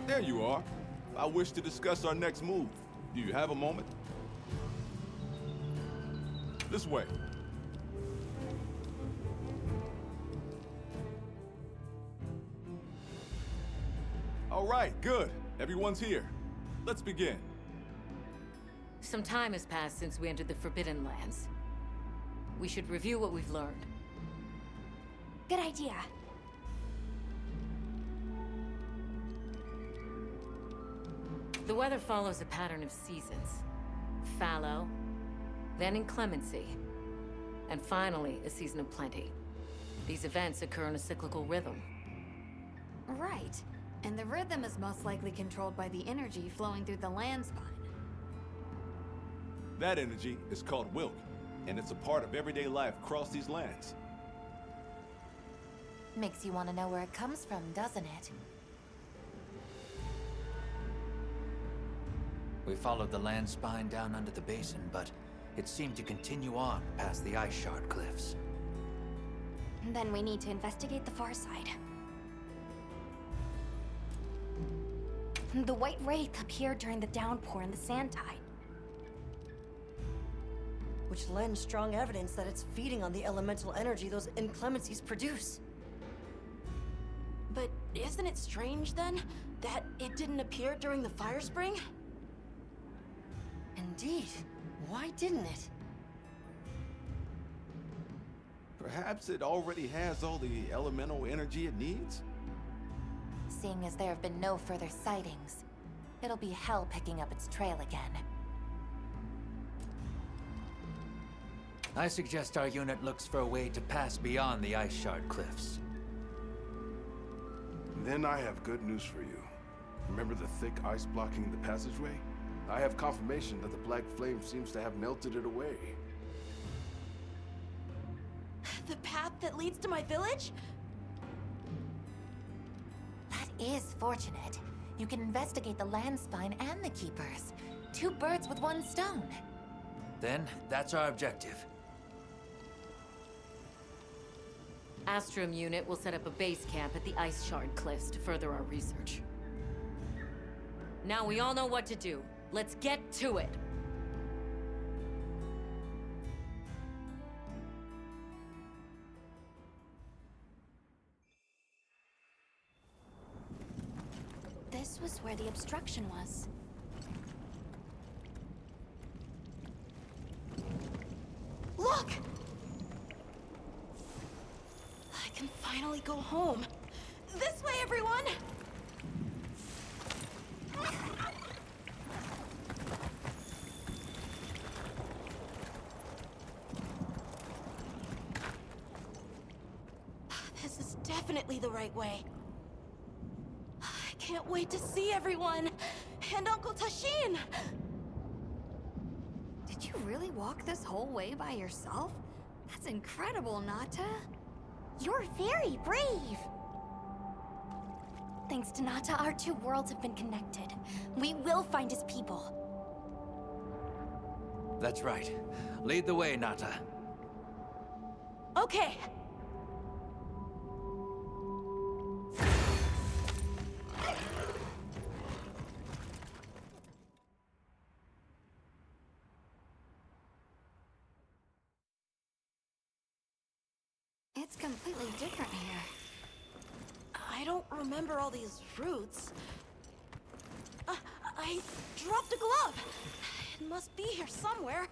There you are. I wish to discuss our next move. Do you have a moment? This way. All right, good. Everyone's here. Let's begin. Some time has passed since we entered the Forbidden Lands. We should review what we've learned. Good idea. The weather follows a pattern of seasons. Fallow, then inclemency, and finally a season of plenty. These events occur in a cyclical rhythm. Right. And the rhythm is most likely controlled by the energy flowing through the land spine. That energy is called Wilk, and it's a part of everyday life across these lands. Makes you want to know where it comes from, doesn't it? We followed the land spine down under the basin, but it seemed to continue on past the ice shard cliffs. Then we need to investigate the far side. The White Wraith appeared during the downpour and the sand tide. Which lends strong evidence that it's feeding on the elemental energy those inclemencies produce. But isn't it strange, then, that it didn't appear during the fire spring? Indeed. Why didn't it? Perhaps it already has all the elemental energy it needs? Seeing as there have been no further sightings, it'll be hell picking up its trail again. I suggest our unit looks for a way to pass beyond the ice shard cliffs. Then I have good news for you. Remember the thick ice blocking the passageway? I have confirmation that the black flame seems to have melted it away. The path that leads to my village? That is fortunate. You can investigate the land spine and the keepers. 2 birds with 1 stone. Then, that's our objective. Astrum unit will set up a base camp at the ice shard cliffs to further our research. Now we all know what to do. Let's get to it! This was where the obstruction was. Look! I can finally go home. This way, everyone! This is definitely the right way. I can't wait to see everyone! And Uncle Tashin! Did you really walk this whole way by yourself? That's incredible, Nata. You're very brave! Thanks to Nata, our 2 worlds have been connected. We will find his people. That's right. Lead the way, Nata. Okay. It's completely different here. I don't remember all these roots. I dropped a glove. It must be here somewhere.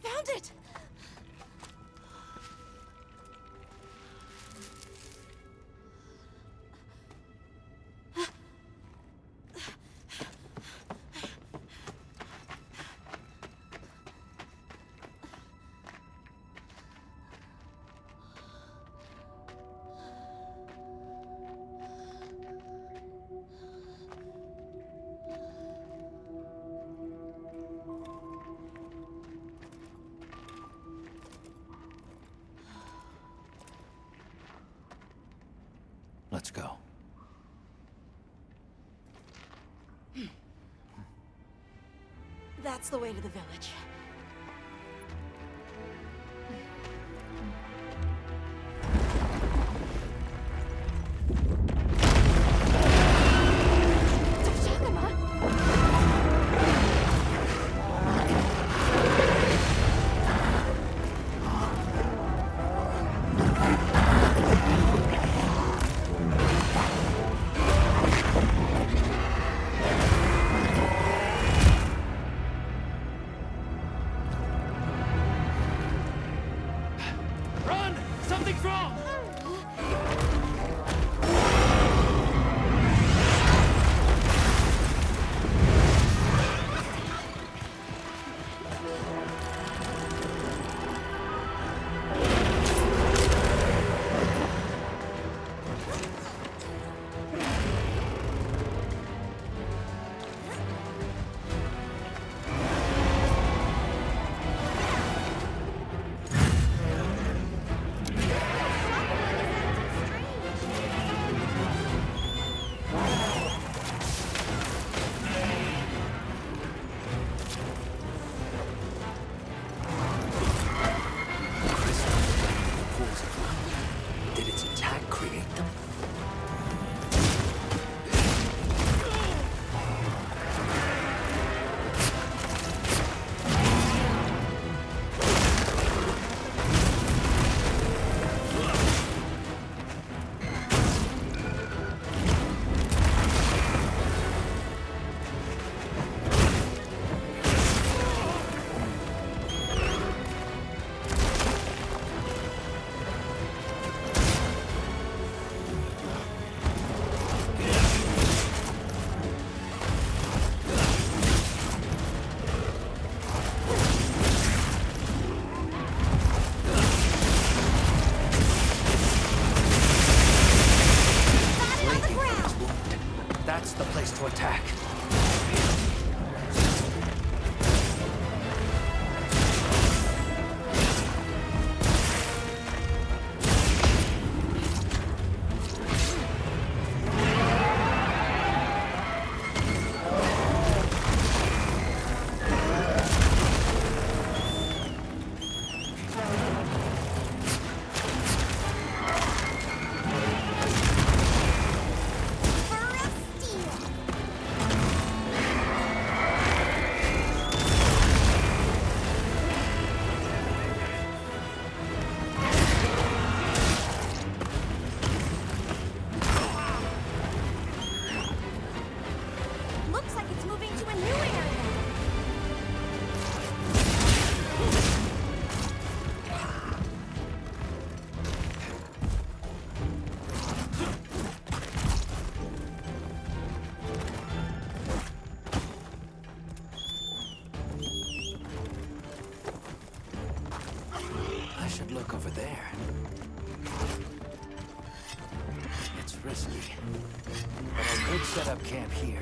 Found it! Let's go. That's the way to the village. attack. Looks like it's moving to a new area. I should look over there. It's risky, but I could set up camp here.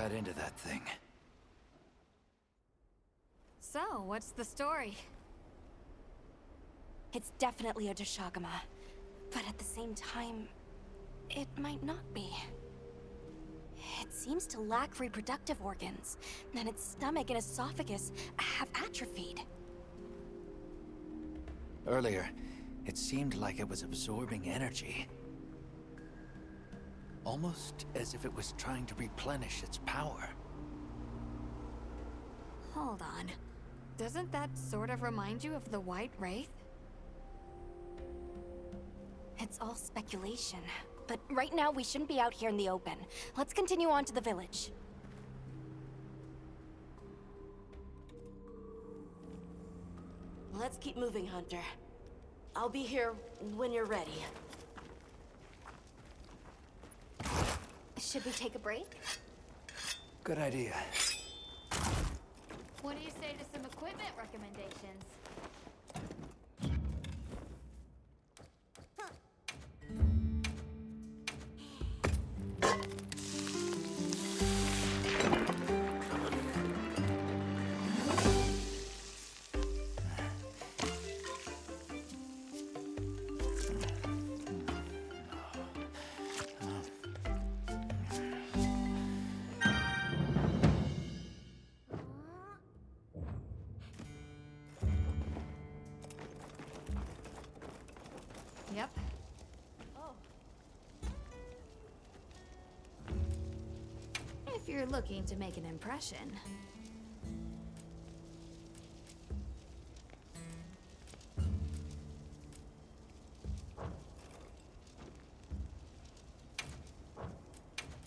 got into that thing. So, what's the story? It's definitely a Doshagama, but at the same time, it might not be. It seems to lack reproductive organs, and its stomach and esophagus have atrophied. Earlier, it seemed like it was absorbing energy. Almost as if it was trying to replenish its power. Hold on. Doesn't that sort of remind you of the White Wraith? It's all speculation, but right now we shouldn't be out here in the open. Let's continue on to the village. Let's keep moving, Hunter. I'll be here when you're ready. Should we take a break? Good idea. What do you say to some equipment recommendations? Yep. Oh. If you're looking to make an impression.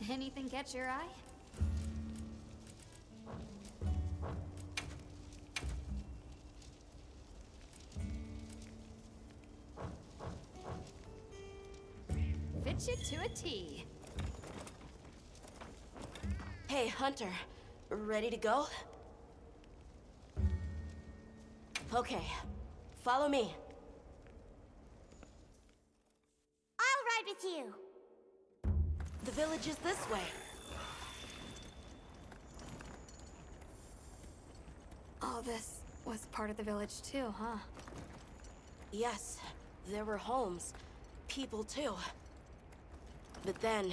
Anything catch your eye? Fits you to a T. Hey, Hunter. Ready to go? Okay. Follow me. I'll ride with you. The village is this way. All this was part of the village too, huh? Yes, there were homes. People too. But then,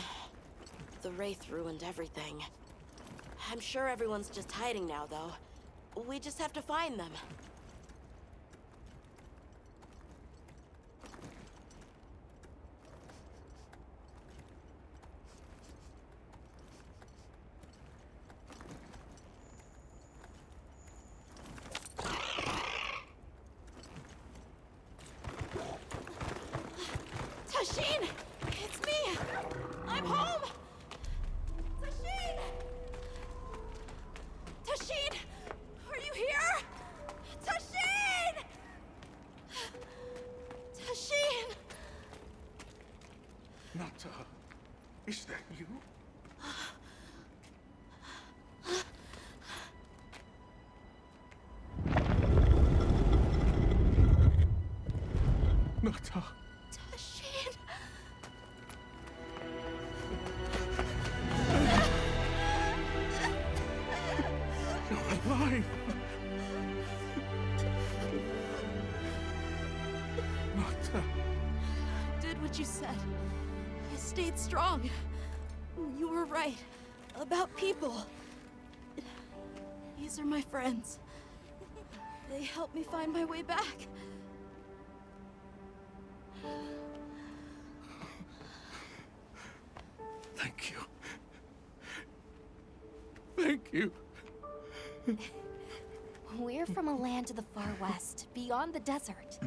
the Wraith ruined everything. I'm sure everyone's just hiding now, though. We just have to find them. Tashin! It's me! I'm home! Tashin! Tashin! Are you here? Tashin! Tashin! Nata, is that you? Nata. Tashin! You're alive! Nata. Did what you said. I stayed strong. You were right. About people. These are my friends. They helped me find my way back. Thank you. Thank you. We're from a land to the far west, beyond the desert.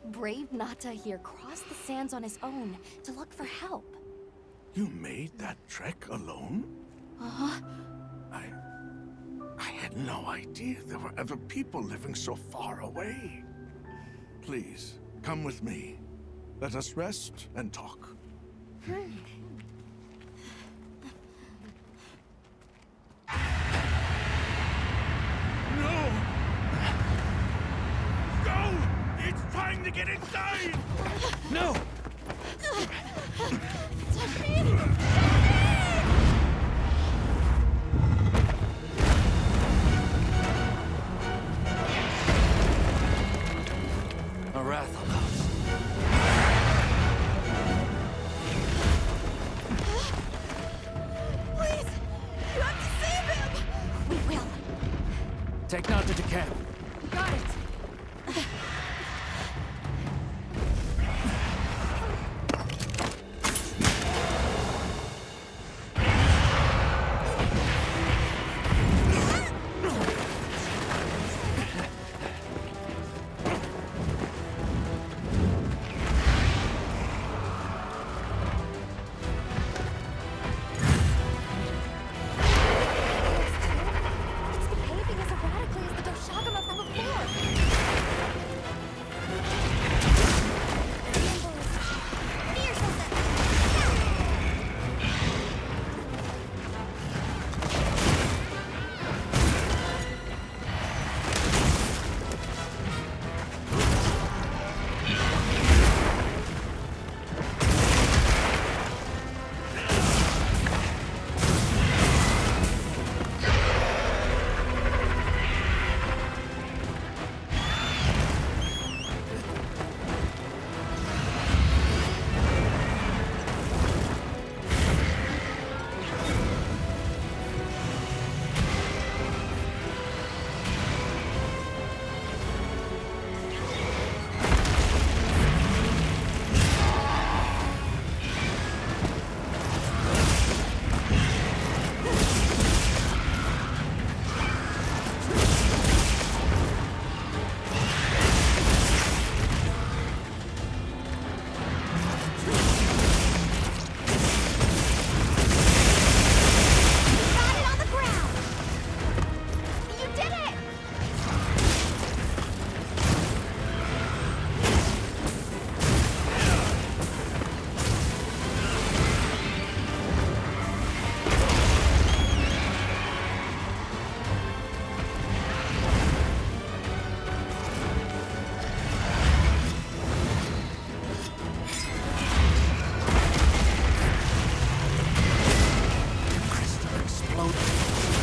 Brave Nata here crossed the sands on his own to look for help. You made that trek alone? Uh-huh. I had no idea there were other people living so far away. Please, come with me. Let us rest and talk. No! Go! It's trying to get inside! No! Take Nanta to camp. Got it. It's behaving as erratically as the Doshagama from before. Fierce as a...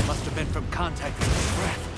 Must have been from contact with his breath.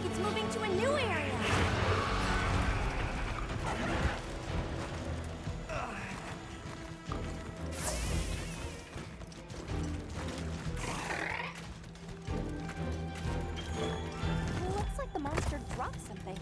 like it's moving to a new area. Looks like the monster dropped something.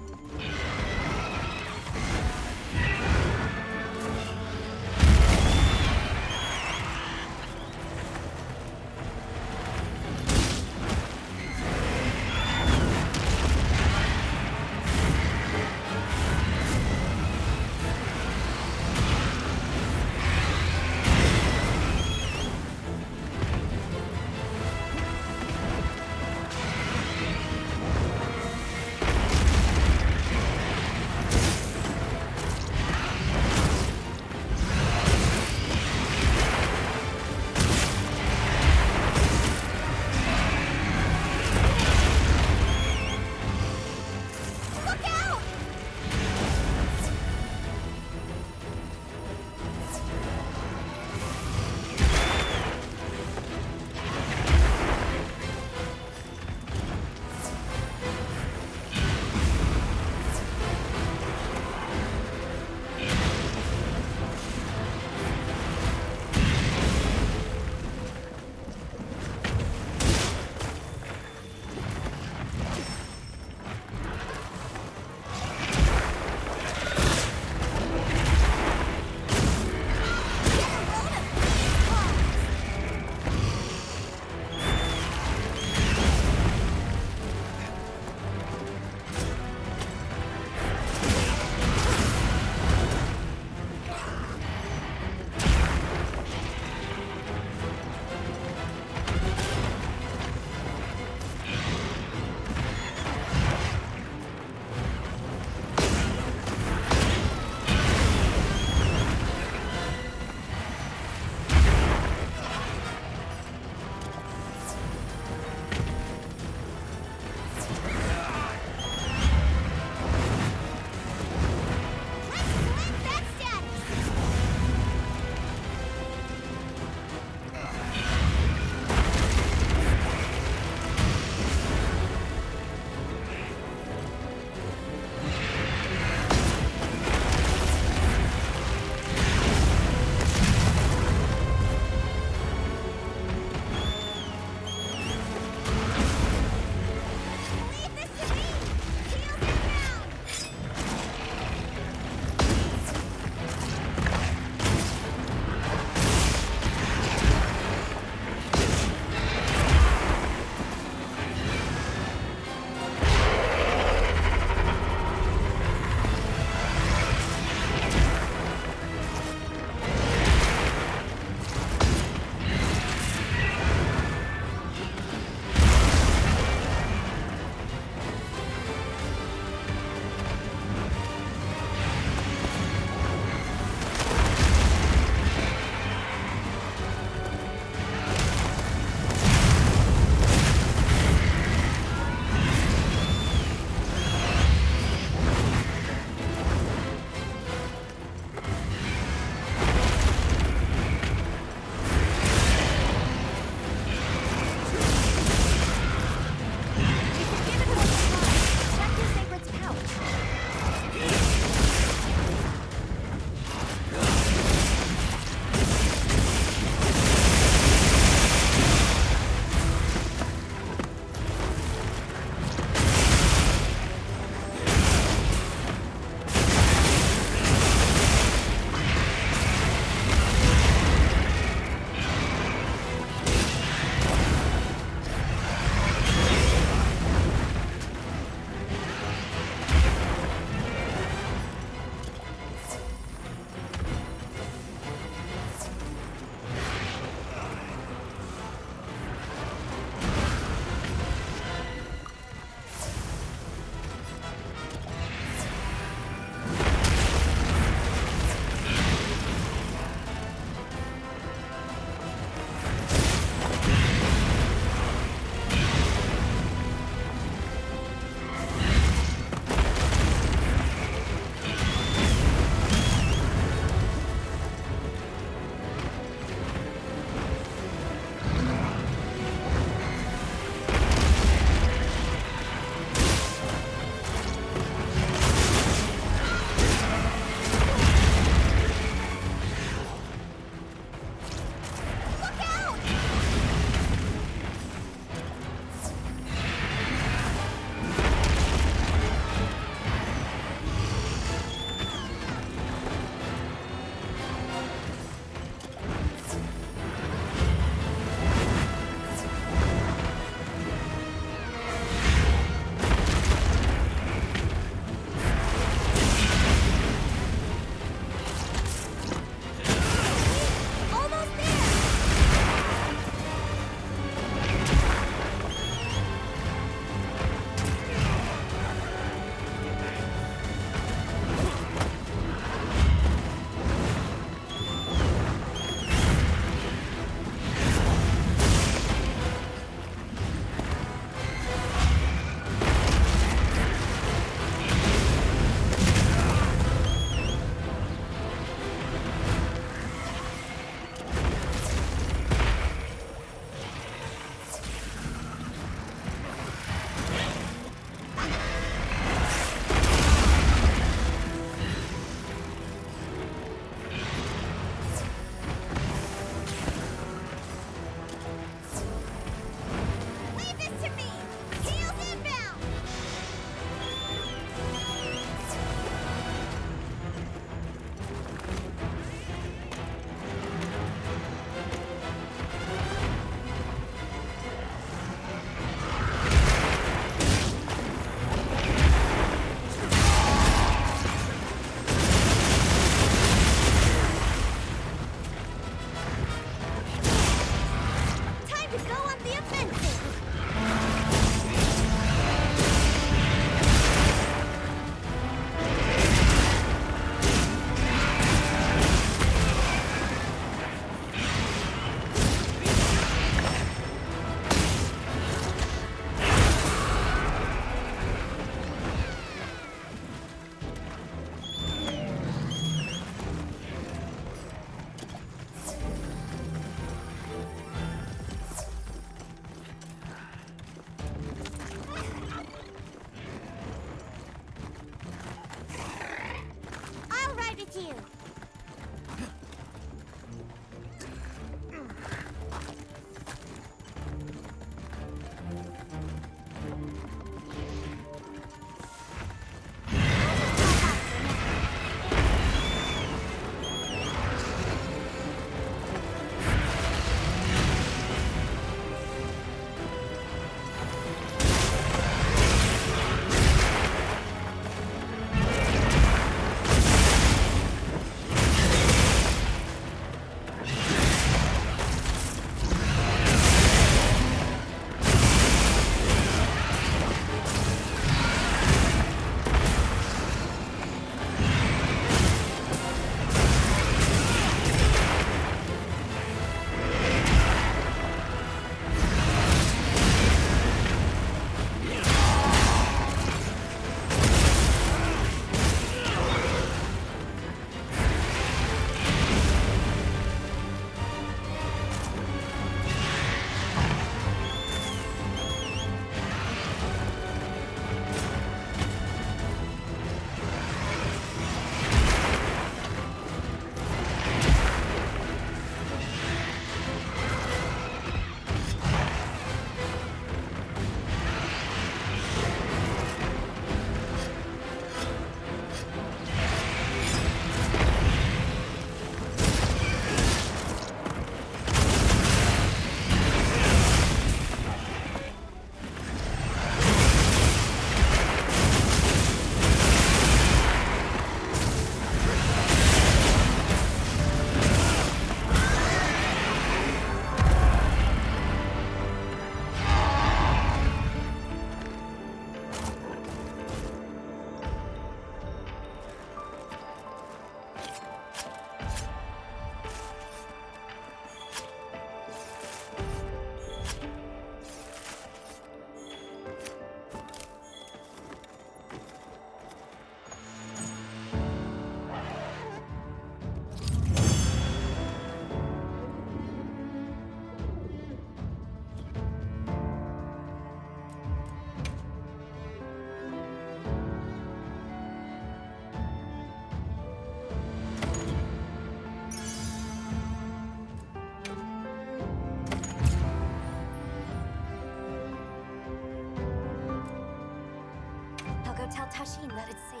Tashin that it's safe.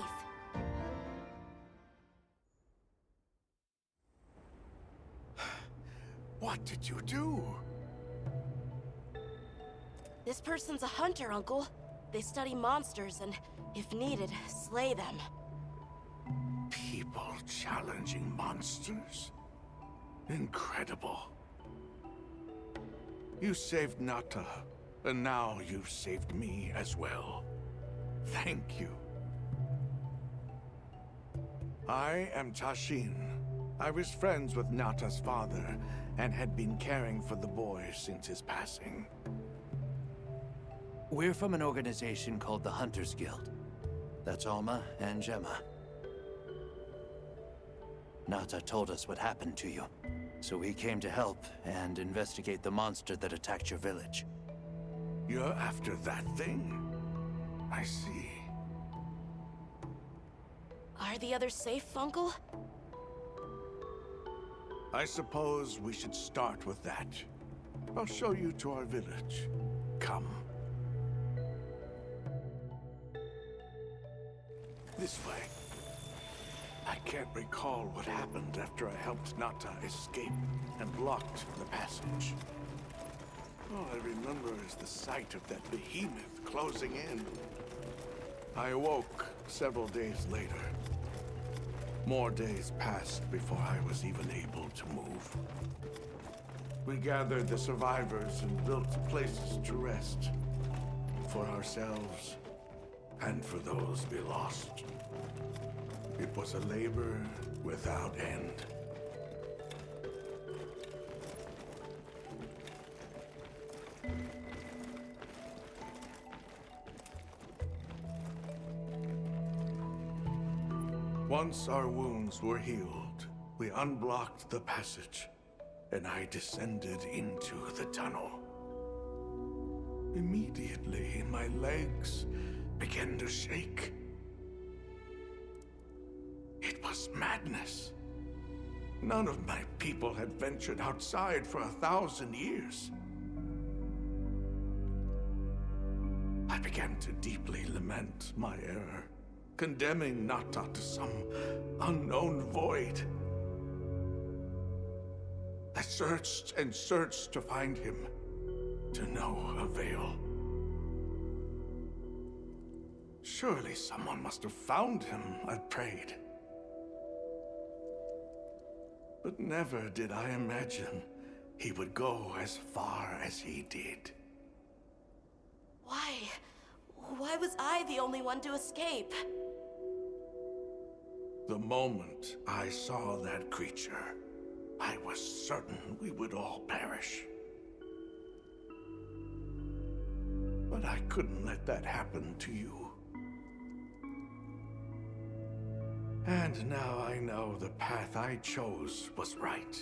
What did you do? This person's a hunter, Uncle. They study monsters and, if needed, slay them. People challenging monsters? Incredible. You saved Nata, and now you've saved me as well. Thank you. I am Tashin. I was friends with Nata's father, and had been caring for the boy since his passing. We're from an organization called the Hunters Guild. That's Alma and Gemma. Nata told us what happened to you, so we came to help and investigate the monster that attacked your village. You're after that thing? I see. Are the others safe, Uncle? I suppose we should start with that. I'll show you to our village. Come. This way. I can't recall what happened after I helped Nata escape and blocked the passage. All I remember is the sight of that behemoth closing in. I awoke several days later. More days passed before I was even able to move. We gathered the survivors and built places to rest. For ourselves, and for those we lost. It was a labor without end. Once our wounds were healed, we unblocked the passage, and I descended into the tunnel. Immediately, my legs began to shake. It was madness. None of my people had ventured outside for 1,000 years. I began to deeply lament my error, condemning Nata to some unknown void. I searched and searched to find him, to no avail. Surely someone must have found him, I prayed. But never did I imagine he would go as far as he did. Why? Why was I the only one to escape? The moment I saw that creature, I was certain we would all perish. But I couldn't let that happen to you. And now I know the path I chose was right.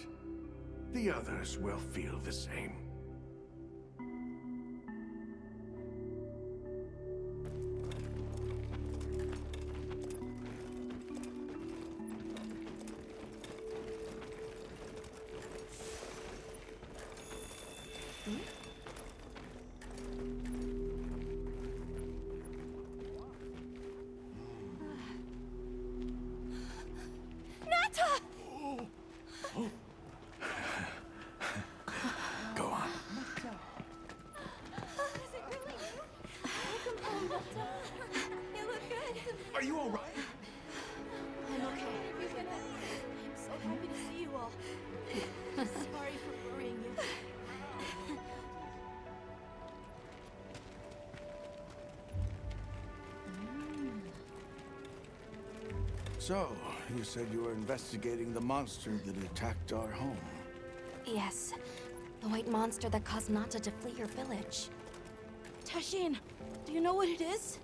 The others will feel the same. Go on. You look good. Are you all right? I'm okay. I'm so happy to see you all. Sorry for worrying you. So, you said you were investigating the monster that attacked our home. Yes. The white monster that caused Nata to flee your village. Tashin, do you know what it is?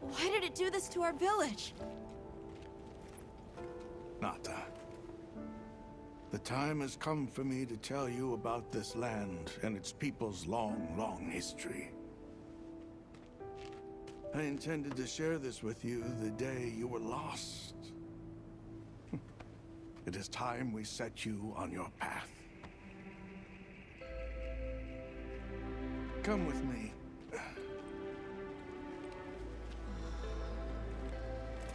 Why did it do this to our village? Nata. The time has come for me to tell you about this land and its people's long, long history. I intended to share this with you the day you were lost. It is time we set you on your path. Come with me.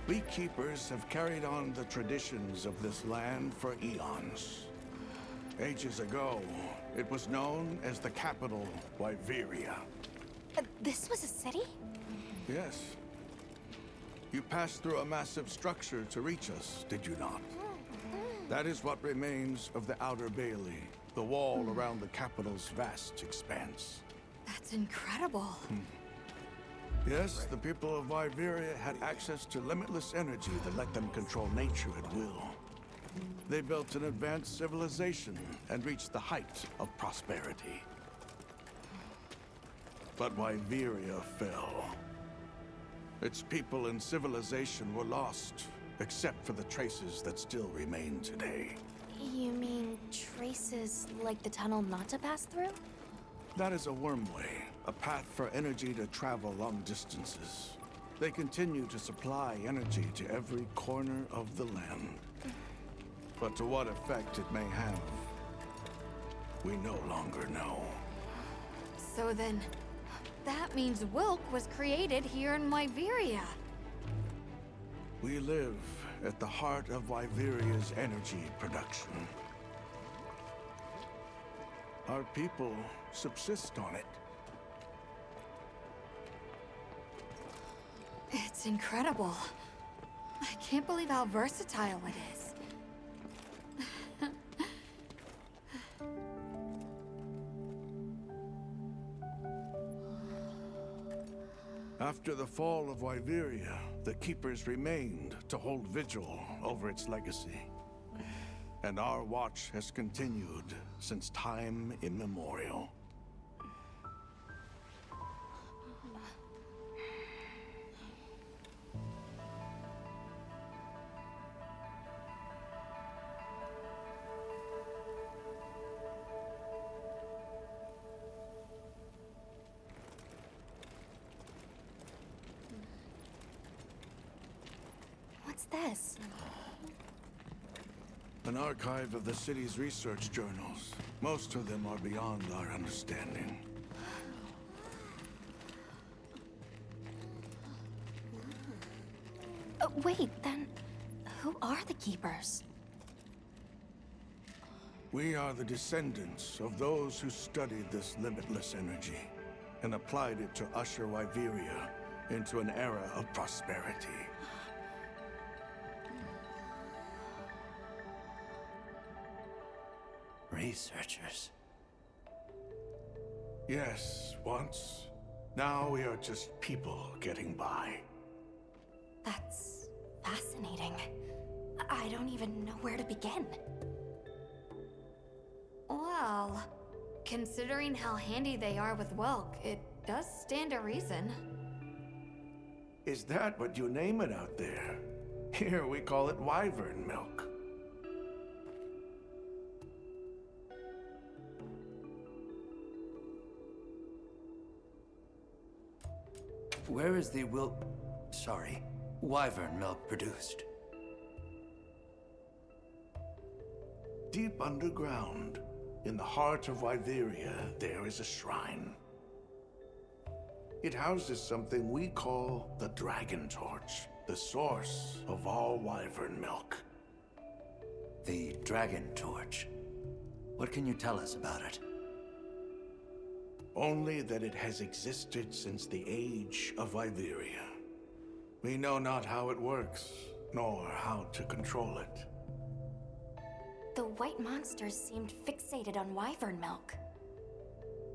We keepers have carried on the traditions of this land for eons. Ages ago, it was known as the capital, Wyveria. This was a city? Yes. You passed through a massive structure to reach us, did you not? That is what remains of the Outer Bailey, the wall around the capital's vast expanse. That's incredible. Yes, the people of Wyveria had access to limitless energy that let them control nature at will. They built an advanced civilization and reached the height of prosperity. But Wyveria fell. Its people and civilization were lost, except for the traces that still remain today. You mean traces like the tunnel not to pass through? That is a wormway, a path for energy to travel long distances. They continue to supply energy to every corner of the land. But to what effect it may have, we no longer know. So then, that means Wilk was created here in Wyveria. We live at the heart of Wyveria's energy production. Our people subsist on it. It's incredible. I can't believe how versatile it is. After the fall of Wyveria, the Keepers remained to hold vigil over its legacy. And our watch has continued since time immemorial. What's this? An archive of the city's research journals. Most of them are beyond our understanding. Wait, then who are the Keepers? We are the descendants of those who studied this limitless energy and applied it to usher Wyveria into an era of prosperity. Researchers. Yes, once. Now we are just people getting by. That's fascinating. I don't even know where to begin. Well, considering how handy they are with Wilk, it does stand to reason. Is that what you name it out there? Here we call it wyvern milk. Where is the wyvern milk produced? Deep underground, in the heart of Wyveria, there is a shrine. It houses something we call the Dragon Torch, the source of all wyvern milk. The Dragon Torch. What can you tell us about it? Only that it has existed since the age of Wyveria. We know not how it works, nor how to control it. The white monsters seemed fixated on wyvern milk.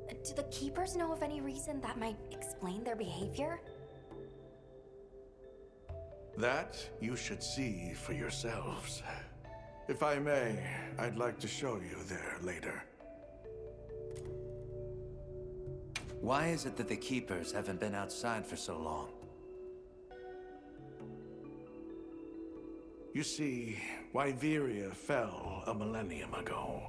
Do the Keepers know of any reason that might explain their behavior? That you should see for yourselves. If I may, I'd like to show you there later. Why is it that the Keepers haven't been outside for so long? You see, Wyveria fell a millennium ago.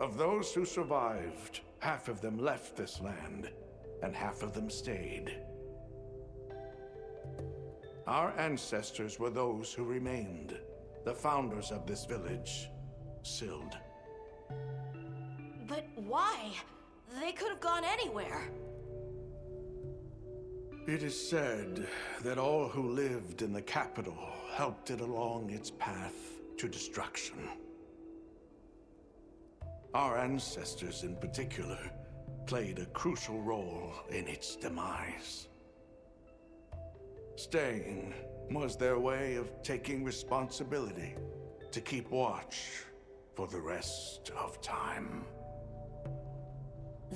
Of those who survived, half of them left this land, and half of them stayed. Our ancestors were those who remained, the founders of this village, Sild. But why? They could have gone anywhere. It is said that all who lived in the capital helped it along its path to destruction. Our ancestors in particular played a crucial role in its demise. Staying was their way of taking responsibility to keep watch for the rest of time.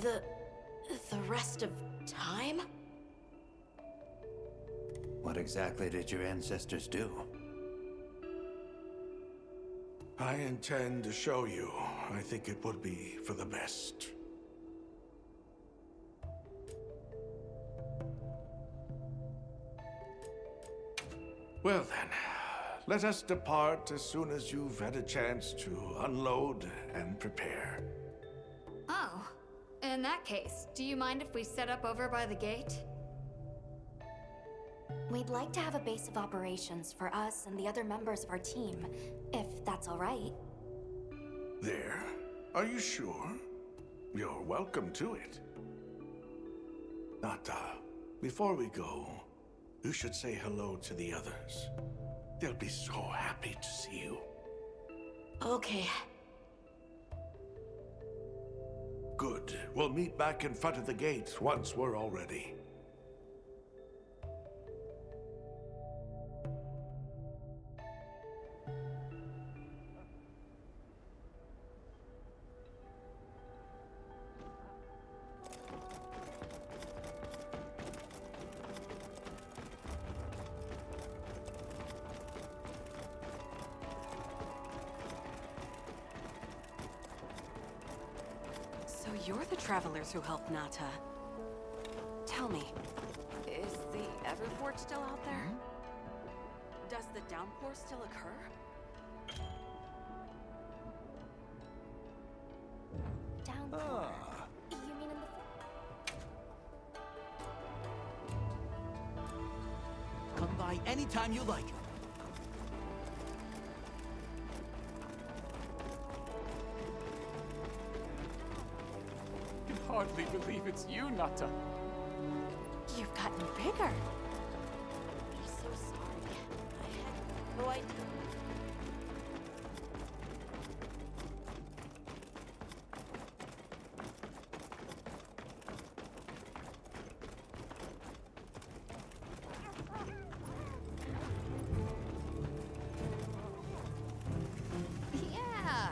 The rest of time? What exactly did your ancestors do? I intend to show you. I think it would be for the best. Well then, let us depart as soon as you've had a chance to unload and prepare. Oh, in that case, do you mind if we set up over by the gate? We'd like to have a base of operations for us and the other members of our team, if that's all right. There? Are you sure? You're welcome to it. Nata, before we go, you should say hello to the others. They'll be so happy to see you. Okay. Good. We'll meet back in front of the gate once we're all ready. So you're the travelers who helped Nata. Tell me, is the Everforge still out there? Does the downpour still occur? Downpour? You mean in the... Come by anytime you like. I can hardly believe it's you, Nata. You've gotten bigger. I'm so sorry. I had no idea. Yeah.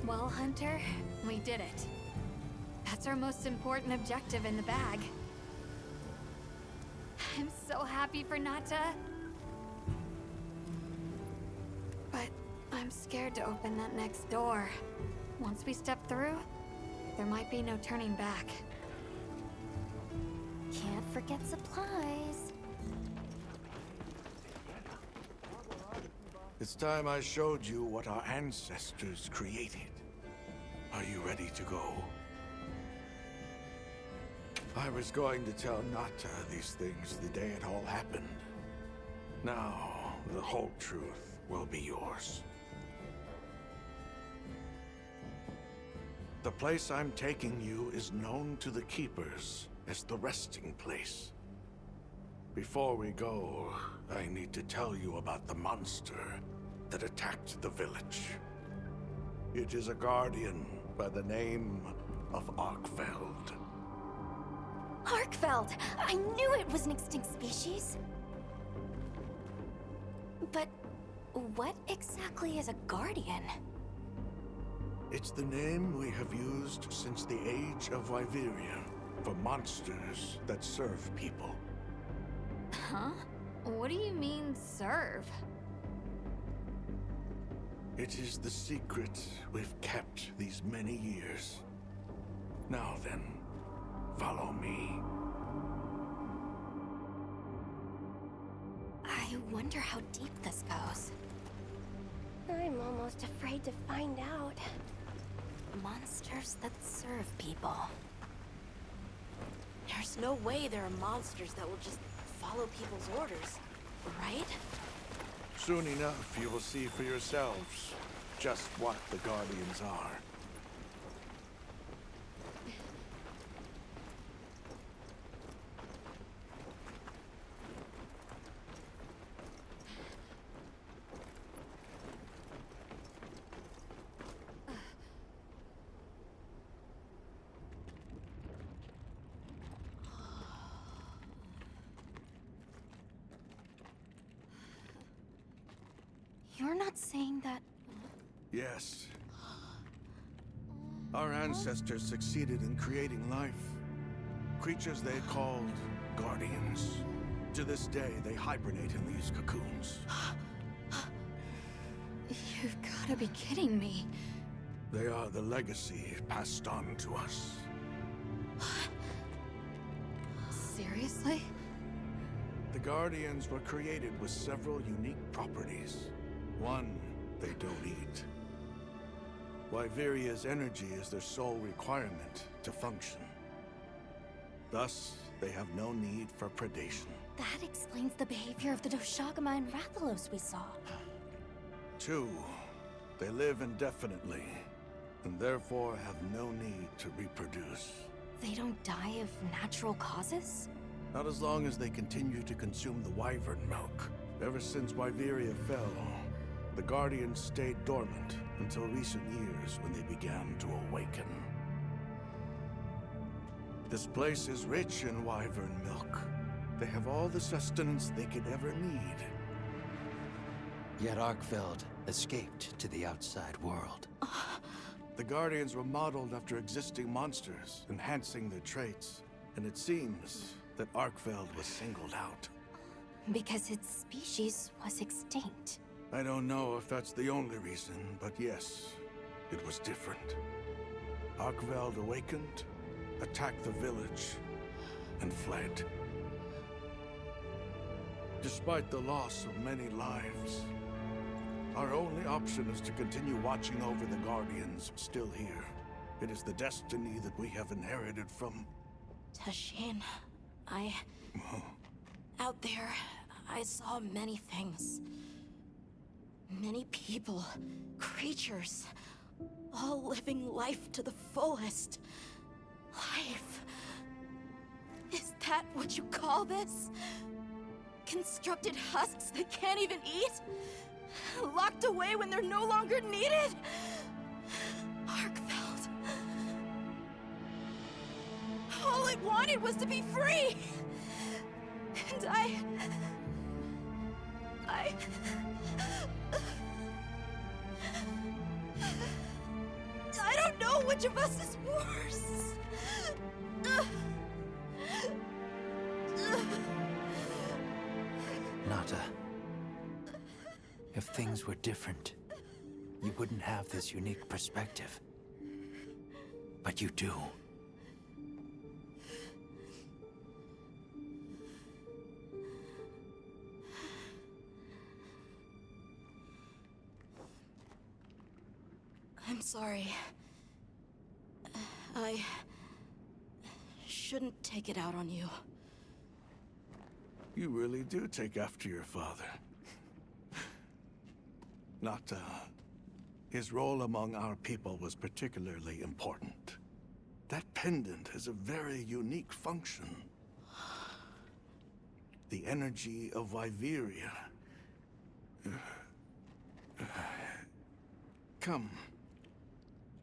Well, Hunter, we did it. That's our most important objective in the bag. I'm so happy for Nata. But I'm scared to open that next door. Once we step through, there might be no turning back. Can't forget supplies. It's time I showed you what our ancestors created. Are you ready to go? I was going to tell Nata these things the day it all happened. Now, the whole truth will be yours. The place I'm taking you is known to the Keepers as the resting place. Before we go, I need to tell you about the monster that attacked the village. It is a guardian by the name of Arkfeld. Arkfeld! I knew it was an extinct species! But what exactly is a guardian? It's the name we have used since the age of Wyveria for monsters that serve people. Huh? What do you mean, serve? It is the secret we've kept these many years. Now then, follow me. I wonder how deep this goes. I'm almost afraid to find out. Monsters that serve people. There's no way there are monsters that will just follow people's orders, right? Soon enough, you will see for yourselves just what the Guardians are. You're not saying that... Yes. Our ancestors succeeded in creating life. Creatures they called guardians. To this day, they hibernate in these cocoons. You've gotta be kidding me. They are the legacy passed on to us. Seriously? The Guardians were created with several unique properties. One, they don't eat. Wyveria's energy is their sole requirement to function. Thus, they have no need for predation. That explains the behavior of the Doshagama and Rathalos we saw. Two, they live indefinitely, and therefore have no need to reproduce. They don't die of natural causes? Not as long as they continue to consume the wyvern milk. Ever since Wyveria fell, the Guardians stayed dormant until recent years when they began to awaken. This place is rich in wyvern milk. They have all the sustenance they could ever need. Yet Arkfeld escaped to the outside world. The Guardians were modeled after existing monsters, enhancing their traits. And it seems that Arkfeld was singled out. Because its species was extinct. I don't know if that's the only reason, but yes, it was different. Arkfeld awakened, attacked the village, and fled. Despite the loss of many lives, our only option is to continue watching over the Guardians still here. It is the destiny that we have inherited from... Tashin, out there, I saw many things. Many people, creatures, all living life to the fullest. Life. Is that what you call this? Constructed husks that can't even eat? Locked away when they're no longer needed? Arkfeld. All it wanted was to be free! And I don't know which of us is worse. Nata, if things were different, you wouldn't have this unique perspective. But you do. I'm sorry. I shouldn't take it out on you. You really do take after your father. Nata, his role among our people was particularly important. That pendant has a very unique function. The energy of Wyveria. Come.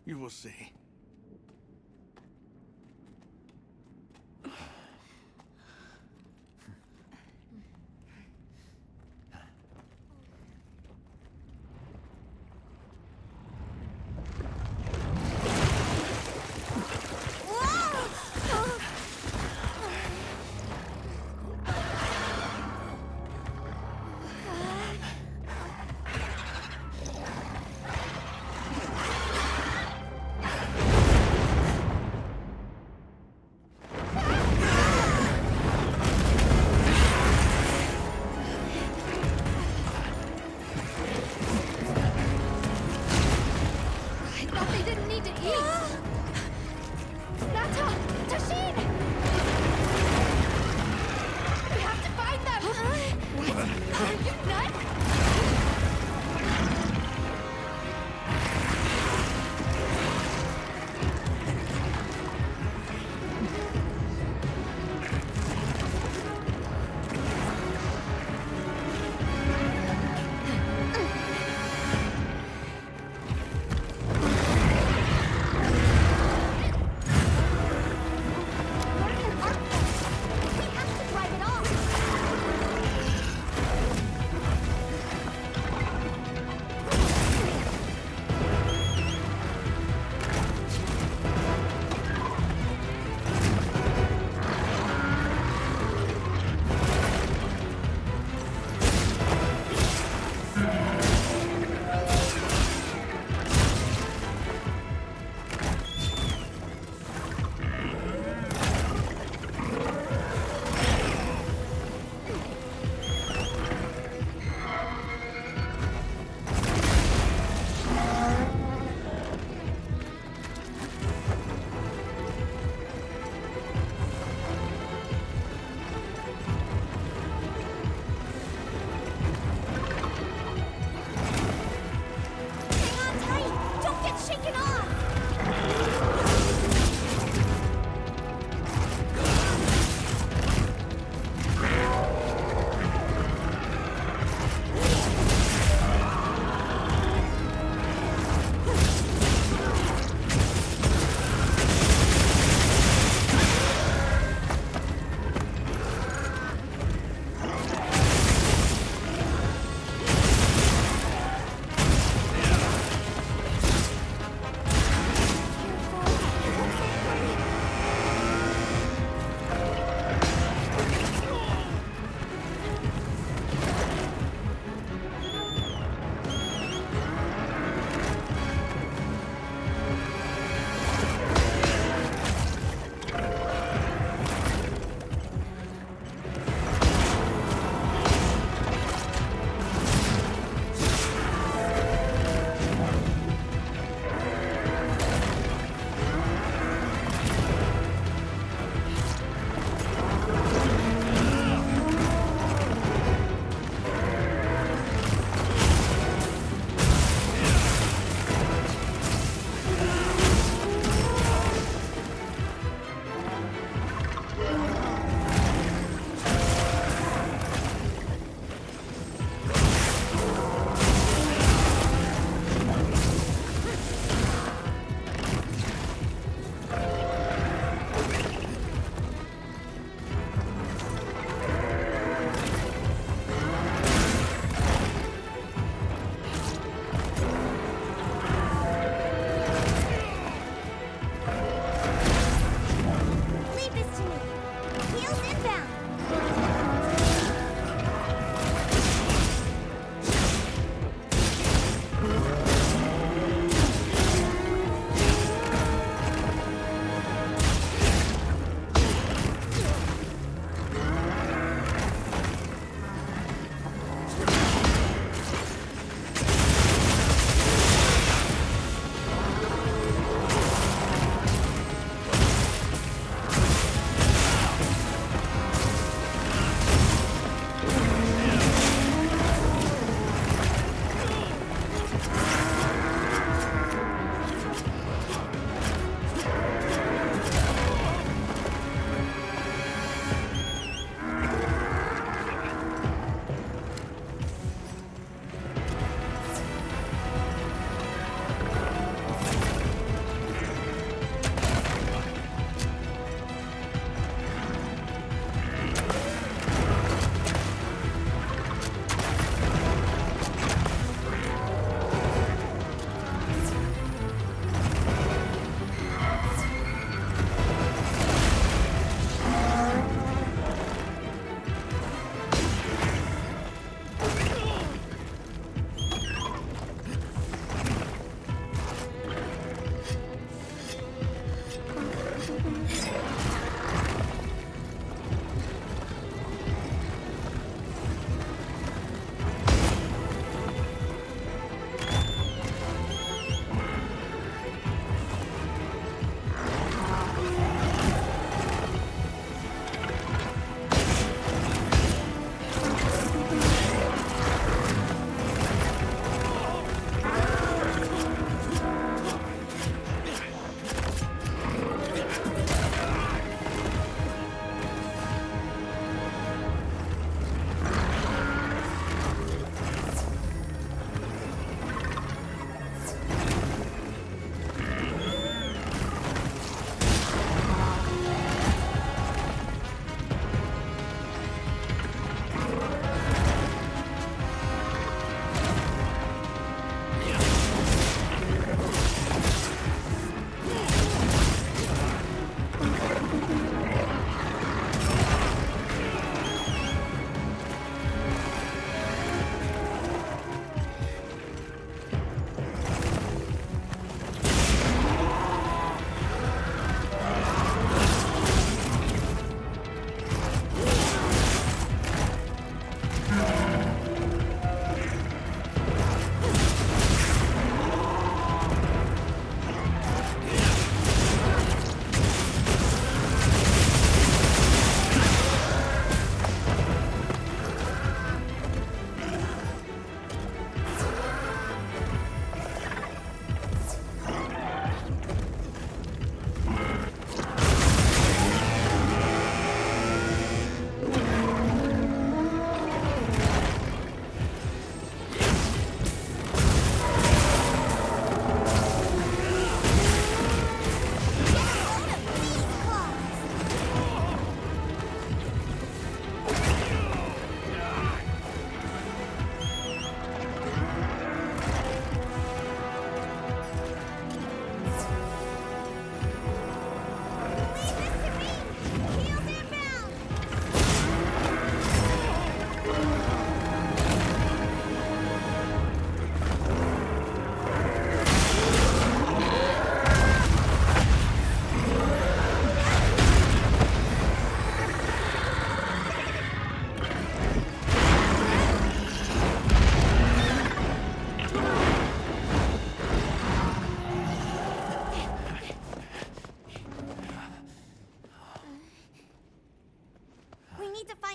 You will see.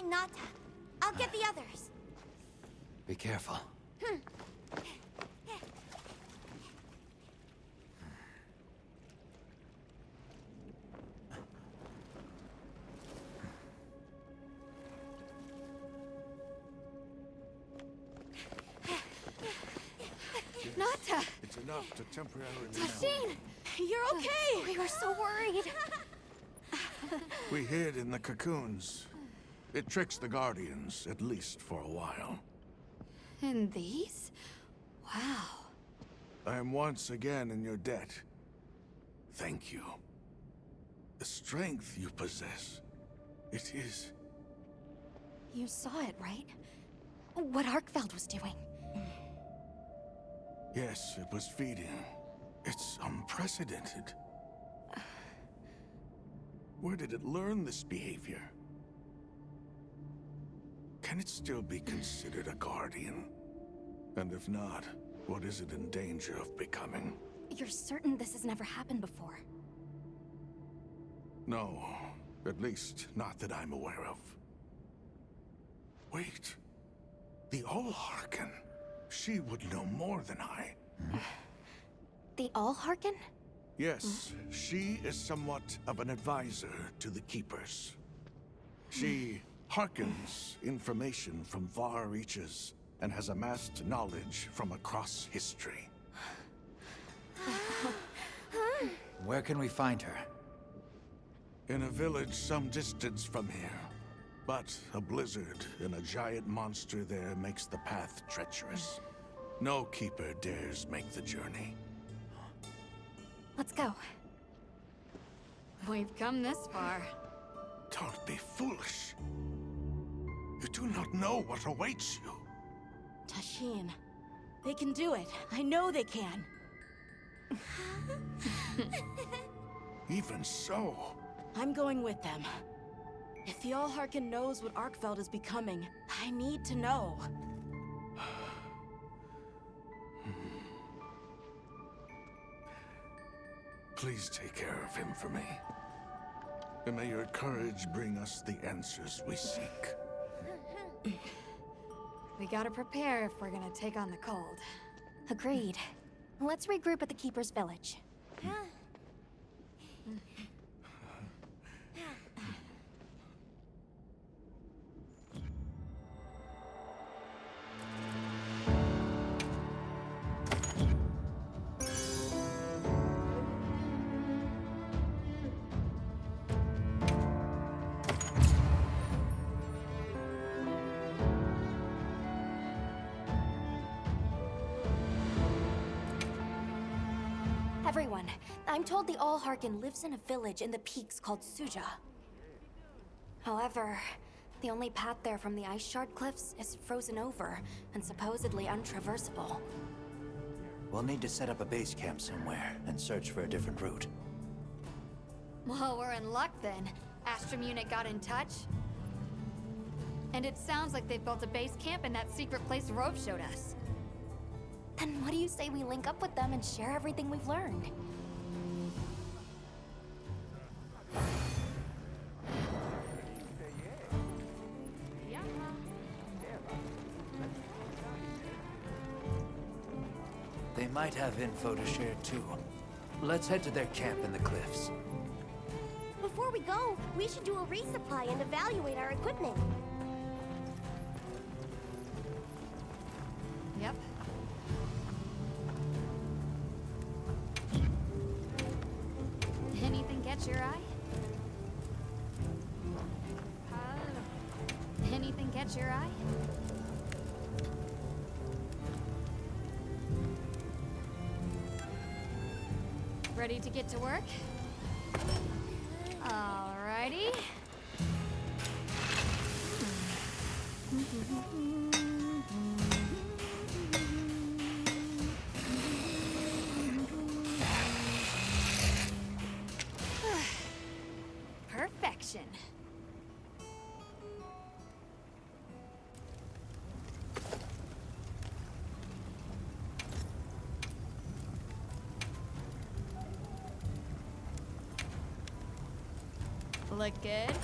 Nata. I'll get the others. Be careful. Nata! It's enough to temporarily... Tashin! You're okay! We were so worried. We hid in the cocoons. It tricks the Guardians, at least for a while. And these? Wow. I am once again in your debt. Thank you. The strength you possess, it is... You saw it, right? What Arkfeld was doing. Yes, it was feeding. It's unprecedented. Where did it learn this behavior? Can it still be considered a Guardian? And if not, what is it in danger of becoming? You're certain this has never happened before? No, at least not that I'm aware of. Wait, the All-Harken. She would know more than I. The All-Harken? Yes, she is somewhat of an advisor to the Keepers. She hearkens information from far reaches and has amassed knowledge from across history. Where can we find her? In a village some distance from here. But a blizzard and a giant monster there makes the path treacherous. No Keeper dares make the journey. Let's go. We've come this far. Don't be foolish. You do not know what awaits you. Tashin, they can do it. I know they can. Even so... I'm going with them. If the All-Harken knows what Arkfeld is becoming, I need to know. Please take care of him for me. And may your courage bring us the answers we seek. We gotta prepare if we're gonna take on the cold. Agreed. Let's regroup at the Keeper's village. Everyone, I'm told the All-Harken lives in a village in the peaks called Suja. However, the only path there from the Ice Shard Cliffs is frozen over and supposedly untraversable. We'll need to set up a base camp somewhere and search for a different route. Well, we're in luck then. Astrum unit got in touch. And it sounds like they've built a base camp in that secret place Rove showed us. Then what do you say we link up with them and share everything we've learned? They might have info to share too. Let's head to their camp in the cliffs. Before we go, we should do a resupply and evaluate our equipment. Yep. Anything catch your eye? Anything catch your eye? Ready to get to work? Alrighty. Perfection. Look good.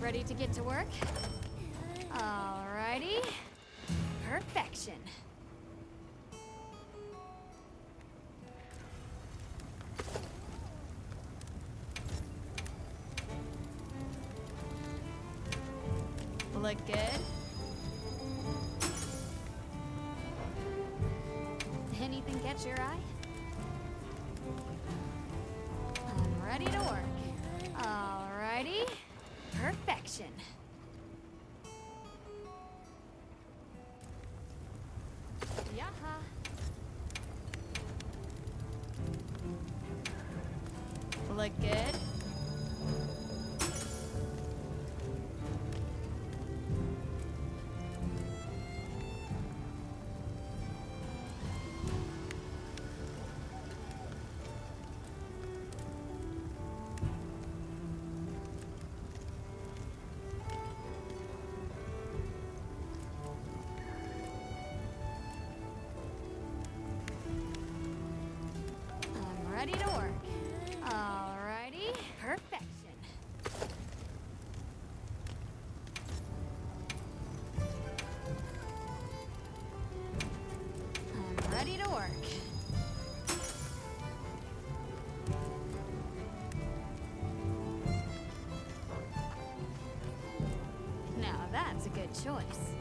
Ready to get to work? Alrighty. Perfection. Look good? Anything catch your eye? I'm ready to work. Alrighty. Perfection. Yaha. Look good? Ready to work. Alrighty. Perfection. I'm ready to work. Now that's a good choice.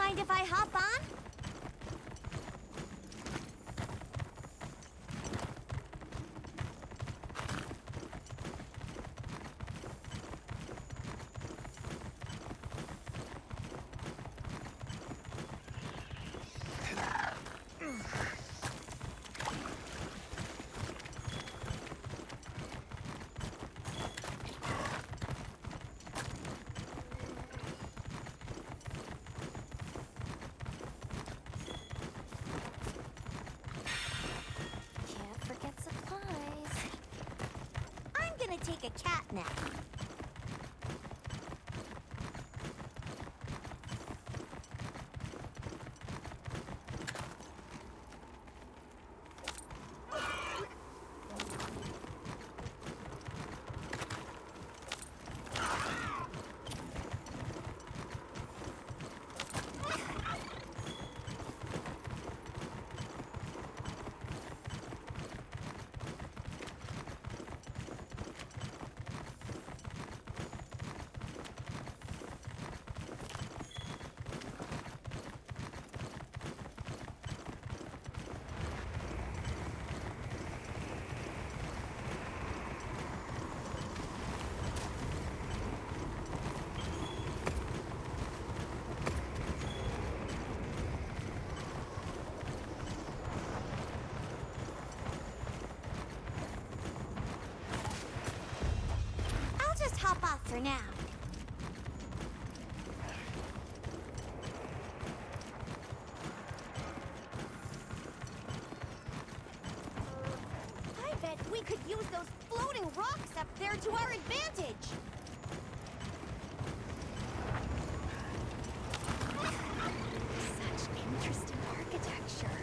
mind if I hop on? Can't forget supplies. I'm gonna take a cat nap. I'll just hop off for now. I bet we could use those floating rocks up there to our advantage. Such interesting architecture.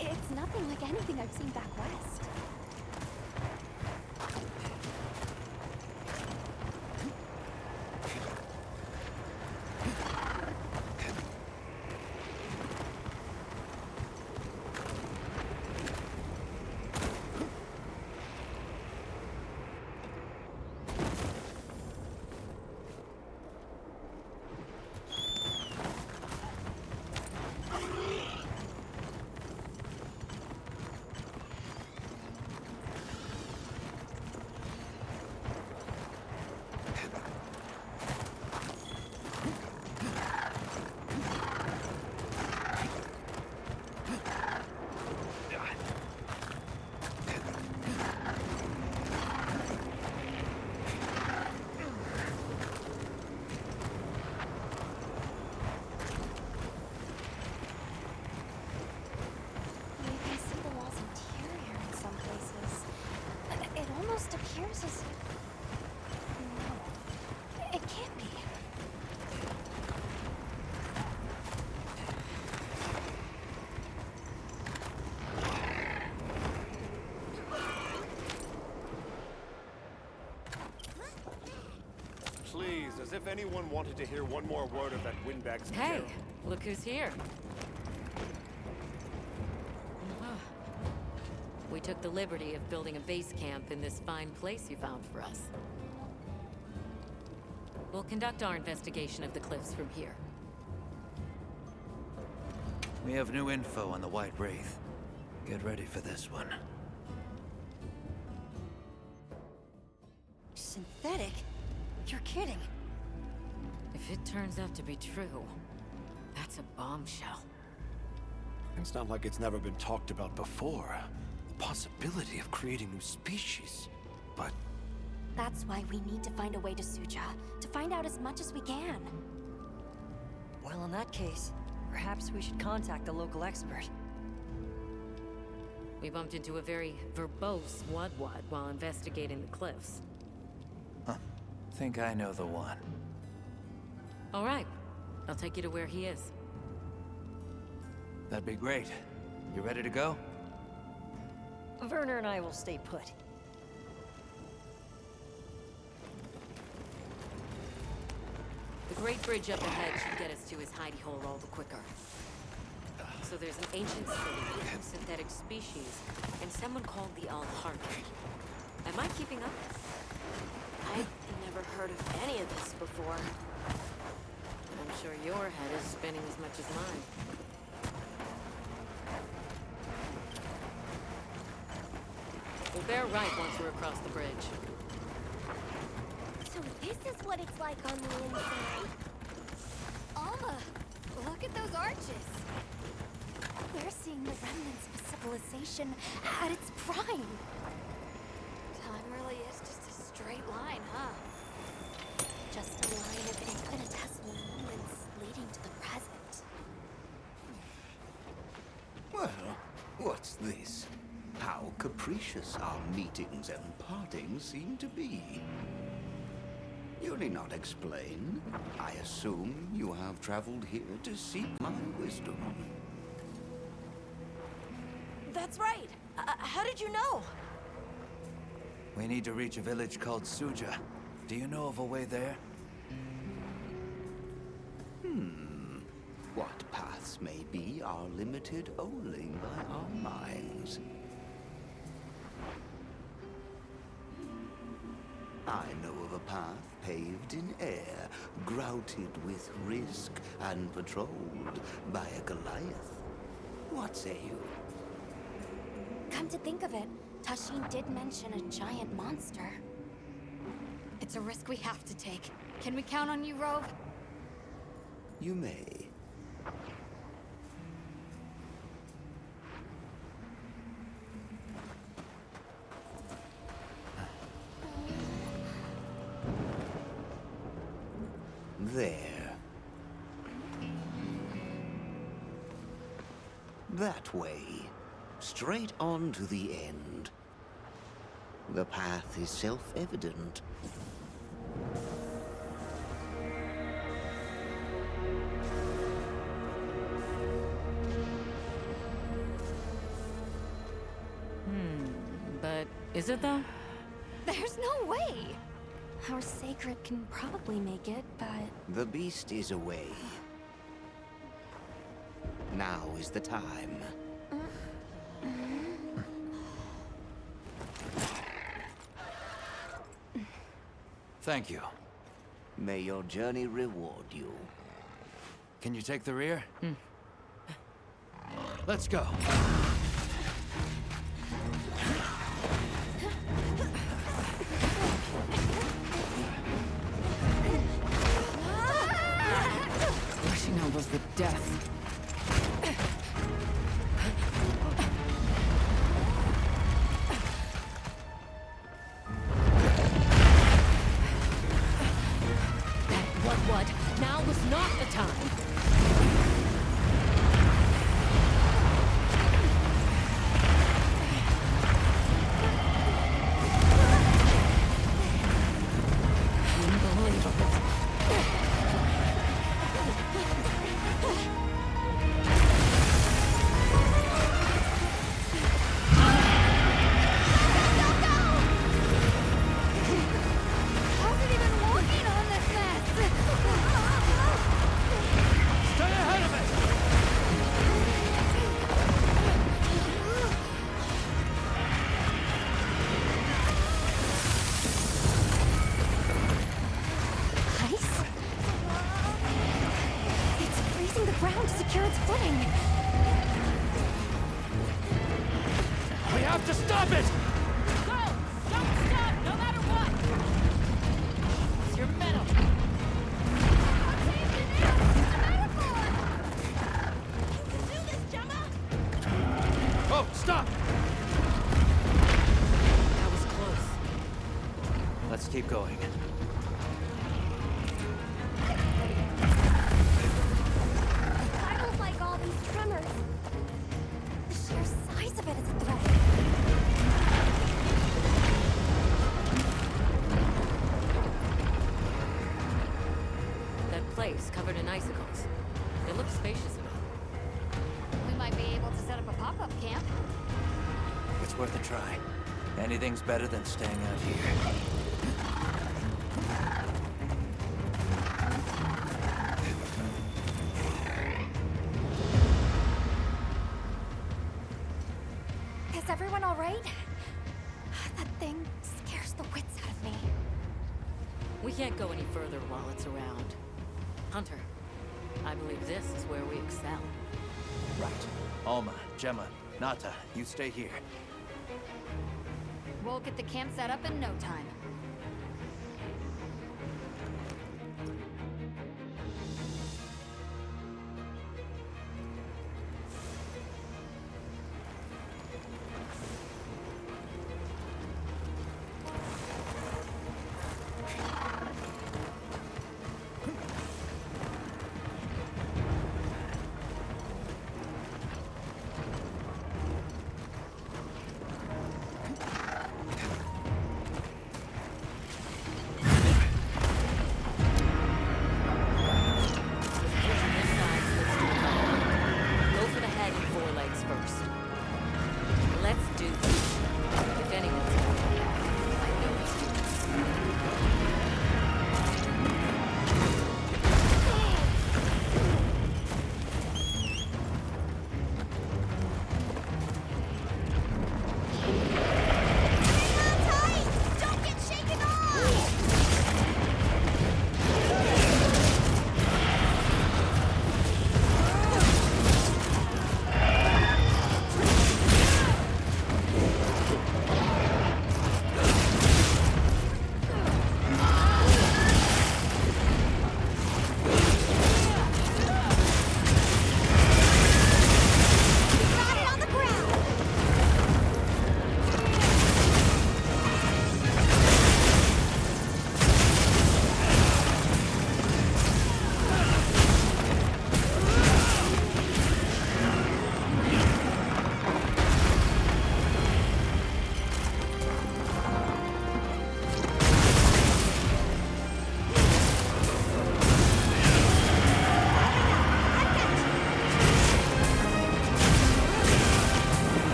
It's nothing like anything I've seen back west. You can see the wall's interior in some places. It almost appears as... No. It can't be. Please, as if anyone wanted to hear one more word of that windbag's Hey, terror. look who's here. We took the liberty of building a base camp in this fine place you found for us. We'll conduct our investigation of the cliffs from here. We have new info on the White Wraith. Get ready for this one. Synthetic? You're kidding. If it turns out to be true, that's a bombshell. It's not like it's never been talked about before. The possibility of creating new species. But That's why we need to find a way to Suja, to find out as much as we can. Well, in that case, perhaps we should contact the local expert. We bumped into a very verbose Wadwad while investigating the cliffs. Think I know the one. All right, I'll take you to where he is. That'd be great. You ready to go? Werner and I will stay put. The Great Bridge up ahead should get us to his hidey hole all the quicker. So there's an ancient city, synthetic species, and someone called the Al-Harki. Am I keeping up? I've never heard of any of this before. I'm sure Your head is spinning as much as mine. We'll bear right once we're across the bridge. So this is what it's like on the inside. Alma, look at those arches. We're seeing the remnants of civilization at its prime. Time really is just a straight line, huh? Just a line of infinitesimal moments leading to the present. Well, what's this? How capricious our meetings and partings seem to be. You need not explain. I assume you have traveled here to seek my wisdom. That's right. How did you know? We need to reach a village called Suja. Do you know of a way there? What paths may be are limited only by our minds. I know of a path paved in air, grouted with risk, and patrolled by a Goliath. What say you? Come to think of it, Tashin did mention a giant monster. It's a risk we have to take. Can we count on you, Rove? You may. There. That way. Straight on to the end. The path is self-evident. But is it though? There's no way! Our sacred can probably make it, but... The beast is away. Now is the time. Thank you. May your journey reward you. Can you take the rear? Let's go. Rushing out was the death. What? Now was not the time. We have to stop it! Go! Don't stop, no matter what! It's your medal. Oh, stop! That was close. Let's keep going. I don't like all these tremors. The sheer size of it is a threat. That place covered in icicles. It looks spacious enough. We might be able to set up a pop-up camp. It's worth a try. Anything's better than staying out here. Is everyone all right? That thing scares the wits out of me. We can't go any further while it's around. Hunter, I believe this is where we excel. Right. Alma, Gemma, Nata, you stay here. We'll get the camp set up in no time.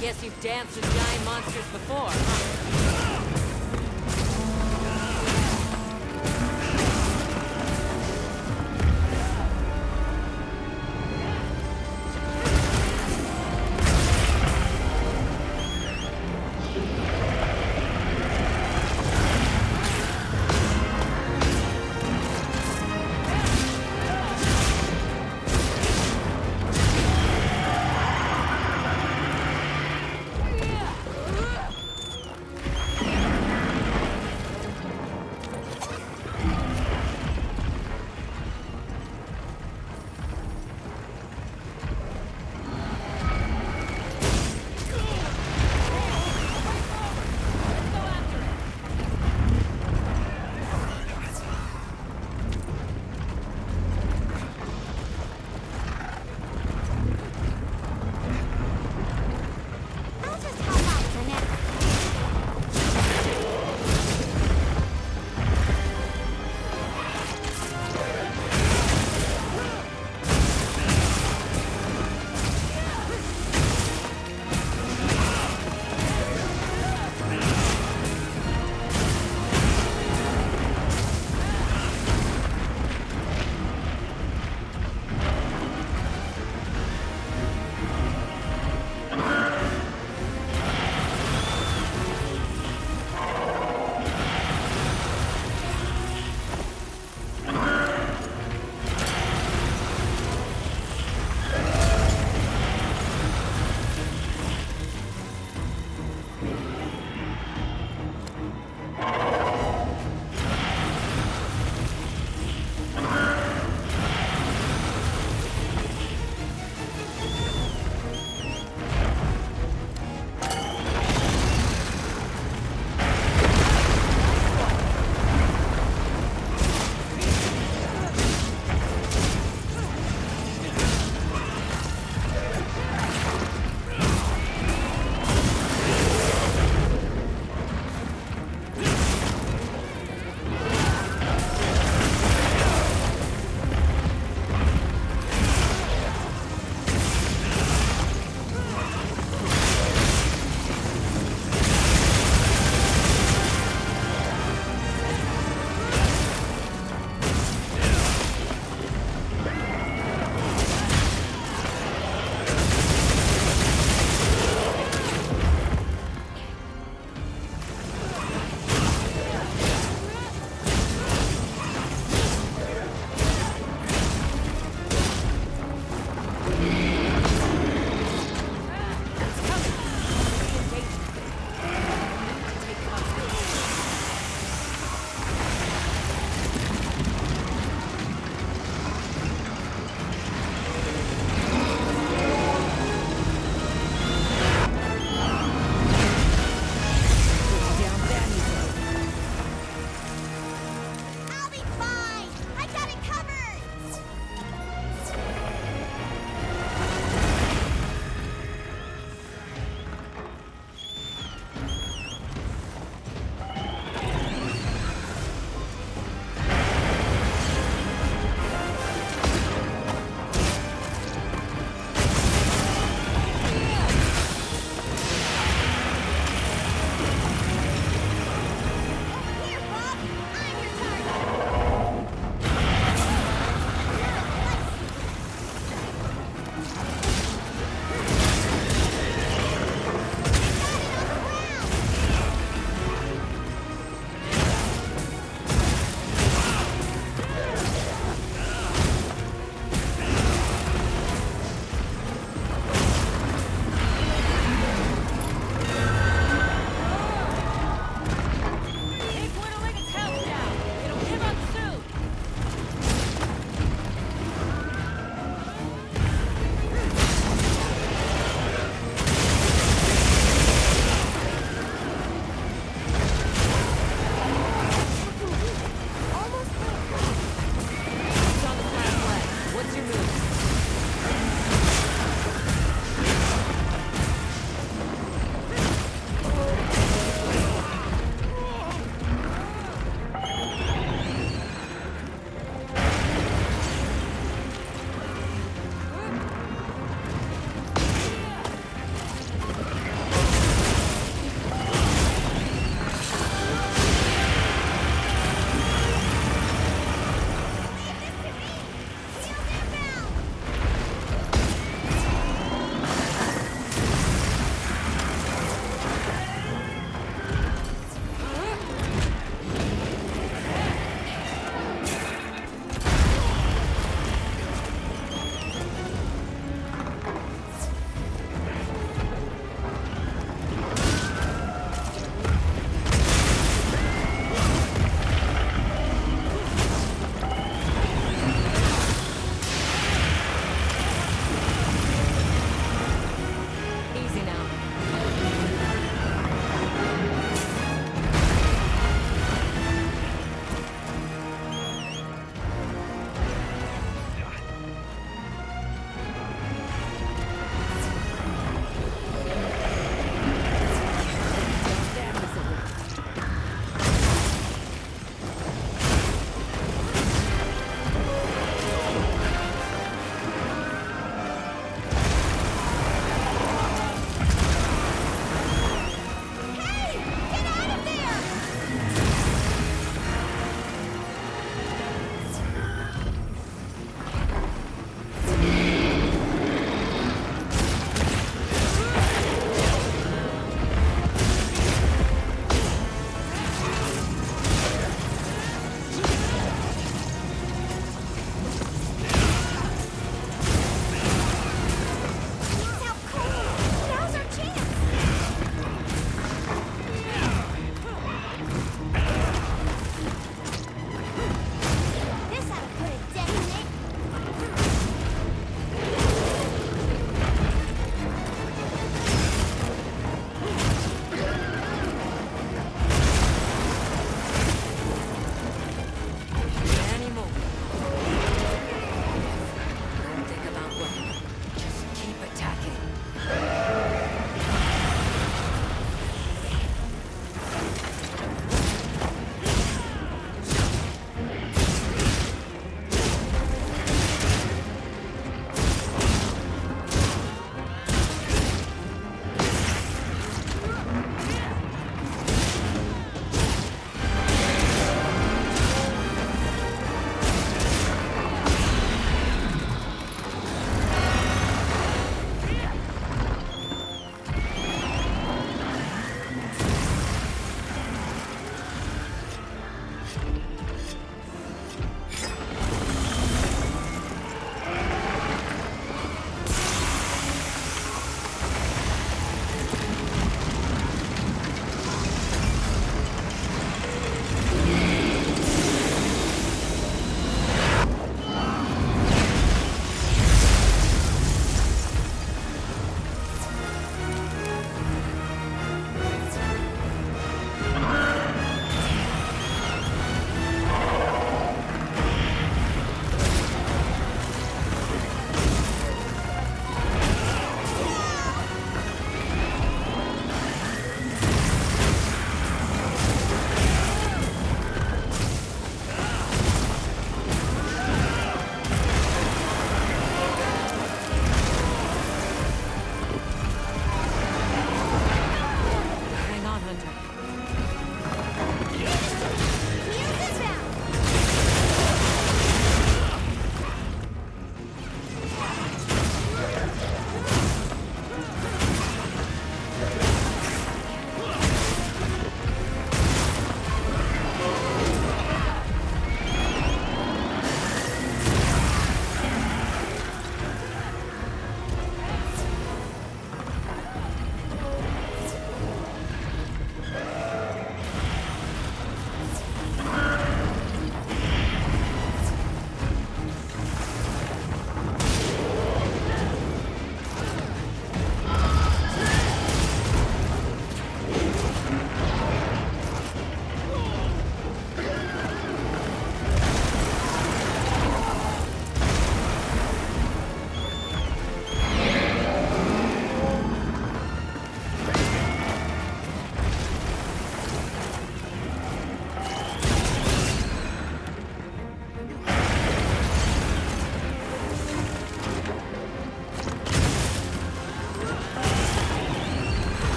Guess you've danced with giant monsters before, huh?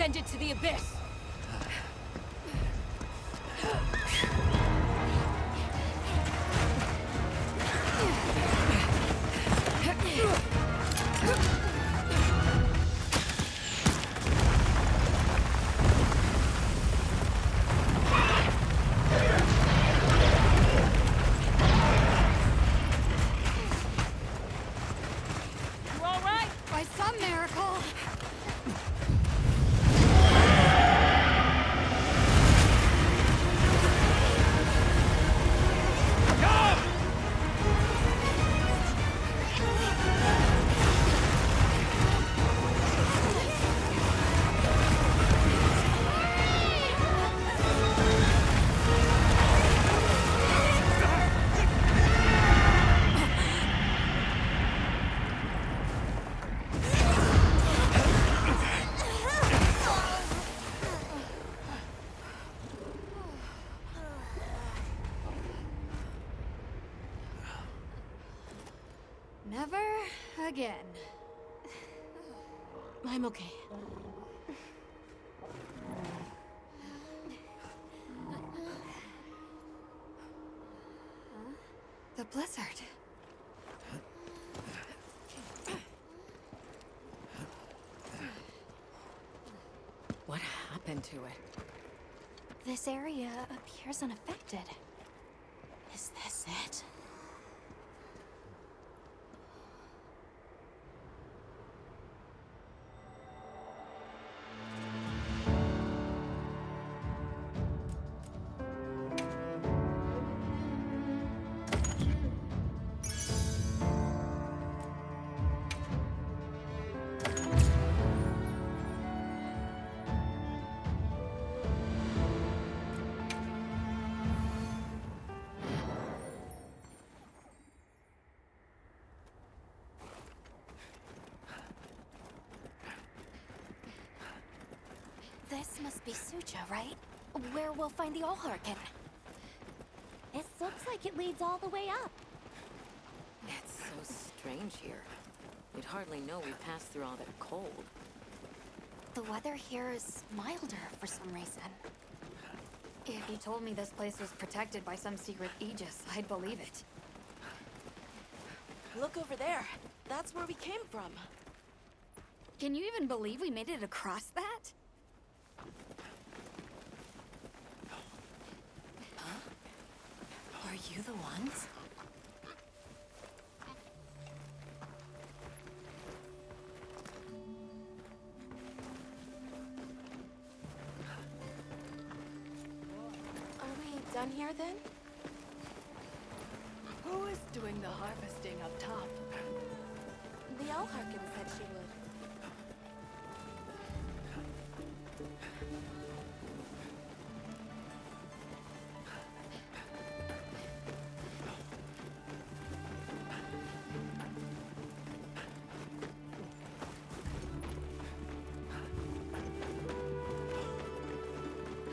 send it to the abyss! You all right? By some miracle. Never again. I'm okay. The blizzard. What happened to it? This area appears unaffected. Is this it? This must be Sucha, right? Where we'll find the Allharkin. It looks like it leads all the way up. It's so strange here. You'd hardly know we passed through all that cold. The weather here is milder for some reason. If you told me this place was protected by some secret aegis, I'd believe it. Look over there. That's where we came from. Can you even believe we made it across that? Are you the ones? Are we done here then? Who is doing the harvesting up top? The Allharkin said she would.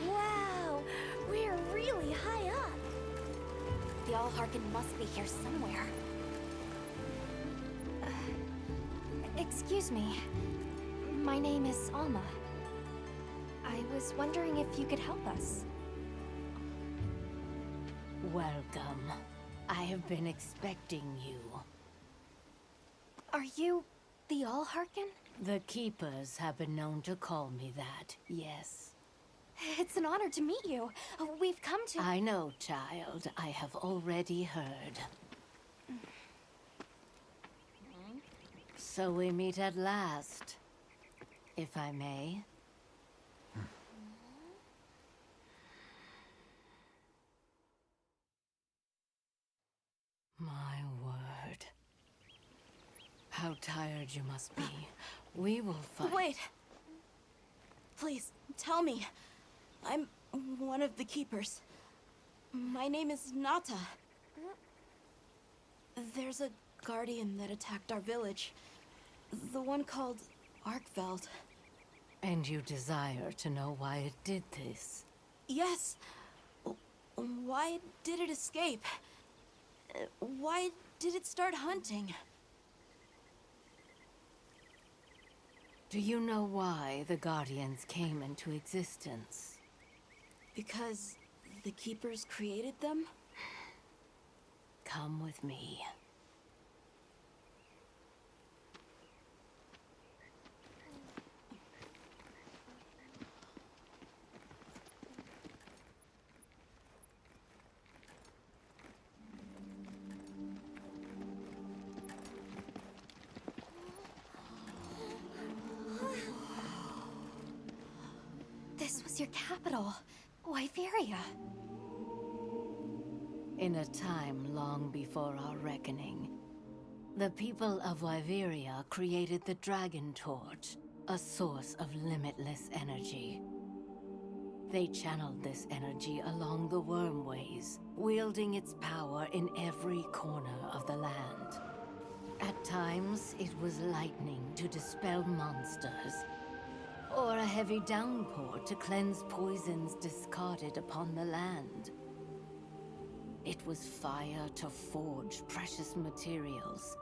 Wow, we're really high up. The Allharkin must be here somewhere. Excuse me. My name is Alma. I was wondering if you could help us. Welcome. I have been expecting you. Are you the Allharkin? The Keepers have been known to call me that, yes. It's an honor to meet you. We've come to... I know, child. I have already heard. So we meet at last, if I may. My word. How tired you must be. We will fight. Wait! Please, tell me. I'm one of the Keepers. My name is Nata. There's a guardian that attacked our village. The one called Arkveld. And you desire to know why it did this? Yes. Why did it escape? Why did it start hunting? Do you know why the Guardians came into existence? Because the Keepers created them? Come with me. This was your capital, Wyveria. In a time long before our reckoning, the people of Wyveria created the Dragon Torch, a source of limitless energy. They channeled this energy along the wormways, wielding its power in every corner of the land. At times, it was lightning to dispel monsters, or a heavy downpour to cleanse poisons discarded upon the land. It was fire to forge precious materials.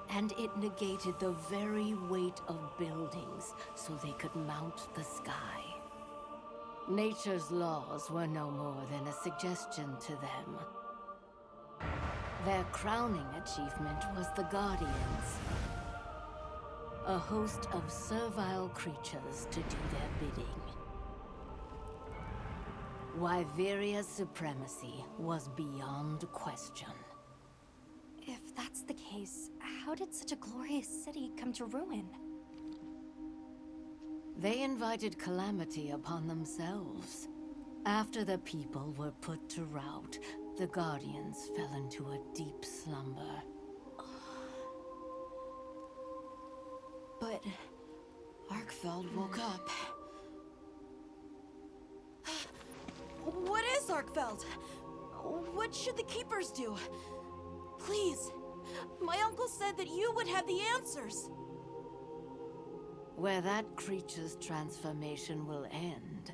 And it negated the very weight of buildings so they could mount the sky. Nature's laws were no more than a suggestion to them. Their crowning achievement was the Guardians, a host of servile creatures to do their bidding. Wyveria's supremacy was beyond question. If that's the case, how did such a glorious city come to ruin? They invited calamity upon themselves. After the people were put to rout, the Guardians fell into a deep slumber. But Arkfeld woke up. What is Arkfeld? What should the Keepers do? Please, my uncle said that you would have the answers. Where that creature's transformation will end,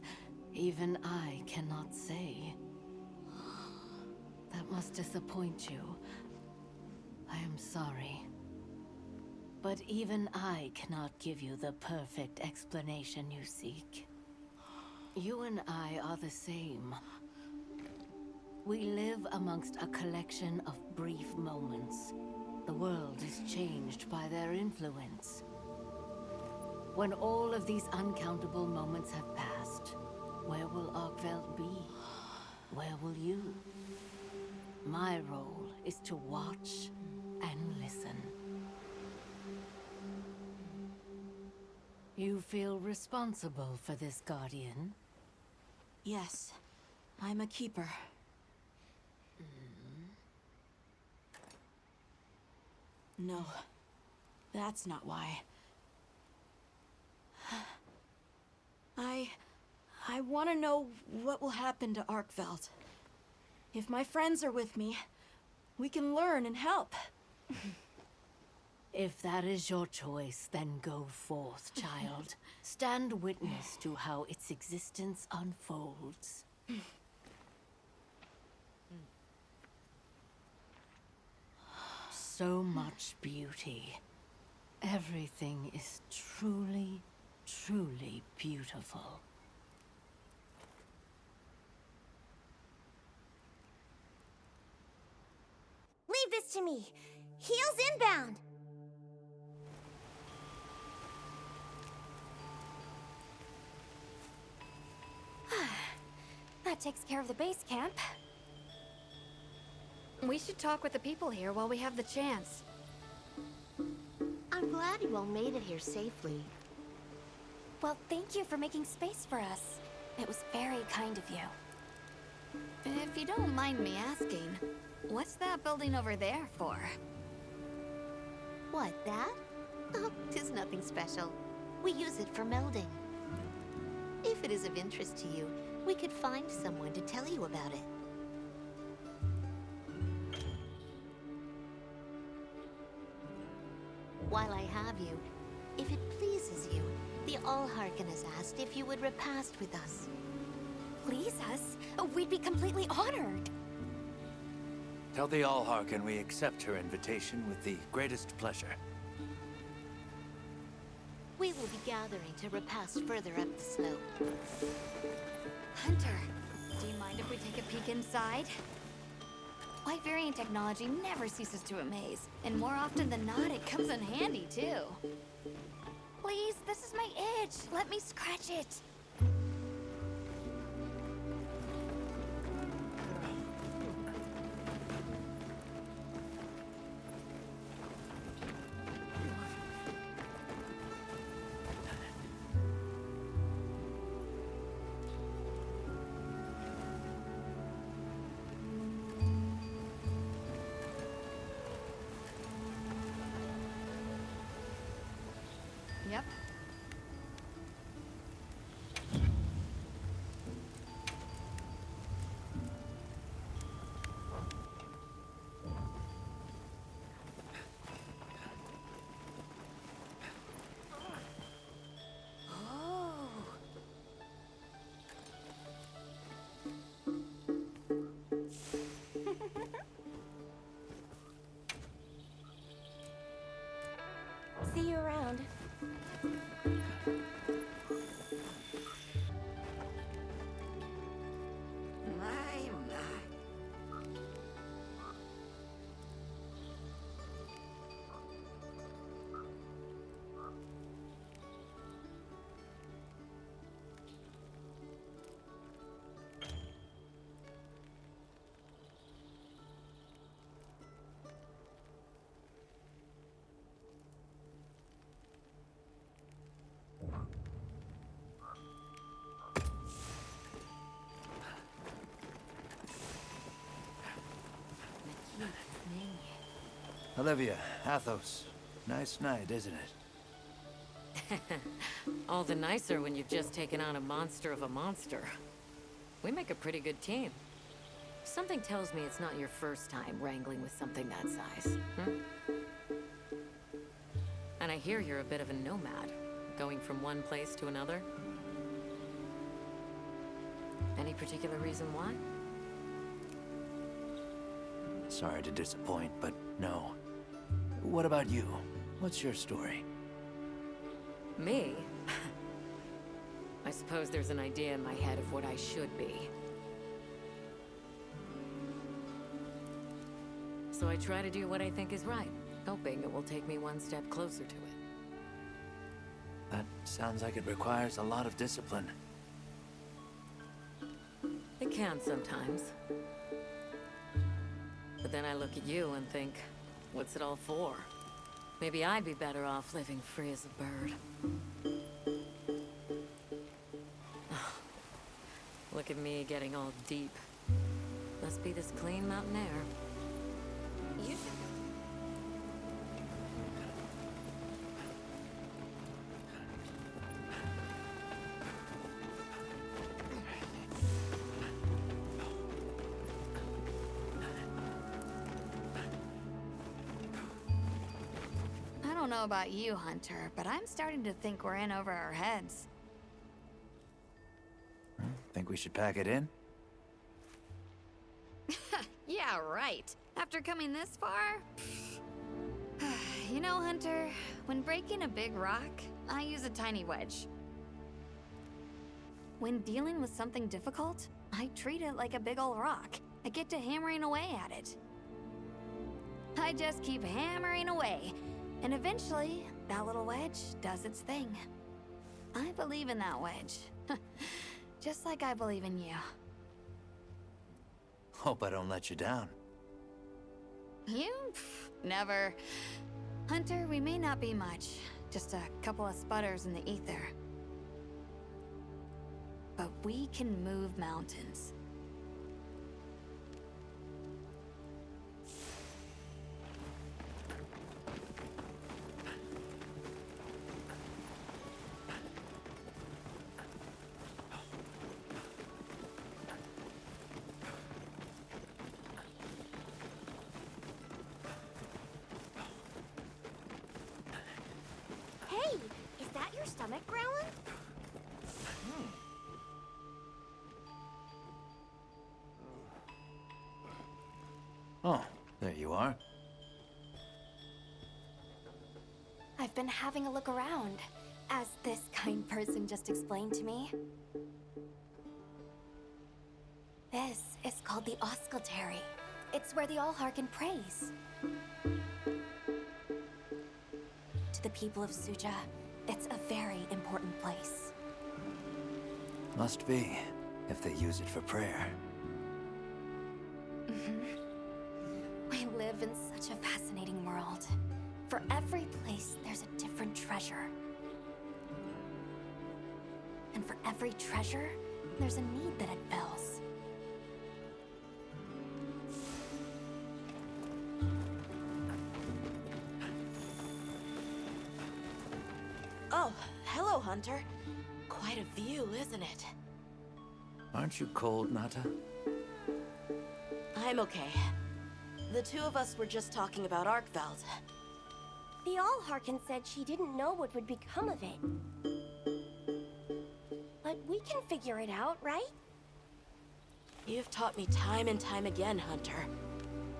even I cannot say. That must disappoint you. I am sorry. But even I cannot give you the perfect explanation you seek. You and I are the same. We live amongst a collection of brief moments. The world is changed by their influence. When all of these uncountable moments have passed, where will Arkveld be? Where will you? My role is to watch and listen. You feel responsible for this Guardian? Yes, I'm a Keeper. No, that's not why. I want to know what will happen to Arkveld. If my friends are with me, we can learn and help. If that is your choice, then go forth, child. Stand witness to how its existence unfolds. So much beauty. Everything is truly, truly beautiful. Leave this to me. Heels inbound. That takes care of the base camp. We should talk with the people here while we have the chance. I'm glad you all made it here safely. Well, thank you for making space for us. It was very kind of you. If you don't mind me asking, what's that building over there for? What, that? Oh, 'tis nothing special. We use it for melding. If it is of interest to you, we could find someone to tell you about it. While I have you, if it pleases you, the Allharken has asked if you would repast with us. Please us? We'd be completely honored. Tell the Allharken we accept her invitation with the greatest pleasure. We will be gathering to repass further up the slope. Hunter, do you mind if we take a peek inside? Wyverian technology never ceases to amaze, and more often than not, it comes in handy, too. Please, this is my itch. Let me scratch it. Yep. See you around. Olivia, Athos. Nice night, isn't it? All the nicer when you've just taken on a monster of a monster. We make a pretty good team. Something tells me it's not your first time wrangling with something that size. And I hear you're a bit of a nomad, going from one place to another. Any particular reason why? Sorry to disappoint, but no. What about you? What's your story? Me? I suppose there's an idea in my head of what I should be. So I try to do what I think is right, hoping it will take me one step closer to it. That sounds like it requires a lot of discipline. It can sometimes. But then I look at you and think, what's it all for? Maybe I'd be better off living free as a bird. Look at me getting all deep. Must be this clean mountain air. You should... I don't know about you, Hunter, but I'm starting to think we're in over our heads. Think we should pack it in? Yeah, right. After coming this far? You know, Hunter, when breaking a big rock, I use a tiny wedge. When dealing with something difficult, I treat it like a big old rock. I get to hammering away at it. I just keep hammering away, and eventually, that little wedge does its thing. I believe in that wedge. Just like I believe in you. Hope I don't let you down. You? Never. Hunter, we may not be much. Just a couple of sputters in the ether. But we can move mountains. Hey, is that your stomach growling? Oh, there you are. I've been having a look around. As this kind person just explained to me, this is called the Auscultary. It's where the Allharkin prays. To the people of Suja, it's a very important place. Must be, if they use it for prayer. We live in such a fascinating world. For every place, there's a different treasure. And for every treasure, there's a need that it fills. Oh, hello, Hunter. Quite a view, isn't it? Aren't you cold, Nata? I'm okay. The two of us were just talking about Arkveld. The Allharkin said she didn't know what would become of it. But we can figure it out, right? You've taught me time and time again, Hunter.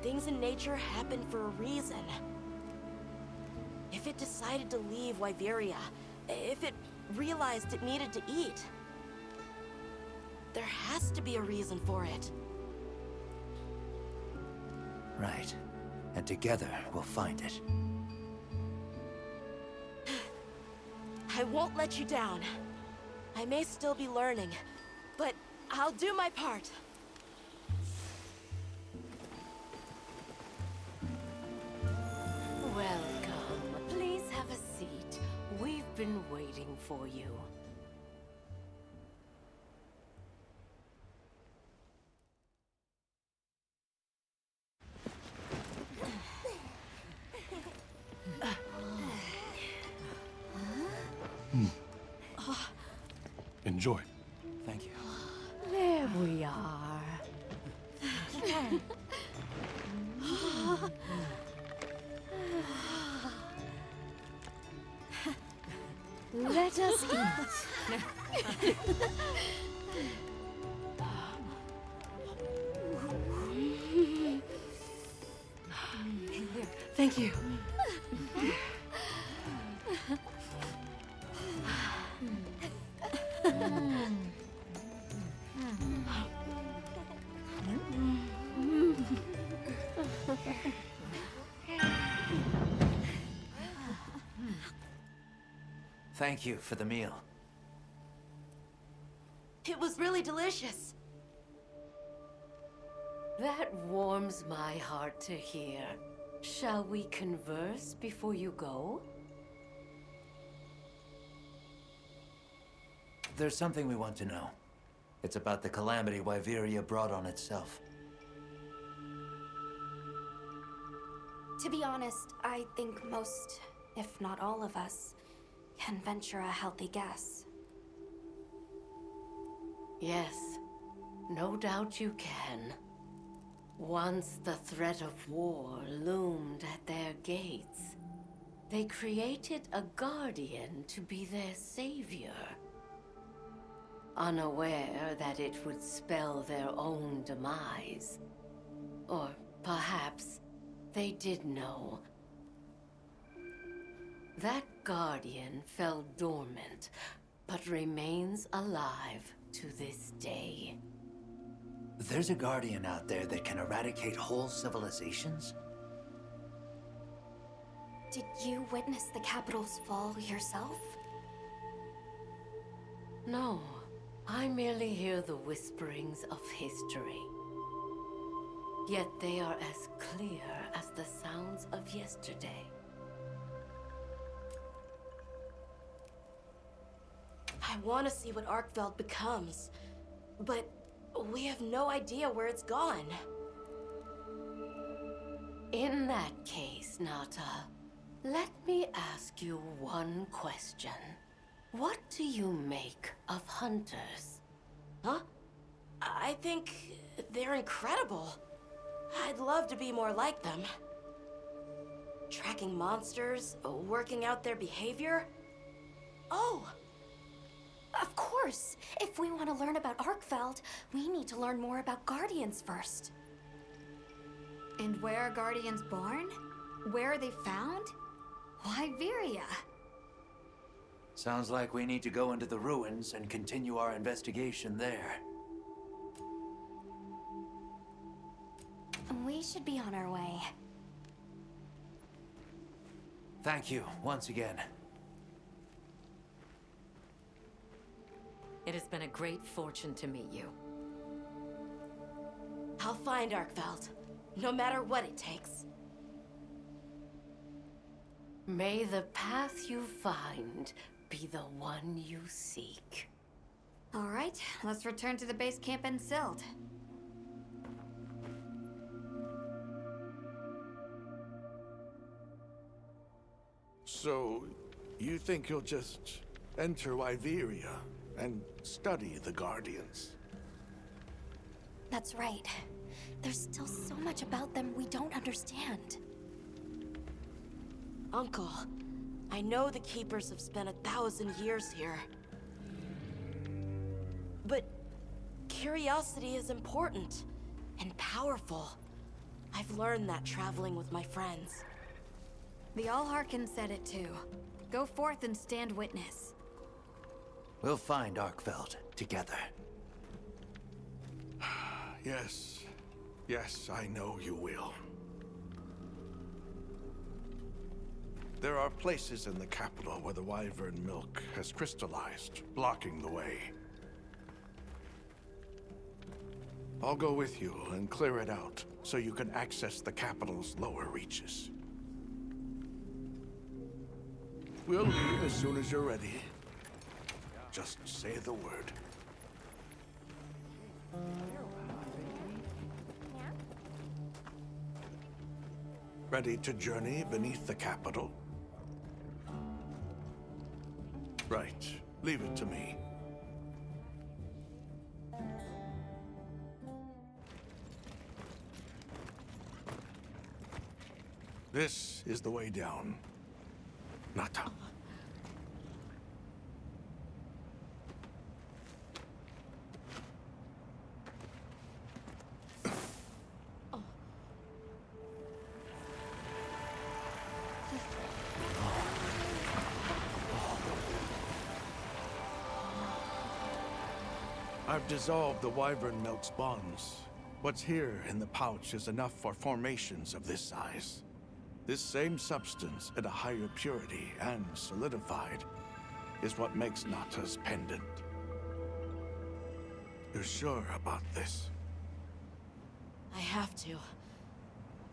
Things in nature happen for a reason. If it decided to leave Wyveria, if it realized it needed to eat, there has to be a reason for it. Right. And together, we'll find it. I won't let you down. I may still be learning, but I'll do my part. Welcome. Please have a seat. We've been waiting for you. Enjoy. Thank you. There we are. Let us eat. Thank you. Thank you for the meal. It was really delicious. That warms my heart to hear. Shall we converse before you go? There's something we want to know. It's about the calamity Wyveria brought on itself. To be honest, I think most, if not all of us, can venture a healthy guess. Yes, no doubt you can. Once the threat of war loomed at their gates, they created a guardian to be their savior. Unaware that it would spell their own demise. Or perhaps they did know. That guardian fell dormant, but remains alive to this day. There's a guardian out there that can eradicate whole civilizations? Did you witness the capital's fall yourself? No, I merely hear the whisperings of history. Yet they are as clear as the sounds of yesterday. I want to see what Arkveld becomes, but we have no idea where it's gone. In that case, Nata, let me ask you one question. What do you make of hunters? Huh? I think they're incredible. I'd love to be more like them. Tracking monsters, working out their behavior. Oh! Of course! If we want to learn about Arkveld, we need to learn more about Guardians first. And where are Guardians born? Where are they found? Wyveria. Sounds like we need to go into the ruins and continue our investigation there. We should be on our way. Thank you, once again. It has been a great fortune to meet you. I'll find Arkveld, no matter what it takes. May the path you find be the one you seek. All right, let's return to the base camp in Silt. So, you think you'll just enter Wyveria and study the Guardians? That's right. There's still so much about them we don't understand. Uncle, I know the Keepers have spent 1,000 years here. But curiosity is important and powerful. I've learned that traveling with my friends. The Allharkin said it too. Go forth and stand witness. We'll find Arkveld together. Yes. Yes, I know you will. There are places in the capital where the Wyvern milk has crystallized, blocking the way. I'll go with you and clear it out, so you can access the capital's lower reaches. We'll leave as soon as you're ready. Just say the word. Ready to journey beneath the capital? Right. Leave it to me. This is the way down. Nata. I've dissolved the Wyvern milk's bonds. What's here in the pouch is enough for formations of this size. This same substance at a higher purity and solidified is what makes Nata's pendant. You're sure about this? I have to.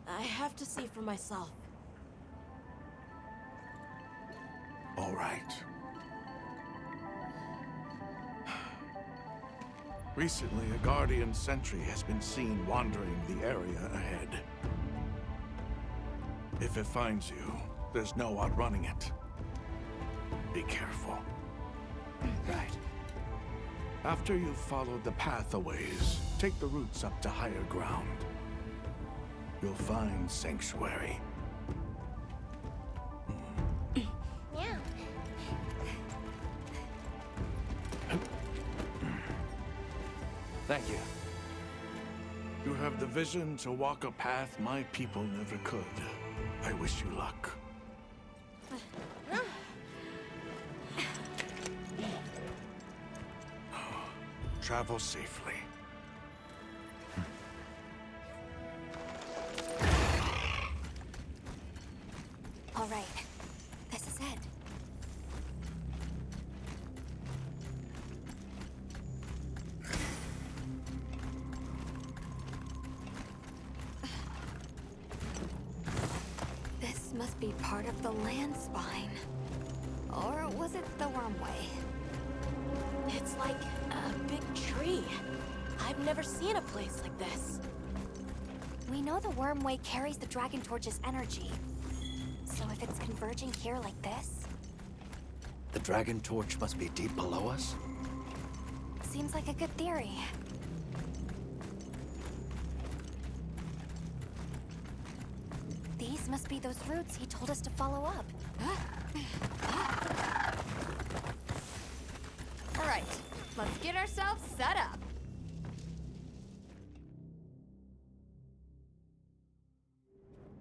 I have to see for myself. All right. Recently, a Guardian sentry has been seen wandering the area ahead. If it finds you, there's no outrunning it. Be careful. Right. After you've followed the path a ways, take the routes up to higher ground. You'll find sanctuary. Yeah. Thank you. You have the vision to walk a path my people never could. I wish you luck. Travel safely. All right. This is it. This must be part of the land spine. Or was it the Wormway? It's like a big tree. I've never seen a place like this. We know the Wormway carries the Dragon Torch's energy. So if it's converging here like this, The Dragon Torch must be deep below us? seems like a good theory. These must be those routes he told us to follow up. All right, let's get ourselves set up.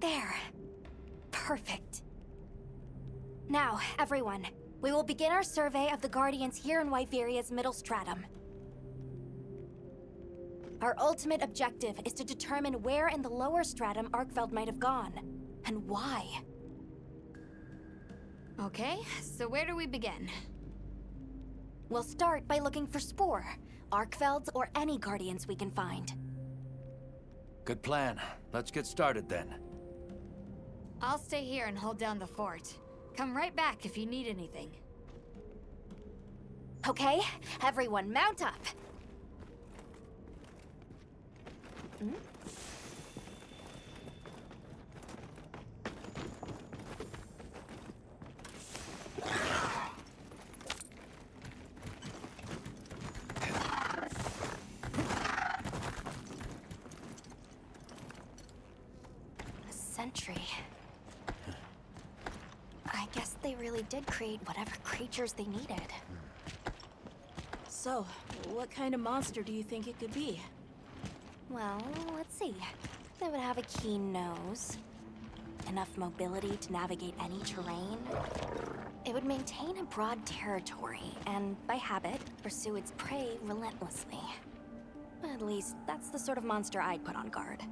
There. Perfect. Now, everyone, We will begin our survey of the Guardians here in Wyveria's middle stratum. Our ultimate objective is to determine where in the lower stratum Arkfeld might have gone, and why. Okay, so where do we begin? We'll start by looking for Spore, Arkfelds, or any Guardians we can find. Good plan. Let's get started then. I'll stay here and hold down the fort. Come right back if you need anything. Okay, everyone mount up. A sentry. I guess they really did create whatever creatures they needed. So, what kind of monster do you think it could be? Well, let's see. They would have a keen nose, enough mobility to navigate any terrain. It would maintain a broad territory, and by habit, pursue its prey relentlessly. At least, that's the sort of monster I'd put on guard.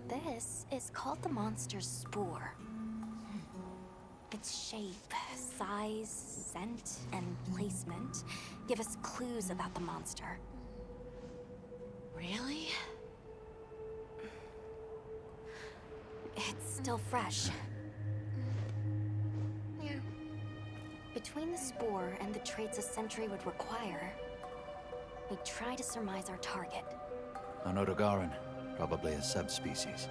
This is called the monster's spore. Its shape, size, scent, and placement give us clues about the monster. Really? It's still fresh. Yeah. Between the spore and the traits a sentry would require, we try to surmise our target. An Odogaran, probably a subspecies.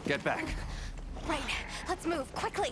Get back. Right, let's move, quickly!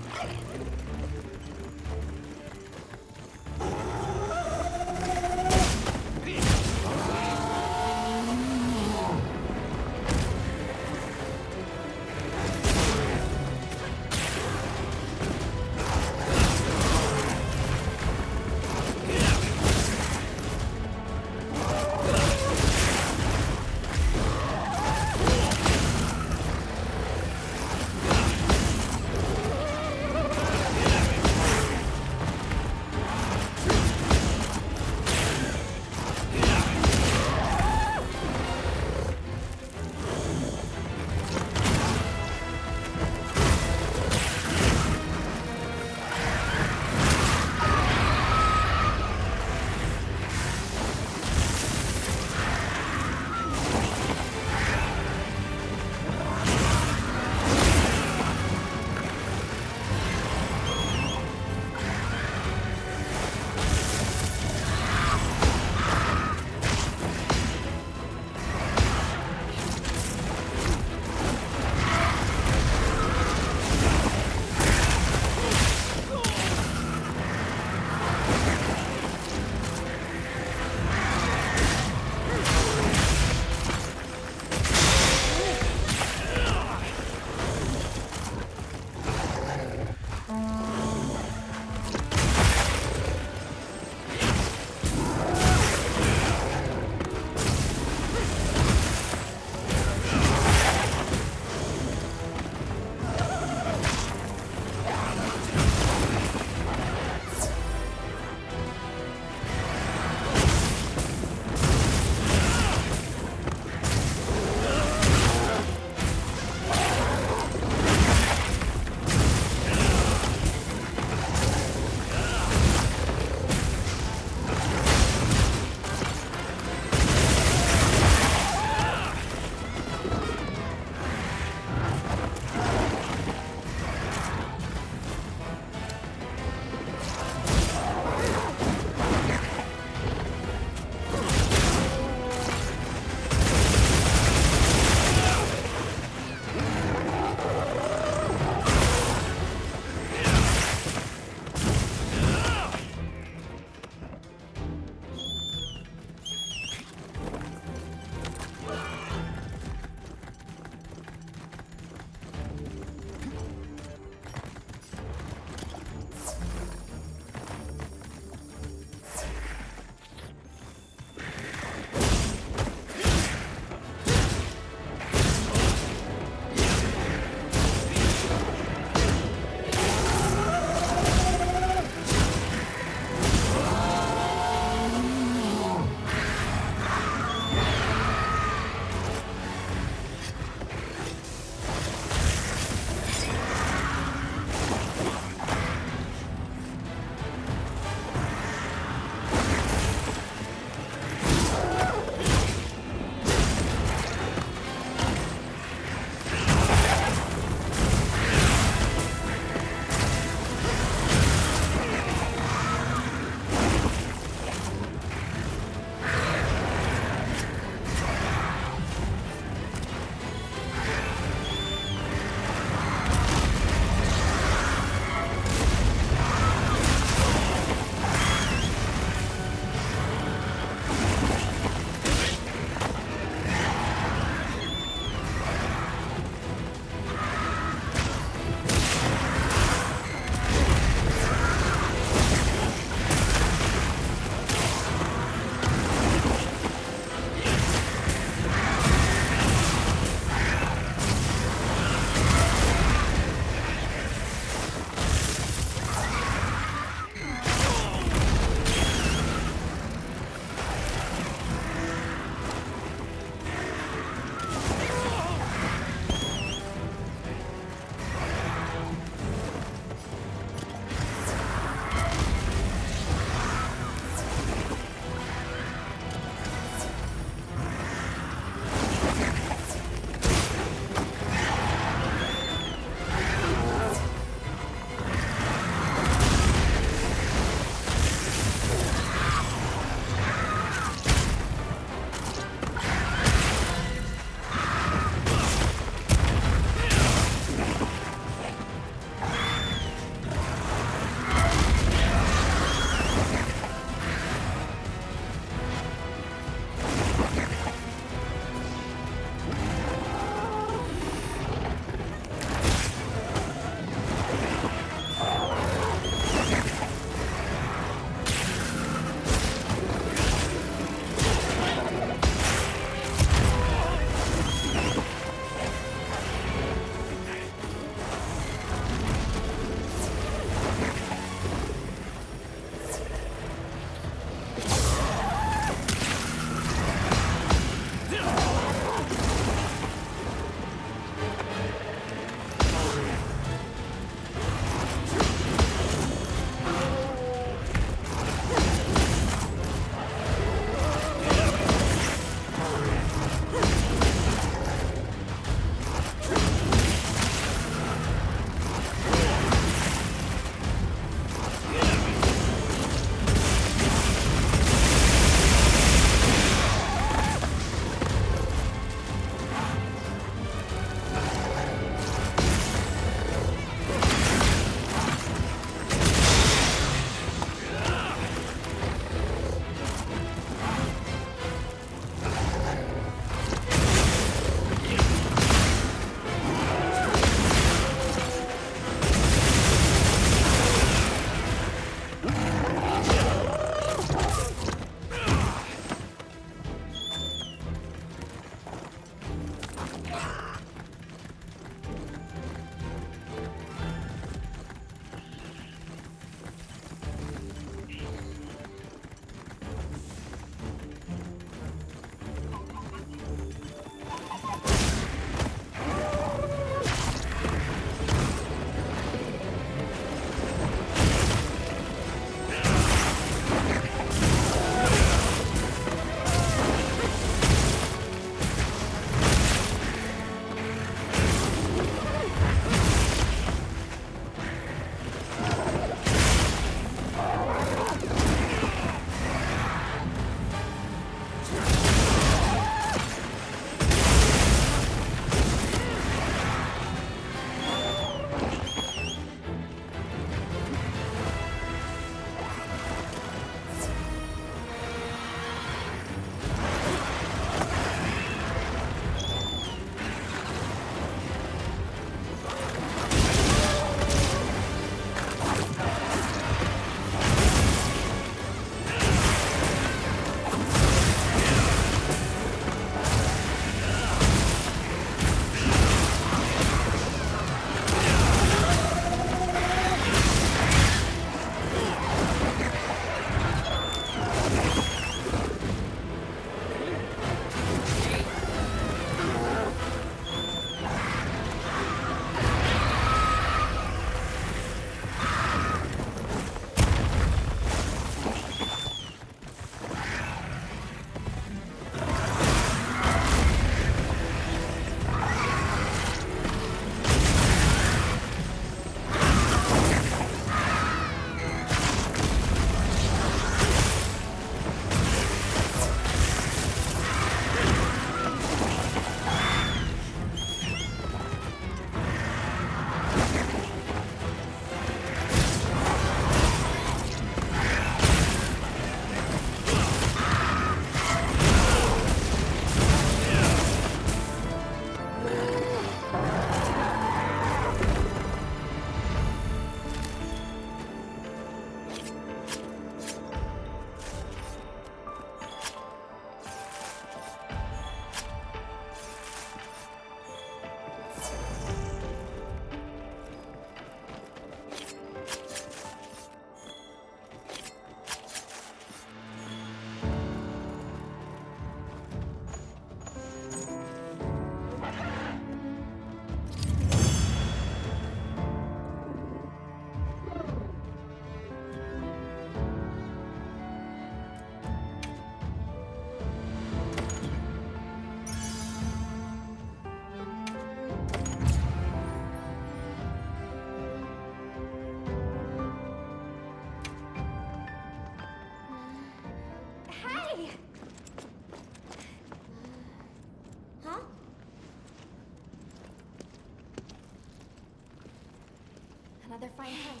another fine hunt.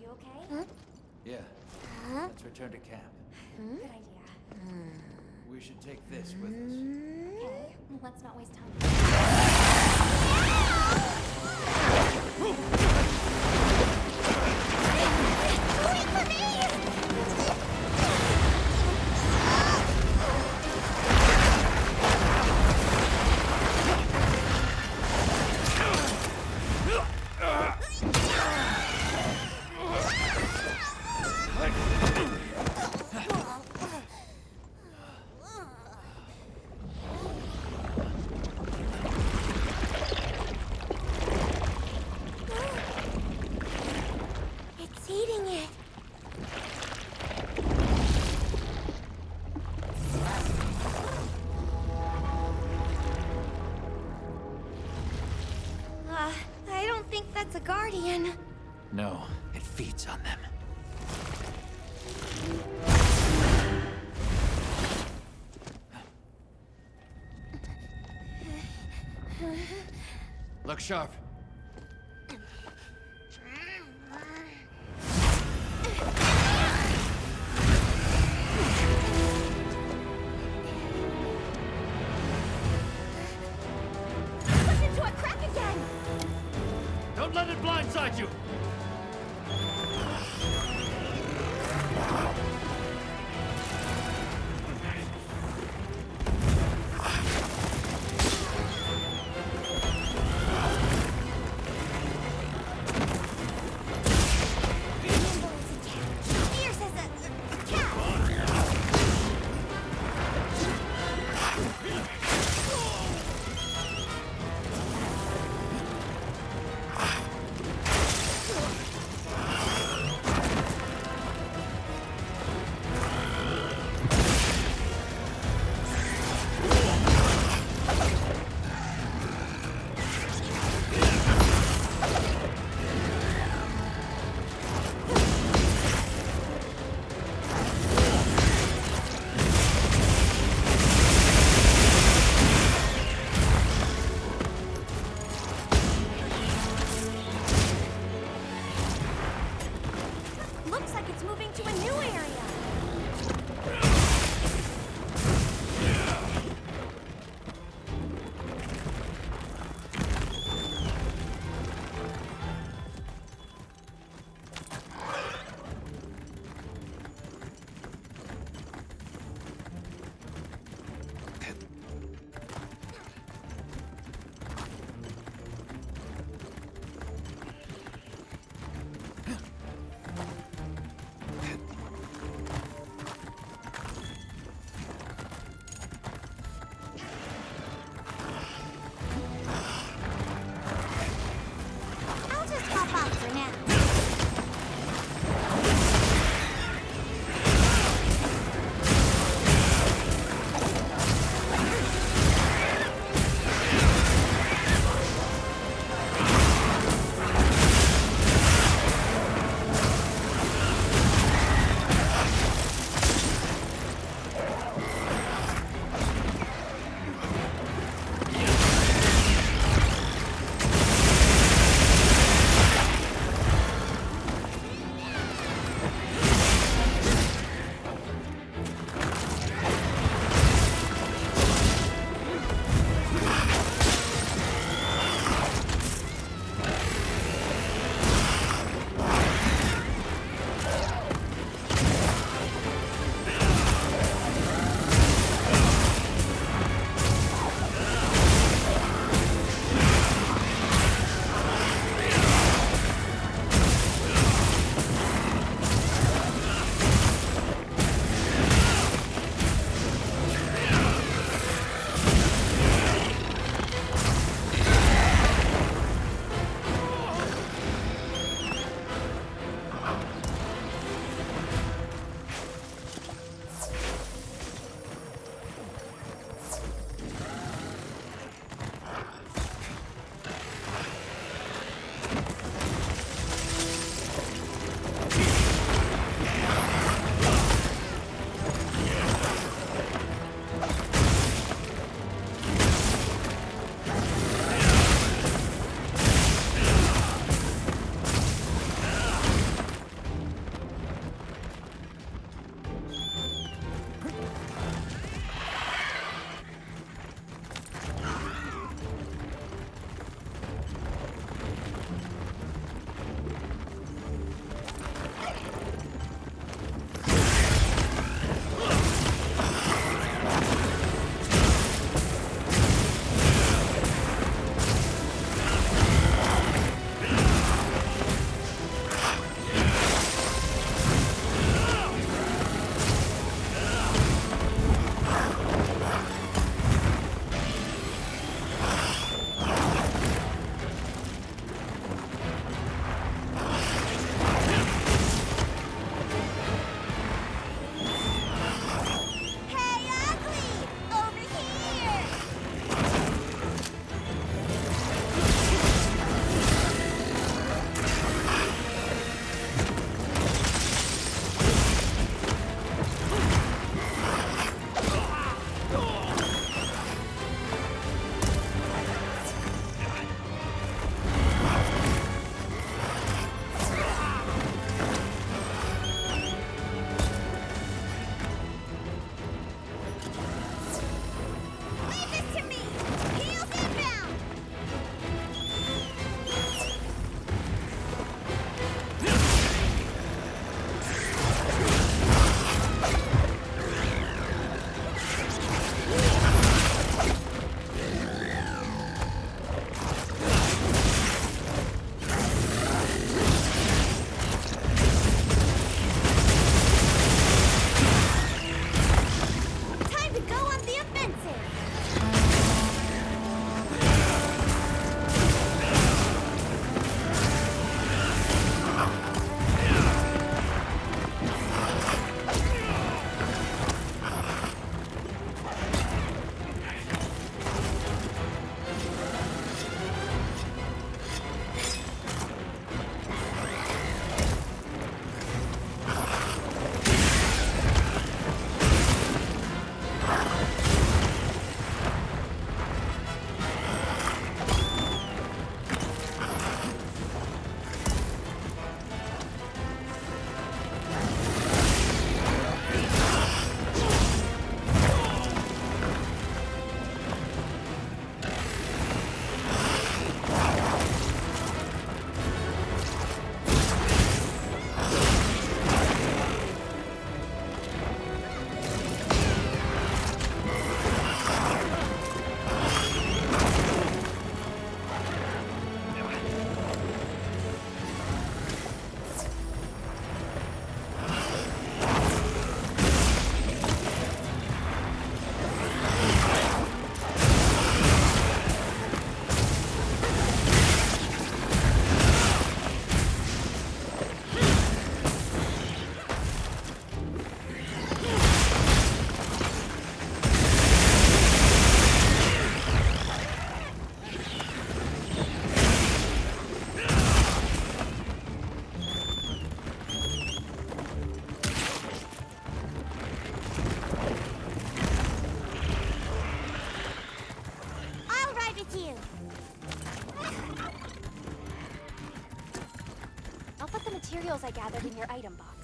You okay? Yeah. Let's return to camp. Good idea. We should take this with us. Okay, well, let's not waste time. Wait for me! It's eating it. I don't think that's a guardian. No, it feeds on them. Look sharp. Pushed into a crack again! Don't let it blindside you! Fierce as a cat! with you. I'll put the materials I gathered in your item box.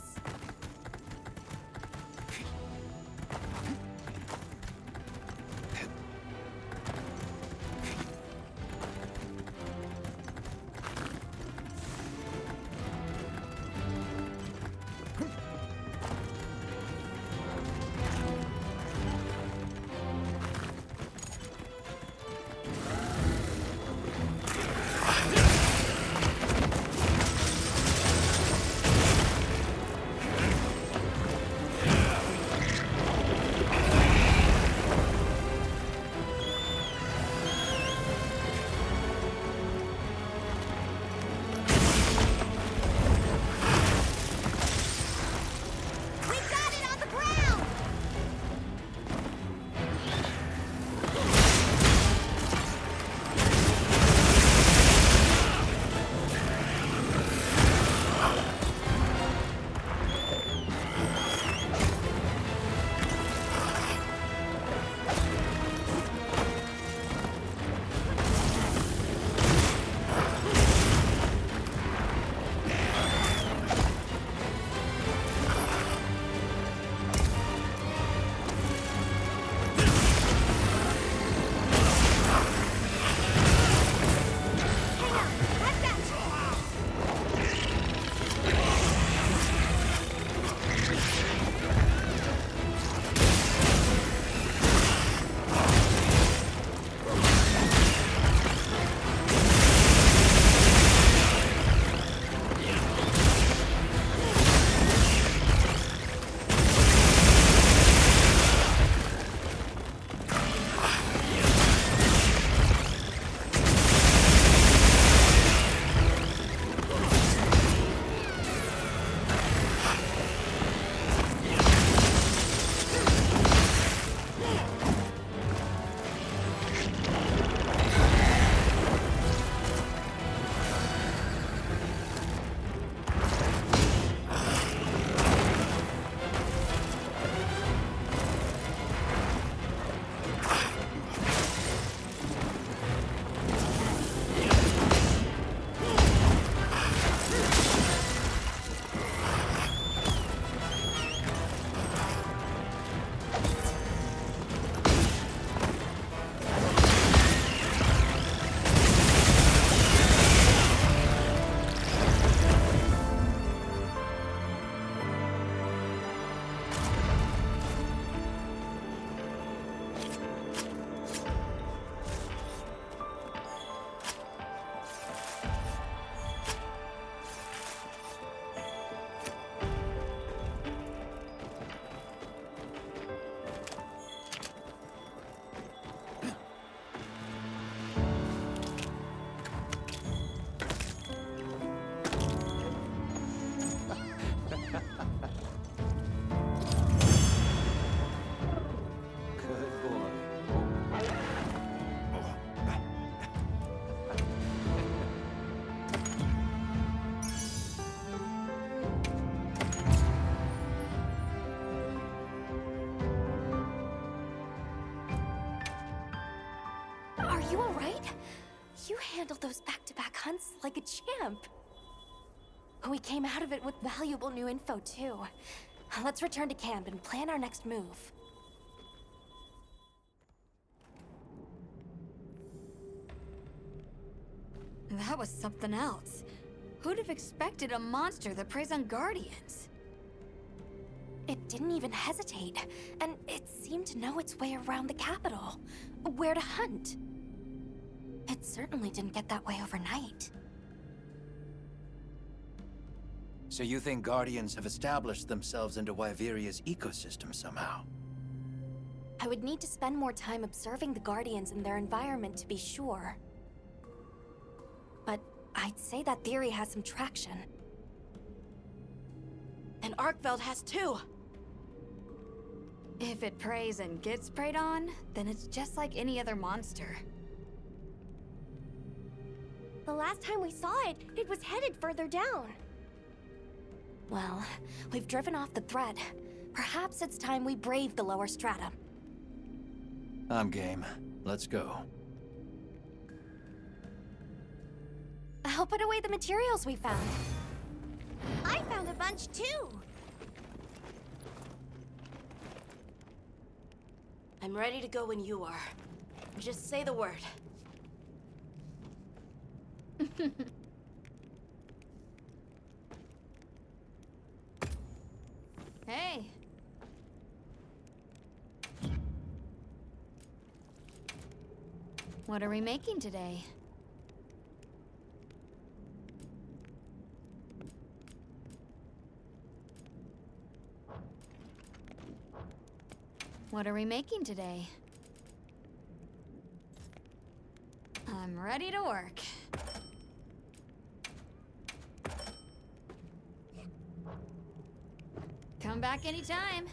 Are you alright? You handled those back-to-back hunts like a champ. We came out of it with valuable new info, too. Let's return to camp and plan our next move. That was something else. Who'd have expected a monster that preys on guardians? It didn't even hesitate, and it seemed to know its way around the capital, where to hunt. It certainly didn't get that way overnight. So you think Guardians have established themselves into Wyveria's ecosystem somehow? I would need to spend more time observing the Guardians and their environment to be sure. But I'd say that theory has some traction. And Arkveld has too! If it preys and gets preyed on, then it's just like any other monster. The last time we saw it, it was headed further down. Well, we've driven off the threat. Perhaps it's time we brave the lower strata. I'm game. Let's go. I'll put away the materials we found. I found a bunch too. I'm ready to go when you are. Just say the word. Hey. What are we making today? What are we making today? I'm ready to work. Come back anytime.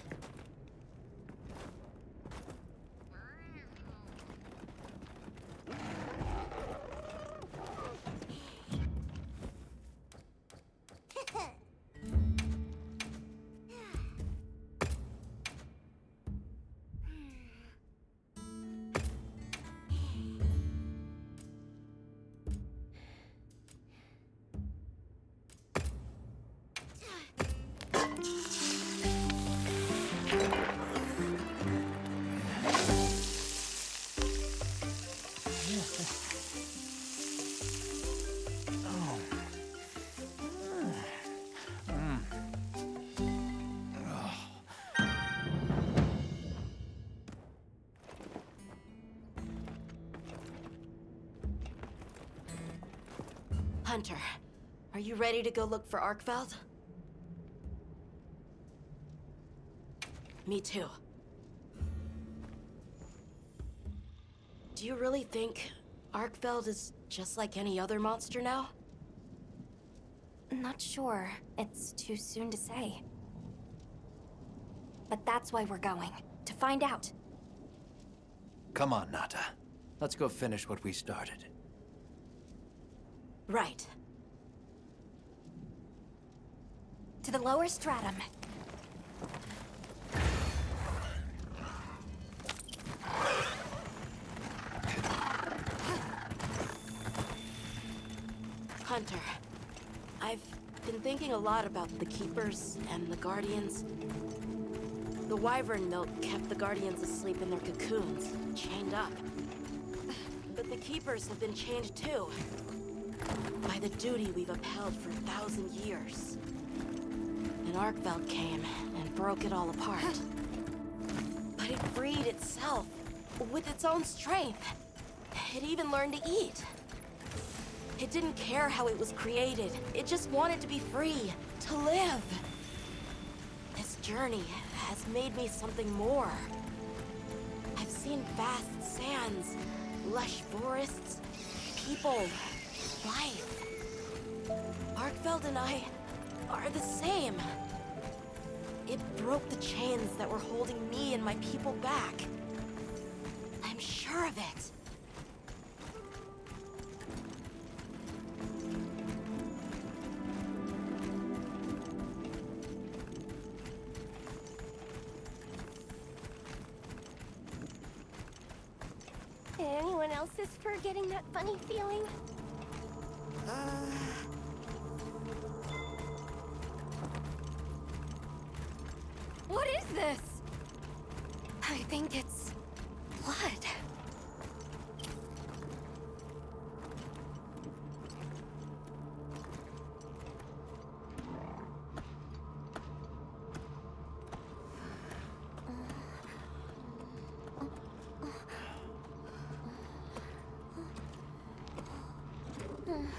Hunter, are you ready to go look for Arkveld? Me too. Do you really think Arkveld is just like any other monster now? Not sure. It's too soon to say. But that's why we're going. To find out. Come on, Nata. Let's go finish what we started. Right. To the lower stratum. Hunter, I've been thinking a lot about the Keepers and the Guardians. The wyvern milk kept the Guardians asleep in their cocoons, chained up. But the Keepers have been changed too. By the duty we've upheld for 1,000 years. And Arkveld came and broke it all apart. But it freed itself with its own strength. It even learned to eat. It didn't care how it was created. It just wanted to be free, to live. This journey has made me something more. I've seen vast sands, lush forests, people, life. Arkveld and I are the same. It broke the chains that were holding me and my people back. I'm sure of it. Anyone else is for getting that funny feeling? What is this? I think it's blood.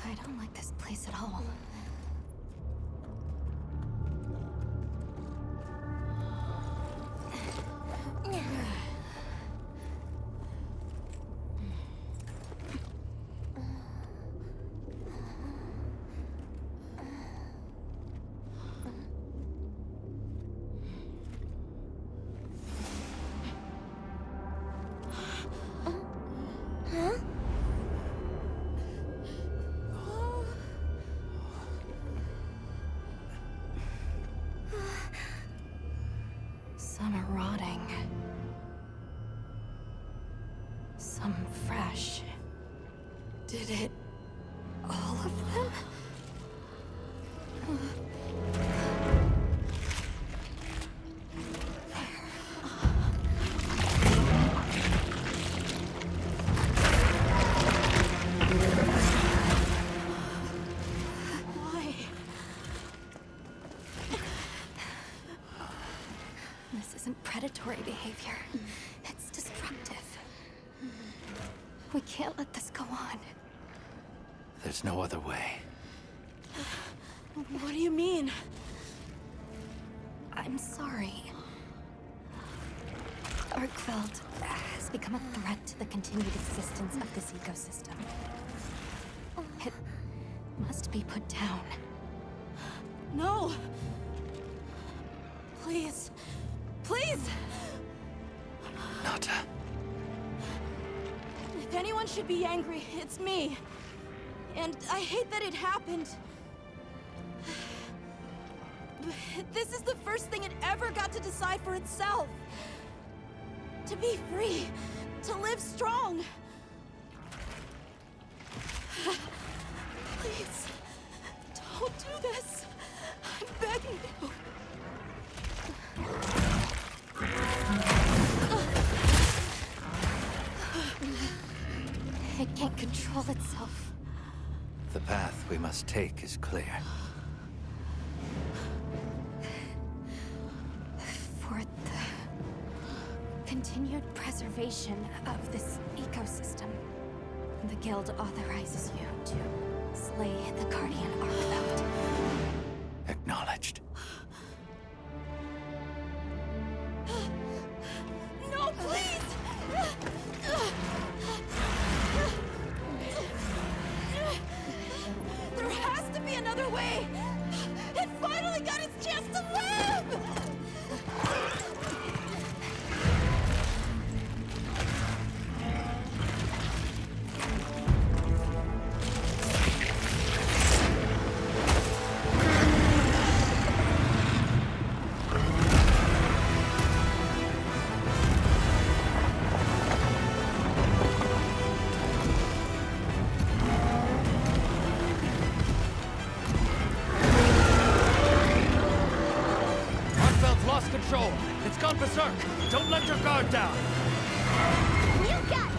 I don't like this place at all. Huh? Some are rotting. Some fresh. Did it All of them? Why? This isn't predatory behavior. It's destructive. We can't let this go on. There's no other way. What do you mean? I'm sorry. Arcveld has become a threat to the continued existence of this ecosystem. It must be put down. No! Please. Please! Nata. If anyone should be angry, it's me. And I hate that it happened. This is the first thing it ever got to decide for itself. To be free. To live strong. Please. Don't do this. I'm begging you. It can't control itself. The path we must take is clear. For the continued preservation of this ecosystem, the Guild authorizes you to slay the Guardian Arcveld. Acknowledged. No, please! There has to be another way! It finally got its chance to live! Arcveld's lost control. It's gone berserk. Don't let your guard down. You got it!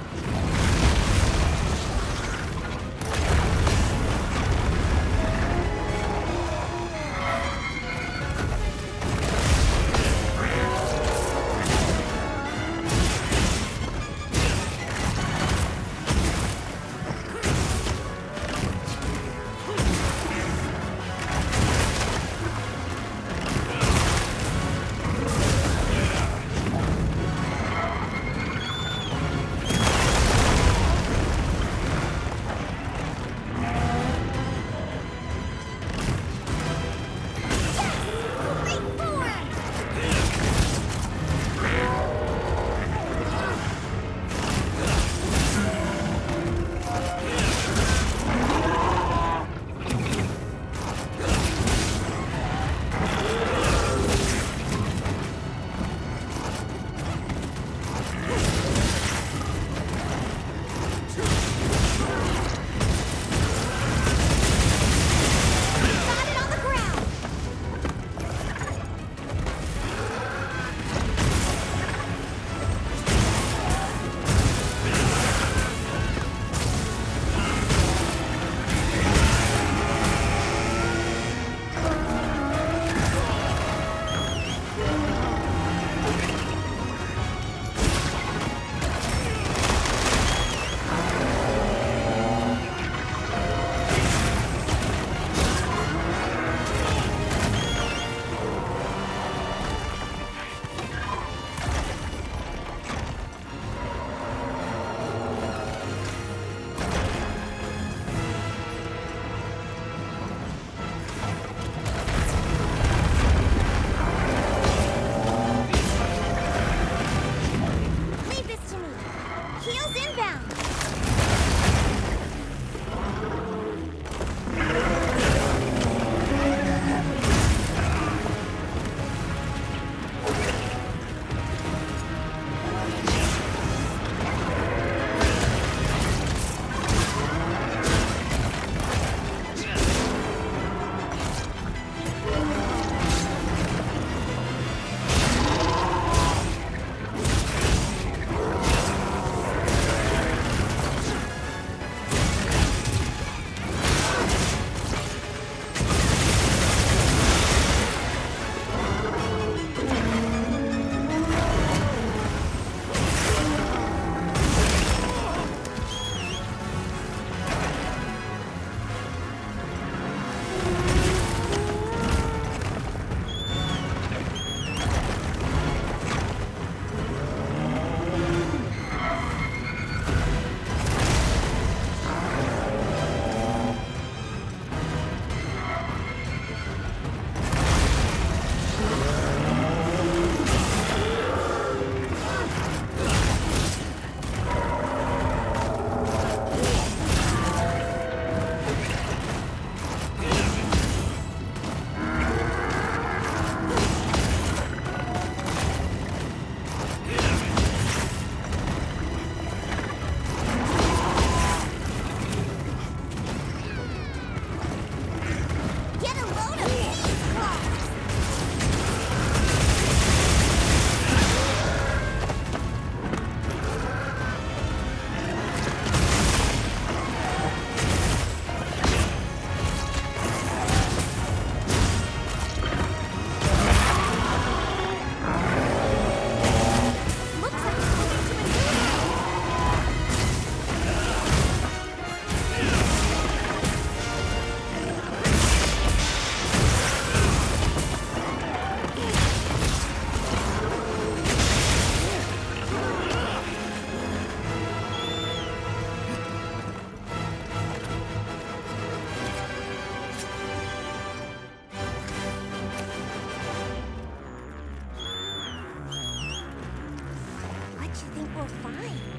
think we'll find?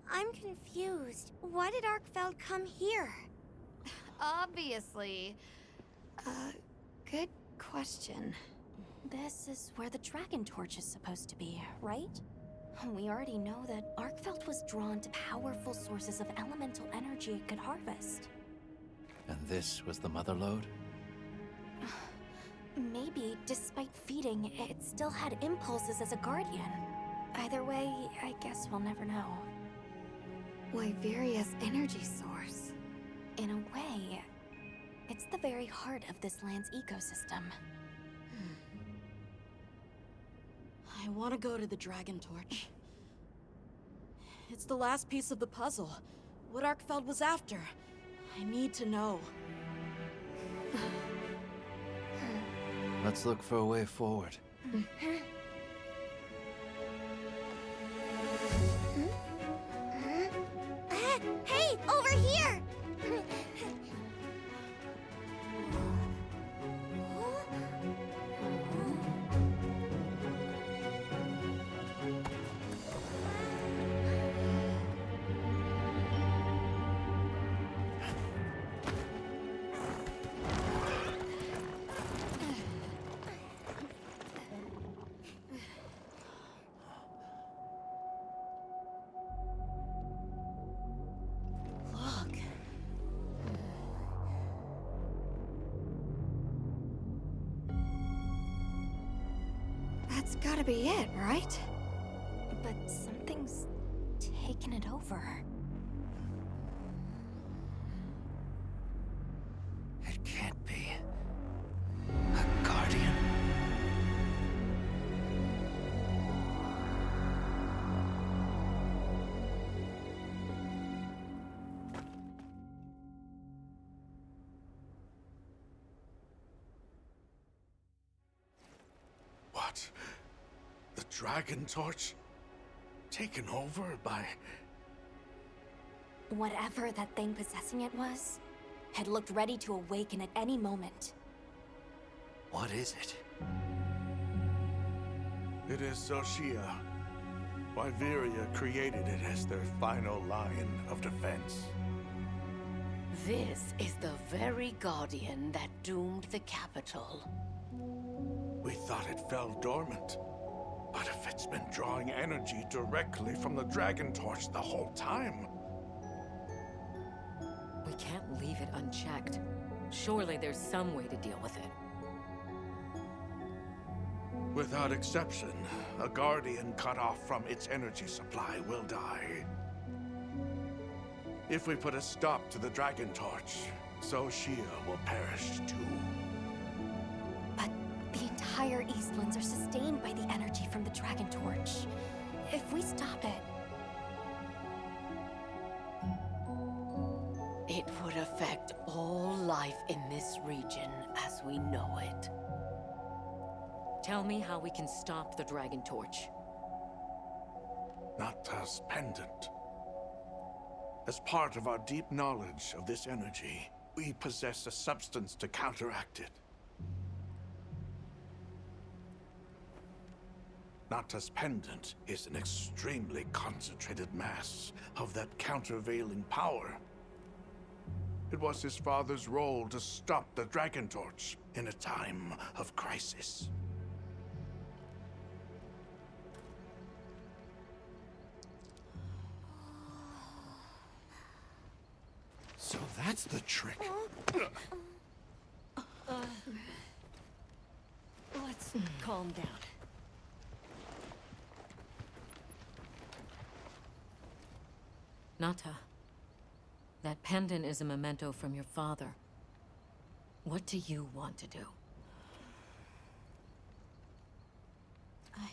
I'm confused. Why did Arkfeld come here? Obviously. Good question. This is where the Dragon Torch is supposed to be, right? We already know that Arkfeld was drawn to powerful sources of elemental energy it could harvest. And this was the mother lode? Maybe, despite feeding, it still had impulses as a guardian. Either way, I guess we'll never know. Wyveria's energy source. In a way, it's the very heart of this land's ecosystem. I want to go to the Dragon Torch. It's the last piece of the puzzle. What Arkfeld was after. I need to know. Let's look for a way forward. Hey, over here! gotta be it, right? But something's taken it over. It can't be. A guardian? What? The Dragon Torch? Taken over by... Whatever that thing possessing it was, had looked ready to awaken at any moment. What is it? It is Xochitl. Wyveria created it as their final line of defense. This is the very guardian that doomed the capital. We thought it fell dormant. But if it's been drawing energy directly from the Dragon Torch the whole time... We can't leave it unchecked. Surely there's some way to deal with it. Without exception, a Guardian cut off from its energy supply will die. If we put a stop to the Dragon Torch, Xochitl will perish too. But the entire Eastlands are sustained by the energy from the Dragon Torch. If we stop it... It would affect all life in this region as we know it. Tell me how we can stop the Dragon Torch. Nata's pendant. As part of our deep knowledge of this energy, we possess a substance to counteract it. Nata's pendant is an extremely concentrated mass of that countervailing power. It was his father's role to stop the Dragon Torch in a time of crisis. So that's the trick. Let's calm down. Nata, that pendant is a memento from your father. What do you want to do? I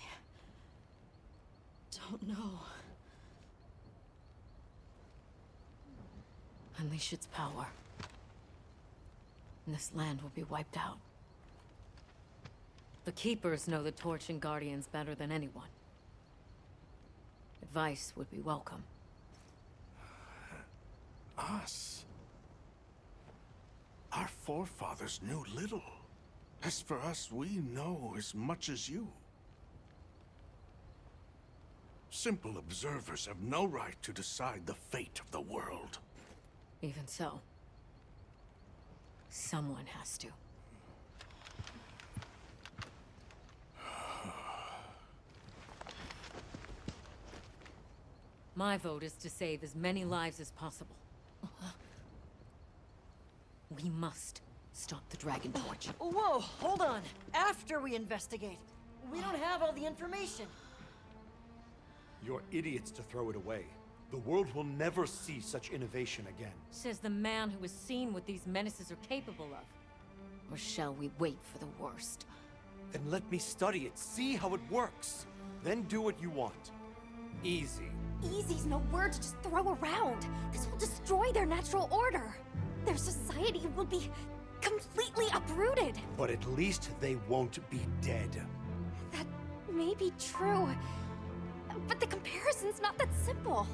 don't know. Unleash its power, and this land will be wiped out. The Keepers know the Torch and Guardians better than anyone. Advice would be welcome. Us? Our forefathers knew little. As for us, we know as much as you. Simple observers have no right to decide the fate of the world. Even so, someone has to. My vote is to save as many lives as possible. We must stop the Dragon Torch. Whoa, hold on. After we investigate. We don't have all the information. You're idiots to throw it away. The world will never see such innovation again. Says the man who has seen what these menaces are capable of. Or shall we wait for the worst? Then let me study it, see how it works. Then do what you want. Easy. Easy's no word to just throw around. This will destroy their natural order. Their society will be completely uprooted. But at least they won't be dead. That may be true. But the comparison's not that simple.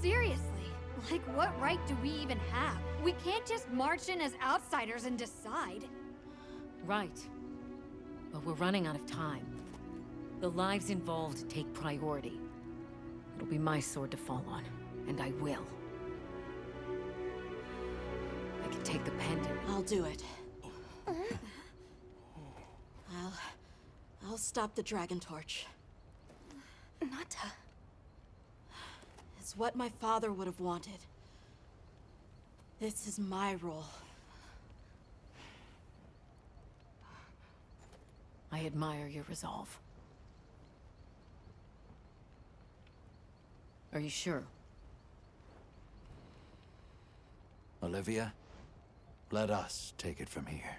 Seriously, like what right do we even have? We can't just march in as outsiders and decide. Right. But we're running out of time. The lives involved take priority. It'll be my sword to fall on, and I will. I can take the pendant. I'll do it. I'll stop the Dragon Torch. Nata. It's what my father would have wanted. This is my role. I admire your resolve. Are you sure? Olivia, let us take it from here.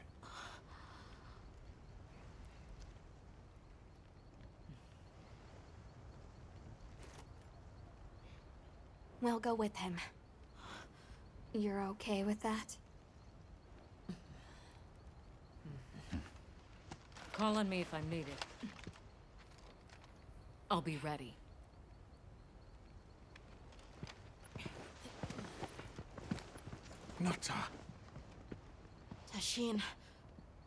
We'll go with him. You're okay with that? Call on me if I'm needed. I'll be ready. Nata, Tashin,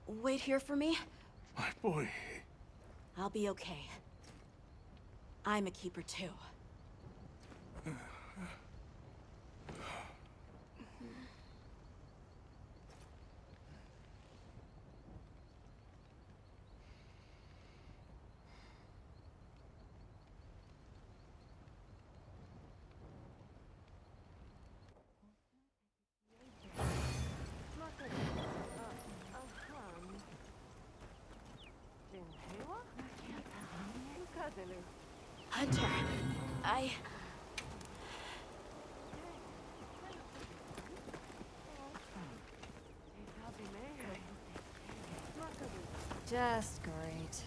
wait here for me. my boy. I'll be okay. I'm a keeper too. Hunter, Just great.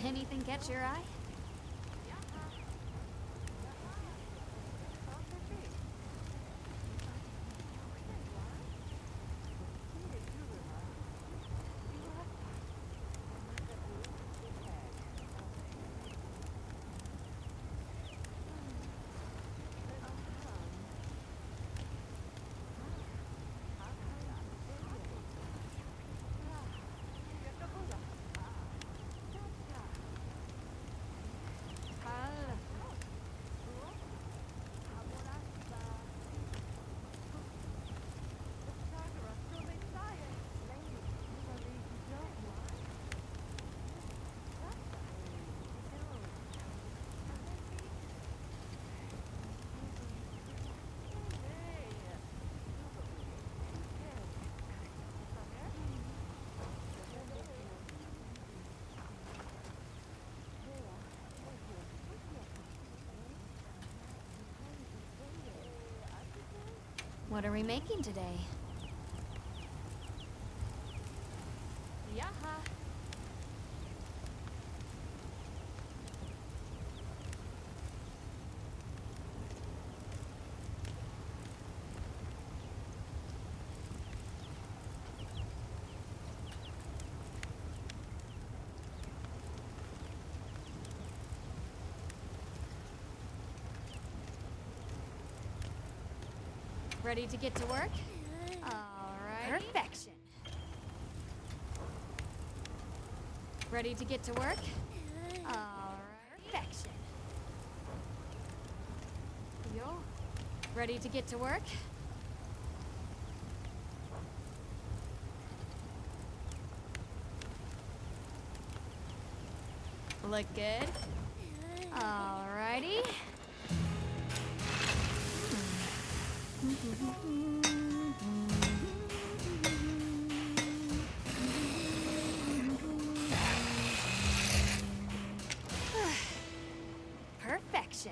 Anything catch your eye? What are we making today? Yaha. Ready to get to work? Alright. Perfection. Ready to get to work? Alright. Perfection. Yo. Ready to get to work? Look good? Alrighty. Perfection.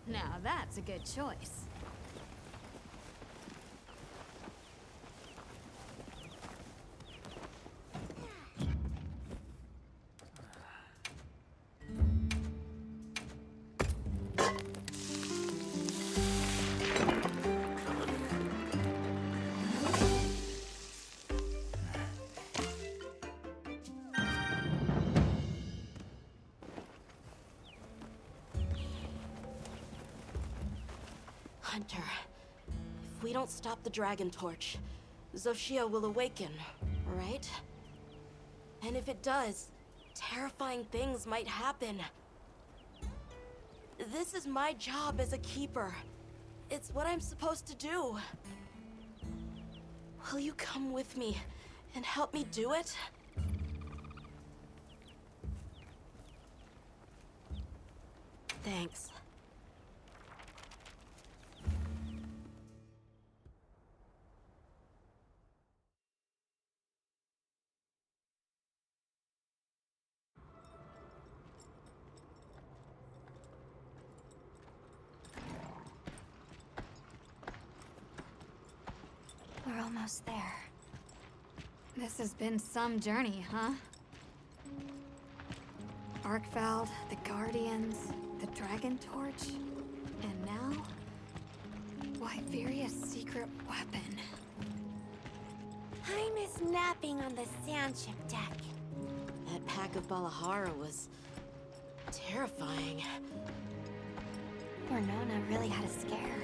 Now that's a good choice. Hunter, if we don't stop the Dragon Torch, Xochitl will awaken, right? And if it does, terrifying things might happen. This is my job as a keeper. It's what I'm supposed to do. Will you come with me and help me do it? Thanks. We're almost there. This has been some journey, huh? Arkveld, the Guardians, the Dragon Torch, and now... Wyveria's secret weapon. I miss napping on the sandship deck. That pack of Balahara was... terrifying. Nona really had a scare.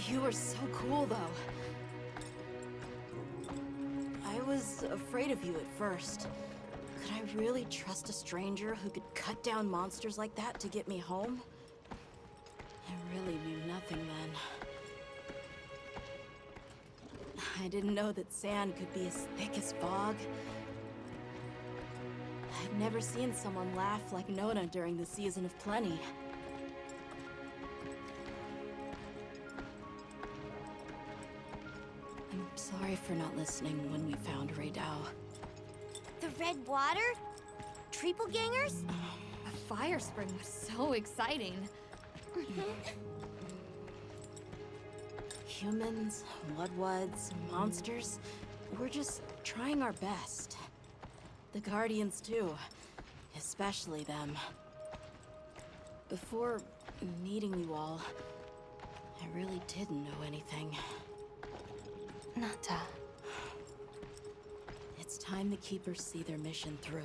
You were so cool, though. I was afraid of you at first. Could I really trust a stranger who could cut down monsters like that to get me home? I really knew nothing then. I didn't know that sand could be as thick as fog. I'd never seen someone laugh like Nona during the season of plenty. I'm sorry for not listening when we found Raydao. The red water? Trippelgangers? The fire spring was so exciting. Humans, Mudwoods, monsters, we're just trying our best. The Guardians too, especially them. Before meeting you all, I really didn't know anything. Nata. It's time the Keepers see their mission through.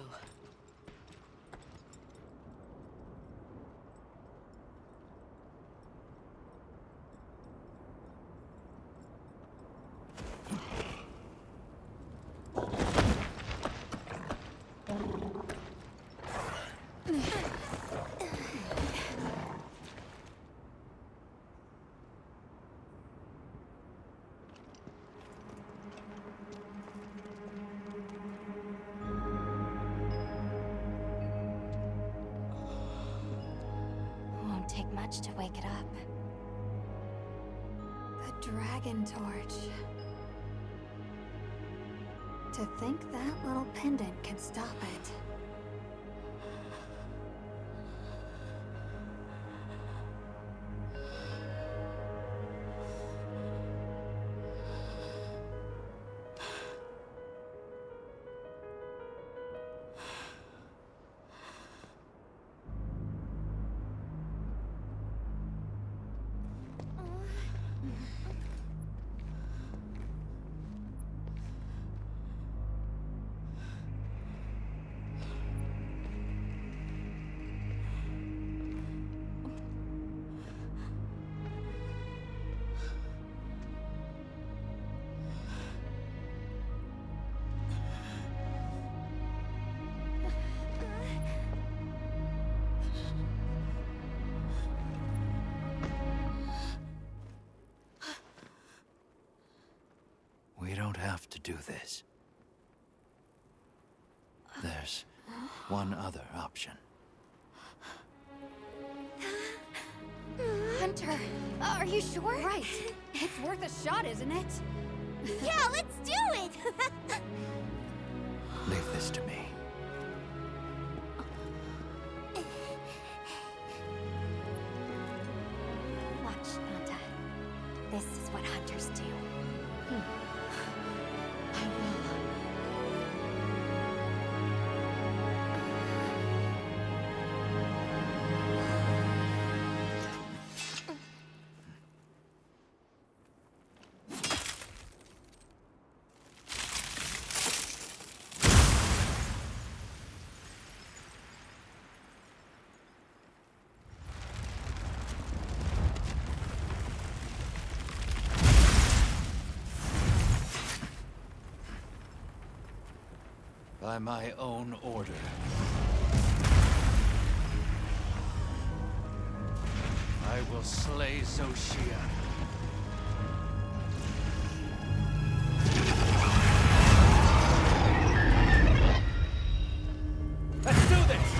Take much to wake it up. The Dragon Torch. To think that little pendant can stop it. We don't have to do this. There's one other option. Hunter, are you sure? Right. It's worth a shot, isn't it? Yeah, let's do it! Leave this to me. Watch, Nata. This is what hunters do. by my own order. I will slay Xochitl. Let's do this!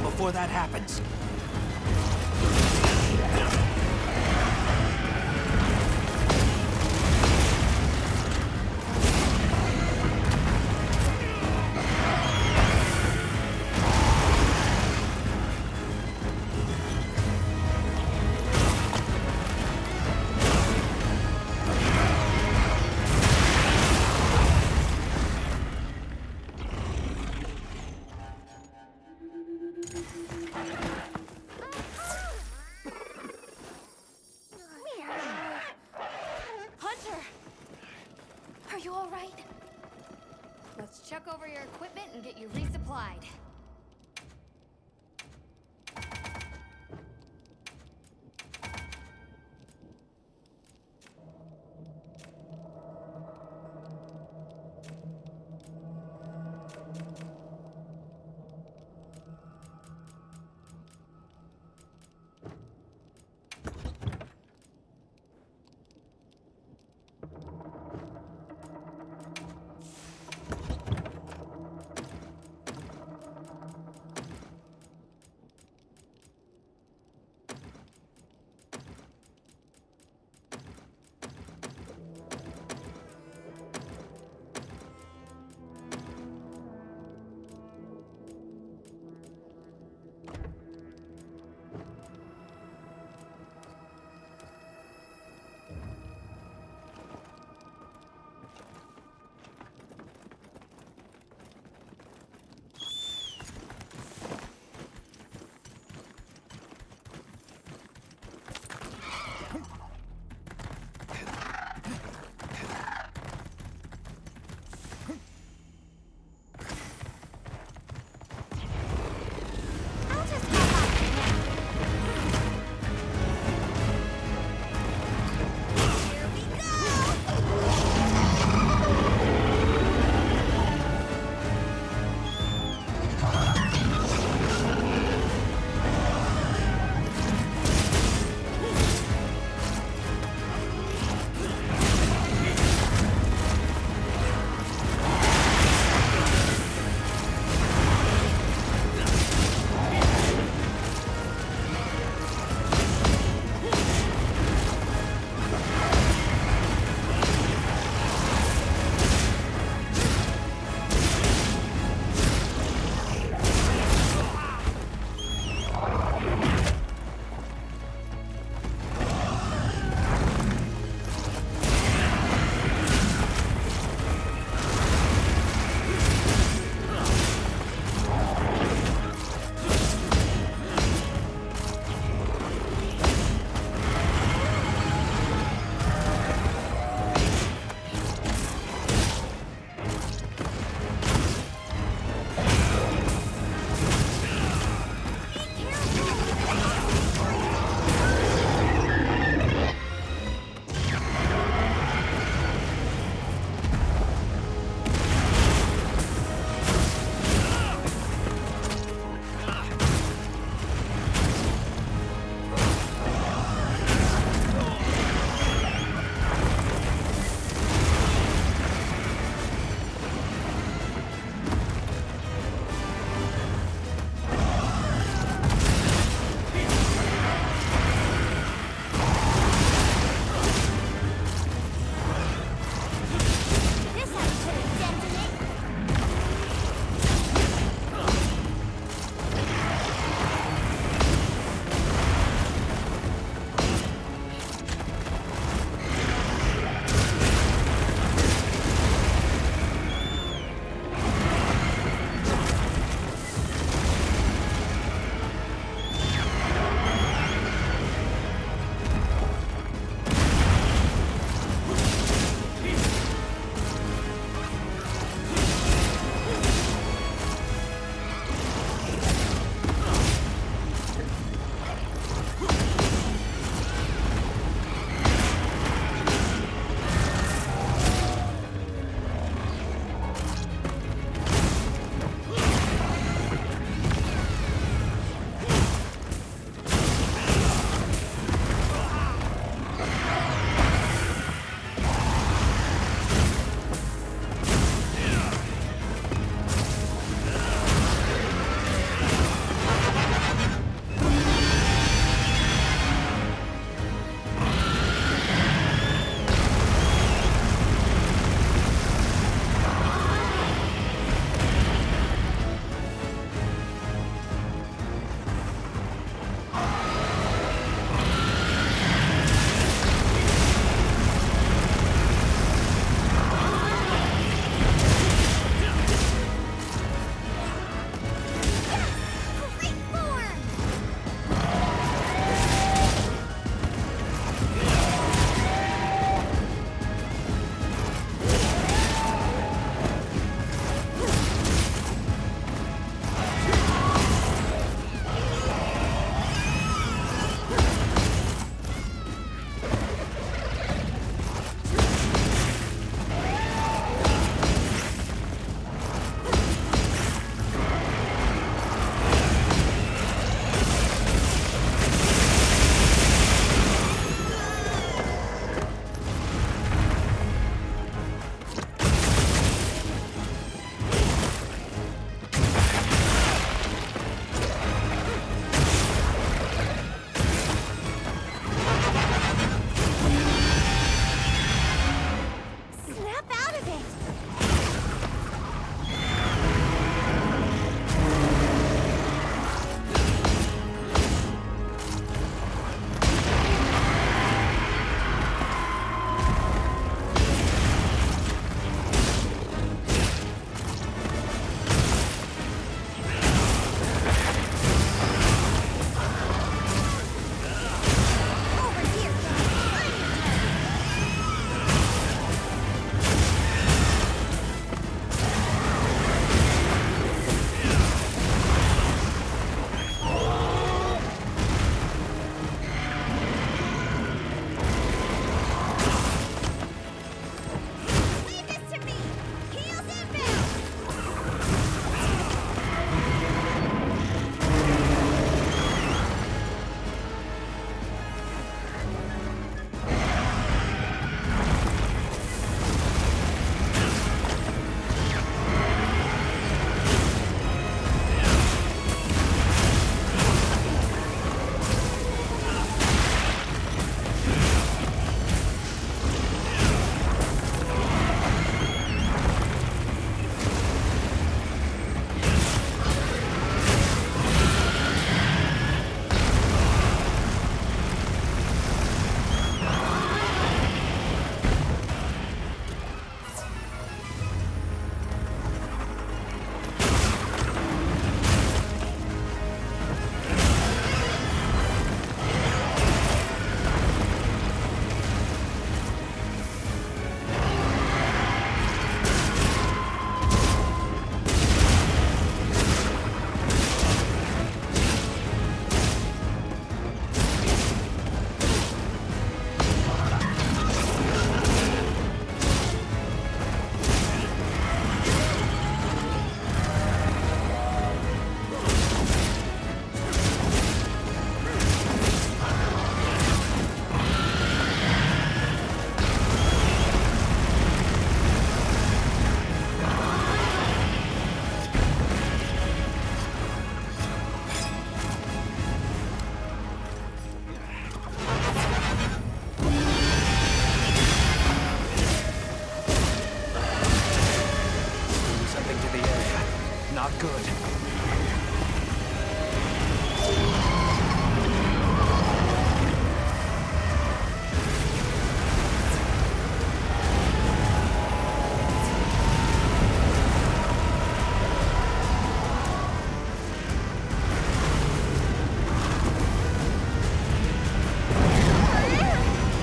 Before that happens. Let's check over your equipment and get you resupplied.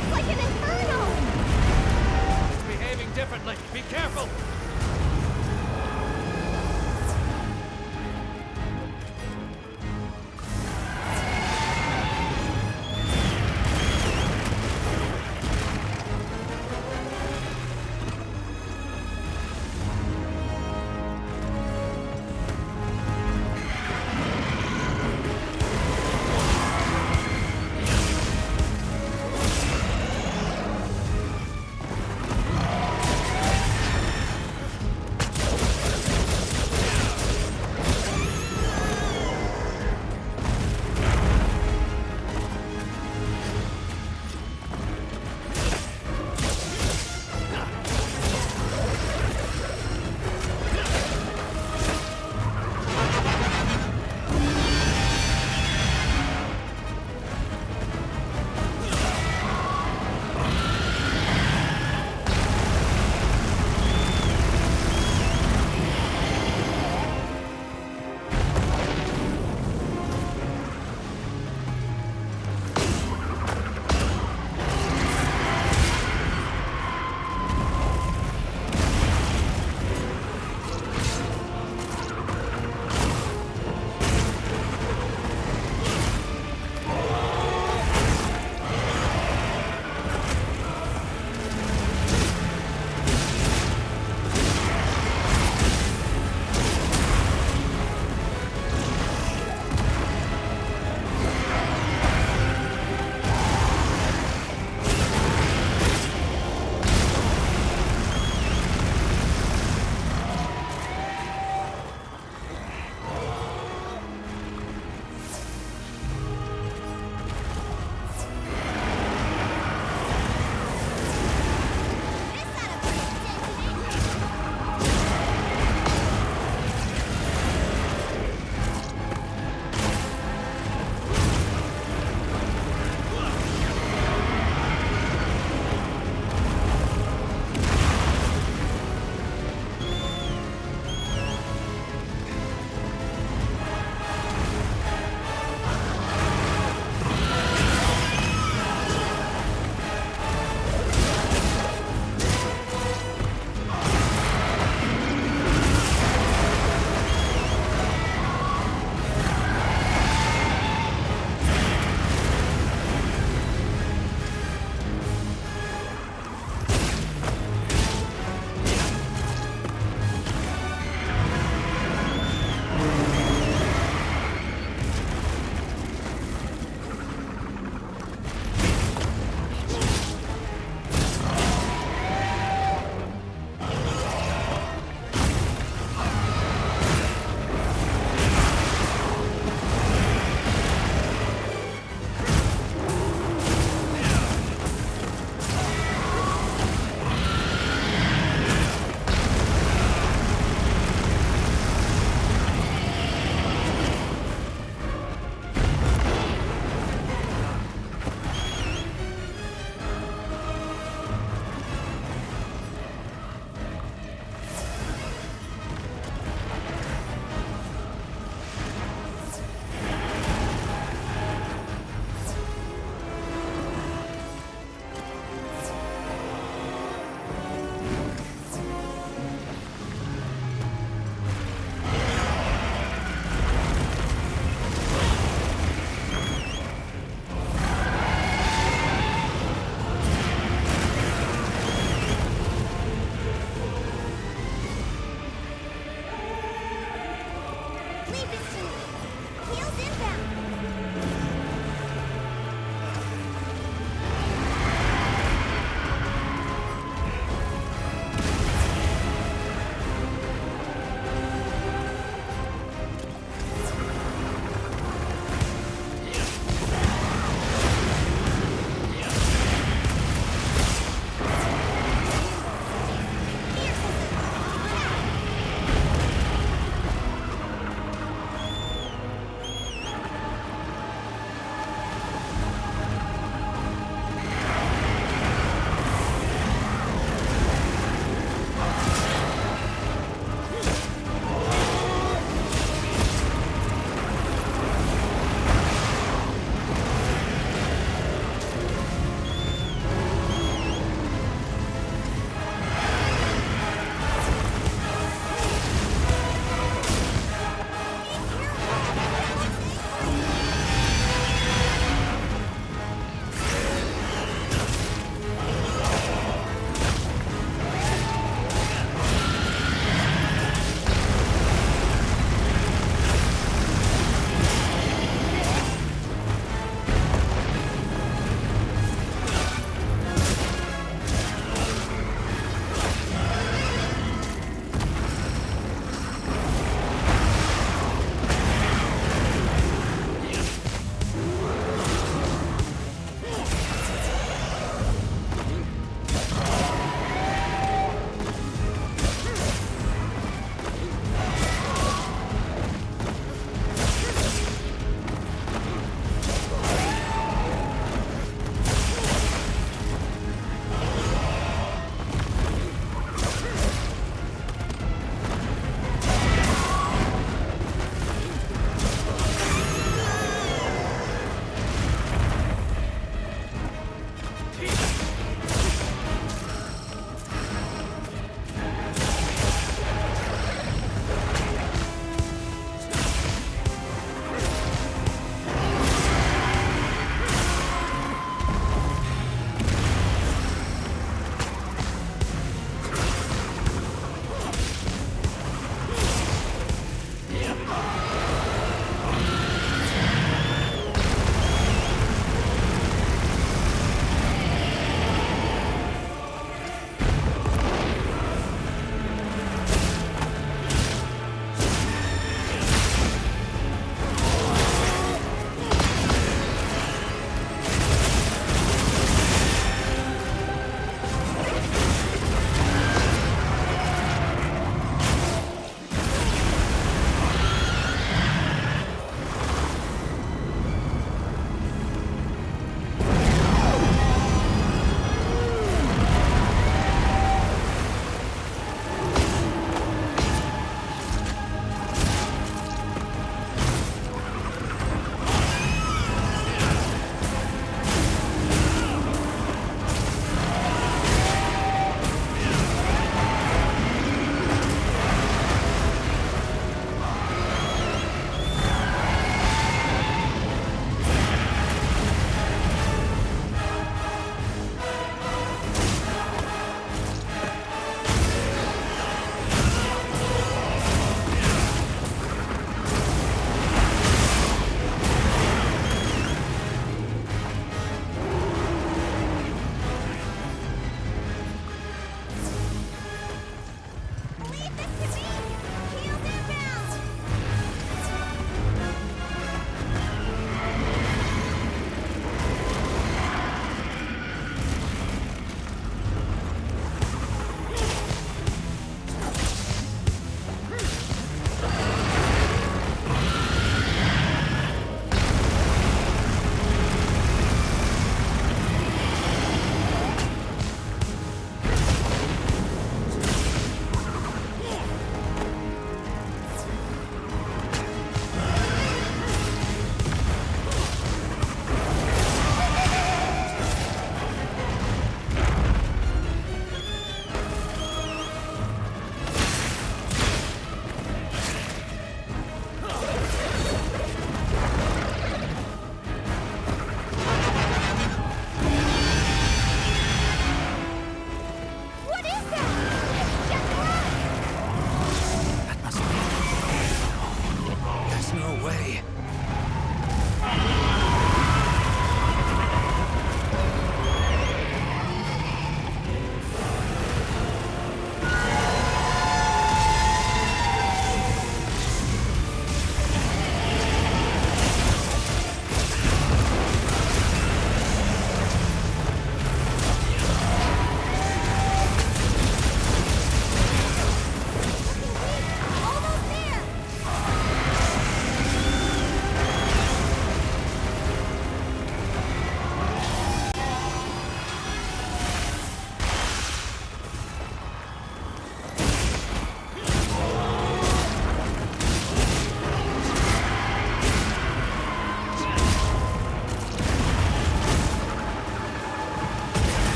It's like an inferno! It's behaving differently. Be careful!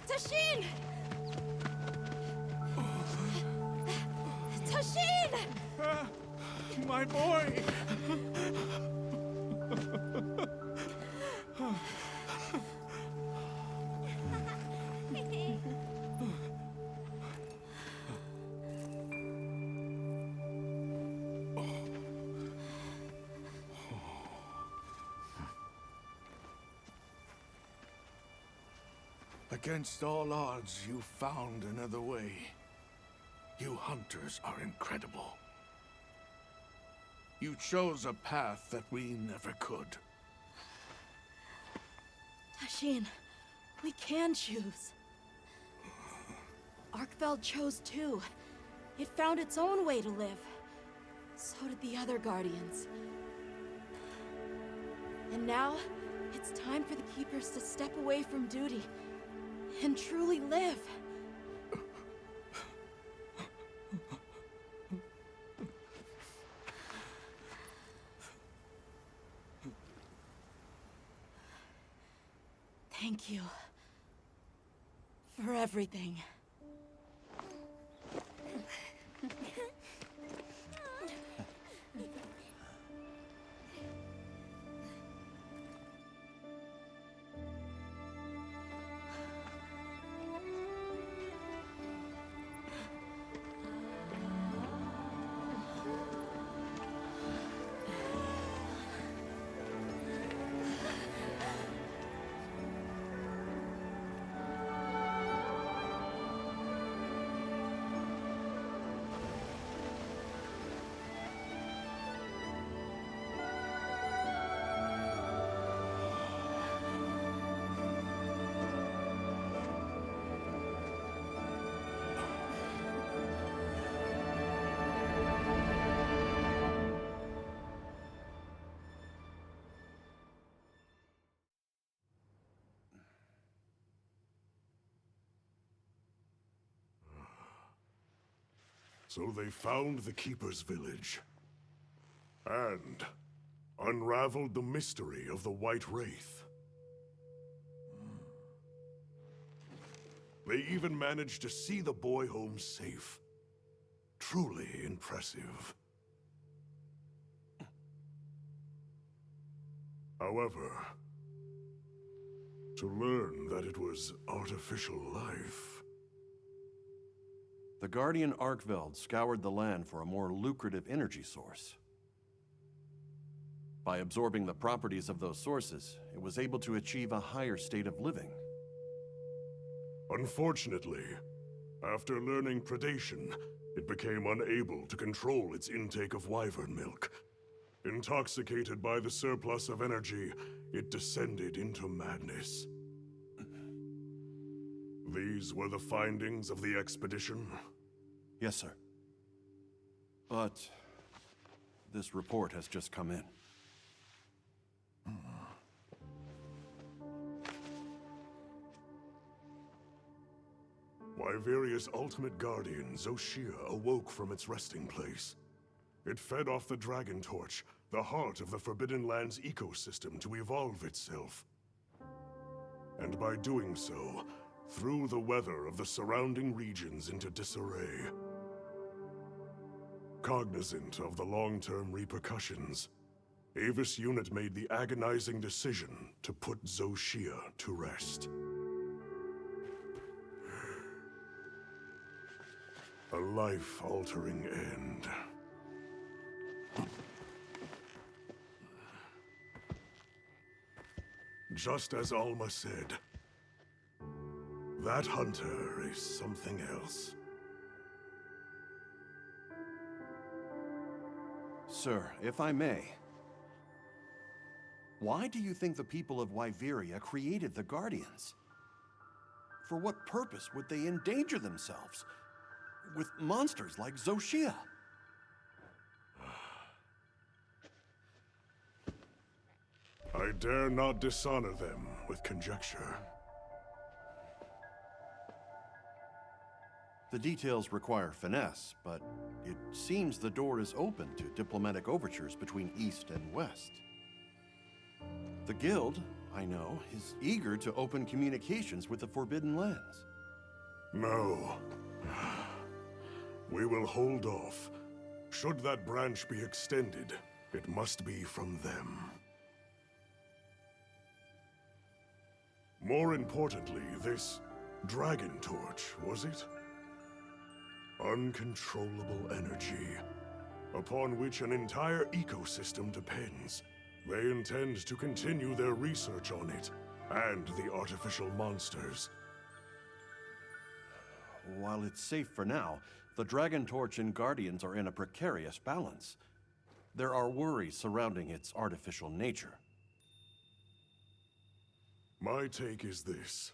Tashin! Tashin! My boy! Against all odds, you found another way. You hunters are incredible. You chose a path that we never could. Tashin, we can choose. Arkveld chose too. It found its own way to live. So did the other Guardians. And now, it's time for the Keepers to step away from duty and truly live. Thank you for everything. So they found the Keeper's village. And unraveled the mystery of the White Wraith. They even managed to see the boy home safe. Truly impressive. However, to learn that it was artificial life... The Guardian Arkveld scoured the land for a more lucrative energy source. By absorbing the properties of those sources, it was able to achieve a higher state of living. Unfortunately, after learning predation, it became unable to control its intake of wyvern milk. Intoxicated by the surplus of energy, it descended into madness. These were the findings of the expedition? Yes, sir. But this report has just come in. Wyveria's ultimate guardian, Zoshia, awoke from its resting place. It fed off the Dragon Torch, the heart of the Forbidden Lands ecosystem, to evolve itself. And by doing so, threw the weather of the surrounding regions into disarray. Cognizant of the long-term repercussions, Avis Unit made the agonizing decision to put Zoshia to rest. A life-altering end. Just as Alma said, that hunter is something else. Sir, if I may, why do you think the people of Wyveria created the Guardians? For what purpose would they endanger themselves with monsters like Zoshia? I dare not dishonor them with conjecture. The details require finesse, but it seems the door is open to diplomatic overtures between East and West. The Guild, I know, is eager to open communications with the Forbidden Lands. No. We will hold off. Should that branch be extended, it must be from them. More importantly, this Dragon Torch, was it? Uncontrollable energy, upon which an entire ecosystem depends. They intend to continue their research on it, and the artificial monsters. While it's safe for now, the Dragon Torch and Guardians are in a precarious balance. There are worries surrounding its artificial nature. My take is this.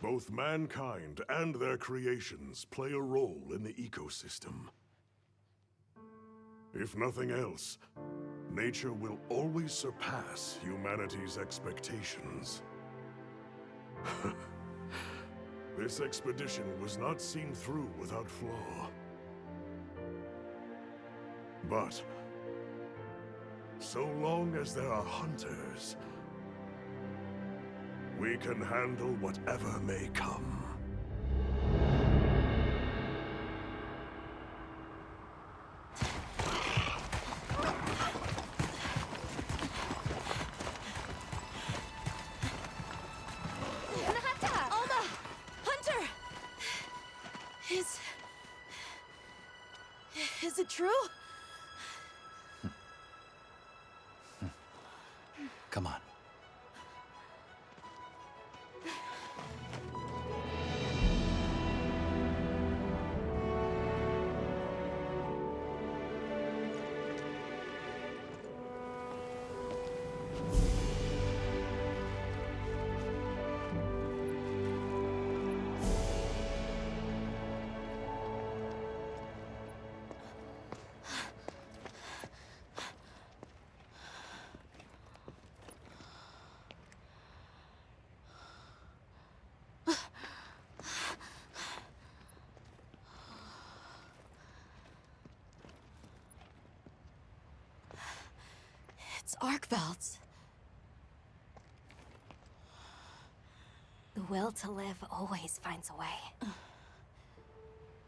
Both mankind and their creations play a role in the ecosystem. If nothing else, nature will always surpass humanity's expectations. This expedition was not seen through without flaw. But so long as there are hunters, we can handle whatever may come. Alma! Hunter! Is it true? Come on. It's Arcvelds. The will to live always finds a way.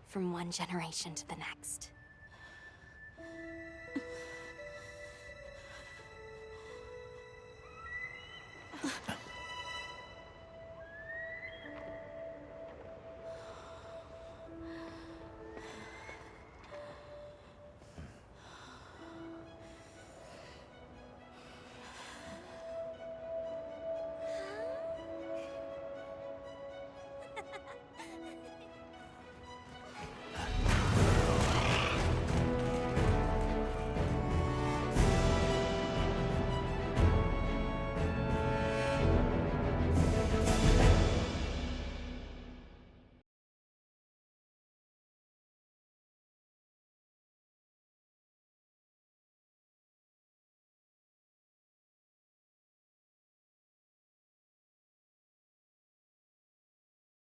From one generation to the next.